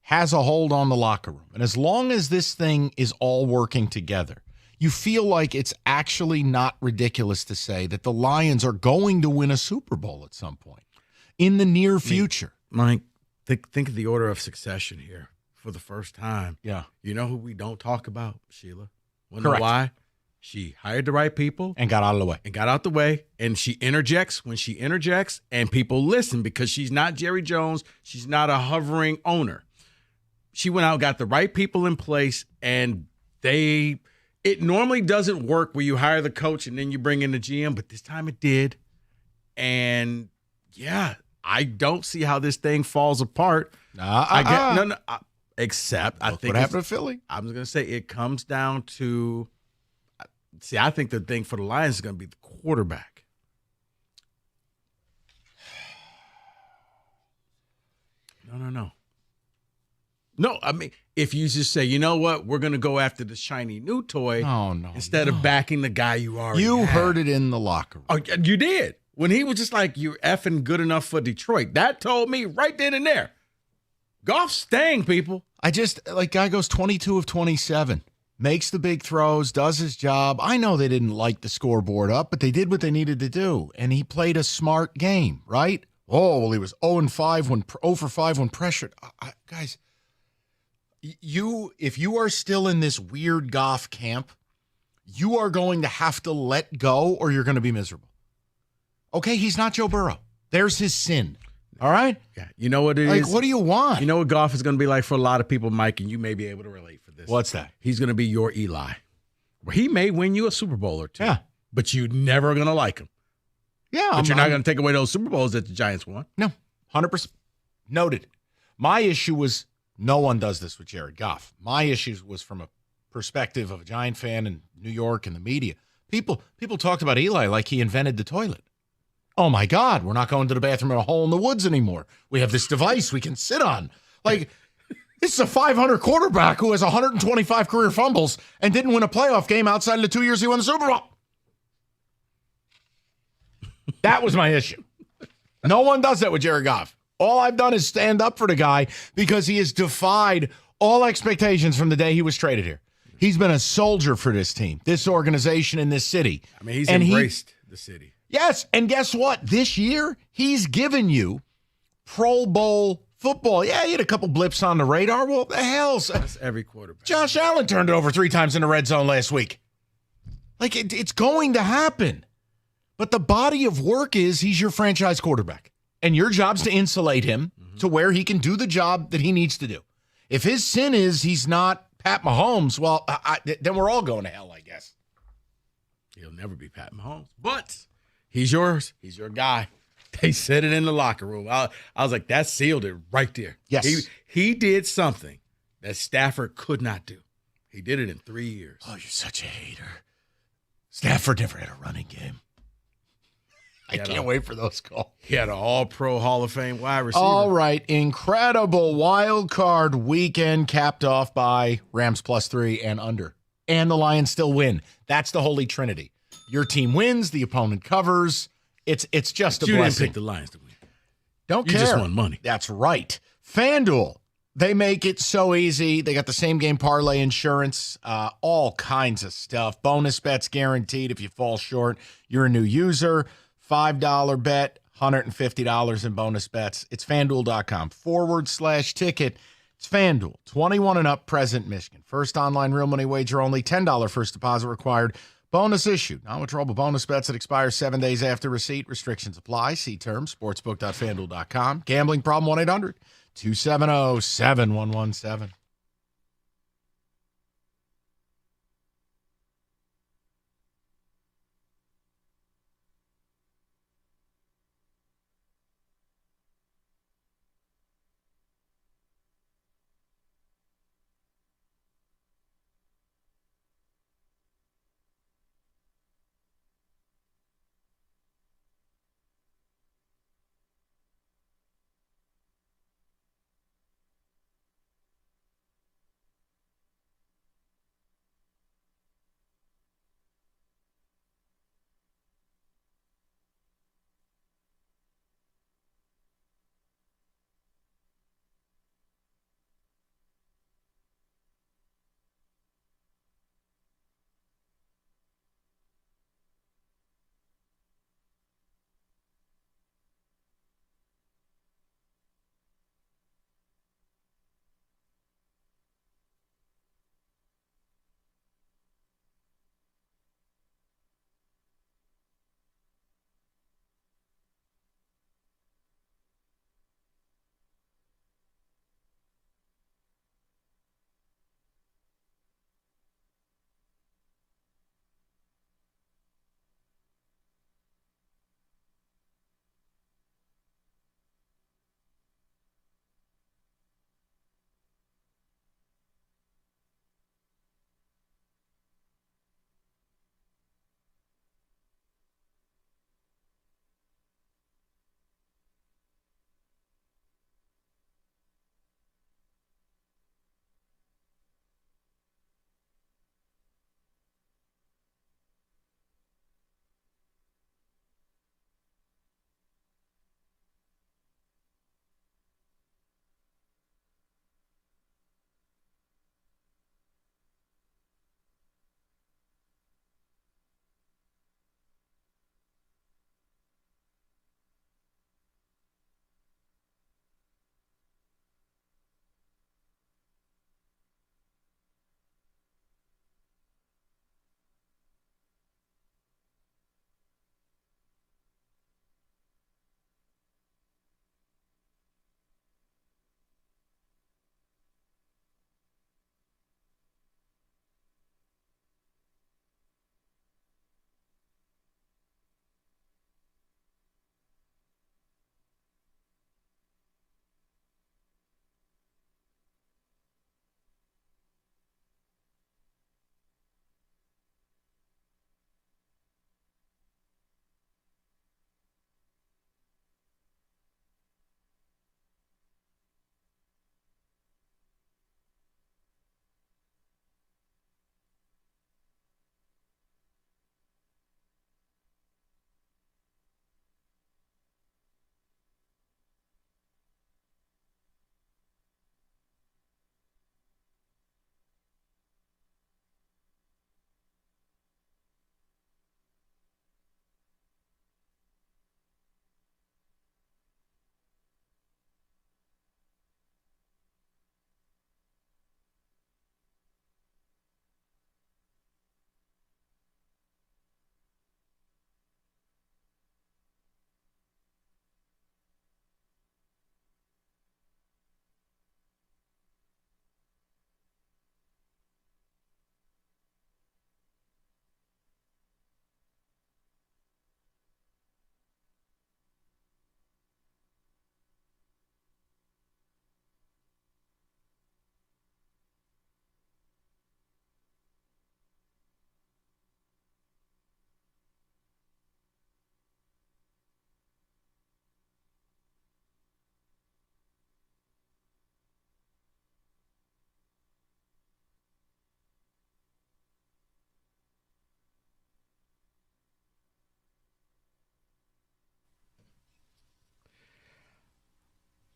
has a hold on the locker room, and as long as this thing is all working together, you feel like it's actually not ridiculous to say that the Lions are going to win a Super Bowl at some point in the near future. Mike, think of the order of succession here for the first time. Yeah. You know who we don't talk about? Sheila. Wanna Correct. know why? She hired the right people. And got out of the way. And she interjects when she interjects, and people listen because she's not Jerry Jones. She's not a hovering owner. She went out, got the right people in place, and it normally doesn't work where you hire the coach and then you bring in the GM, but this time it did. And, I don't see how this thing falls apart. Except I think what happened to Philly. I was going to say it comes down to – see, I think the thing for the Lions is going to be the quarterback. No. No, I mean, if you just say, you know what, we're going to go after the shiny new toy instead of backing the guy you already You have. heard it in the locker room. Oh, you did. When he was just like, you're effing good enough for Detroit. That told me right then and there. Goff's staying, people. Guy goes 22 of 27. Makes the big throws, does his job. I know they didn't light the scoreboard up, but they did what they needed to do. And he played a smart game, right? Oh, well, he was 0 for 5 when pressured. Guys, if you are still in this weird Goff camp, you are going to have to let go or you're going to be miserable. Okay, he's not Joe Burrow. There's his sin. All right? Yeah. You know what it is? What do you want? You know what Goff is going to be like for a lot of people, Mike, and you may be able to relate for this. What's that? He's going to be your Eli. Well, he may win you a Super Bowl or two. Yeah. But you're never going to like him. Yeah. But you're not going to take away those Super Bowls that the Giants won. No. 100%. Noted. My issue was no one does this with Jared Goff. My issue was from a perspective of a Giant fan in New York and the media. People talked about Eli like he invented the toilet. Oh, my God, we're not going to the bathroom in a hole in the woods anymore. We have this device we can sit on. Like, this is a 500 quarterback who has 125 career fumbles and didn't win a playoff game outside of the 2 years he won the Super Bowl. That was my issue. No one does that with Jared Goff. All I've done is stand up for the guy because he has defied all expectations from the day he was traded here. He's been a soldier for this team, this organization, and this city. I mean, he's embraced the city. Yes, and guess what? This year, he's given you Pro Bowl football. Yeah, he had a couple blips on the radar. Well, the hell's that's every quarterback. Josh Allen turned it over 3 times in the red zone last week. Like, it's going to happen. But the body of work is he's your franchise quarterback. And your job's to insulate him to where he can do the job that he needs to do. If his sin is he's not Pat Mahomes, well, then we're all going to hell, I guess. He'll never be Pat Mahomes. But he's yours. He's your guy. They said it in the locker room. I was like, that sealed it right there. Yes. He did something that Stafford could not do. He did it in 3 years. Oh, you're such a hater. Stafford never had a running game. I can't wait for those calls. He had an all-pro Hall of Fame wide receiver. All right. Incredible wild card weekend capped off by Rams +3 and under. And the Lions still win. That's the holy trinity. Your team wins. The opponent covers. It's just a you blessing. didn't pick the Lions to win. Don't You care. just won money. That's right. FanDuel. They make it so easy. They got the same game parlay insurance, all kinds of stuff. Bonus bets guaranteed. If you fall short, you're a new user. $5 bet, $150 in bonus bets. It's FanDuel.com/ticket. It's FanDuel, 21 and up, present Michigan. First online real money wager only, $10 first deposit required. Bonus issued. Non-withdrawable bonus bets that expire 7 days after receipt. Restrictions apply. See terms, sportsbook.fanduel.com. Gambling problem, 1-800-270-7117.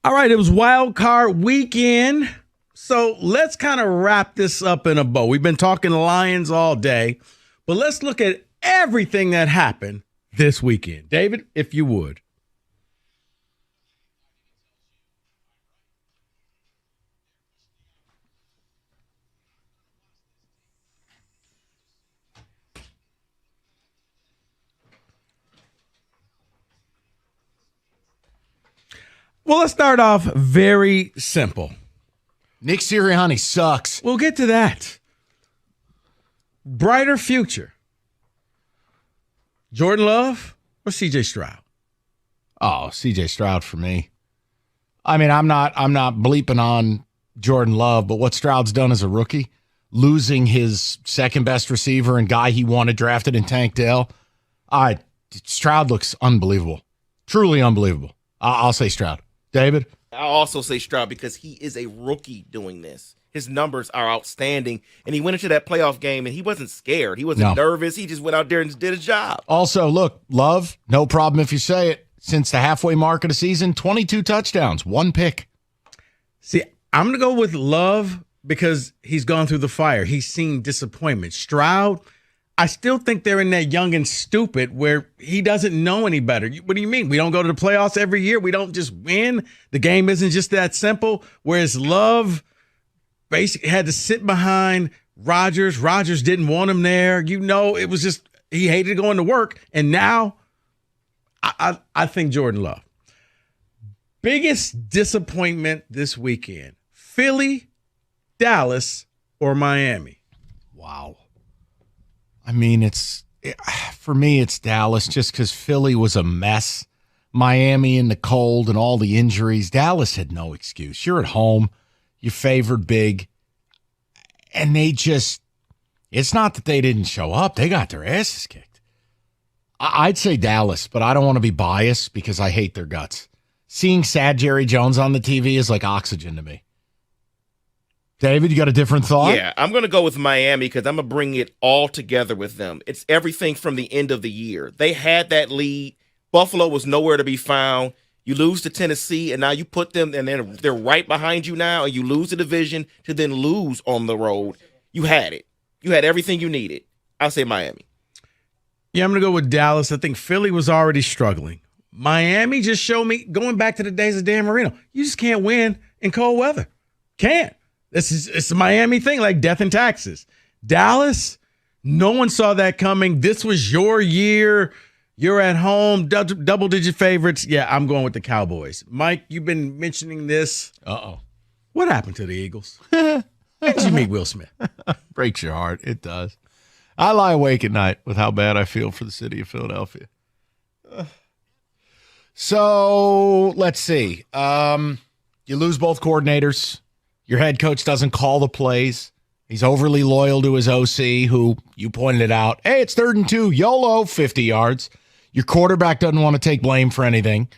All right, it was wild card weekend. So let's kind of wrap this up in a bow. We've been talking Lions all day, but let's look at everything that happened this weekend. David, if you would. Well, let's start off very simple. Nick Sirianni sucks. We'll get to that. Brighter future. Jordan Love or CJ Stroud? Oh, CJ Stroud for me. I mean, I'm not bleeping on Jordan Love, but what Stroud's done as a rookie, losing his second best receiver and guy he wanted drafted in Tank Dell, Stroud looks unbelievable. Truly unbelievable. I'll say Stroud. David? I'll also say Stroud because he is a rookie doing this. His numbers are outstanding, and he went into that playoff game, and he wasn't scared. He wasn't nervous. He just went out there and did his job. Also, look, Love, no problem if you say it. Since the halfway mark of the season, 22 touchdowns, 1 pick. See, I'm going to go with Love because he's gone through the fire. He's seen disappointment. Stroud, I still think they're in that young and stupid where he doesn't know any better. What do you mean? We don't go to the playoffs every year? We don't just win? The game isn't just that simple? Whereas Love basically had to sit behind Rodgers. Rodgers didn't want him there. It was just he hated going to work. And now I think Jordan Love. Biggest disappointment this weekend, Philly, Dallas, or Miami? Wow. I mean, for me, it's Dallas just because Philly was a mess. Miami in the cold and all the injuries. Dallas had no excuse. You're at home. You favored big. And it's not that they didn't show up. They got their asses kicked. I'd say Dallas, but I don't want to be biased because I hate their guts. Seeing sad Jerry Jones on the TV is like oxygen to me. David, you got a different thought? Yeah, I'm going to go with Miami because I'm going to bring it all together with them. It's everything from the end of the year. They had that lead. Buffalo was nowhere to be found. You lose to Tennessee, and now you put them, and they're right behind you now, and you lose the division to then lose on the road. You had it. You had everything you needed. I'll say Miami. Yeah, I'm going to go with Dallas. I think Philly was already struggling. Miami just showed me, going back to the days of Dan Marino, you just can't win in cold weather. Can't. It's a Miami thing, like death and taxes. Dallas, no one saw that coming. This was your year. You're at home, double-digit favorites. Yeah, I'm going with the Cowboys. Mike, you've been mentioning this. Uh-oh. What happened to the Eagles? Did you meet Will Smith? Breaks your heart. It does. I lie awake at night with how bad I feel for the city of Philadelphia. So, let's see. You lose both coordinators. Your head coach doesn't call the plays. He's overly loyal to his OC, who you pointed it out. Hey, it's 3rd and 2. YOLO, 50 yards. Your quarterback doesn't want to take blame for anything.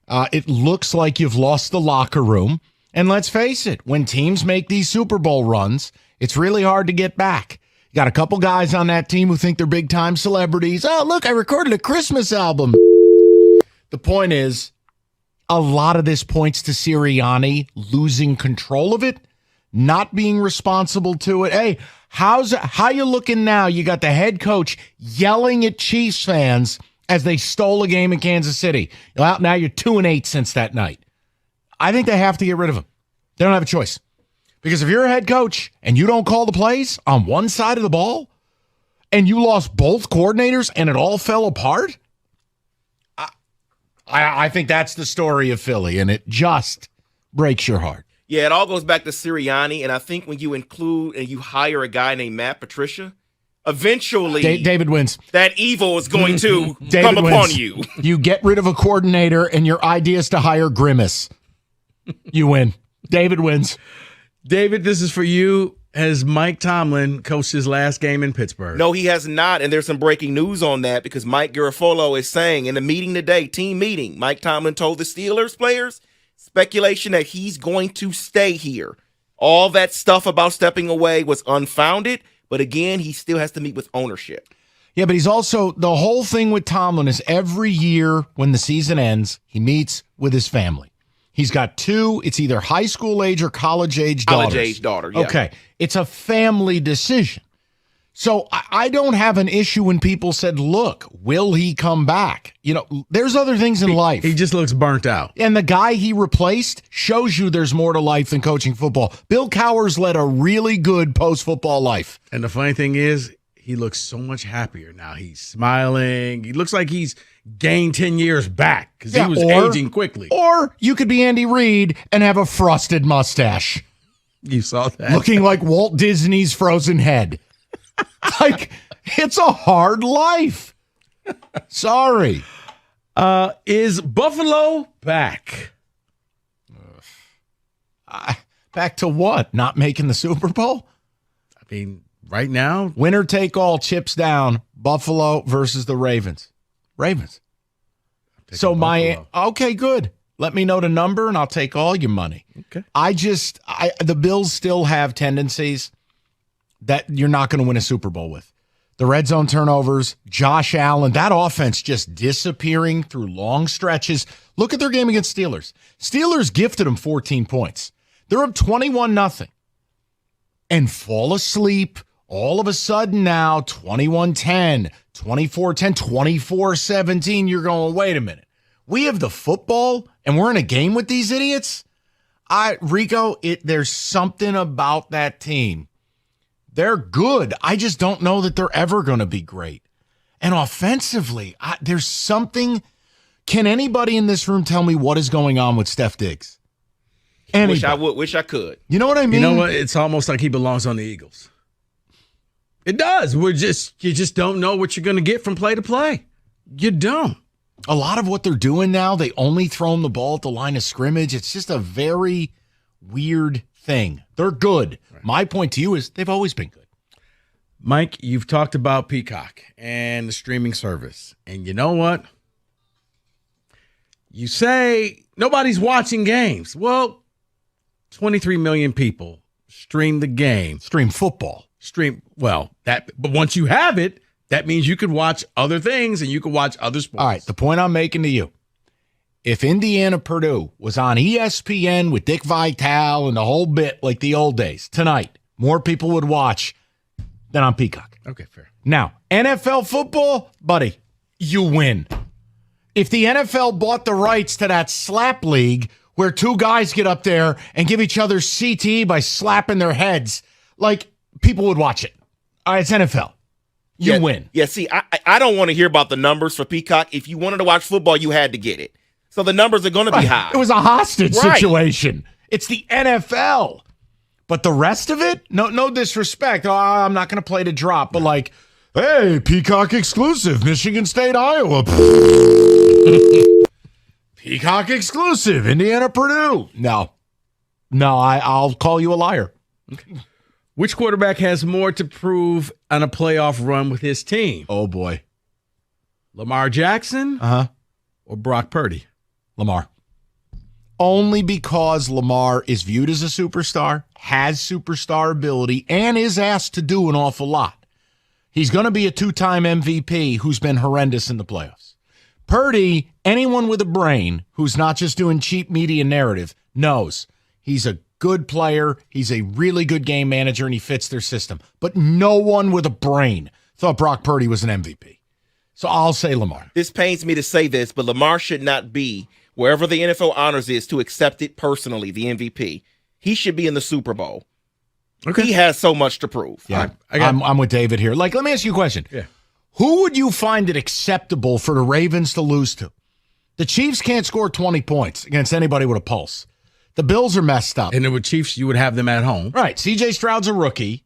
It looks like you've lost the locker room. And let's face it, when teams make these Super Bowl runs, it's really hard to get back. You got a couple guys on that team who think they're big-time celebrities. Oh, look, I recorded a Christmas album. The point is, a lot of this points to Sirianni losing control of it, not being responsible to it. Hey, how you looking now? You got the head coach yelling at Chiefs fans as they stole a game in Kansas City. Well, now you're 2-8 since that night. I think they have to get rid of him. They don't have a choice. Because if you're a head coach and you don't call the plays on one side of the ball and you lost both coordinators and it all fell apart, I think that's the story of Philly, and it just breaks your heart. Yeah, it all goes back to Sirianni, and I think when you include and you hire a guy named Matt Patricia, eventually David wins. That evil is going to come upon you. You get rid of a coordinator, and your idea is to hire Grimace. You win. David wins. David, this is for you. Has Mike Tomlin coached his last game in Pittsburgh? No, he has not, and there's some breaking news on that because Mike Garafolo is saying in a meeting today, team meeting, Mike Tomlin told the Steelers players, speculation that he's going to stay here. All that stuff about stepping away was unfounded, but again, he still has to meet with ownership. Yeah, but he's also, the whole thing with Tomlin is every year when the season ends, he meets with his family. He's got 2. It's either high school age or college age daughters. College age daughter, yeah. Okay. It's a family decision. So I don't have an issue when people said, look, will he come back? There's other things in life. He just looks burnt out. And the guy he replaced shows you there's more to life than coaching football. Bill Cowers led a really good post-football life. And the funny thing is, he looks so much happier now. He's smiling. He looks like he's gained 10 years back because he was aging quickly. Or you could be Andy Reid and have a frosted mustache. You saw that? Looking like Walt Disney's frozen head. Like, it's a hard life. Sorry. Is Buffalo back? Back to what? Not making the Super Bowl? I mean, right now, winner take all, chips down. Buffalo versus the Ravens. Ravens. So okay, good. Let me know the number and I'll take all your money. Okay. The Bills still have tendencies that you're not going to win a Super Bowl with. The red zone turnovers, Josh Allen, that offense just disappearing through long stretches. Look at their game against Steelers. Steelers gifted them 14 points. They're up 21-0. And fall asleep all of a sudden now, 21-10, 24-10, 24-17. You're going, wait a minute. We have the football and we're in a game with these idiots? Rico, there's something about that team. They're good. I just don't know that they're ever going to be great. And offensively, there's something. Can anybody in this room tell me what is going on with Steph Diggs? Wish I could. You know what I mean? You know what? It's almost like he belongs on the Eagles. It does. You just don't know what you're going to get from play to play. You don't. A lot of what they're doing now, they only throw him the ball at the line of scrimmage. It's just a very weird thing. They're good. Right. My point to you is they've always been good. Mike, you've talked about Peacock and the streaming service. And you know what? You say nobody's watching games. Well, 23 million people stream the game. Stream football. But once you have it, that means you could watch other things and you could watch other sports. All right, the point I'm making to you, if Indiana-Purdue was on ESPN with Dick Vitale and the whole bit like the old days, tonight, more people would watch than on Peacock. Okay, fair. Now, NFL football, buddy, you win. If the NFL bought the rights to that slap league where 2 guys get up there and give each other CTE by slapping their heads, like, people would watch it. All right, it's NFL. You win. Yeah, see, I don't want to hear about the numbers for Peacock. If you wanted to watch football, you had to get it. So the numbers are going to be high. It was a hostage situation. It's the NFL. But the rest of it, no disrespect. Oh, I'm not going to play to drop. But like, hey, Peacock exclusive, Michigan State, Iowa. Peacock exclusive, Indiana, Purdue. No, I'll call you a liar. Okay. Which quarterback has more to prove on a playoff run with his team? Oh, boy. Lamar Jackson or Brock Purdy? Lamar. Only because Lamar is viewed as a superstar, has superstar ability, and is asked to do an awful lot. He's going to be a 2-time MVP who's been horrendous in the playoffs. Purdy, anyone with a brain who's not just doing cheap media narrative, knows he's a good player, he's a really good game manager, and he fits their system. But no one with a brain thought Brock Purdy was an MVP. So I'll say Lamar. This pains me to say this, but Lamar should not be, wherever the NFL honors is, to accept it personally, the MVP. He should be in the Super Bowl. Okay. He has so much to prove. Yeah, I'm with David here. Like, let me ask you a question. Yeah. Who would you find it acceptable for the Ravens to lose to? The Chiefs can't score 20 points against anybody with a pulse. The Bills are messed up. And with Chiefs, you would have them at home. Right. CJ Stroud's a rookie.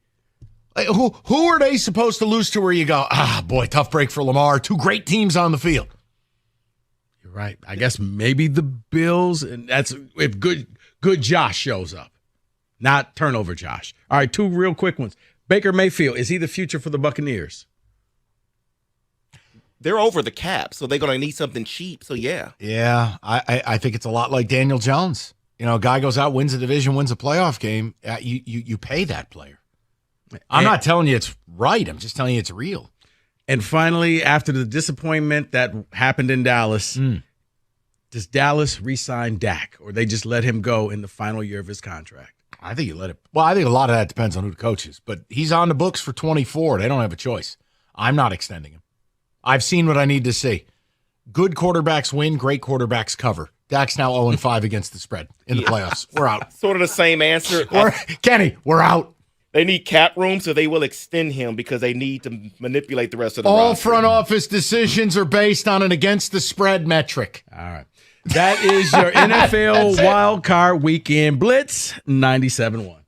Who are they supposed to lose to where you go, boy, tough break for Lamar. 2 great teams on the field. You're right. I guess maybe the Bills, and that's if good Josh shows up, not turnover Josh. All right, 2 real quick ones. Baker Mayfield, is he the future for the Buccaneers? They're over the cap, so they're going to need something cheap. So, yeah. Yeah, I think it's a lot like Daniel Jones. You know, a guy goes out, wins a division, wins a playoff game. You pay that player. I'm not telling you it's right. I'm just telling you it's real. And finally, after the disappointment that happened in Dallas, Does Dallas re-sign Dak, or they just let him go in the final year of his contract? I think you let it. Well, I think a lot of that depends on who the coach is, but he's on the books for 24. They don't have a choice. I'm not extending him. I've seen what I need to see. Good quarterbacks win, great quarterbacks cover. Dak's now 0-5 against the spread in the playoffs. We're out. Sort of the same answer. Kenny, we're out. They need cap room, so they will extend him because they need to manipulate the rest of the All roster. front office decisions are based on an against the spread metric. All right. That is your NFL Wild Card Weekend Blitz 97.1.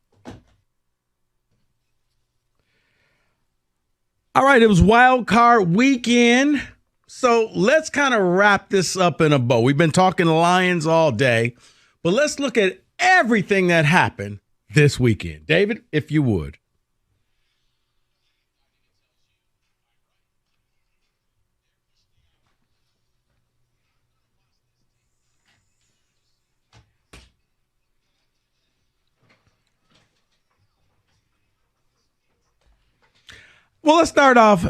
All right, it was Wild Card Weekend. So let's kind of wrap this up in a bow. We've been talking Lions all day, but let's look at everything that happened this weekend. David, if you would. Well, let's start off.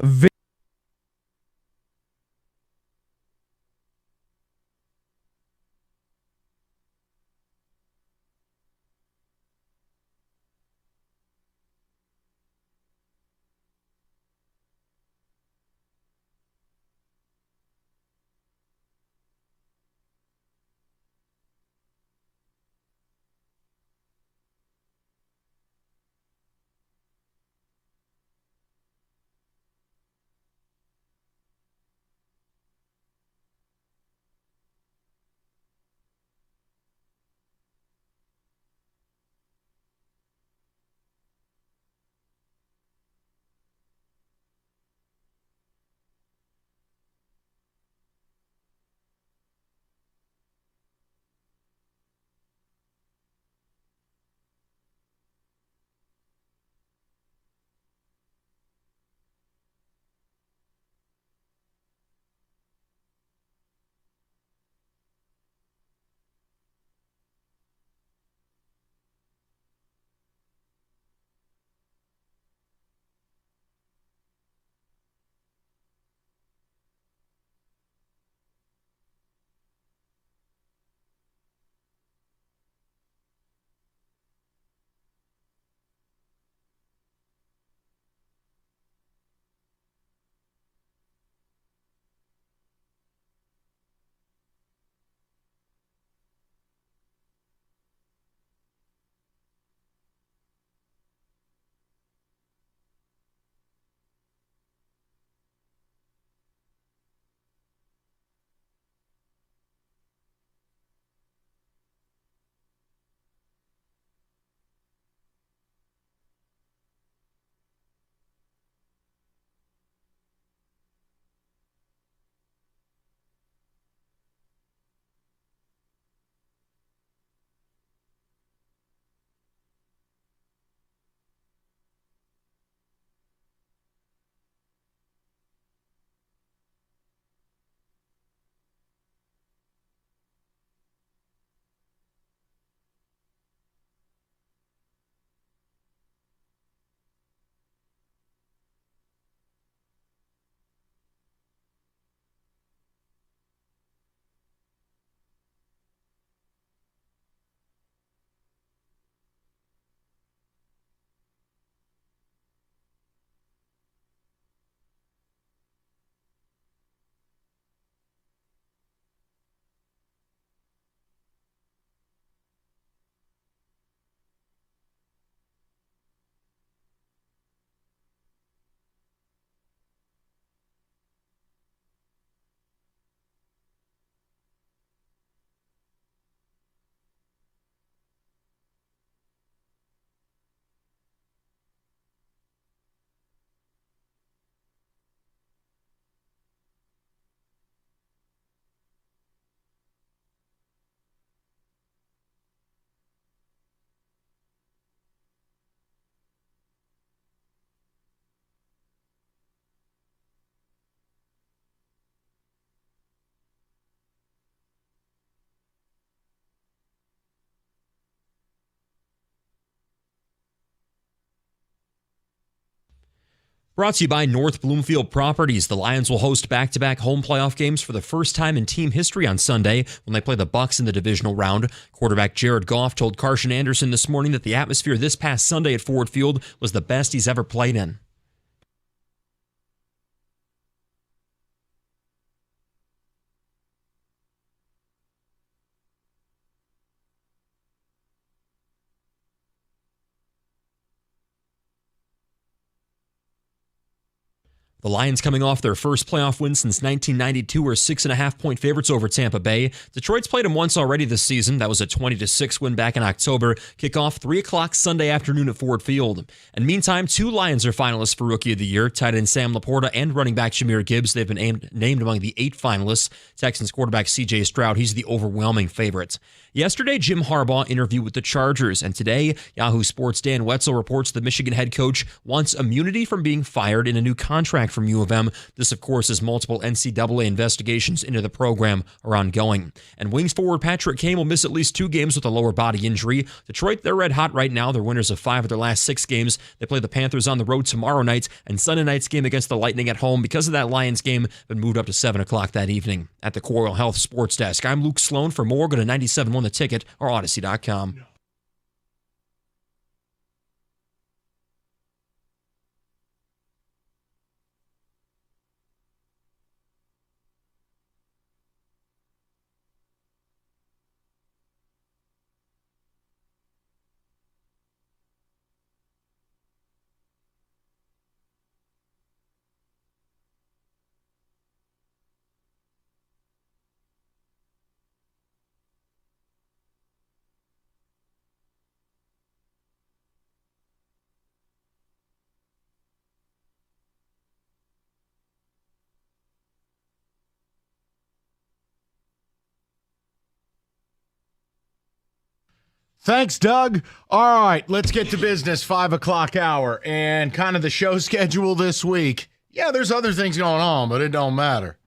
Brought to you by North Bloomfield Properties. The Lions will host back-to-back home playoff games for the first time in team history on Sunday when they play the Bucs in the divisional round. Quarterback Jared Goff told Carson Anderson this morning that the atmosphere this past Sunday at Ford Field was the best he's ever played in. The Lions, coming off their first playoff win since 1992, are 6.5-point favorites over Tampa Bay. Detroit's played them once already this season. That was a 20-6 win back in October. Kickoff 3 o'clock Sunday afternoon at Ford Field. And meantime, 2 Lions are finalists for Rookie of the Year. Tight end Sam Laporta and running back Jahmyr Gibbs. They've been named among the 8 finalists. Texans quarterback C.J. Stroud, he's the overwhelming favorite. Yesterday, Jim Harbaugh interviewed with the Chargers, and today, Yahoo Sports' Dan Wetzel reports the Michigan head coach wants immunity from being fired in a new contract from U of M. This, of course, as multiple NCAA investigations into the program are ongoing. And Wings forward Patrick Kane will miss at least 2 games with a lower body injury. Detroit, they're red hot right now. They're winners of 5 of their last 6 games. They play the Panthers on the road tomorrow night, and Sunday night's game against the Lightning at home, because of that Lions game, been moved up to 7 o'clock that evening. At the Coral Health Sports Desk, I'm Luke Sloan. For more, go to 97.1 The Ticket or Odyssey.com. Thanks, Doug. All right, let's get to business. 5 o'clock hour and kind of the show schedule this week. Yeah, there's other things going on, but it don't matter.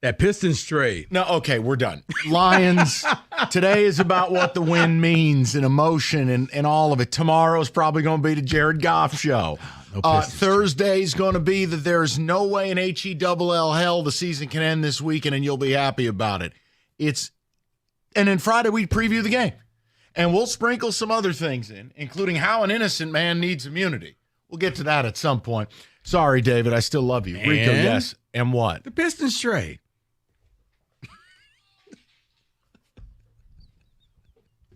That Pistons trade. No, okay, we're done. Lions. Today is about what the win means and emotion and all of it. Tomorrow's probably going to be the Jared Goff show. Thursday's going to be that there's no way in HELL hell the season can end this weekend and you'll be happy about it. And then Friday we preview the game. And we'll sprinkle some other things in, including how an innocent man needs immunity. We'll get to that at some point. Sorry, David, I still love you. And Rico, yes. And what? The Pistons trade.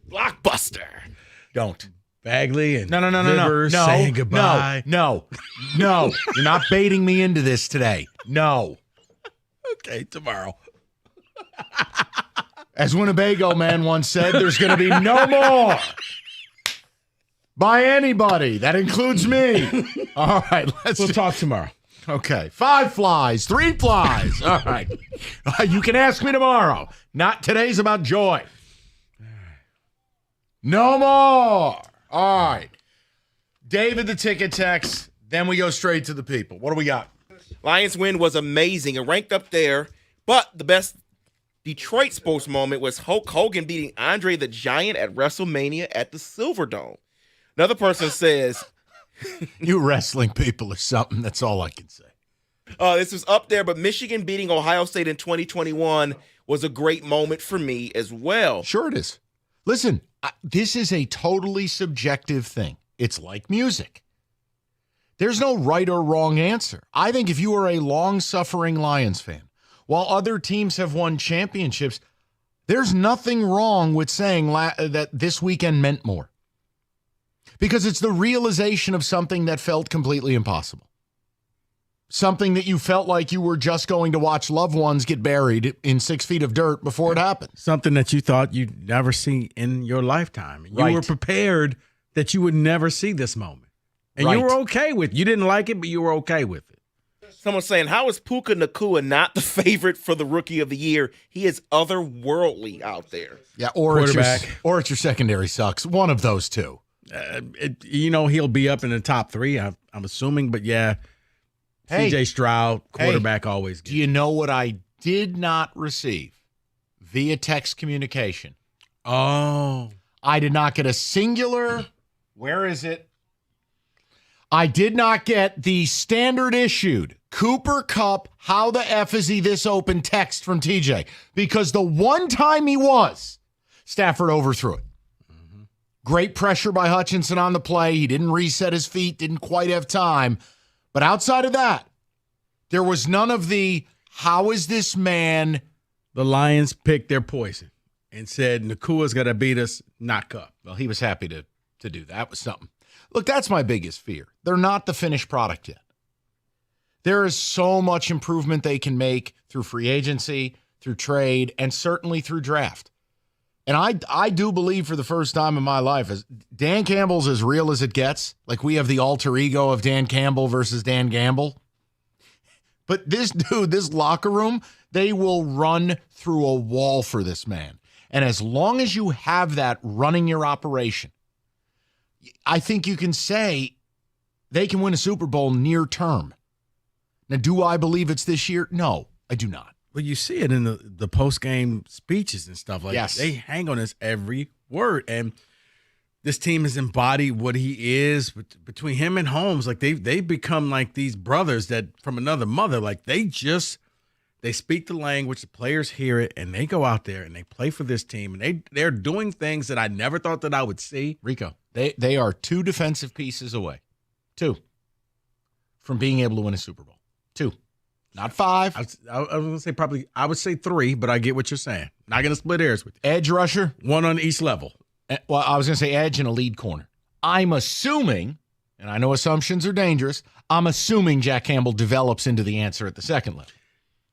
Blockbuster. Don't. Bagley and No. Rivers saying goodbye. No. You're not baiting me into this today. No. Okay, tomorrow. As Winnebago man once said, there's going to be no more by anybody. That includes me. All right, we'll talk tomorrow. Okay, 5 flies, 3 flies. All right. You can ask me tomorrow. Not today's about joy. No more. All right. David, the ticket text. Then we go straight to the people. What do we got? Lions win was amazing and ranked up there, but the best Detroit sports moment was Hulk Hogan beating Andre the Giant at WrestleMania at the Silverdome. Another person says, you wrestling people are something. That's all I can say. This was up there, but Michigan beating Ohio State in 2021 was a great moment for me as well. Sure it is. Listen, this is a totally subjective thing. It's like music. There's no right or wrong answer. I think if you are a long-suffering Lions fan, while other teams have won championships, there's nothing wrong with saying that this weekend meant more. Because it's the realization of something that felt completely impossible. Something that you felt like you were just going to watch loved ones get buried in 6 feet of dirt before it happened. Something that you thought you'd never see in your lifetime. You were prepared that you would never see this moment. And you were okay with it. You didn't like it, but you were okay with it. Someone's saying, how is Puka Nacua not the favorite for the Rookie of the Year? He is otherworldly out there. Yeah, or it's your secondary sucks. One of those two. He'll be up in the top 3, I'm assuming. But, yeah, C.J. Stroud, quarterback, always good. Do you know what I did not receive via text communication? Oh. I did not get a singular, where is it? I did not get the standard issued Cooper Kupp, how the F is he this open text from TJ. Because the one time he was, Stafford overthrew it. Great pressure by Hutchinson on the play. He didn't reset his feet, didn't quite have time. But outside of that, there was none of the, how is this man? The Lions picked their poison and said, Nakua's got to beat us, not Kupp. Well, he was happy to do that. That was something. Look, that's my biggest fear. They're not the finished product yet. There is so much improvement they can make through free agency, through trade, and certainly through draft. And I do believe for the first time in my life, as Dan Campbell's as real as it gets. Like we have the alter ego of Dan Campbell versus Dan Gamble. But this dude, this locker room, they will run through a wall for this man. And as long as you have that running your operation, I think you can say they can win a Super Bowl near term. Now, do I believe it's this year? No, I do not. Well, you see it in the post-game speeches and stuff. Like yes. They hang on his every word. And this team has embodied what he is between him and Holmes. Like they've become like these brothers that from another mother. Like they speak the language, the players hear it, and they go out there and they play for this team. And they're doing things that I never thought that I would see. Rico, they are 2 defensive pieces away. 2 from being able to win a Super Bowl. 2. Not 5. I was going to say probably, I would say 3, but I get what you're saying. Not going to split hairs with you. Edge rusher. 1 on each level. Well, I was going to say edge and a lead corner. I'm assuming, and I know assumptions are dangerous, I'm assuming Jack Campbell develops into the answer at the second level.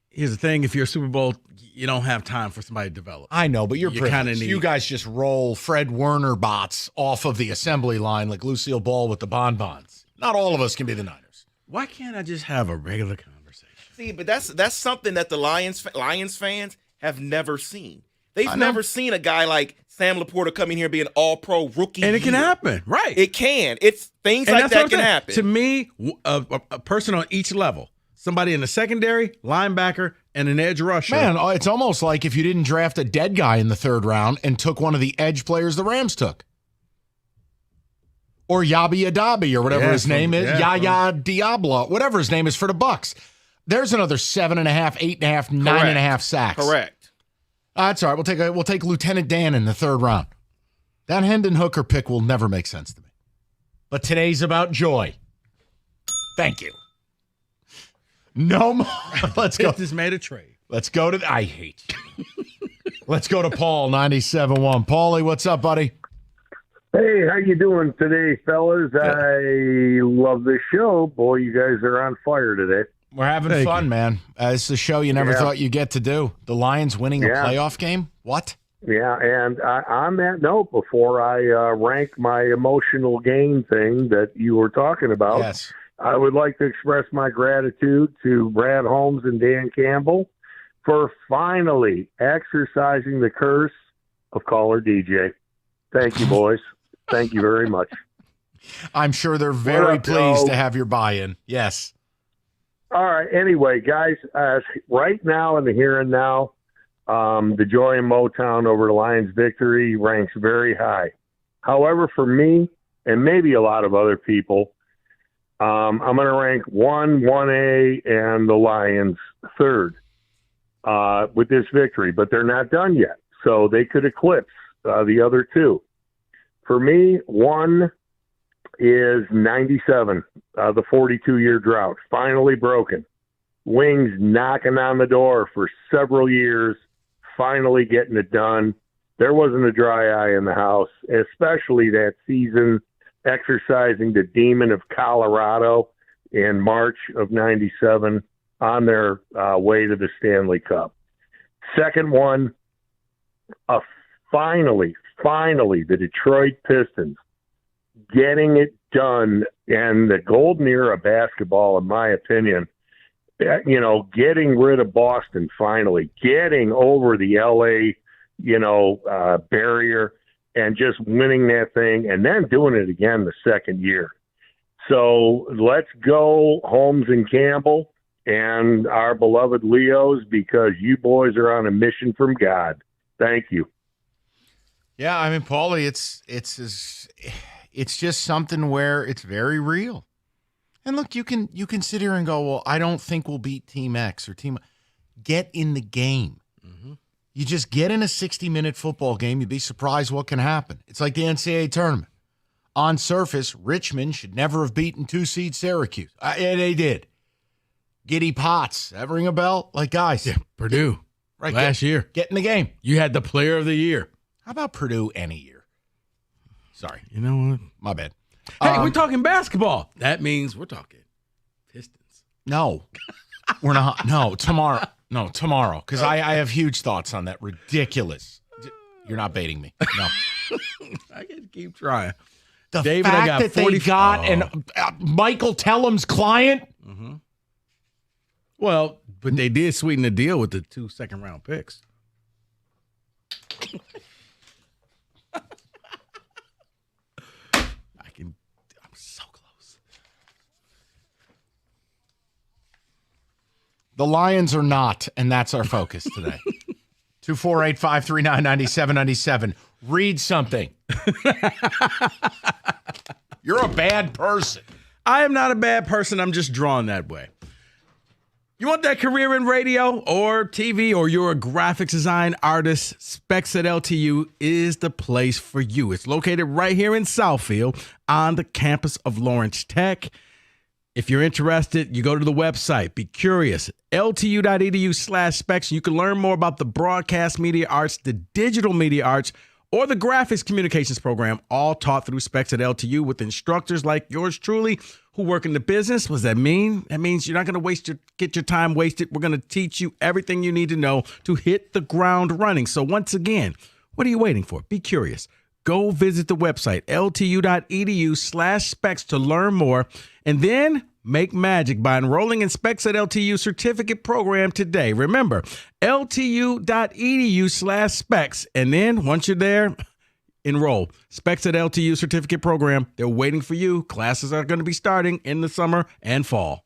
Here's the thing. If you're a Super Bowl, you don't have time for somebody to develop. I know, but you're kind of You guys just roll Fred Werner bots off of the assembly line like Lucille Ball with the bonbons. Not all of us can be the Niners. Why can't I just have a regular conversation? See, but that's something that the Lions fans have never seen. They've never seen a guy like Sam Laporta come in here being all-pro rookie. And it can happen, right? It can. It's things like that can happen. To me, a person on each level, somebody in the secondary, linebacker, and an edge rusher. Man, it's almost like if you didn't draft a dead guy in the 3rd round and took one of the edge players the Rams took. Or Yabi Adabi or whatever his name is. Yaya Diablo, whatever his name is for the Bucks. There's another 7.5, 8.5, 9.5 sacks. Correct. That's all right. We'll take Lieutenant Dan in the 3rd round. That Hendon Hooker pick will never make sense to me. But today's about joy. Thank you. No more. Let's go. This made a trade. Let's go to I hate you. Let's go to Paul, 97.1. Paulie, what's up, buddy? Hey, how you doing today, fellas? I love this show. Boy, you guys are on fire today. We're having fun, man. It's a show you never thought you'd get to do. The Lions winning a playoff game? What? Yeah, and on that note, before I rank my emotional gain thing that you were talking about, I would like to express my gratitude to Brad Holmes and Dan Campbell for finally exercising the curse of caller DJ. Thank you, boys. Thank you very much. I'm sure they're very pleased to have your buy-in. Yes. All right. Anyway, guys, right now in the here and now, the joy in Motown over the Lions' victory ranks very high. However, for me, and maybe a lot of other people, I'm going to rank 1A, and the Lions 3rd with this victory. But they're not done yet, so they could eclipse the other 2. For me, 1 is 97, the 42-year drought, finally broken. Wings knocking on the door for several years, finally getting it done. There wasn't a dry eye in the house, especially that season exercising the demon of Colorado in March of 97 on their way to the Stanley Cup. Second one, finally, the Detroit Pistons getting it done, and the golden era of basketball, in my opinion, getting rid of Boston finally, getting over the LA, barrier, and just winning that thing, and then doing it again the second year. So let's go Holmes and Campbell and our beloved Leos, because you boys are on a mission from God. Thank you. Yeah, I mean, Paulie, it's just something where it's very real. And look, you can sit here and go, well, I don't think we'll beat Team X or Team. Get in the game. Mm-hmm. You just get in a 60-minute football game. You'd be surprised what can happen. It's like the NCAA tournament. On surface, Richmond should never have beaten 2-seed Syracuse. And they did. Giddy Potts. That ring a bell? Like, guys. Yeah, Purdue. Right, last year. Get in the game. You had the player of the year. How about Purdue any year? Sorry. You know what? My bad. Hey, we're talking basketball. That means we're talking Pistons. No. We're not. No, tomorrow. No, tomorrow. Because I have huge thoughts on that. Ridiculous. You're not baiting me. No. I can keep trying. The David, fact I got that 40 they got an Michael Tellum's client. Mm-hmm. Well, but they did sweeten the deal with the 2 second-round picks. I'm so close. The Lions are not, and that's our focus today. 248-539-9797. Read something. You're a bad person. I am not a bad person. I'm just drawn that way. You want that career in radio or TV, or you're a graphics design artist? Specs at LTU is the place for you. It's located right here in Southfield on the campus of Lawrence Tech. If you're interested, you go to the website. Be curious. LTU.edu/specs. You can learn more about the broadcast media arts, the digital media arts, or the graphics communications program, all taught through Specs at LTU with instructors like yours truly who work in the business. What does that mean? That means you're not going to get your time wasted. We're going to teach you everything you need to know to hit the ground running. So once again, what are you waiting for? Be curious. Go visit the website, ltu.edu/specs to learn more, and then make magic by enrolling in Specs at LTU certificate program today. Remember, ltu.edu/specs, and then once you're there, enroll. Specs at LTU certificate program. They're waiting for you. Classes are going to be starting in the summer and fall.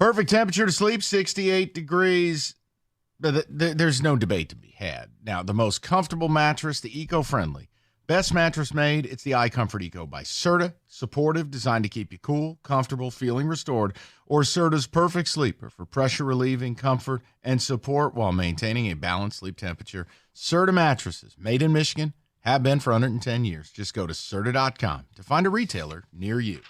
Perfect temperature to sleep, 68 degrees. There's no debate to be had. Now, the most comfortable mattress, the eco-friendly. Best mattress made, it's the iComfort Eco by Serta. Supportive, designed to keep you cool, comfortable, feeling restored. Or Serta's Perfect Sleeper for pressure relieving, comfort, and support while maintaining a balanced sleep temperature. Serta mattresses, made in Michigan, have been for 110 years. Just go to Serta.com to find a retailer near you.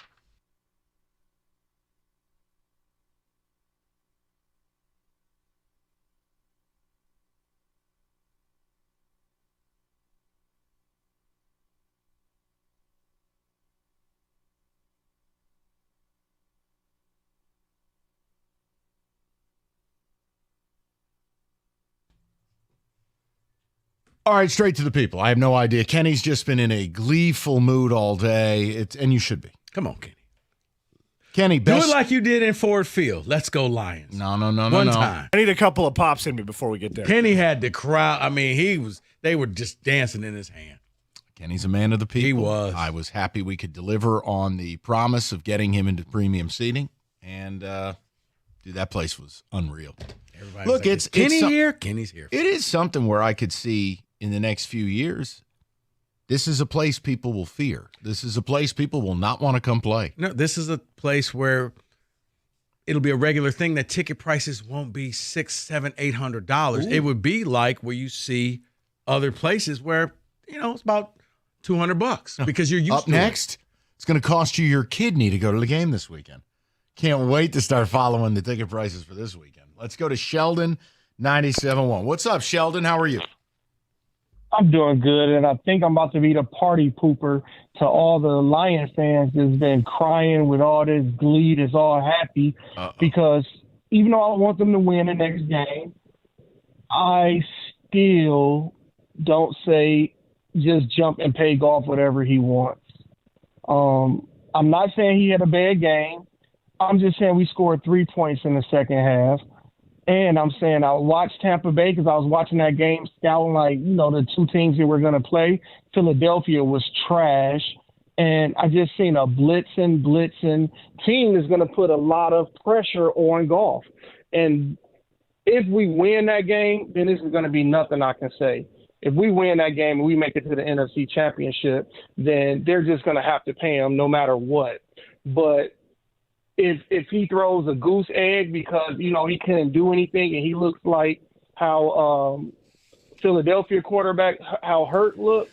All right, straight to the people. I have no idea. Kenny's just been in a gleeful mood all day, and you should be. Come on, Kenny. Kenny, best. Do it like you did in Ford Field. Let's go Lions. No. One time. I need a couple of pops in me before we get there. Kenny had the crowd. I mean, they were just dancing in his hand. Kenny's a man of the people. He was. I was happy we could deliver on the promise of getting him into premium seating, and dude, that place was unreal. Look, like, Kenny here? Kenny's here. It is something where I could see in the next few years, this is a place people will fear. This is a place people will not want to come play. No, this is a place where it'll be a regular thing that ticket prices won't be $600, $700, $800. It would be like where you see other places where, it's about $200 because you're used Up to next, it's going to cost you your kidney to go to the game this weekend. Can't wait to start following the ticket prices for this weekend. Let's go to Sheldon, 97.1. What's up, Sheldon? How are you? I'm doing good, and I think I'm about to be the party pooper to all the Lions fans that's been crying with all this glee, that's all happy, because even though I want them to win the next game, I still don't say just jump and pay Goff whatever he wants. I'm not saying he had a bad game. I'm just saying we scored 3 points in the second half. And I'm saying I watched Tampa Bay because I was watching that game, scouting the two teams that were going to play. Philadelphia was trash. And I just seen a blitzing team is going to put a lot of pressure on Goff. And if we win that game, then this is going to be nothing I can say. If we win that game and we make it to the NFC Championship, then they're just going to have to pay him no matter what. But if he throws a goose egg because, he couldn't do anything and he looks like how Philadelphia quarterback, how Hurt looked,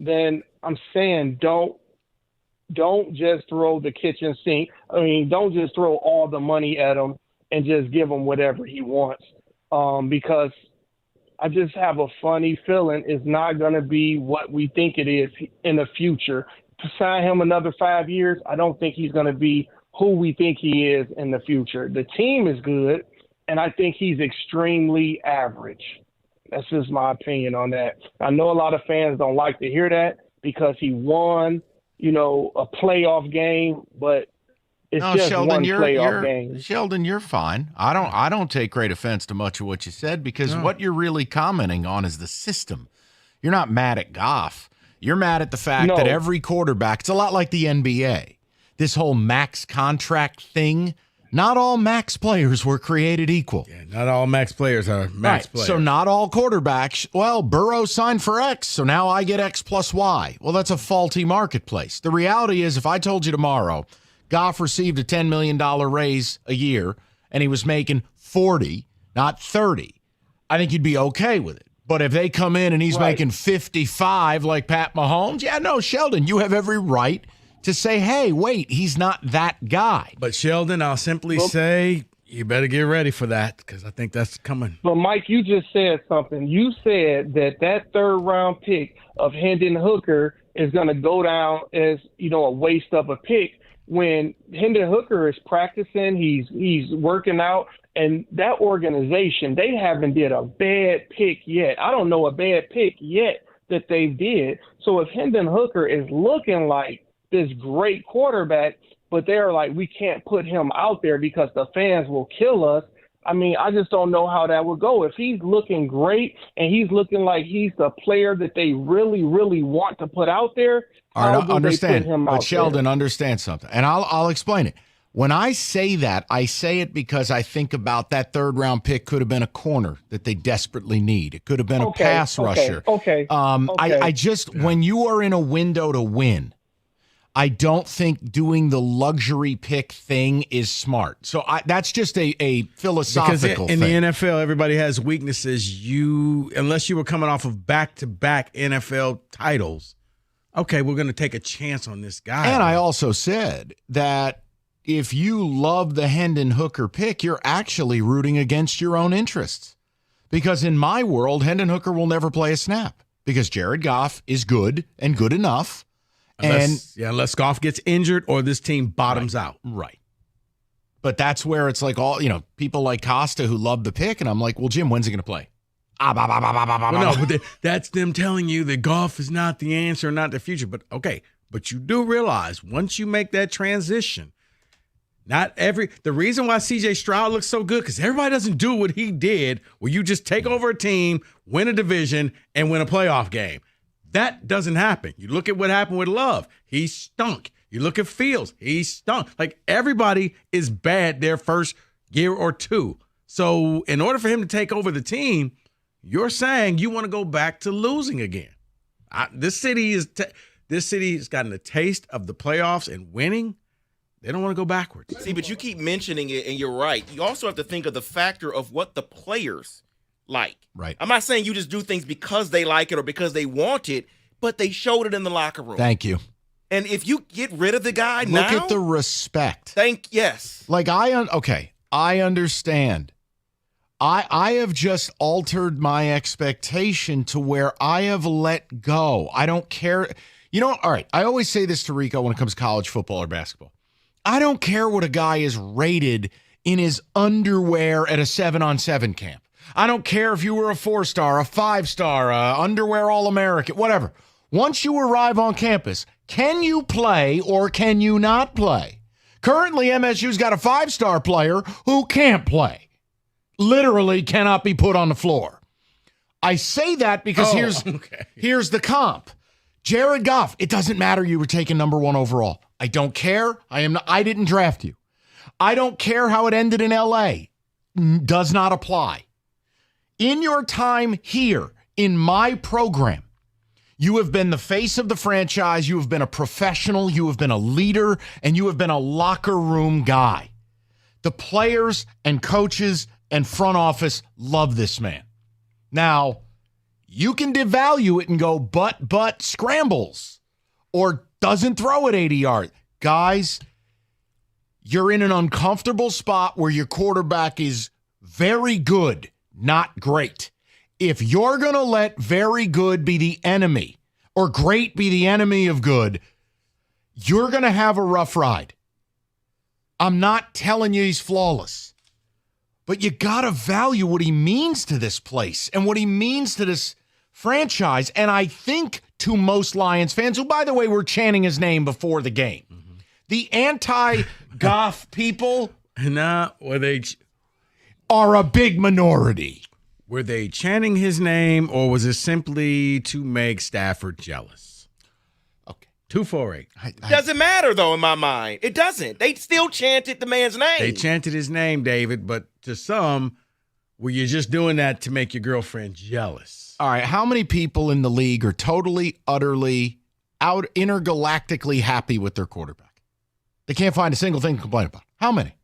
then I'm saying don't just throw the kitchen sink. I mean, don't just throw all the money at him and just give him whatever he wants, because I just have a funny feeling it's not going to be what we think it is in the future. To sign him another 5 years, I don't think he's going to be who we think he is in the future. The team is good, and I think he's extremely average. That's just my opinion on that. I know a lot of fans don't like to hear that because he won, a playoff game, but it's just Sheldon, one playoff game. Sheldon, you're fine. I don't take great offense to much of what you said because what you're really commenting on is the system. You're not mad at Goff. You're mad at the fact that every quarterback, it's a lot like the NBA. This whole max contract thing, not all max players were created equal. Yeah, not all max players are max players. So not all quarterbacks, Burrow signed for X, so now I get X plus Y. Well, that's a faulty marketplace. The reality is if I told you tomorrow Goff received a $10 million raise a year and he was making 40, not 30, I think you'd be okay with it. But if they come in and he's making 55 like Pat Mahomes, Sheldon, you have every right to say, hey, wait, he's not that guy. But Sheldon, I'll simply say you better get ready for that because I think that's coming. But Mike, you just said something. You said that third round pick of Hendon Hooker is going to go down as, a waste of a pick when Hendon Hooker is practicing, he's working out, and that organization, they haven't did a bad pick yet. I don't know a bad pick yet that they did. So if Hendon Hooker is looking like this great quarterback, but they're like, we can't put him out there because the fans will kill us. I mean, I just don't know how that would go. If he's looking great and he's looking like he's the player that they really, really want to put out there, all right, how do understand. they put him out but Sheldon, there? Understand something, and I'll explain it. When I say that, I say it because I think about that third-round pick could have been a corner that they desperately need. It could have been a pass rusher. I just, when you are in a window to win, I don't think doing the luxury pick thing is smart. So that's just a philosophical thing. Because in the NFL, everybody has weaknesses. Unless you were coming off of back-to-back NFL titles, okay, we're going to take a chance on this guy. And I also said that if you love the Hendon Hooker pick, you're actually rooting against your own interests. Because in my world, Hendon Hooker will never play a snap because Jared Goff is good and good enough. Unless Goff gets injured or this team bottoms out. Right. But that's where it's like people like Costa who love the pick. And I'm like, well, Jim, when's he going to play? But that's them telling you that Goff is not the answer, not the future. But you do realize once you make that transition, the reason why CJ Stroud looks so good, because everybody doesn't do what he did, where you just take over a team, win a division, and win a playoff game. That doesn't happen. You look at what happened with Love. He stunk. You look at Fields. He stunk. Like, everybody is bad their first year or two. So in order for him to take over the team, you're saying you want to go back to losing again. This city has gotten a taste of the playoffs and winning. They don't want to go backwards. See, but you keep mentioning it, and you're right. You also have to think of the factor of what the players like. Right. I'm not saying you just do things because they like it or because they want it, but they showed it in the locker room. Thank you. And if you get rid of the guy Look at the respect. Yes. Like, I understand. I have just altered my expectation to where I have let go. I don't care. All right, I always say this to Rico when it comes to college football or basketball. I don't care what a guy is rated in his underwear at a 7-on-7 camp. I don't care if you were a 4-star, a 5-star, underwear All-American, whatever. Once you arrive on campus, can you play or can you not play? Currently, MSU's got a 5-star player who can't play. Literally cannot be put on the floor. I say that because here's the comp. Jared Goff, it doesn't matter you were taken number 1 overall. I don't care. I didn't draft you. I don't care how it ended in LA. Does not apply. In your time here, in my program, you have been the face of the franchise. You have been a professional. You have been a leader, and you have been a locker room guy. The players and coaches and front office love this man. Now, you can devalue it and go, but scrambles or doesn't throw it 80 yards. Guys, you're in an uncomfortable spot where your quarterback is very good, not great. If you're going to let very good be the enemy or great be the enemy of good, you're going to have a rough ride. I'm not telling you he's flawless, but you got to value what he means to this place and what he means to this franchise. And I think to most Lions fans, who, by the way, were chanting his name before the game, the anti-Goff people are a big minority. Were they chanting his name, or was it simply to make Stafford jealous? Okay. 248. Doesn't matter, though, in my mind. It doesn't. They still chanted the man's name. They chanted his name, David, but to some, were you just doing that to make your girlfriend jealous? All right, how many people in the league are totally, utterly, intergalactically happy with their quarterback? They can't find a single thing to complain about. How many?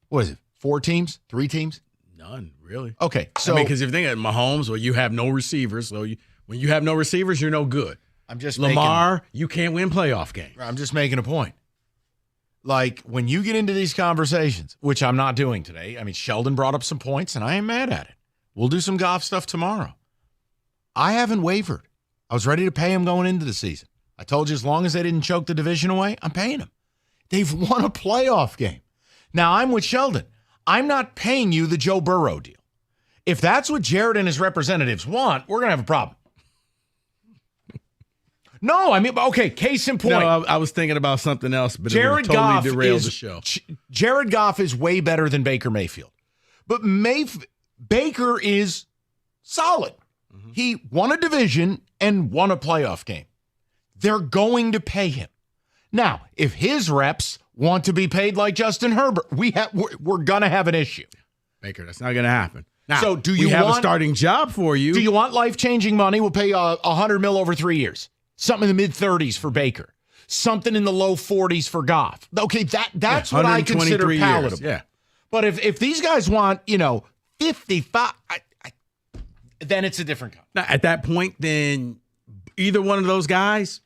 What is it, 4 teams, 3 teams? None, really. Okay, so because if you think of Mahomes, you have no receivers. So when you have no receivers, you're no good. I'm just Lamar, you can't win playoff games. I'm just making a point. Like, when you get into these conversations, which I'm not doing today, I mean, Sheldon brought up some points, and I ain't mad at it. We'll do some Goff stuff tomorrow. I haven't wavered. I was ready to pay him going into the season. I told you, as long as they didn't choke the division away, I'm paying him. They've won a playoff game. Now, I'm with Sheldon. I'm not paying you the Joe Burrow deal. If that's what Jared and his representatives want, we're going to have a problem. No, I mean, okay, case in point. No, I was thinking about something else, but Jared it would totally Goff derail the show. Jared Goff is way better than Baker Mayfield. But Baker is solid. Mm-hmm. He won a division and won a playoff game. They're going to pay him. Now, if his reps want to be paid like Justin Herbert. We're going to have an issue. Baker, that's not going to happen. Now, So do you we have want a starting job for you? Do you want life-changing money? We'll pay $100 million over 3 years. Something in the mid-30s for Baker. Something in the low 40s for Goff. Okay, that's what I consider 123 palatable. years, yeah. But if these guys want, 55, then it's a different company. Now, at that point, then either one of those guys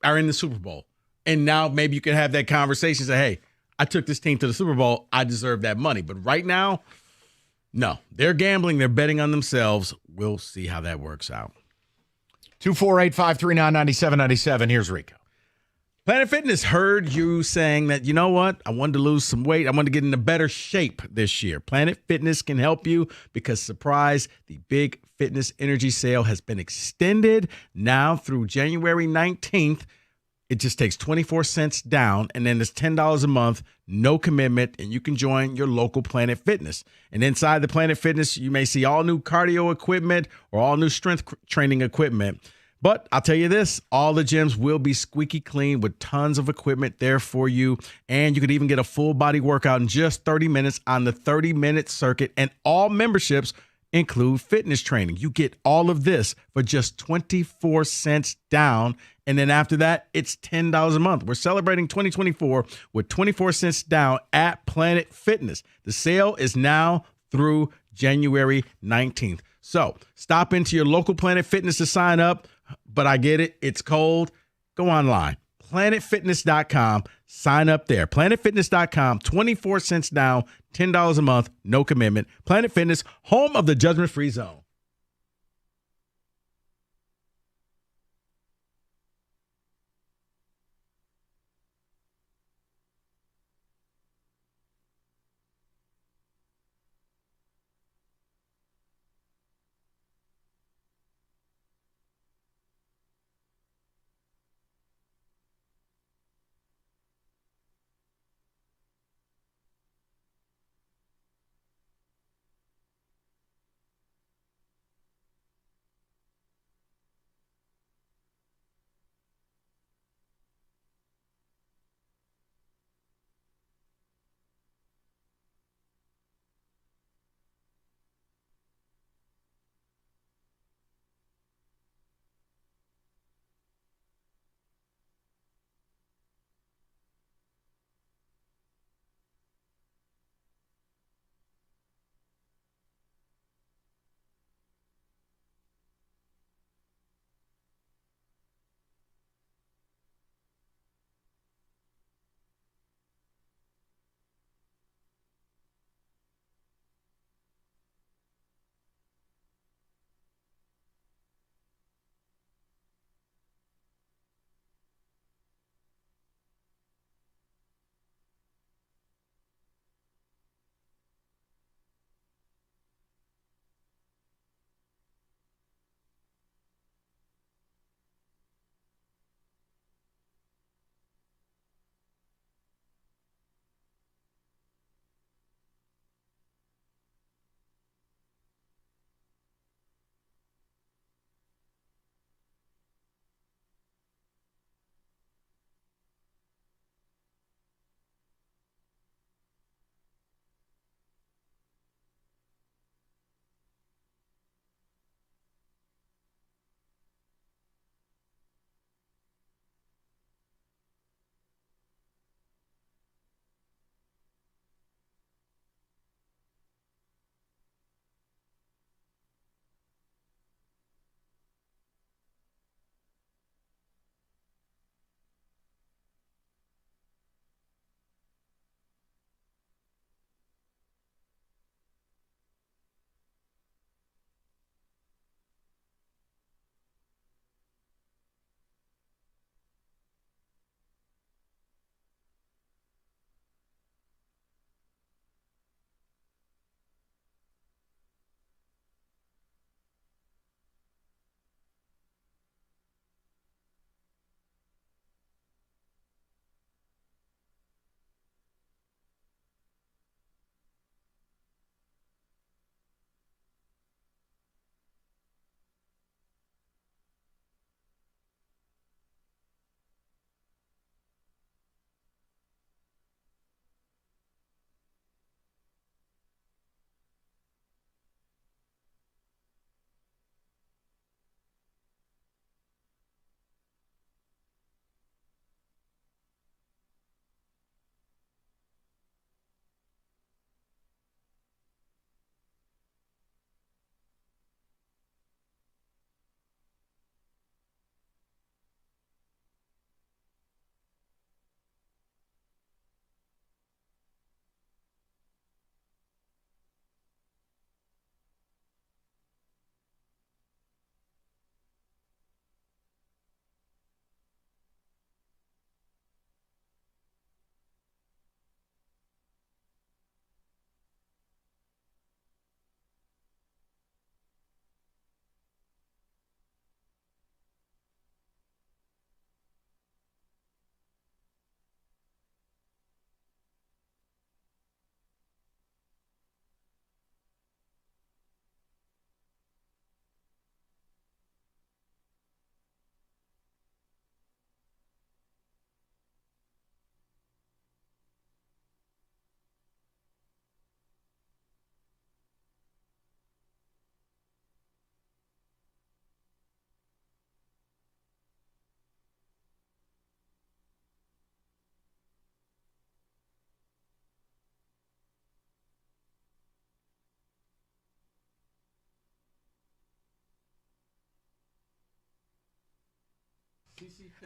are in the Super Bowl. And now maybe you can have that conversation and say, hey, I took this team to the Super Bowl. I deserve that money. But right now, no. They're gambling. They're betting on themselves. We'll see how that works out. 248-539-9797. Here's Rico. Planet Fitness heard you saying that, you know what? I wanted to lose some weight. I wanted to get into better shape this year. Planet Fitness can help you because, surprise, the big fitness energy sale has been extended now through January 19th. It just takes 24 cents down, and then it's $10 a month, no commitment, and you can join your local Planet Fitness. And inside the Planet Fitness, you may see all new cardio equipment or all new strength training equipment. But I'll tell you this, all the gyms will be squeaky clean with tons of equipment there for you. And you could even get a full body workout in just 30 minutes on the 30-minute circuit. And all memberships include fitness training. You get all of this for just 24 cents down. And then after that, it's $10 a month. We're celebrating 2024 with 24 cents down at Planet Fitness. The sale is now through January 19th. So stop into your local Planet Fitness to sign up. But I get it. It's cold. Go online. PlanetFitness.com. Sign up there. PlanetFitness.com. 24 cents down. $10 a month. No commitment. Planet Fitness, home of the judgment-free zone.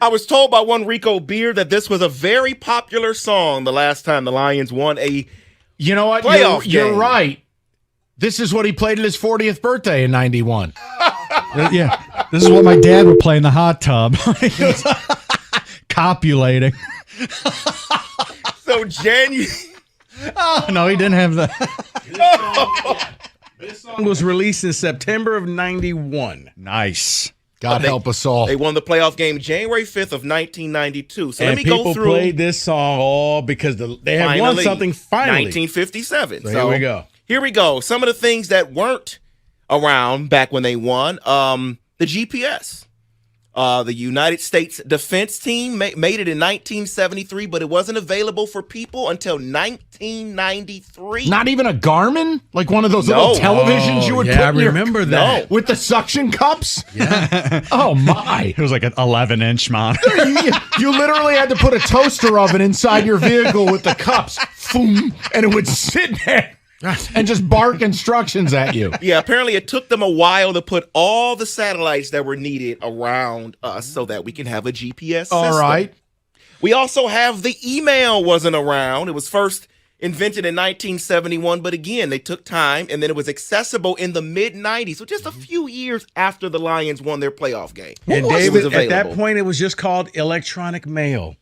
I was told by one Rico Beer that this was a very popular song the last time the Lions won a You know what? playoff You're game. right. This is what he played at his 40th birthday in 91. Yeah, this is what my dad would play in the hot tub. He was copulating. So January. Oh no, he didn't have that. This song was released in September of 91. Nice. God help us all. They won the playoff game January 5th of 1992. So And let me people go through. played this song all because they had won something finally. 1957. So here we go. Here we go. Some of the things that weren't around back when they won. The GPS. The United States Defense Team made it in 1973, but it wasn't available for people until 1993. Not even a Garmin? Like one of those No. little televisions you would put I in your- remember that. No. with the suction cups? Yeah. Oh, my. It was like an 11-inch monitor. You literally had to put a toaster oven inside your vehicle with the cups, boom, and it would sit there and just bark instructions at you. Yeah, apparently it took them a while to put all the satellites that were needed around us so that we can have a GPS system. All right. We also have the email wasn't around. It was first invented in 1971, but again, they took time, and then it was accessible in the mid-90s, so just a few years after the Lions won their playoff game. And It was David, at that available. point, it was just called electronic mail.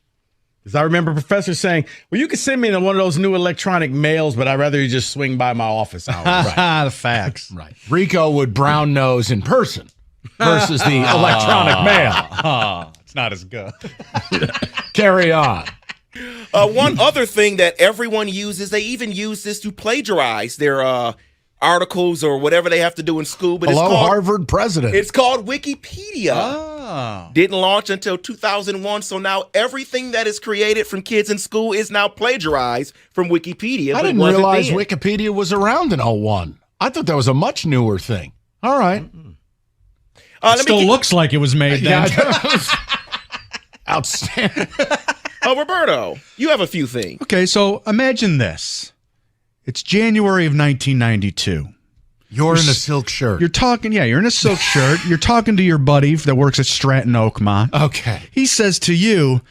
Because I remember Professor saying, well, you can send me one of those new electronic mails, but I'd rather you just swing by my office hours. The facts. Right. Rico would brown nose in person versus the electronic mail. It's not as good. Carry on. One other thing that everyone uses, they even use this to plagiarize their articles or whatever they have to do in school. But Hello, it's called, Harvard president. It's called Wikipedia. Oh. Didn't launch until 2001, so now everything that is created from kids in school is now plagiarized from Wikipedia. I but it didn't wasn't realize then. Wikipedia was around in 01. I thought that was a much newer thing. All right. Let me Still get- looks like it was made then. Outstanding. Roberto, you have a few things. Okay, so imagine this. It's January of 1992. You're in a silk shirt. You're talking, you're in a silk shirt. You're talking to your buddy that works at Stratton Oakmont. Okay. He says to you,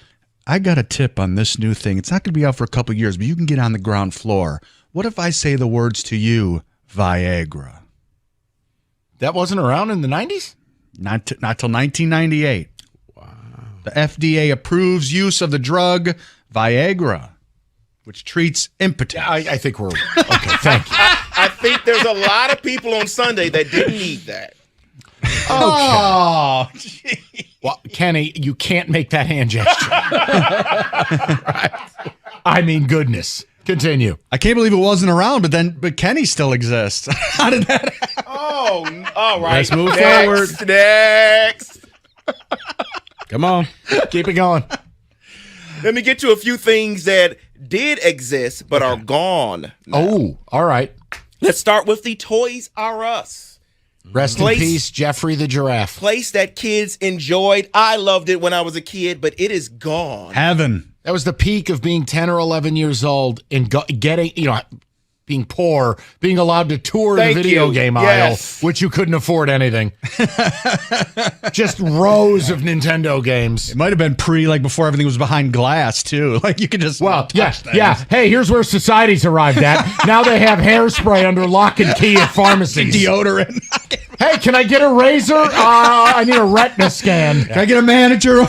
I got a tip on this new thing. It's not going to be out for a couple of years, but you can get on the ground floor. What if I say the words to you, Viagra? That wasn't around in the 90s? Not till 1998. Wow. The FDA approves use of the drug Viagra, which treats impotence. I think we're okay. Thank you. I think there's a lot of people on Sunday that didn't need that. Oh, well, Kenny, you can't make that hand gesture. Right. I mean, goodness. Continue. I can't believe it wasn't around, but Kenny still exists. How did that happen? Oh, all right. Let's move Next, forward. Next. Come on. Keep it going. Let me get to a few things that did exist but are gone now. Oh, all right. Let's start with the Toys R Us. Rest in peace, Jeffrey the giraffe. Place that kids enjoyed. I loved it when I was a kid, but it is gone. Heaven. That was the peak of being 10 or 11 years old and getting, being poor, being allowed to tour Thank the video you. game Yes. aisle, which you couldn't afford anything. Just rows of Nintendo games. It might have been before everything was behind glass, too. Like you could just touch things. Yeah. Hey, here's where society's arrived at. Now they have hairspray under lock and key at pharmacies. Deodorant. Hey, can I get a razor? I need a retina scan. Can I get a manager?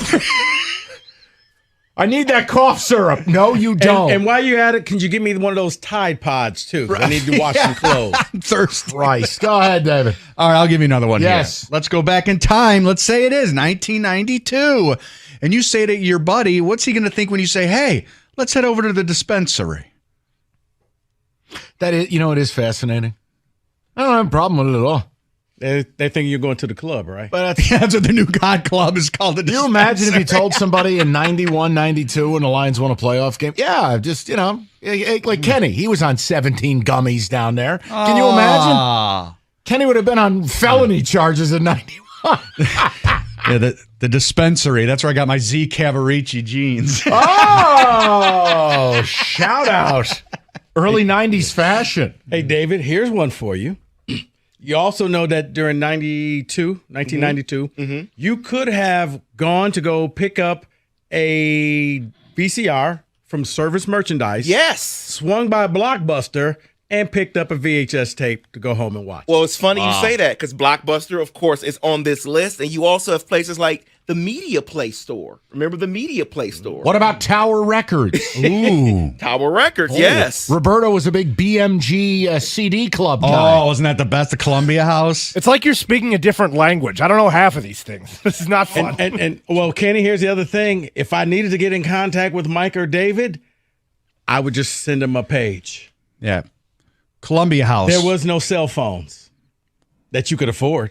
I need that cough syrup. No, you don't. And while you're at it, can you give me one of those Tide Pods, too? 'Cause I need to wash some clothes. I'm thirsty. Christ. Go ahead, David. All right, I'll give you another one Yes. here. Let's go back in time. Let's say it is 1992. And you say to your buddy, what's he going to think when you say, hey, let's head over to the dispensary? That is, it is fascinating. I don't have a problem with it at all. They think you're going to the club, right? But That's what the new God Club is called. The Can you imagine if you told somebody in 91, 92 when the Lions won a playoff game? Yeah, just, like Kenny. He was on 17 gummies down there. Can you imagine? Kenny would have been on felony charges in 91. Yeah, the dispensary. That's where I got my Z Cavarici jeans. Oh, shout out. Early 90s fashion. Hey, David, here's one for you. You also know that during 1992, you could have gone to go pick up a VCR from Service Merchandise. Yes. Swung by Blockbuster and picked up a VHS tape to go home and watch. Well, it's funny you say that because Blockbuster, of course, is on this list. And you also have places like the Media Play Store. Remember the Media Play Store? What about Tower Records? Ooh. Tower Records, yes. Roberto was a big BMG CD club guy. Oh, wasn't that the best? The Columbia House? It's like you're speaking a different language. I don't know half of these things. This is not fun. And well, Kenny, here's the other thing. If I needed to get in contact with Mike or David, I would just send them a page. Yeah. Columbia House. There was no cell phones that you could afford.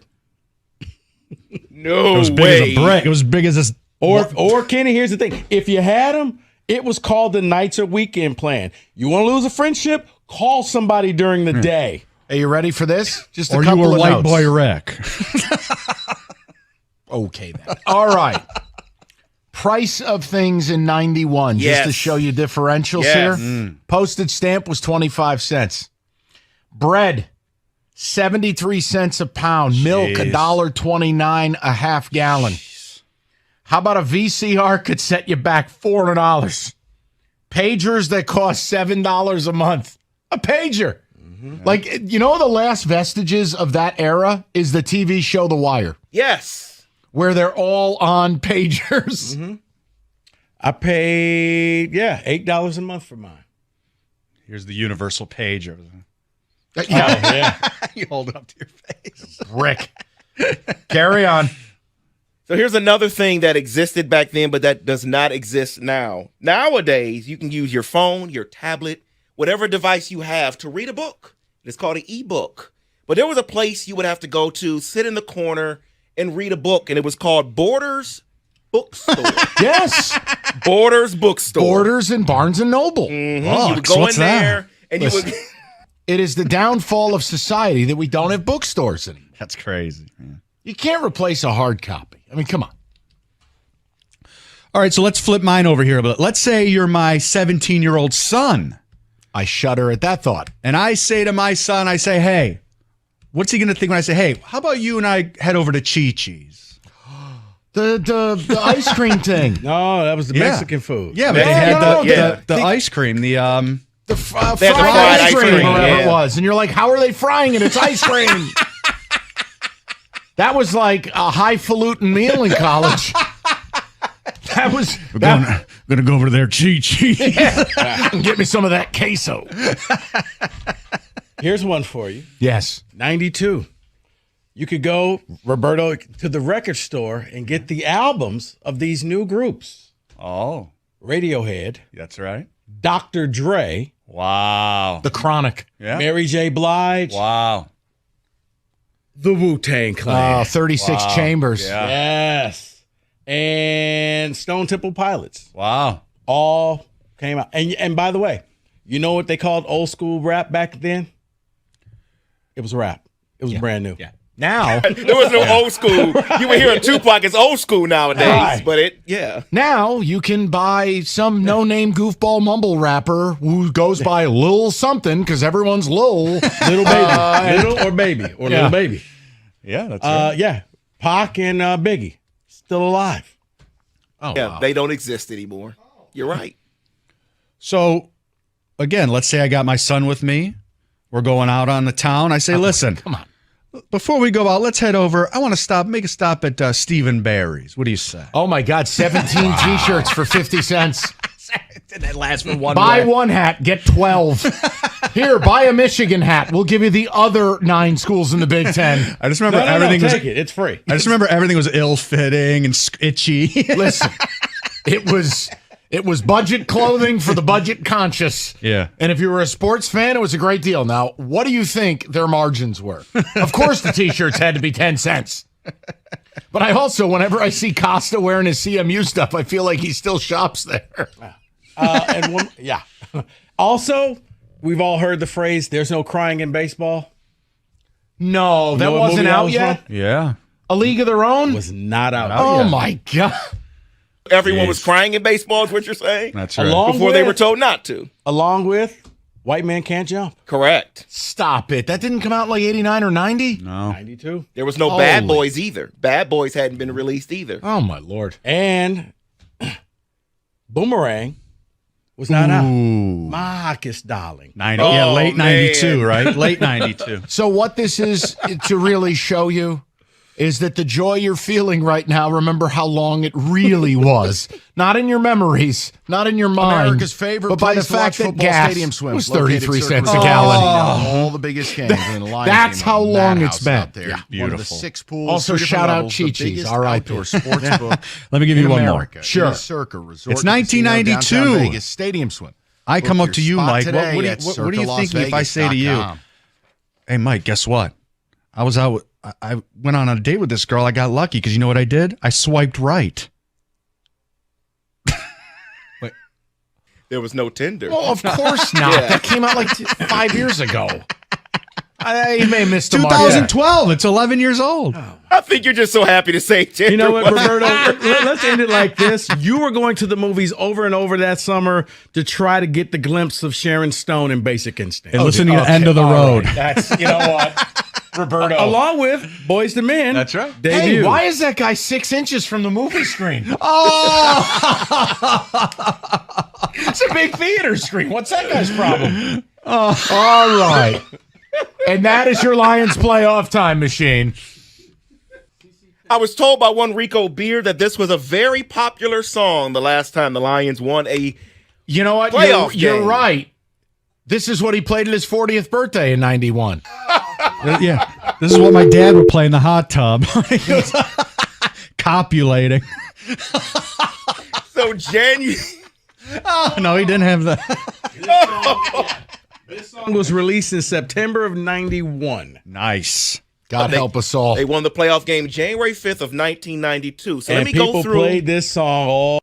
No It was big as a brick. It was big as this. Or Kenny, here's the thing. If you had them, it was called the nights or weekend plan. You want to lose a friendship? Call somebody during the day. Are you ready for this? Just a Or you couple were of White notes. Boy Rick. Okay, then. All right. Price of things in 91, Yes. just to show you differentials Yes. here. Postage stamp was 25 cents. Bread, 73 cents a pound. Milk, Jeez. $1.29 a half gallon. How about a VCR could set you back $400? Pagers that cost $7 a month. A pager. Like, you know, the last vestiges of that era is the TV show The Wire, Yes. where they're all on pagers. I paid, $8 a month for mine. Here's the universal pager. Yeah. You hold it up to your face. Rick. Carry on. So here's another thing that existed back then, but that does not exist now. Nowadays, you can use your phone, your tablet, whatever device you have to read a book. It's called an ebook. But there was a place you would have to go to, sit in the corner, and read a book, and it was called Borders Bookstore. Yes. Borders Bookstore. Borders and Barnes and Noble. Mhm. Oh, You would go what's in there, that? and you would. It is the downfall of society that we don't have bookstores anymore. That's crazy. Man. You can't replace a hard copy. I mean, come on. All right, so let's flip mine over here a bit. Let's say you're my 17-year-old son. I shudder at that thought. And I say to my son, I say, hey, what's he going to think when I say, hey, how about you and I head over to Chi-Chi's? The ice cream thing. No, that was the Yeah. Mexican food. Yeah, but they had the ice cream, The They had the fried fried ice ice cream, cream, or whatever yeah. it was. And you're like, how are they frying it? It's ice cream. That was like a highfalutin meal in college. That was. We're going to go over to their Chi-Chi's. And get me some of that queso. Here's one for you. Yes. 92. You could go, Roberto, to the record store and get the albums of these new groups. Oh, Radiohead, that's right. Dr. Dre, Wow. The Chronic. Yeah. Mary J. Blige, Wow. the Wu-Tang Clan. 36 Wow. Chambers. Yeah. Yes. And Stone Temple Pilots. Wow. All came out. And by the way, you know what they called old school rap back then? It was rap. It was brand new. Yeah. Now, There was no old school. You were hearing Tupac is old school nowadays, Right. but now you can buy some no-name goofball mumble rapper who goes by Lil something because everyone's Lil. Little baby. Little or baby. Or little baby. Yeah, that's right. Yeah. Pac and Biggie. Still alive. Oh, yeah, wow. they don't exist anymore. You're right. So, again, let's say I got my son with me. We're going out on the town. I say, listen, Come on. before we go out, let's head over. I want to make a stop at Stephen Barry's. What do you say? Oh, my God. 17 T-shirts for 50 cents. That lasts for one Buy way. one hat, get 12. Here, buy a Michigan hat. We'll give you the other 9 schools in the Big Ten. I just remember No, everything was. take it. It's free. I just remember everything was ill-fitting and itchy. Listen, it was budget clothing for the budget conscious. Yeah. And if you were a sports fan, it was a great deal. Now, what do you think their margins were? Of course, the T-shirts had to be 10 cents. But I also, whenever I see Costa wearing his CMU stuff, I feel like he still shops there. Also, we've all heard the phrase, there's no crying in baseball. No, that know what wasn't movie that out was yet? from? Yeah. A League of Their Own? Was not out. Oh, my God. Everyone was crying in baseball, is what you're saying? That's right. Along Before they with- were told not to. Along with White Man Can't Jump. Correct. Stop it. That didn't come out in like 89 or 90? No. 92. There was no Bad Boys either. Bad Boys hadn't been released either. Oh, my Lord. And Boomerang was not out. Ooh. Marcus Darling. Late 92, right? Late 92. So what this is to really show you is that the joy you're feeling right now, remember how long it really was. Not in your memories, not in your mind. America's favorite but by the place to fact watch that football gas stadium swim was located 33 circa cents a Rico. gallon. Oh. All the biggest games in the Lions That's game how on long that it's house been. out there. Yeah, One of the beautiful. 6 pools. Also, 3 different shout out levels, the Chi-Chi's, biggest R.I.P. outdoor sports book Let me give you in one more. America. Sure. It is Circa Resort It's and Casino, 1992. downtown Vegas Stadium Swim. I come Book up to your you, spot Mike. today What are at you thinking if I say to you, circalasvegas.com. hey, Mike, guess what? I was out. I went on a date with this girl. I got lucky because you know what I did? I swiped right. There was no Tinder. Well, of course not. Yeah. That came out like 5 years ago. You may have missed the mark. 2012. It's 11 years old. I think you're just so happy to say Tinder. You know what, was- Roberto? Let's end it like this. You were going to the movies over and over that summer to try to get the glimpse of Sharon Stone in Basic Instinct. Oh, And listening to End of the Road. Right. That's, you know what, Roberto. Along with Boys to Men. That's right. Debut. Hey, why is that guy 6 inches from the movie screen? It's a big theater screen. What's that guy's problem? All right. And that is your Lions playoff time machine. I was told by one Rico Beard that this was a very popular song the last time the Lions won a You know what? playoff You're game. right. This is what he played at his 40th birthday in 91. Yeah. This is what my dad would play in the hot tub. He was copulating. So January. Oh, no, he didn't have that. This song was released in September of 91. Nice. God help us all. They won the playoff game January 5th of 1992. So And let me people go through. played this song all.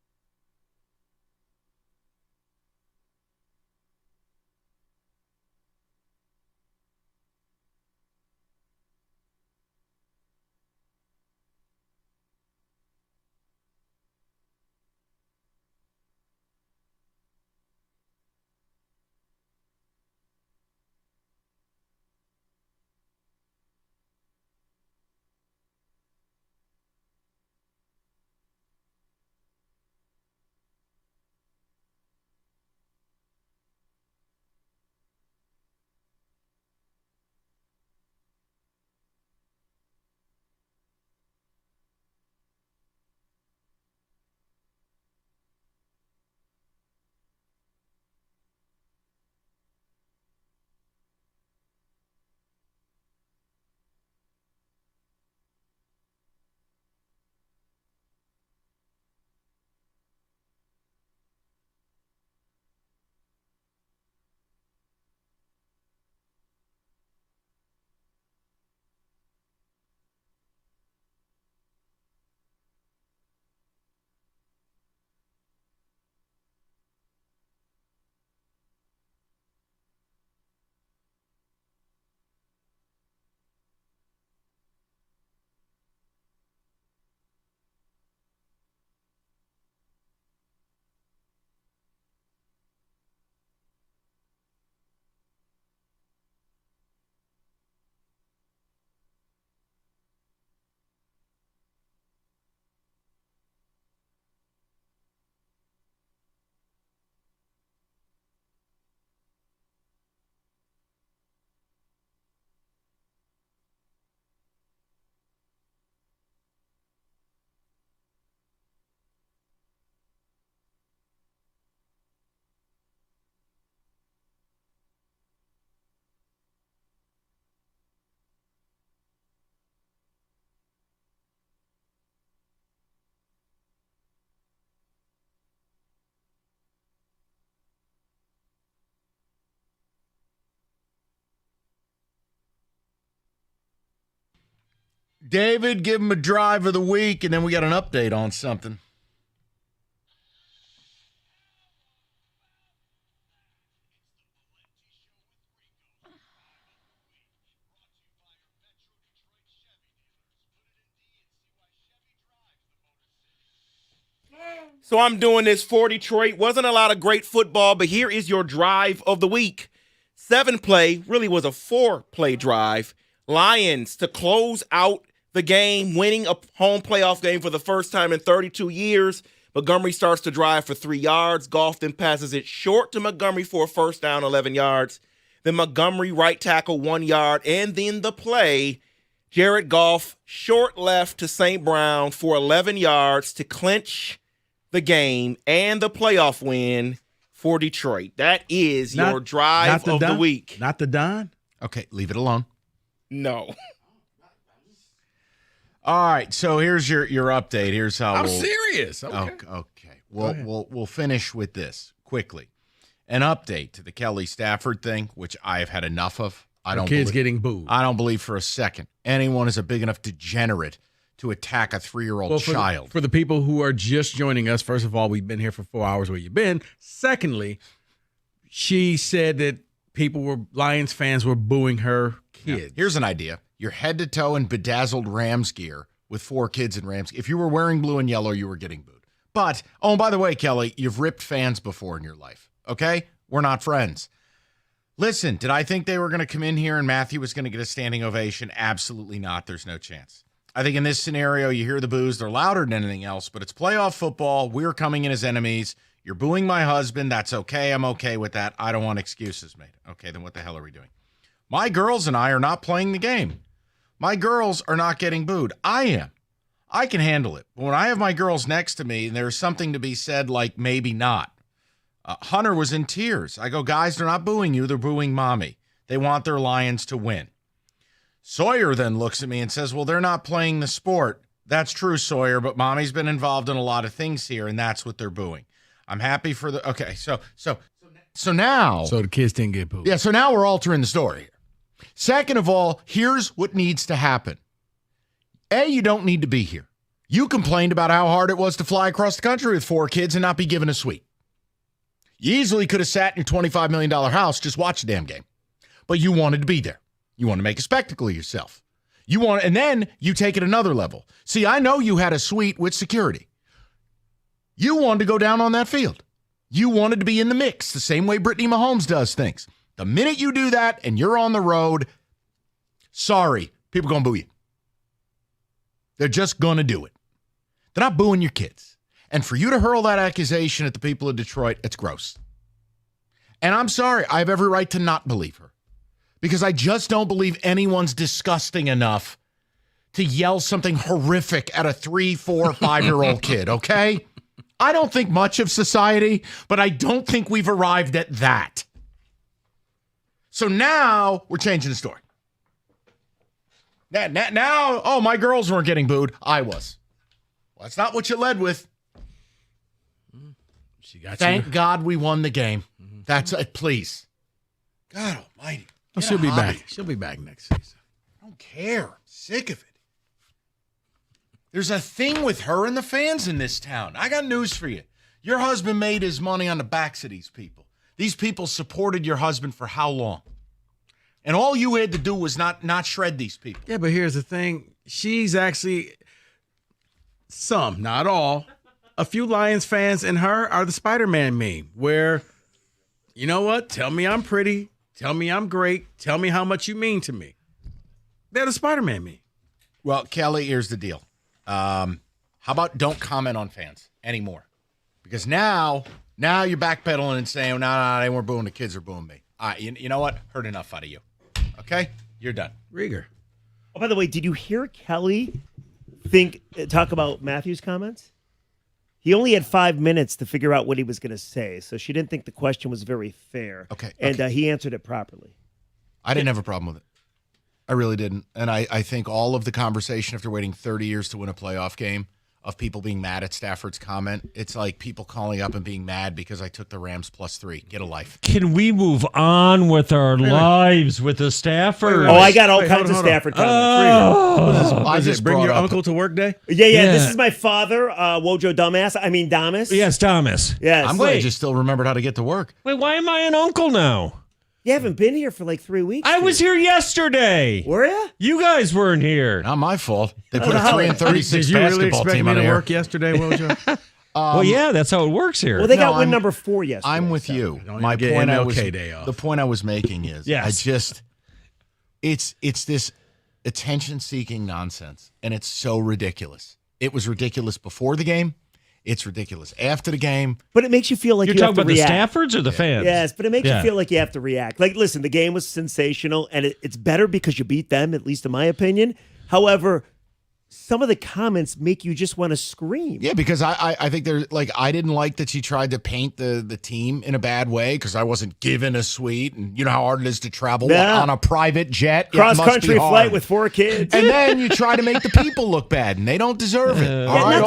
David, give him a drive of the week, and then we got an update on something. So I'm doing this for Detroit. Wasn't a lot of great football, but here is your drive of the week. 7-play, really was a 4-play drive. Lions to close out the game, winning a home playoff game for the first time in 32 years. Montgomery starts to drive for 3 yards. Goff then passes it short to Montgomery for a first down, 11 yards. Then Montgomery right tackle 1 yard. And then the play, Jared Goff short left to St. Brown for 11 yards to clinch the game and the playoff win for Detroit. That is your drive of the week. Not the Don? Okay, leave it alone. No. All right, so here's your update. Here's how I'm serious. Okay. Okay. We'll finish with this quickly. An update to the Kelly Stafford thing, which I have had enough of. Kids getting booed. I don't believe for a second anyone is a big enough degenerate to attack a 3-year-old child. For the people who are just joining us, first of all, we've been here for 4 hours. Where you been? Secondly, she said that Lions fans were booing her kids. Yeah. Here's an idea. You're head to toe in bedazzled Rams gear with 4 kids in Rams. If you were wearing blue and yellow, you were getting booed. But, by the way, Kelly, you've ripped fans before in your life. Okay? We're not friends. Listen, did I think they were going to come in here and Matthew was going to get a standing ovation? Absolutely not. There's no chance. I think in this scenario, you hear the boos. They're louder than anything else, but it's playoff football. We're coming in as enemies. You're booing my husband. That's okay. I'm okay with that. I don't want excuses made. Okay, then what the hell are we doing? My girls and I are not playing the game. My girls are not getting booed. I am. I can handle it. But when I have my girls next to me, and there's something to be said like maybe not. Hunter was in tears. I go, guys, they're not booing you. They're booing mommy. They want their Lions to win. Sawyer then looks at me and says, well, they're not playing the sport. That's true, Sawyer, but mommy's been involved in a lot of things here, and that's what they're booing. I'm happy for the – okay, so now – So the kids didn't get booed. Yeah, so now we're altering the story here. Second of all, here's what needs to happen. A, you don't need to be here. You complained about how hard it was to fly across the country with 4 kids and not be given a suite. You easily could have sat in your $25 million house, just watch the damn game. But you wanted to be there. You want to make a spectacle of yourself. And then you take it another level. See, I know you had a suite with security. You wanted to go down on that field. You wanted to be in the mix, the same way Brittany Mahomes does things. The minute you do that and you're on the road, sorry, people are going to boo you. They're just going to do it. They're not booing your kids. And for you to hurl that accusation at the people of Detroit, it's gross. And I'm sorry, I have every right to not believe her. Because I just don't believe anyone's disgusting enough to yell something horrific at a 3, 4, 5-year-old kid, okay? I don't think much of society, but I don't think we've arrived at that. So now we're changing the story. Now, oh, my girls weren't getting booed. I was. Well, that's not what you led with. Thank God we won the game. That's it, please. God almighty. Oh, she'll be back. She'll be back next season. I don't care. I'm sick of it. There's a thing with her and the fans in this town. I got news for you. Your husband made his money on the backs of these people. These people supported your husband for how long? And all you had to do was not shred these people. Yeah, but here's the thing. She's actually some, not all, a few Lions fans and her are the Spider-Man meme where, you know what? Tell me I'm pretty. Tell me I'm great. Tell me how much you mean to me. They're the Spider-Man meme. Well, Kelly, here's the deal. How about don't comment on fans anymore? Because now you're backpedaling and saying, no, they weren't booing the kids, they're booing me. All right, you know what? Heard enough out of you. Okay? You're done. Rieger. Oh, by the way, did you hear Kelly talk about Matthew's comments? He only had 5 minutes to figure out what he was going to say, so she didn't think the question was very fair. Okay. And he answered it properly. I didn't have a problem with it. I really didn't. And I think all of the conversation after waiting 30 years to win a playoff game of people being mad at Stafford's comment, it's like people calling up and being mad because I took the Rams +3. Get a life. Can we move on with our lives with the Stafford? Oh, I got all kinds of Stafford comments. I just bring your uncle to work day? Yeah. This is my father, Wojo Damas. Yes, Thomas. Yes. I'm glad you still remembered how to get to work. Wait, why am I an uncle now? You haven't been here for like 3 weeks. I was here yesterday. Were you? You guys weren't here. Not my fault. They put a 3-36 Did you really basketball expect team me out to of here. work yesterday, Wojo? Well, yeah, that's how it works here. Well, they got win number 4 yesterday. I'm with you. My point The point I was making is, Yes. it's this attention-seeking nonsense, and it's so ridiculous. It was ridiculous before the game. It's ridiculous after the game. But it makes you feel like You're you have talking to about react. the Staffords or the fans? Yes, but it makes you Yeah. feel like you have to react. Like, listen, the game was sensational, and it's better because you beat them, at least in my opinion. However, some of the comments make you just want to scream. Yeah, because I think they're like, I didn't like that she tried to paint the team in a bad way because I wasn't given a suite, and you know how hard it is to travel on a private jet. Cross-country flight with 4 kids. And then you try to make the people look bad, and they don't deserve it. All right,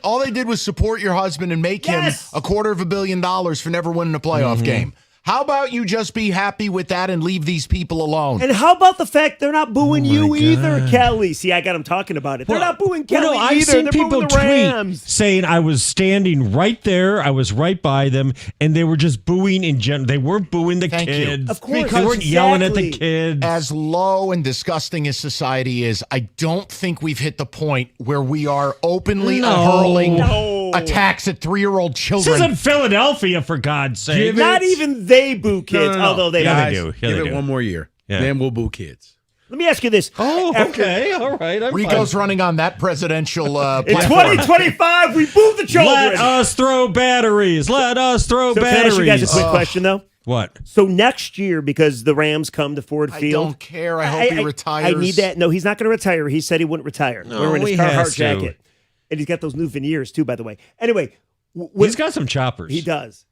all they did was support your husband and make him $250 million for never winning a playoff game. How about you just be happy with that and leave these people alone? And how about the fact they're not booing you either, Kelly? See, I got them talking about it. They're not booing Kelly I've either. seen They're people booing the Rams. tweet saying I was standing right there, I was right by them, and they were just booing in general. They weren't booing the kids. Of course, they weren't yelling at the kids. As low and disgusting as society is, I don't think we've hit the point where we are openly hurling attacks at 3-year-old children. This isn't Philadelphia, for God's sake. Not even they boo kids, although they Guys, do. Give it one more year. Yeah. Then we'll boo kids. Let me ask you this. Oh, okay. All right. I'm Rico's fine. running on that presidential In platform. 2025, we boo the children. Let us throw batteries. Let us throw So can I batteries. ask you guys a quick question, though? What? So next year, because the Rams come to Ford Field. I don't care. I hope he retires. I need that. No, he's not going to retire. He said he wouldn't retire. No, wearing his he Carhartt has to. jacket. And he's got those new veneers, too, by the way. Anyway. He's got some choppers. He does.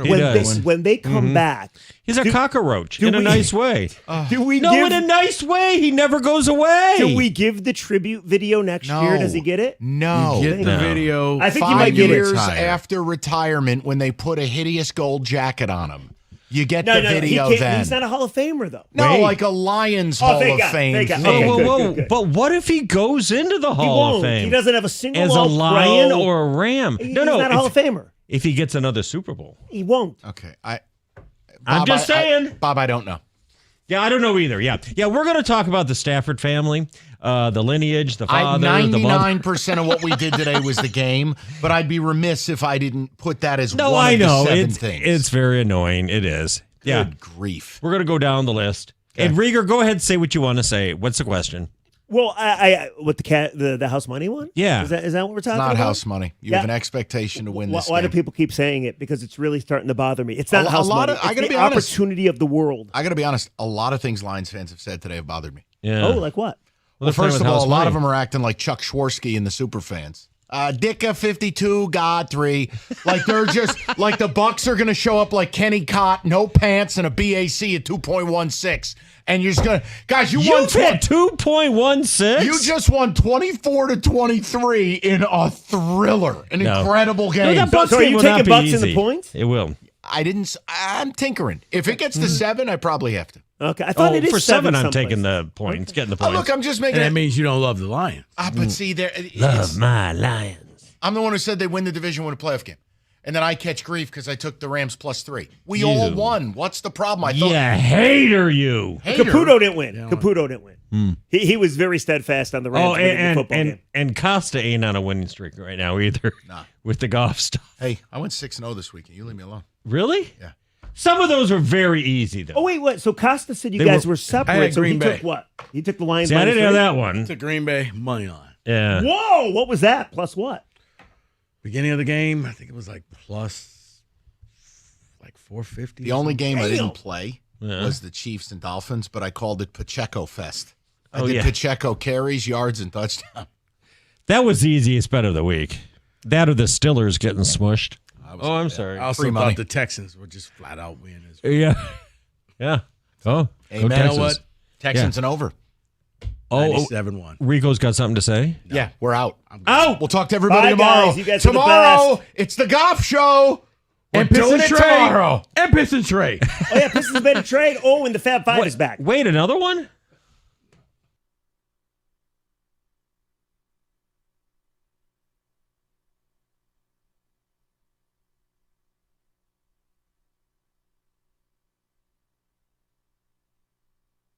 He does. When they come back. He's a cockroach in a nice way. In a nice way. He never goes away. Do we give the tribute video next year? Does he get it? No. You get the video. I think 5 you might get years it. after retirement when they put a hideous gold jacket on him. You get No, the video he then. He's not a Hall of Famer, though. No, like a Lions Hall thank of God, Fame. thank God. thing. Okay, good. But what if he goes into the Hall won't. of Fame? He doesn't have a single as a All-Pro. Lion or a Ram. He's no. not a Hall of Famer. If he gets another Super Bowl, He won't. Okay, I'm just saying. Bob, I don't know. Yeah, I don't know either. Yeah, we're going to talk about the Stafford family, the lineage, the father, 99% of what we did today was the game, but I'd be remiss if I didn't put that as No, one I of know the 7 it's things. it's very annoying. It is. Good grief. We're going to go down the list. And Rieger, go ahead and say what you want to say. What's the question? Well, I what the house money one? Yeah. Is that what we're talking It's about? not house money. You have an expectation to win this Why do game. people keep saying it? Because it's really starting to bother me. It's not A house lot money. of- I It's gotta the be honest. opportunity of the world. I got to be honest, a lot of things Lions fans have said today have bothered me. Yeah. Oh, like what? Well, they're playing first with of all, house a lot money. of them are acting like Chuck Schwarsky and the super fans. Dicka 52, God 3. Like they're just like the Bucks are going to show up like Kenny Cott, no pants, and a BAC at 2.16. And you're just going to, guys, you won You've had 2.16. You just won 24-23 in a thriller, an incredible No, game. that Bucks So are game you will taking not be Bucks in the easy. points? It will. I'm tinkering. If it gets to 7, I probably have to. Okay, I thought it is for 7, I'm someplace. taking the points, getting the Oh, points. look, I'm just making And that it. means you don't love the Lions. But see, there. Love my Lions. I'm the one who said they win the division, win a playoff game. And then I catch grief because I took the Rams +3. We all won. What's the problem? I thought. Yeah, hater you. Caputo didn't win. Caputo didn't win. He was very steadfast on the Rams winning the football game. and Costa ain't on a winning streak right now either. Nah. With the golf stuff. Hey, I went 6-0 this weekend. You leave me alone. Really? Yeah. Some of those were very easy though. Oh wait, what? So Costa said you They guys were- were I separate. had So he Green Bay. took what? He took the Lions. See, I didn't have -3? that one. To Green Bay, money line. Yeah. Whoa! What was that? Plus what? Beginning of the game, I think it was like plus like 450. The only game I Damn. didn't play Yeah. was the Chiefs and Dolphins, but I called it Pacheco Fest. I Oh, did yeah. Pacheco carries, yards, and touchdown. That was the easiest bet of the week. That or the Stillers getting smushed. Oh, I'm sorry. I also Free money. thought the Texans would just flat out win. Yeah. Yeah. Oh, Amen. go You know Texans. what? Texans and over. Oh, 97-1. Rico's got something to say? Yeah, we're out. Out. We'll talk to everybody Bye, tomorrow. guys. You guys are the tomorrow, best. it's the Goff Show. We're And doing it tomorrow. And Pistons trade. Oh yeah, Pistons made a trade. Oh, and the Fab Five is back. Wait, another one?